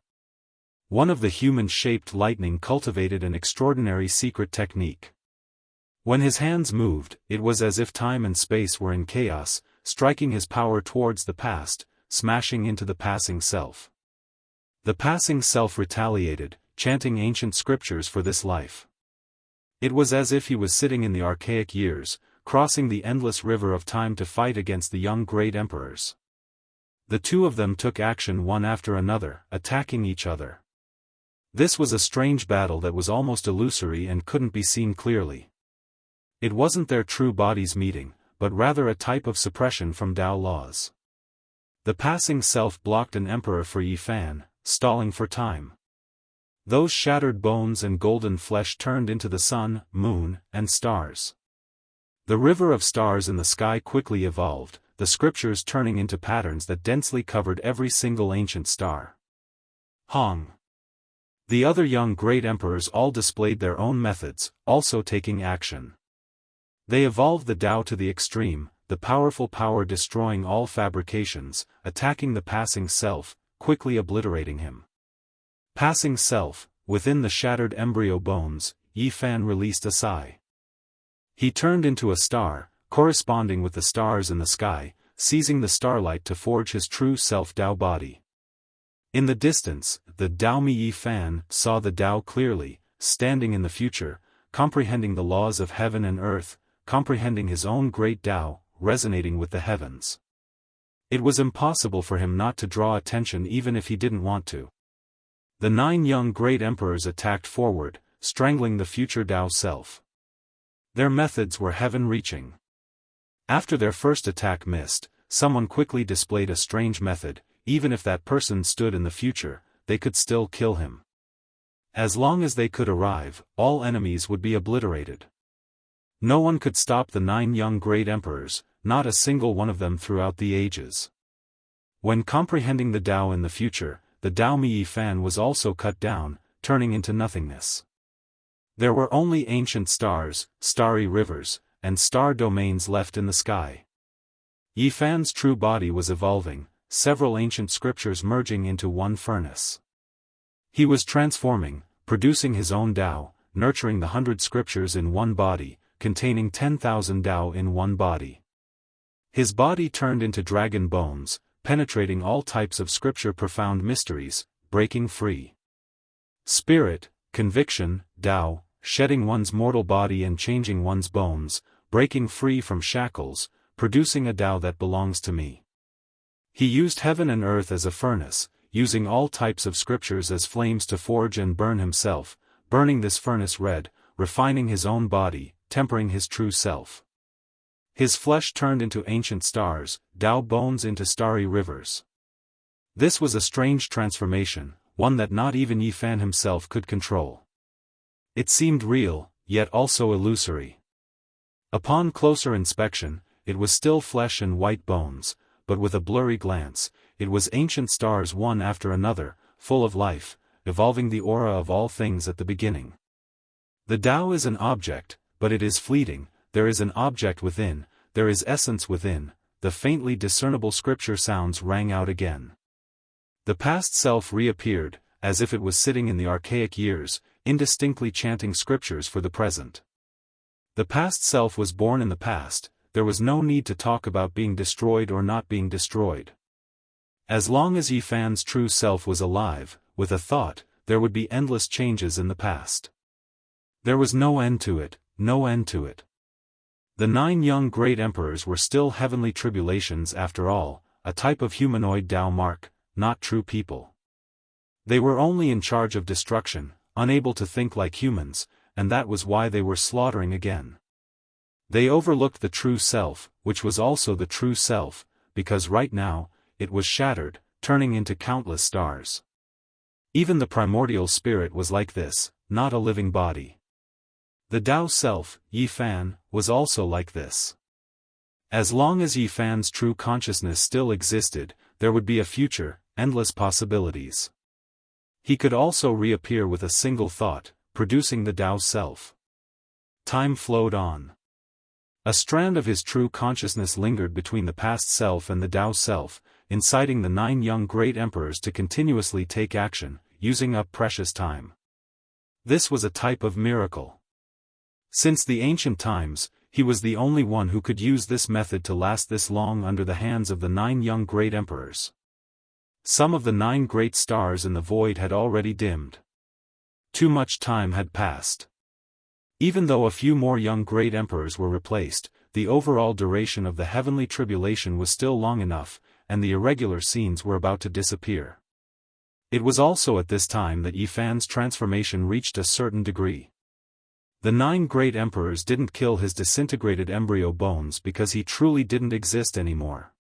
One of the human-shaped lightning cultivated an extraordinary secret technique. When his hands moved, it was as if time and space were in chaos, striking his power towards the past, smashing into the passing self. The passing self retaliated, chanting ancient scriptures for this life. It was as if he was sitting in the archaic years, crossing the endless river of time to fight against the young great emperors. The 2 of them took action one after another, attacking each other. This was a strange battle that was almost illusory and couldn't be seen clearly. It wasn't their true bodies meeting, but rather a type of suppression from Tao laws. The passing self blocked an emperor for Yi Fan, stalling for time. Those shattered bones and golden flesh turned into the sun, moon, and stars. The river of stars in the sky quickly evolved, the scriptures turning into patterns that densely covered every single ancient star. Hong. The other young great emperors all displayed their own methods, also taking action. They evolved the Tao to the extreme, the powerful power destroying all fabrications, attacking the passing self, quickly obliterating him. Passing self, within the shattered embryo bones, Yi Fan released a sigh. He turned into a star, corresponding with the stars in the sky, seizing the starlight to forge his true self Tao body. In the distance, the Daomi Yi Fan saw the Tao clearly, standing in the future, comprehending the laws of heaven and earth, comprehending his own great Tao, resonating with the heavens. It was impossible for him not to draw attention even if he didn't want to. The 9 young great emperors attacked forward, strangling the future Tao self. Their methods were heaven-reaching. After their first attack missed, someone quickly displayed a strange method. Even if that person stood in the future, they could still kill him. As long as they could arrive, all enemies would be obliterated. No one could stop the 9 young great emperors, not a single one of them throughout the ages. When comprehending the Tao in the future, the Daomi Yi Fan was also cut down, turning into nothingness. There were only ancient stars, starry rivers, and star domains left in the sky. Yi Fan's true body was evolving, several ancient scriptures merging into one furnace. He was transforming, producing his own Tao, nurturing the 100 scriptures in one body, containing 10,000 Tao in one body. His body turned into dragon bones, penetrating all types of scripture profound mysteries, breaking free. Spirit, conviction, Tao, shedding one's mortal body and changing one's bones, breaking free from shackles, producing a Tao that belongs to me. He used heaven and earth as a furnace, using all types of scriptures as flames to forge and burn himself, burning this furnace red, refining his own body, tempering his true self. His flesh turned into ancient stars, Tao bones into starry rivers. This was a strange transformation, one that not even Yi Fan himself could control. It seemed real, yet also illusory. Upon closer inspection, it was still flesh and white bones, but with a blurry glance, it was ancient stars one after another, full of life, evolving the aura of all things at the beginning. The Tao is an object, but it is fleeting. There is an object within, there is essence within. The faintly discernible scripture sounds rang out again. The past self reappeared, as if it was sitting in the archaic years, indistinctly chanting scriptures for the present. The past self was born in the past. There was no need to talk about being destroyed or not being destroyed. As long as Yi Fan's true self was alive, with a thought, there would be endless changes in the past. There was no end to it, no end to it. The 9 young great emperors were still heavenly tribulations after all, a type of humanoid Tao mark, not true people. They were only in charge of destruction, unable to think like humans, and that was why they were slaughtering again. They overlooked the true self, which was also the true self, because right now, it was shattered, turning into countless stars. Even the primordial spirit was like this, not a living body. The Tao self, Yi Fan, was also like this. As long as Yi Fan's true consciousness still existed, there would be a future, endless possibilities. He could also reappear with a single thought, producing the Tao self. Time flowed on. A strand of his true consciousness lingered between the past self and the Tao self, inciting the 9 young great emperors to continuously take action, using up precious time. This was a type of miracle. Since the ancient times, he was the only one who could use this method to last this long under the hands of the 9 young great emperors. Some of the 9 great stars in the void had already dimmed. Too much time had passed. Even though a few more young great emperors were replaced, the overall duration of the heavenly tribulation was still long enough, and the irregular scenes were about to disappear. It was also at this time that Yi Fan's transformation reached a certain degree. The 9 great emperors didn't kill his disintegrated embryo bones because he truly didn't exist anymore.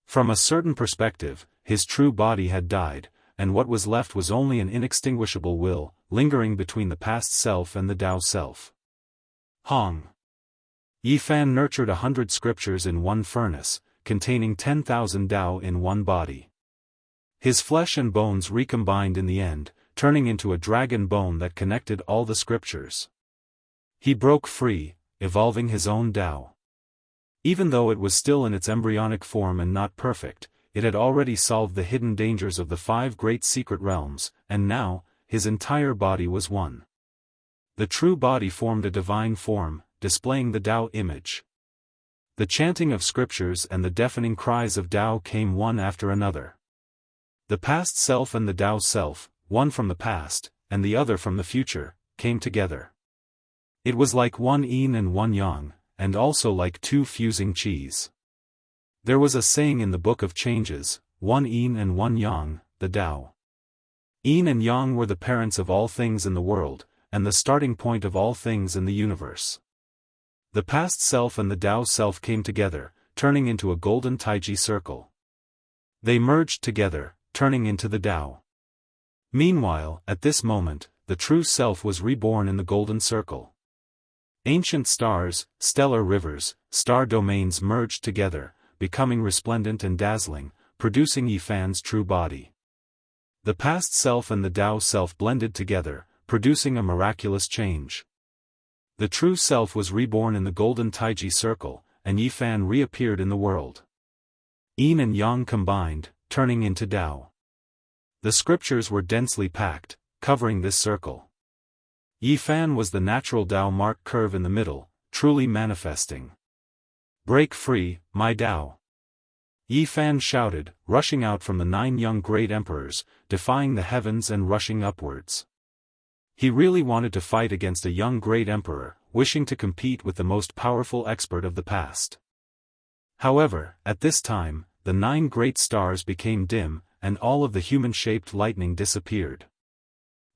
From a certain perspective, his true body had died, and what was left was only an inextinguishable will, lingering between the past self and the Tao self. Hong. Yi Fan nurtured 100 scriptures in one furnace, containing 10,000 Tao in one body. His flesh and bones recombined in the end, turning into a dragon bone that connected all the scriptures. He broke free, evolving his own Tao. Even though it was still in its embryonic form and not perfect, it had already solved the hidden dangers of the 5 great secret realms, and now, his entire body was one. The true body formed a divine form, displaying the Tao image. The chanting of scriptures and the deafening cries of Tao came one after another. The past self and the Tao self, one from the past, and the other from the future, came together. It was like one yin and one yang, and also like 2 fusing qis. There was a saying in the Book of Changes, one yin and one yang, the Tao. Yin and yang were the parents of all things in the world, and the starting point of all things in the universe. The past self and the Tao self came together, turning into a golden taiji circle. They merged together, turning into the Tao. Meanwhile, at this moment, the true self was reborn in the golden circle. Ancient stars, stellar rivers, star domains merged together, becoming resplendent and dazzling, producing Yi Fan's true body. The past self and the Tao self blended together, producing a miraculous change. The true self was reborn in the golden taiji circle, and Yi Fan reappeared in the world. Yin and yang combined, turning into Tao. The scriptures were densely packed, covering this circle. Yi Fan was the natural Tao mark curve in the middle, truly manifesting. Break free, my Tao! Yi Fan shouted, rushing out from the 9 young great emperors, defying the heavens and rushing upwards. He really wanted to fight against a young great emperor, wishing to compete with the most powerful expert of the past. However, at this time, the 9 great stars became dim, and all of the human-shaped lightning disappeared.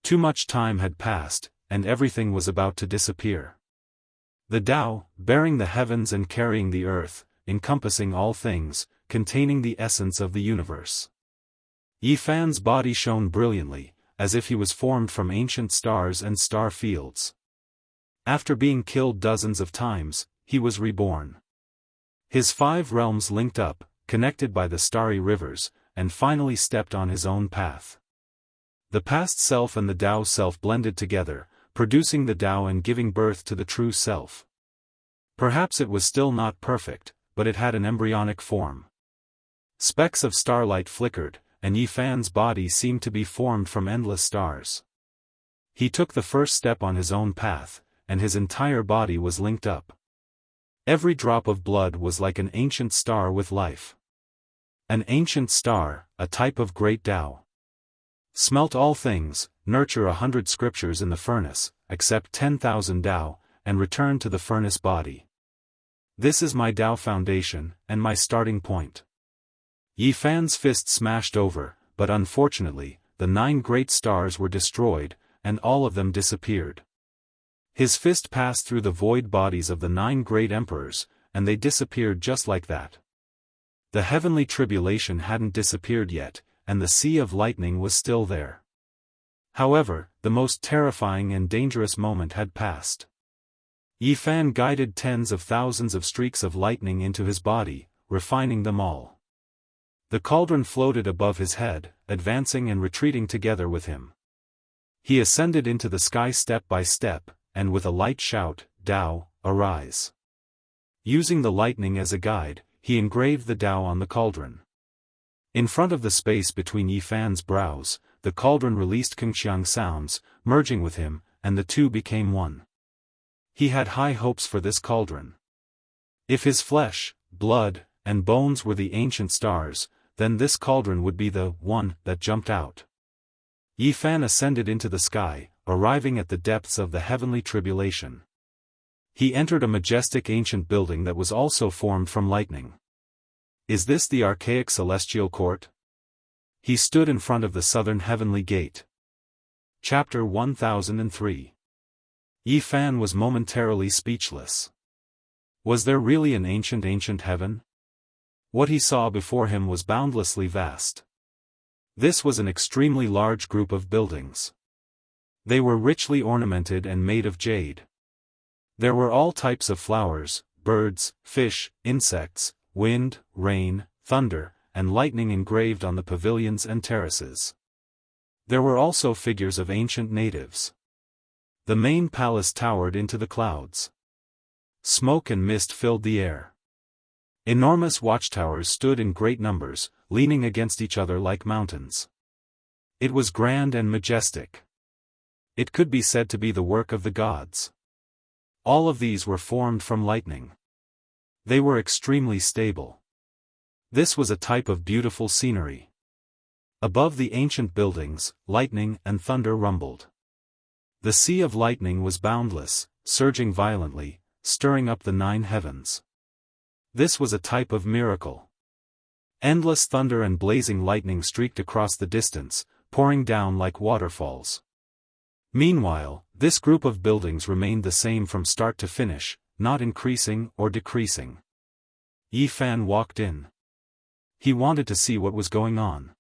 Too much time had passed, and everything was about to disappear. The Tao, bearing the heavens and carrying the earth, encompassing all things, containing the essence of the universe. Yifan's body shone brilliantly, as if he was formed from ancient stars and star fields. After being killed dozens of times, he was reborn. His 5 realms linked up, connected by the starry rivers, and finally stepped on his own path. The past self and the Tao self blended together, producing the Tao and giving birth to the true self. Perhaps it was still not perfect, but it had an embryonic form. Specks of starlight flickered, and Yifan's body seemed to be formed from endless stars. He took the first step on his own path, and his entire body was linked up. Every drop of blood was like an ancient star with life. An ancient star, a type of great Tao. Smelt all things, nurture 100 scriptures in the furnace, accept 10,000 Tao, and return to the furnace body. This is my Tao foundation, and my starting point. Yifan's fist smashed over, but unfortunately, the 9 great stars were destroyed, and all of them disappeared. His fist passed through the void bodies of the 9 great emperors, and they disappeared just like that. The heavenly tribulation hadn't disappeared yet, and the sea of lightning was still there. However, the most terrifying and dangerous moment had passed. Yifan guided tens of thousands of streaks of lightning into his body, refining them all. The cauldron floated above his head, advancing and retreating together with him. He ascended into the sky step by step, and with a light shout, "Tao, arise." Using the lightning as a guide, he engraved the Tao on the cauldron. In front of the space between Yifan's brows, the cauldron released Kengxiang sounds, merging with him, and the two became one. He had high hopes for this cauldron. If his flesh, blood, and bones were the ancient stars, then this cauldron would be the one that jumped out. Yifan ascended into the sky, arriving at the depths of the heavenly tribulation. He entered a majestic ancient building that was also formed from lightning. Is this the archaic celestial court? He stood in front of the southern heavenly gate. Chapter 1003. Yifan was momentarily speechless. Was there really an ancient heaven? What he saw before him was boundlessly vast. This was an extremely large group of buildings. They were richly ornamented and made of jade. There were all types of flowers, birds, fish, insects, wind, rain, thunder, and lightning engraved on the pavilions and terraces. There were also figures of ancient natives. The main palace towered into the clouds. Smoke and mist filled the air. Enormous watchtowers stood in great numbers, leaning against each other like mountains. It was grand and majestic. It could be said to be the work of the gods. All of these were formed from lightning. They were extremely stable. This was a type of beautiful scenery. Above the ancient buildings, lightning and thunder rumbled. The sea of lightning was boundless, surging violently, stirring up the 9 heavens. This was a type of miracle. Endless thunder and blazing lightning streaked across the distance, pouring down like waterfalls. Meanwhile, this group of buildings remained the same from start to finish, not increasing or decreasing. Yifan walked in. He wanted to see what was going on.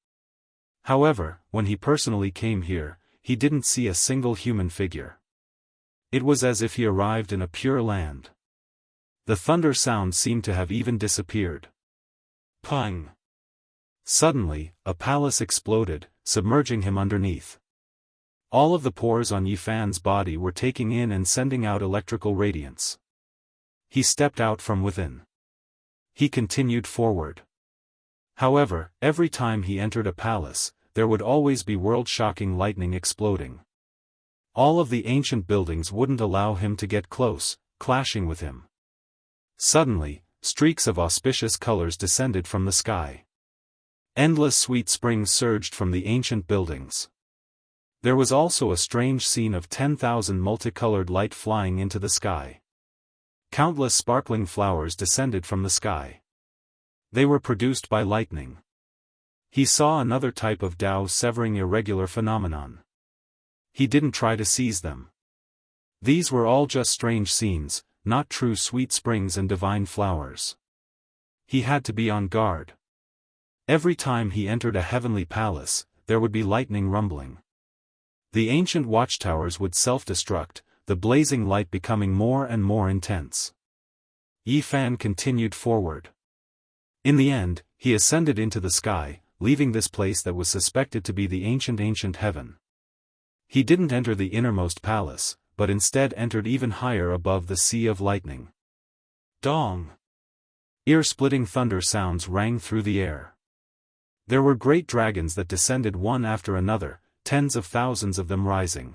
However, when he personally came here, he didn't see a single human figure. It was as if he arrived in a pure land. The thunder sound seemed to have even disappeared. Pang! Suddenly, a palace exploded, submerging him underneath. All of the pores on Yifan's body were taking in and sending out electrical radiance. He stepped out from within. He continued forward. However, every time he entered a palace, there would always be world-shocking lightning exploding. All of the ancient buildings wouldn't allow him to get close, clashing with him. Suddenly, streaks of auspicious colors descended from the sky. Endless sweet springs surged from the ancient buildings. There was also a strange scene of 10,000 multicolored light flying into the sky. Countless sparkling flowers descended from the sky. They were produced by lightning. He saw another type of Tao severing irregular phenomenon. He didn't try to seize them. These were all just strange scenes, not true sweet springs and divine flowers. He had to be on guard. Every time he entered a heavenly palace, there would be lightning rumbling. The ancient watchtowers would self-destruct, the blazing light becoming more and more intense. Yi Fan continued forward. In the end, he ascended into the sky, leaving this place that was suspected to be the ancient heaven. He didn't enter the innermost palace, but instead entered even higher above the sea of lightning. Dong! Ear-splitting thunder sounds rang through the air. There were great dragons that descended one after another, tens of thousands of them rising.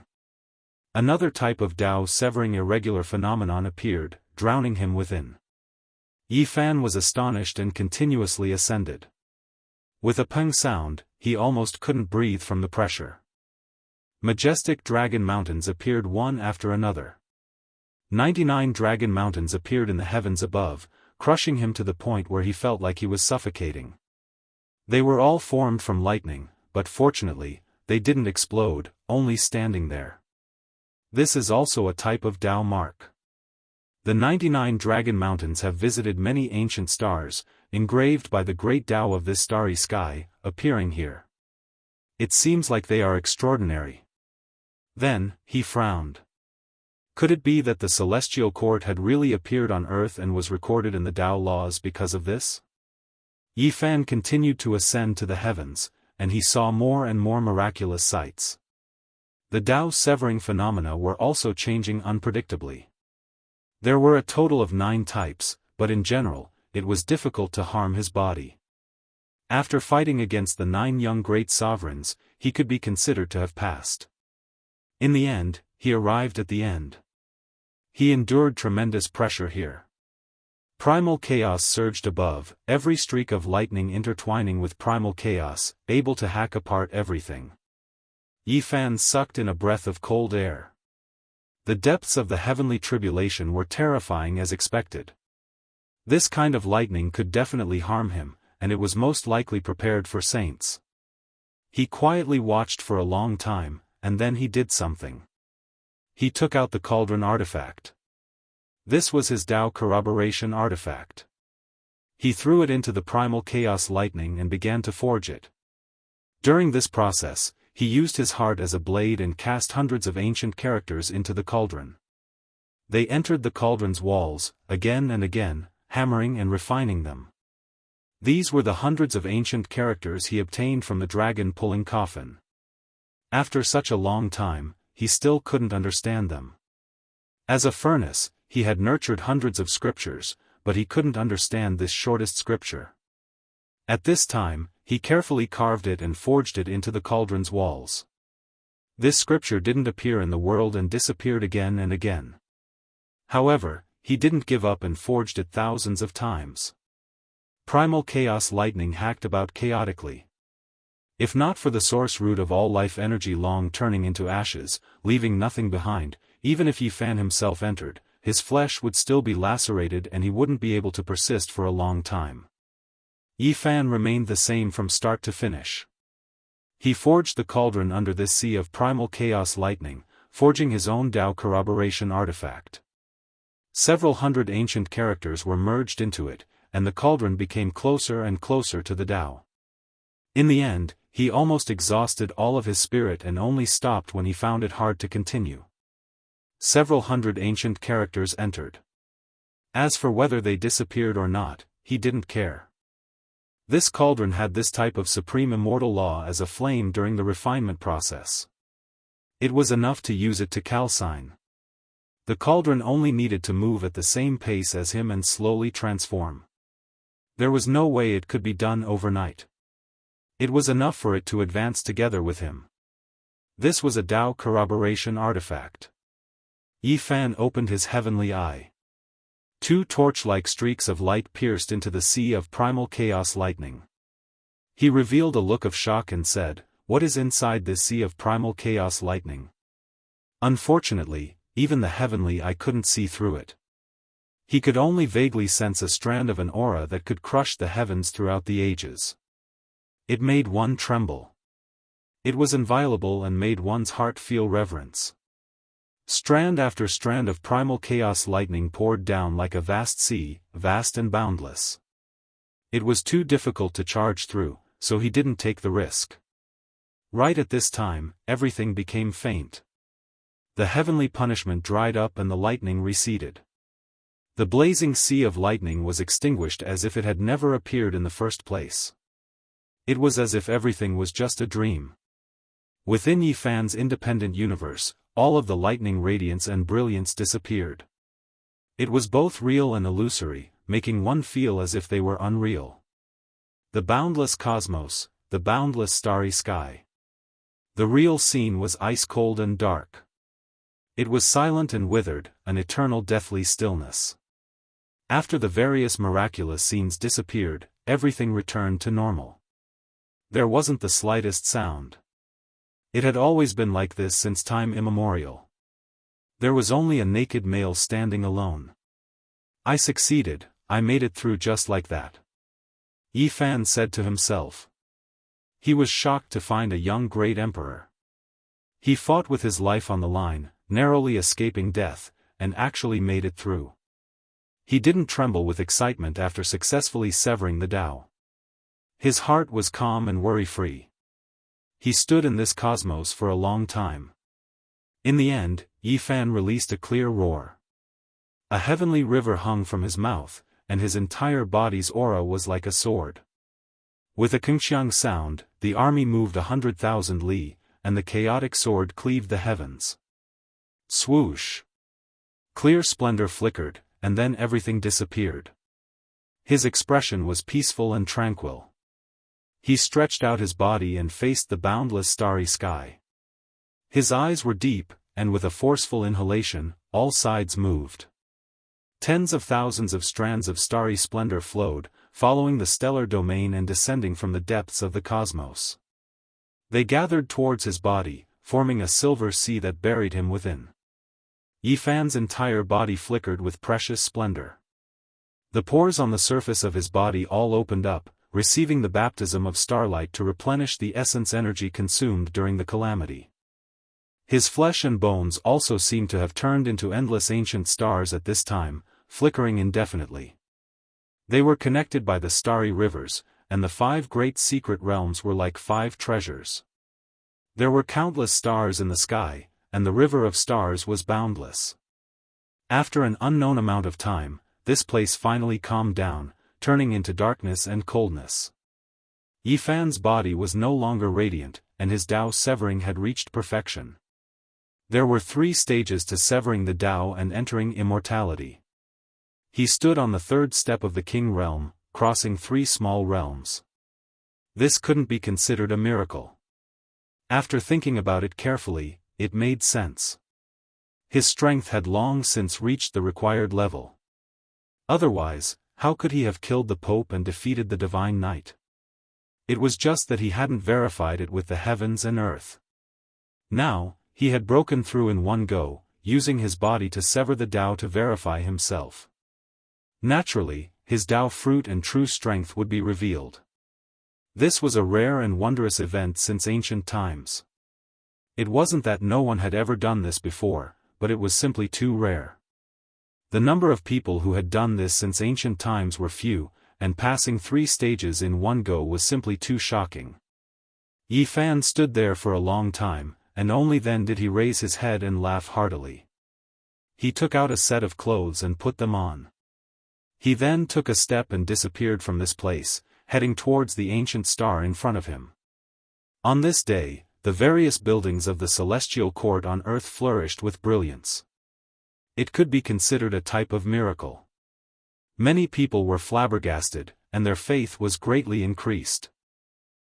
Another type of Dao-severing irregular phenomenon appeared, drowning him within. Yi Fan was astonished and continuously ascended. With a peng sound, he almost couldn't breathe from the pressure. Majestic dragon mountains appeared one after another. 99 dragon mountains appeared in the heavens above, crushing him to the point where he felt like he was suffocating. They were all formed from lightning, but fortunately, they didn't explode, only standing there. This is also a type of Dao mark. The 99 dragon mountains have visited many ancient stars, engraved by the great Dao of this starry sky, appearing here. It seems like they are extraordinary. Then, he frowned. Could it be that the celestial court had really appeared on earth and was recorded in the Dao laws because of this? Yi Fan continued to ascend to the heavens, and he saw more and more miraculous sights. The Dao-severing phenomena were also changing unpredictably. There were a total of 9 types, but in general, it was difficult to harm his body. After fighting against the 9 young great sovereigns, he could be considered to have passed. In the end, he arrived at the end. He endured tremendous pressure here. Primal chaos surged above, every streak of lightning intertwining with primal chaos, able to hack apart everything. Yi Fan sucked in a breath of cold air. The depths of the heavenly tribulation were terrifying as expected. This kind of lightning could definitely harm him, and it was most likely prepared for saints. He quietly watched for a long time, and then he did something. He took out the cauldron artifact. This was his Dao corroboration artifact. He threw it into the primal chaos lightning and began to forge it. During this process, he used his heart as a blade and cast hundreds of ancient characters into the cauldron. They entered the cauldron's walls, again and again, hammering and refining them. These were the hundreds of ancient characters he obtained from the dragon-pulling coffin. After such a long time, he still couldn't understand them. As a furnace, he had nurtured hundreds of scriptures, but he couldn't understand this shortest scripture. At this time, he carefully carved it and forged it into the cauldron's walls. This scripture didn't appear in the world and disappeared again and again. However, he didn't give up and forged it thousands of times. Primal chaos lightning hacked about chaotically. If not for the source root of all life energy long turning into ashes, leaving nothing behind, even if Yi Fan himself entered, his flesh would still be lacerated and he wouldn't be able to persist for a long time. Yi Fan remained the same from start to finish. He forged the cauldron under this sea of primal chaos lightning, forging his own Dao corroboration artifact. Several hundred ancient characters were merged into it, and the cauldron became closer and closer to the Dao. In the end, he almost exhausted all of his spirit and only stopped when he found it hard to continue. Several hundred ancient characters entered. As for whether they disappeared or not, he didn't care. This cauldron had this type of supreme immortal law as a flame during the refinement process. It was enough to use it to calcine. The cauldron only needed to move at the same pace as him and slowly transform. There was no way it could be done overnight. It was enough for it to advance together with him. This was a Dao corroboration artifact. Yi Fan opened his heavenly eye. 2 torch-like streaks of light pierced into the sea of primal chaos lightning. He revealed a look of shock and said, "What is inside this sea of primal chaos lightning?" Unfortunately, even the heavenly eye couldn't see through it. He could only vaguely sense a strand of an aura that could crush the heavens throughout the ages. It made one tremble. It was inviolable and made one's heart feel reverence. Strand after strand of primal chaos lightning poured down like a vast sea, vast and boundless. It was too difficult to charge through, so he didn't take the risk. Right at this time, everything became faint. The heavenly punishment dried up and the lightning receded. The blazing sea of lightning was extinguished as if it had never appeared in the first place. It was as if everything was just a dream. Within Yi Fan's independent universe, all of the lightning radiance and brilliance disappeared. It was both real and illusory, making one feel as if they were unreal. The boundless cosmos, the boundless starry sky. The real scene was ice-cold and dark. It was silent and withered, an eternal deathly stillness. After the various miraculous scenes disappeared, everything returned to normal. There wasn't the slightest sound. It had always been like this since time immemorial. There was only a naked male standing alone. I succeeded, I made it through just like that. Yi Fan said to himself. He was shocked to find a young great emperor. He fought with his life on the line, narrowly escaping death, and actually made it through. He didn't tremble with excitement after successfully severing the Tao. His heart was calm and worry-free. He stood in this cosmos for a long time. In the end, Yi Fan released a clear roar. A heavenly river hung from his mouth, and his entire body's aura was like a sword. With a kengxiang sound, the army moved 100,000 li, and the chaotic sword cleaved the heavens. Swoosh! Clear splendor flickered, and then everything disappeared. His expression was peaceful and tranquil. He stretched out his body and faced the boundless starry sky. His eyes were deep, and with a forceful inhalation, all sides moved. Tens of thousands of strands of starry splendor flowed, following the stellar domain and descending from the depths of the cosmos. They gathered towards his body, forming a silver sea that buried him within. Yi Fan's entire body flickered with precious splendor. The pores on the surface of his body all opened up, receiving the baptism of starlight to replenish the essence energy consumed during the calamity. His flesh and bones also seemed to have turned into endless ancient stars at this time, flickering indefinitely. They were connected by the starry rivers, and the 5 great secret realms were like 5 treasures. There were countless stars in the sky, and the river of stars was boundless. After an unknown amount of time, this place finally calmed down, turning into darkness and coldness. Yi Fan's body was no longer radiant, and his Tao severing had reached perfection. There were 3 stages to severing the Tao and entering immortality. He stood on the 3rd step of the King realm, crossing 3 small realms. This couldn't be considered a miracle. After thinking about it carefully, it made sense. His strength had long since reached the required level. Otherwise, how could he have killed the Pope and defeated the Divine Knight? It was just that he hadn't verified it with the heavens and earth. Now, he had broken through in one go, using his body to sever the Tao to verify himself. Naturally, his Tao fruit and true strength would be revealed. This was a rare and wondrous event since ancient times. It wasn't that no one had ever done this before, but it was simply too rare. The number of people who had done this since ancient times were few, and passing 3 stages in one go was simply too shocking. Yi Fan stood there for a long time, and only then did he raise his head and laugh heartily. He took out a set of clothes and put them on. He then took a step and disappeared from this place, heading towards the ancient star in front of him. On this day, the various buildings of the celestial court on earth flourished with brilliance. It could be considered a type of miracle. Many people were flabbergasted, and their faith was greatly increased.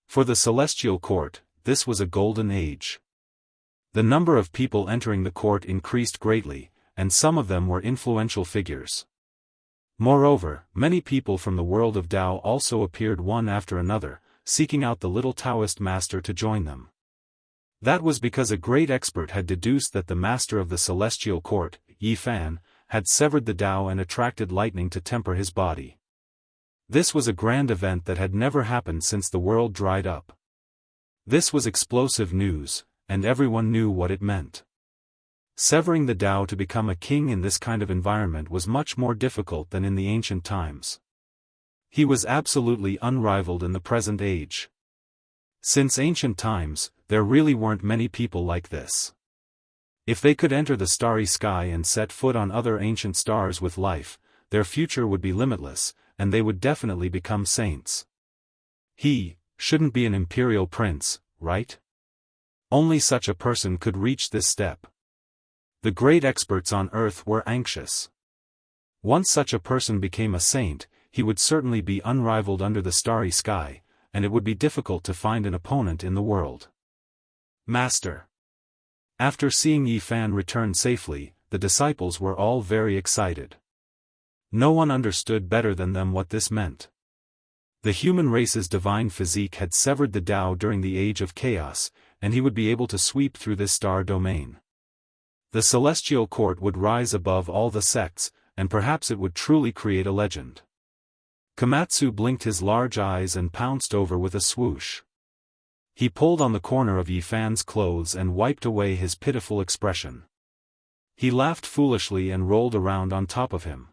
For the celestial court, this was a golden age. The number of people entering the court increased greatly, and some of them were influential figures. Moreover, many people from the world of Tao also appeared one after another, seeking out the little Taoist master to join them. That was because a great expert had deduced that the master of the celestial court, Yi Fan, had severed the Tao and attracted lightning to temper his body. This was a grand event that had never happened since the world dried up. This was explosive news, and everyone knew what it meant. Severing the Tao to become a king in this kind of environment was much more difficult than in the ancient times. He was absolutely unrivaled in the present age. Since ancient times, there really weren't many people like this. If they could enter the starry sky and set foot on other ancient stars with life, their future would be limitless, and they would definitely become saints. He shouldn't be an imperial prince, right? Only such a person could reach this step. The great experts on earth were anxious. Once such a person became a saint, he would certainly be unrivaled under the starry sky, and it would be difficult to find an opponent in the world. Master. After seeing Yi Fan return safely, the disciples were all very excited. No one understood better than them what this meant. The human race's divine physique had severed the Tao during the Age of Chaos, and he would be able to sweep through this star domain. The celestial court would rise above all the sects, and perhaps it would truly create a legend. Komatsu blinked his large eyes and pounced over with a swoosh. He pulled on the corner of Yi Fan's clothes and wiped away his pitiful expression. He laughed foolishly and rolled around on top of him.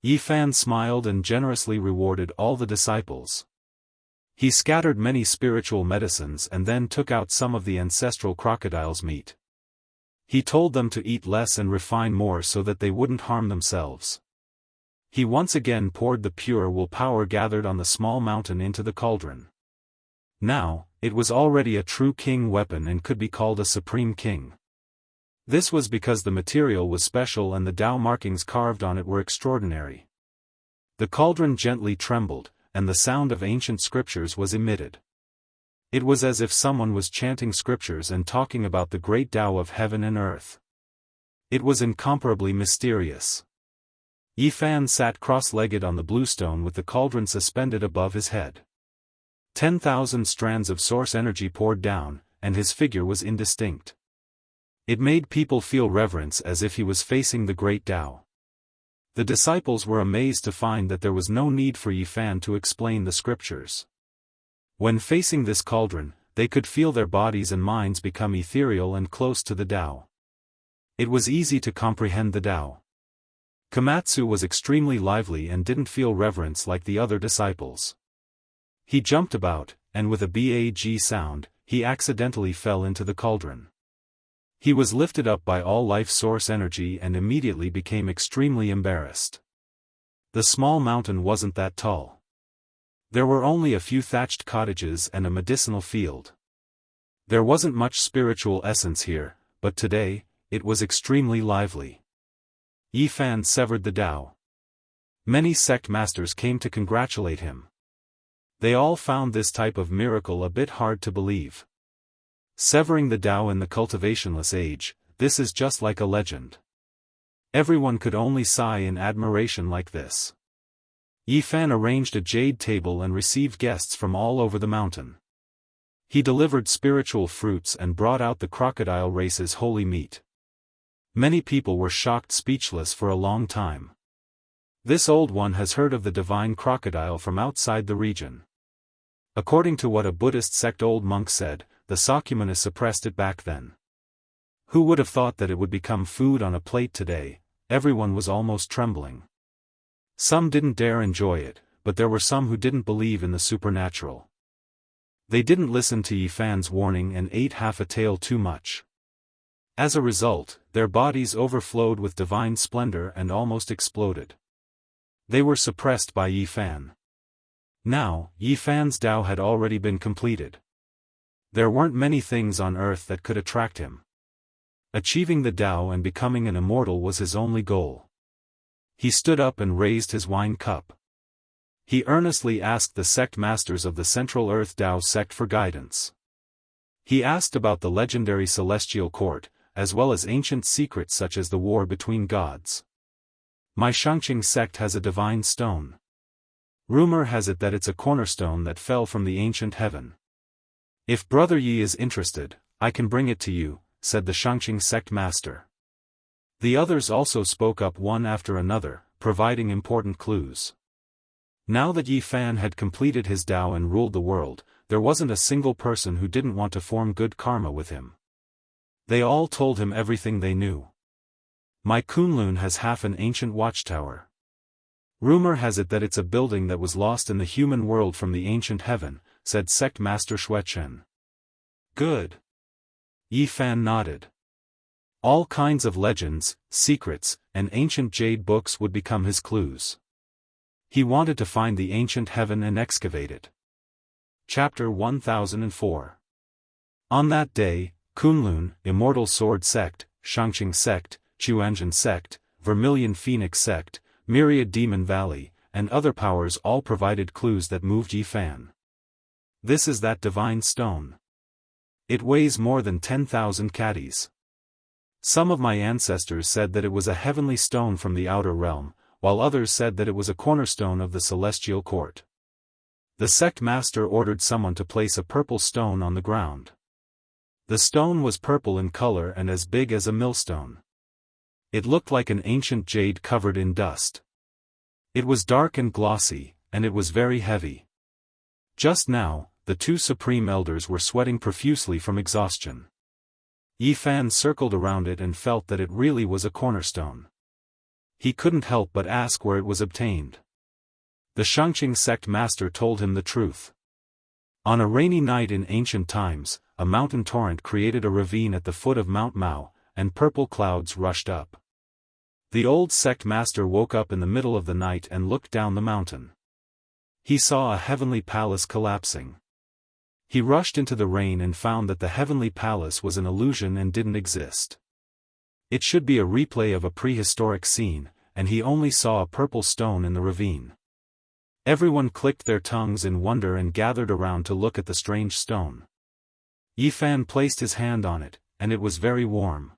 Yi Fan smiled and generously rewarded all the disciples. He scattered many spiritual medicines and then took out some of the ancestral crocodile's meat. He told them to eat less and refine more so that they wouldn't harm themselves. He once again poured the pure will power gathered on the small mountain into the cauldron. Now, it was already a true king weapon and could be called a supreme king. This was because the material was special and the Tao markings carved on it were extraordinary. The cauldron gently trembled, and the sound of ancient scriptures was emitted. It was as if someone was chanting scriptures and talking about the great Tao of heaven and earth. It was incomparably mysterious. Yi Fan sat cross-legged on the bluestone with the cauldron suspended above his head. 10,000 strands of source energy poured down, and his figure was indistinct. It made people feel reverence as if he was facing the great Tao. The disciples were amazed to find that there was no need for Yi Fan to explain the scriptures. When facing this cauldron, they could feel their bodies and minds become ethereal and close to the Tao. It was easy to comprehend the Tao. Komatsu was extremely lively and didn't feel reverence like the other disciples. He jumped about, and with a bag sound, he accidentally fell into the cauldron. He was lifted up by all life source energy and immediately became extremely embarrassed. The small mountain wasn't that tall. There were only a few thatched cottages and a medicinal field. There wasn't much spiritual essence here, but today, it was extremely lively. Yi Fan severed the Tao. Many sect masters came to congratulate him. They all found this type of miracle a bit hard to believe. Severing the Tao in the cultivationless age, this is just like a legend. Everyone could only sigh in admiration like this. Yi Fan arranged a jade table and received guests from all over the mountain. He delivered spiritual fruits and brought out the crocodile race's holy meat. Many people were shocked speechless for a long time. This old one has heard of the divine crocodile from outside the region. According to what a Buddhist sect old monk said, the Sakyamuni suppressed it back then. Who would have thought that it would become food on a plate today? Everyone was almost trembling. Some didn't dare enjoy it, but there were some who didn't believe in the supernatural. They didn't listen to Yi Fan's warning and ate half a tael too much. As a result, their bodies overflowed with divine splendor and almost exploded. They were suppressed by Yi Fan. Now, Yi Fan's Tao had already been completed. There weren't many things on earth that could attract him. Achieving the Tao and becoming an immortal was his only goal. He stood up and raised his wine cup. He earnestly asked the sect masters of the Central Earth Tao sect for guidance. He asked about the legendary celestial court, as well as ancient secrets such as the war between gods. My Xianxia sect has a divine stone. Rumor has it that it's a cornerstone that fell from the ancient heaven. If Brother Yi is interested, I can bring it to you, said the Xianxia sect master. The others also spoke up one after another, providing important clues. Now that Yi Fan had completed his Tao and ruled the world, there wasn't a single person who didn't want to form good karma with him. They all told him everything they knew. My Kunlun has half an ancient watchtower. Rumor has it that it's a building that was lost in the human world from the ancient heaven, said Sect Master Xuechen. Good. Yi Fan nodded. All kinds of legends, secrets, and ancient jade books would become his clues. He wanted to find the ancient heaven and excavate it. Chapter 1004. On that day, Kunlun, Immortal Sword Sect, Xianxia Sect, Chuanjian Sect, Vermilion Phoenix Sect, Myriad Demon Valley, and other powers all provided clues that moved Yi Fan. This is that divine stone. It weighs more than 10,000 caddies. Some of my ancestors said that it was a heavenly stone from the outer realm, while others said that it was a cornerstone of the celestial court. The sect master ordered someone to place a purple stone on the ground. The stone was purple in color and as big as a millstone. It looked like an ancient jade covered in dust. It was dark and glossy, and it was very heavy. Just now, the two supreme elders were sweating profusely from exhaustion. Yi Fan circled around it and felt that it really was a cornerstone. He couldn't help but ask where it was obtained. The Xianxia sect master told him the truth. On a rainy night in ancient times, a mountain torrent created a ravine at the foot of Mount Mao, and purple clouds rushed up. The old sect master woke up in the middle of the night and looked down the mountain. He saw a heavenly palace collapsing. He rushed into the rain and found that the heavenly palace was an illusion and didn't exist. It should be a replay of a prehistoric scene, and he only saw a purple stone in the ravine. Everyone clicked their tongues in wonder and gathered around to look at the strange stone. Yi Fan placed his hand on it, and it was very warm.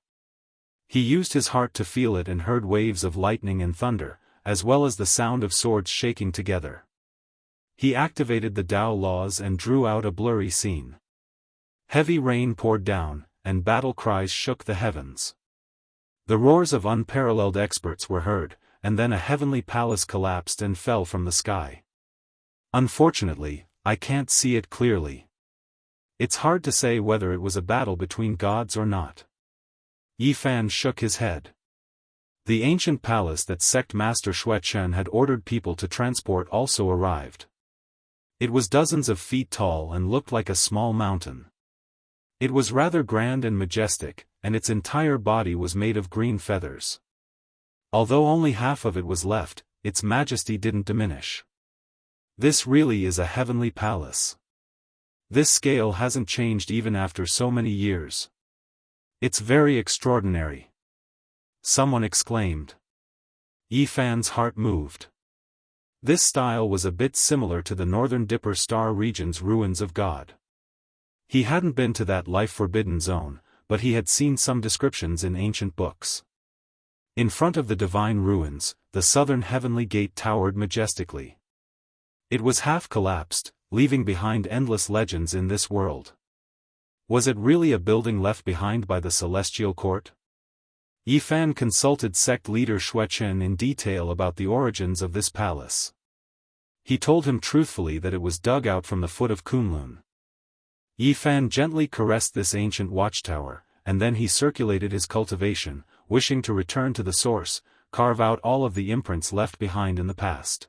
He used his heart to feel it and heard waves of lightning and thunder, as well as the sound of swords shaking together. He activated the Tao laws and drew out a blurry scene. Heavy rain poured down, and battle cries shook the heavens. The roars of unparalleled experts were heard, and then a heavenly palace collapsed and fell from the sky. Unfortunately, I can't see it clearly. It's hard to say whether it was a battle between gods or not. Yi Fan shook his head. The ancient palace that sect master Xuechen had ordered people to transport also arrived. It was dozens of feet tall and looked like a small mountain. It was rather grand and majestic, and its entire body was made of green feathers. Although only half of it was left, its majesty didn't diminish. This really is a heavenly palace. This scale hasn't changed even after so many years. It's very extraordinary. Someone exclaimed. Yi Fan's heart moved. This style was a bit similar to the Northern Dipper Star region's ruins of God. He hadn't been to that life-forbidden zone, but he had seen some descriptions in ancient books. In front of the divine ruins, the southern heavenly gate towered majestically. It was half collapsed, leaving behind endless legends in this world. Was it really a building left behind by the celestial court? Yi Fan consulted sect leader Xuechen in detail about the origins of this palace. He told him truthfully that it was dug out from the foot of Kunlun. Yi Fan gently caressed this ancient watchtower, and then he circulated his cultivation, wishing to return to the source, carve out all of the imprints left behind in the past.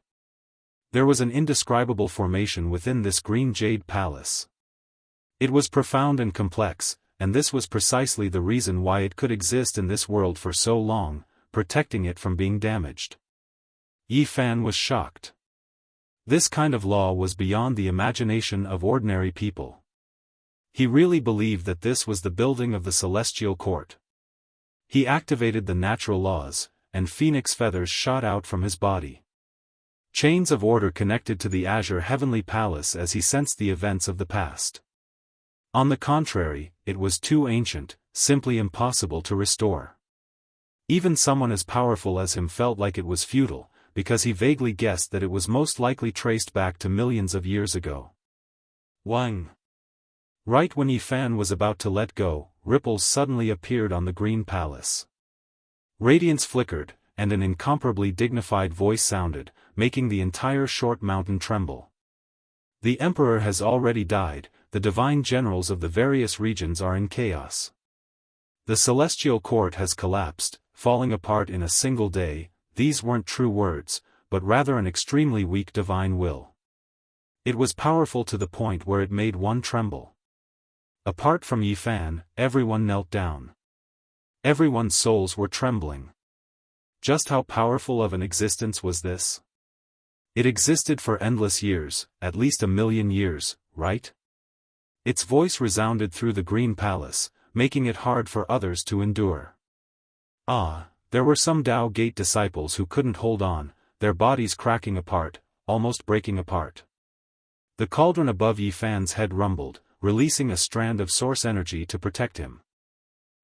There was an indescribable formation within this green jade palace. It was profound and complex, and this was precisely the reason why it could exist in this world for so long, protecting it from being damaged. Yi Fan was shocked. This kind of law was beyond the imagination of ordinary people. He really believed that this was the building of the celestial court. He activated the natural laws, and phoenix feathers shot out from his body. Chains of order connected to the azure heavenly palace as he sensed the events of the past. On the contrary, it was too ancient, simply impossible to restore. Even someone as powerful as him felt like it was futile, because he vaguely guessed that it was most likely traced back to millions of years ago. Wang. Right when Yi Fan was about to let go, ripples suddenly appeared on the green palace. Radiance flickered, and an incomparably dignified voice sounded, making the entire short mountain tremble. The emperor has already died, the divine generals of the various regions are in chaos. The celestial court has collapsed, falling apart in a single day. These weren't true words, but rather an extremely weak divine will. It was powerful to the point where it made one tremble. Apart from Yi Fan, everyone knelt down. Everyone's souls were trembling. Just how powerful of an existence was this? It existed for endless years, at least 1,000,000 years, right? Its voice resounded through the Green Palace, making it hard for others to endure. There were some Tao Gate disciples who couldn't hold on, their bodies cracking apart, almost breaking apart. The cauldron above Yi Fan's head rumbled, releasing a strand of source energy to protect him.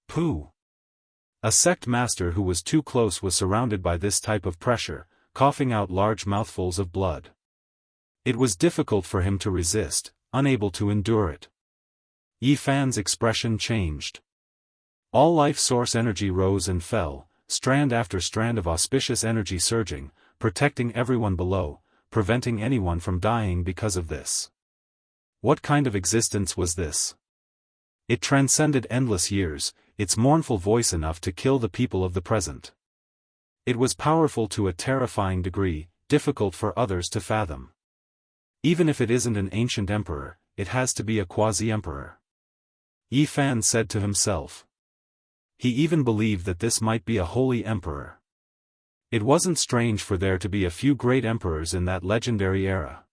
Pooh! A sect master who was too close was surrounded by this type of pressure, coughing out large mouthfuls of blood. It was difficult for him to resist, unable to endure it. Yi Fan's expression changed. All life source energy rose and fell, strand after strand of auspicious energy surging, protecting everyone below, preventing anyone from dying because of this. What kind of existence was this? It transcended endless years, its mournful voice enough to kill the people of the present. It was powerful to a terrifying degree, difficult for others to fathom. Even if it isn't an ancient emperor, it has to be a quasi-emperor. Yi Fan said to himself. He even believed that this might be a holy emperor. It wasn't strange for there to be a few great emperors in that legendary era.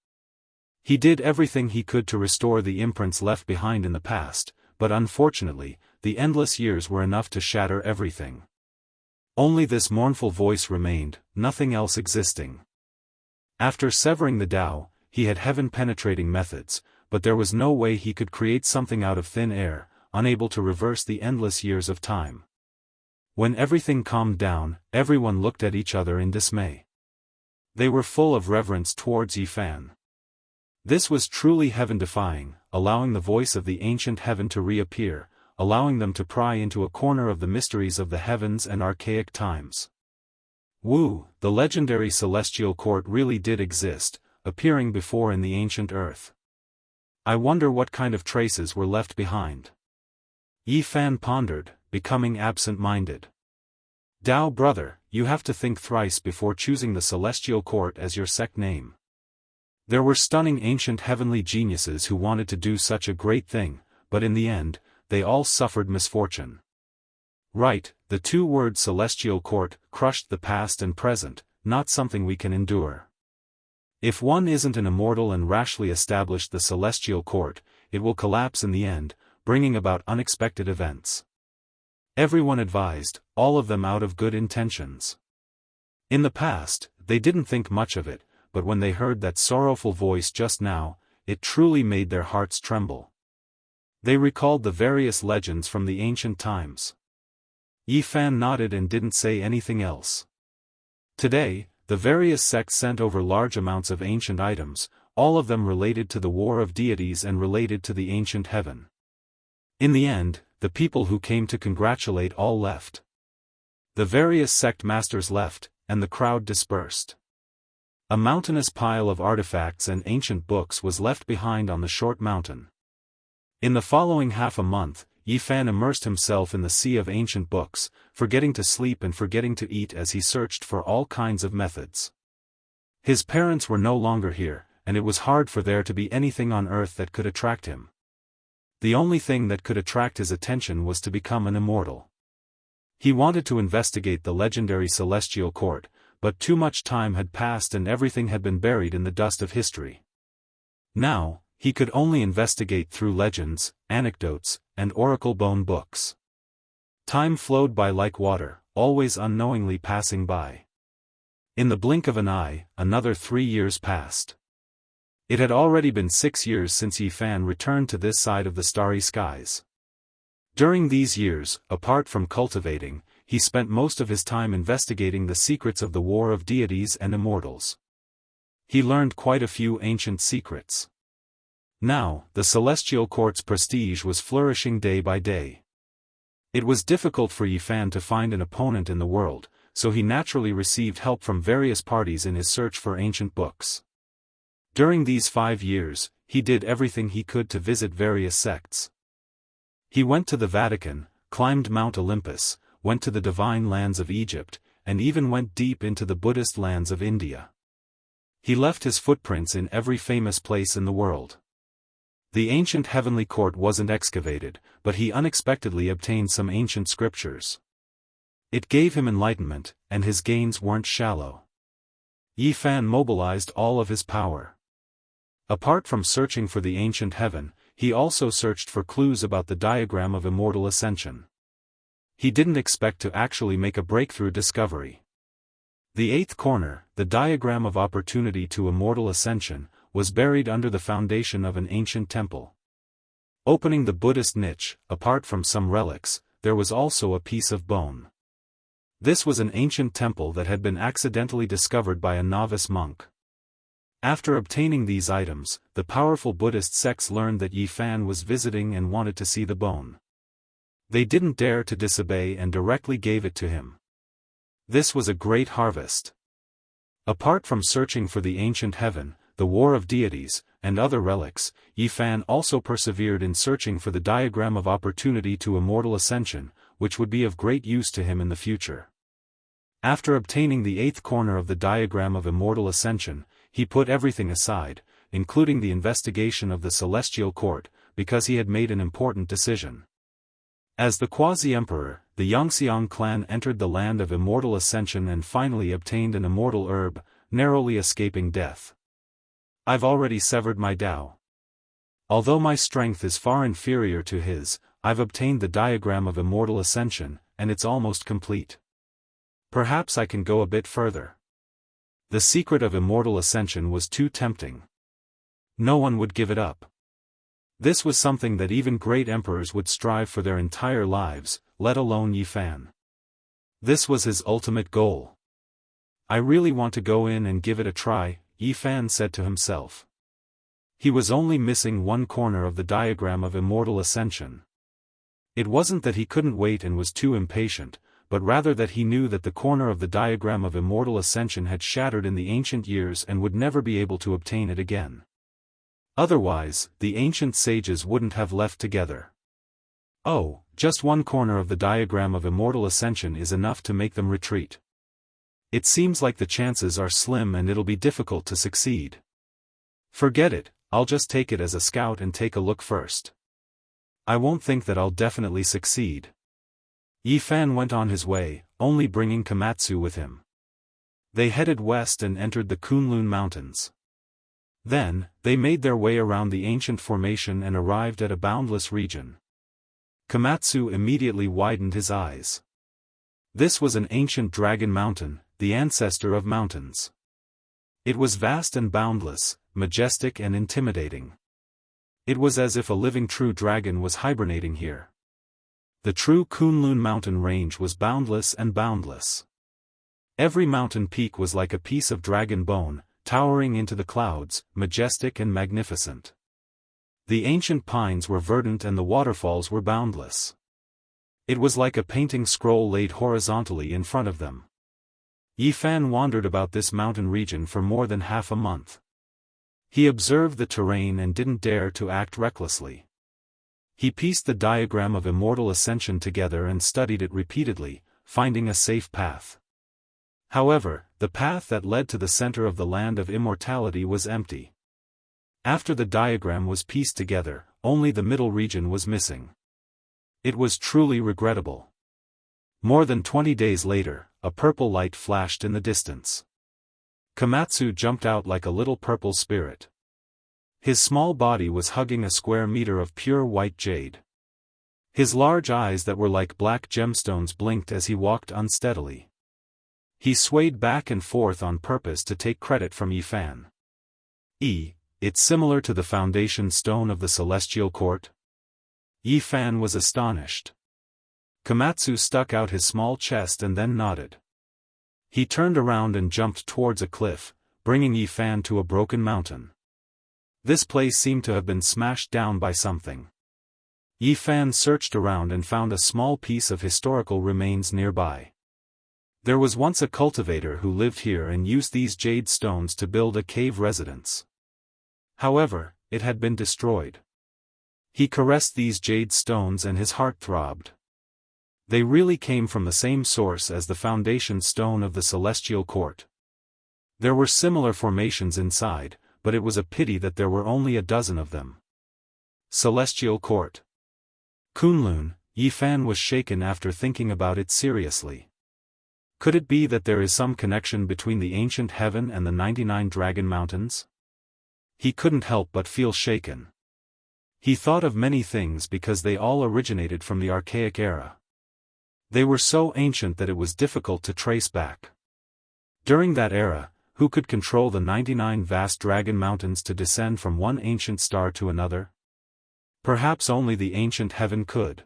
He did everything he could to restore the imprints left behind in the past, but unfortunately, the endless years were enough to shatter everything. Only this mournful voice remained, nothing else existing. After severing the Tao, he had heaven-penetrating methods, but there was no way he could create something out of thin air, unable to reverse the endless years of time. When everything calmed down, everyone looked at each other in dismay. They were full of reverence towards Yi Fan. This was truly heaven-defying, allowing the voice of the ancient heaven to reappear, allowing them to pry into a corner of the mysteries of the heavens and archaic times. Wu, the legendary celestial court really did exist, appearing before in the ancient earth. I wonder what kind of traces were left behind. Yi Fan pondered, becoming absent-minded. Tao brother, you have to think thrice before choosing the celestial court as your sect name. There were stunning ancient heavenly geniuses who wanted to do such a great thing, but in the end, they all suffered misfortune. Right, the two words celestial court crushed the past and present, not something we can endure. If one isn't an immortal and rashly established the celestial court, it will collapse in the end, bringing about unexpected events. Everyone advised, all of them out of good intentions. In the past, they didn't think much of it, but when they heard that sorrowful voice just now, it truly made their hearts tremble. They recalled the various legends from the ancient times. Yi Fan nodded and didn't say anything else. Today, the various sects sent over large amounts of ancient items, all of them related to the war of deities and related to the ancient heaven. In the end, the people who came to congratulate all left. The various sect masters left, and the crowd dispersed. A mountainous pile of artifacts and ancient books was left behind on the short mountain. In the following half a month, Yi Fan immersed himself in the sea of ancient books, forgetting to sleep and forgetting to eat as he searched for all kinds of methods. His parents were no longer here, and it was hard for there to be anything on earth that could attract him. The only thing that could attract his attention was to become an immortal. He wanted to investigate the legendary celestial court, but too much time had passed and everything had been buried in the dust of history. Now, he could only investigate through legends, anecdotes, and oracle bone books. Time flowed by like water, always unknowingly passing by. In the blink of an eye, another 3 years passed. It had already been 6 years since Yi Fan returned to this side of the starry skies. During these years, apart from cultivating, he spent most of his time investigating the secrets of the war of deities and immortals. He learned quite a few ancient secrets. Now, the celestial court's prestige was flourishing day by day. It was difficult for Yi Fan to find an opponent in the world, so he naturally received help from various parties in his search for ancient books. During these 5 years, he did everything he could to visit various sects. He went to the Vatican, climbed Mount Olympus, went to the divine lands of Egypt, and even went deep into the Buddhist lands of India. He left his footprints in every famous place in the world. The ancient heavenly court wasn't excavated, but he unexpectedly obtained some ancient scriptures. It gave him enlightenment, and his gains weren't shallow. Yi Fan mobilized all of his power. Apart from searching for the ancient heaven, he also searched for clues about the diagram of immortal ascension. He didn't expect to actually make a breakthrough discovery. The eighth corner, the diagram of opportunity to immortal ascension, was buried under the foundation of an ancient temple. Opening the Buddhist niche, apart from some relics, there was also a piece of bone. This was an ancient temple that had been accidentally discovered by a novice monk. After obtaining these items, the powerful Buddhist sects learned that Yi Fan was visiting and wanted to see the bone. They didn't dare to disobey and directly gave it to him. This was a great harvest. Apart from searching for the ancient heaven, the war of deities, and other relics, Yi Fan also persevered in searching for the diagram of opportunity to immortal ascension, which would be of great use to him in the future. After obtaining the eighth corner of the diagram of immortal ascension, he put everything aside, including the investigation of the celestial court, because he had made an important decision. As the quasi-emperor, the Yangxiang clan entered the land of immortal ascension and finally obtained an immortal herb, narrowly escaping death. I've already severed my Tao. Although my strength is far inferior to his, I've obtained the diagram of immortal ascension, and it's almost complete. Perhaps I can go a bit further. The secret of immortal ascension was too tempting. No one would give it up. This was something that even great emperors would strive for their entire lives, let alone Yi Fan. This was his ultimate goal. I really want to go in and give it a try, Yi Fan said to himself. He was only missing one corner of the diagram of immortal ascension. It wasn't that he couldn't wait and was too impatient, but rather that he knew that the corner of the diagram of immortal ascension had shattered in the ancient years and would never be able to obtain it again. Otherwise, the ancient sages wouldn't have left together. Oh, just one corner of the diagram of immortal ascension is enough to make them retreat. It seems like the chances are slim and it'll be difficult to succeed. Forget it, I'll just take it as a scout and take a look first. I won't think that I'll definitely succeed. Yi Fan went on his way, only bringing Komatsu with him. They headed west and entered the Kunlun Mountains. Then, they made their way around the ancient formation and arrived at a boundless region. Komatsu immediately widened his eyes. This was an ancient dragon mountain, the ancestor of mountains. It was vast and boundless, majestic and intimidating. It was as if a living true dragon was hibernating here. The true Kunlun mountain range was boundless and boundless. Every mountain peak was like a piece of dragon bone, towering into the clouds, majestic and magnificent. The ancient pines were verdant and the waterfalls were boundless. It was like a painting scroll laid horizontally in front of them. Yi Fan wandered about this mountain region for more than half a month. He observed the terrain and didn't dare to act recklessly. He pieced the diagram of immortal ascension together and studied it repeatedly, finding a safe path. However, the path that led to the center of the land of immortality was empty. After the diagram was pieced together, only the middle region was missing. It was truly regrettable. More than 20 days later, a purple light flashed in the distance. Komatsu jumped out like a little purple spirit. His small body was hugging a square meter of pure white jade. His large eyes that were like black gemstones blinked as he walked unsteadily. He swayed back and forth on purpose to take credit from Yi Fan. It's similar to the foundation stone of the celestial court? Yi Fan was astonished. Komatsu stuck out his small chest and then nodded. He turned around and jumped towards a cliff, bringing Yi Fan to a broken mountain. This place seemed to have been smashed down by something. Yi Fan searched around and found a small piece of historical remains nearby. There was once a cultivator who lived here and used these jade stones to build a cave residence. However, it had been destroyed. He caressed these jade stones and his heart throbbed. They really came from the same source as the foundation stone of the celestial court. There were similar formations inside, but it was a pity that there were only a dozen of them. Celestial Court. Kunlun, Yifan was shaken after thinking about it seriously. Could it be that there is some connection between the ancient heaven and the 99 Dragon Mountains? He couldn't help but feel shaken. He thought of many things because they all originated from the archaic era. They were so ancient that it was difficult to trace back. During that era, who could control the 99 vast dragon mountains to descend from one ancient star to another? Perhaps only the ancient heaven could.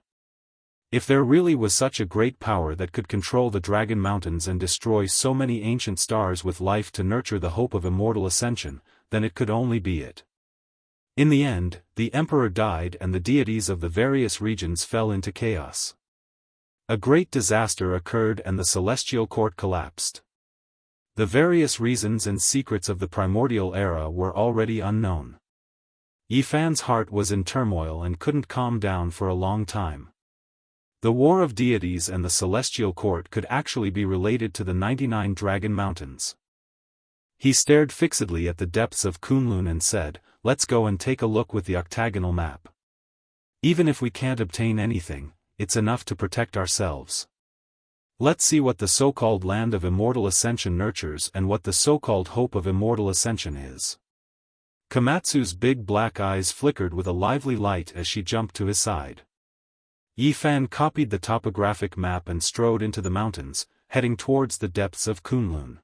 If there really was such a great power that could control the dragon mountains and destroy so many ancient stars with life to nurture the hope of immortal ascension, then it could only be it. In the end, the emperor died and the deities of the various regions fell into chaos. A great disaster occurred and the celestial court collapsed. The various reasons and secrets of the primordial era were already unknown. Yifan's heart was in turmoil and couldn't calm down for a long time. The War of Deities and the Celestial Court could actually be related to the 99 Dragon Mountains. He stared fixedly at the depths of Kunlun and said, "Let's go and take a look with the octagonal map. Even if we can't obtain anything, it's enough to protect ourselves. Let's see what the so-called land of immortal ascension nurtures and what the so-called hope of immortal ascension is." Komatsu's big black eyes flickered with a lively light as she jumped to his side. Yifan copied the topographic map and strode into the mountains, heading towards the depths of Kunlun.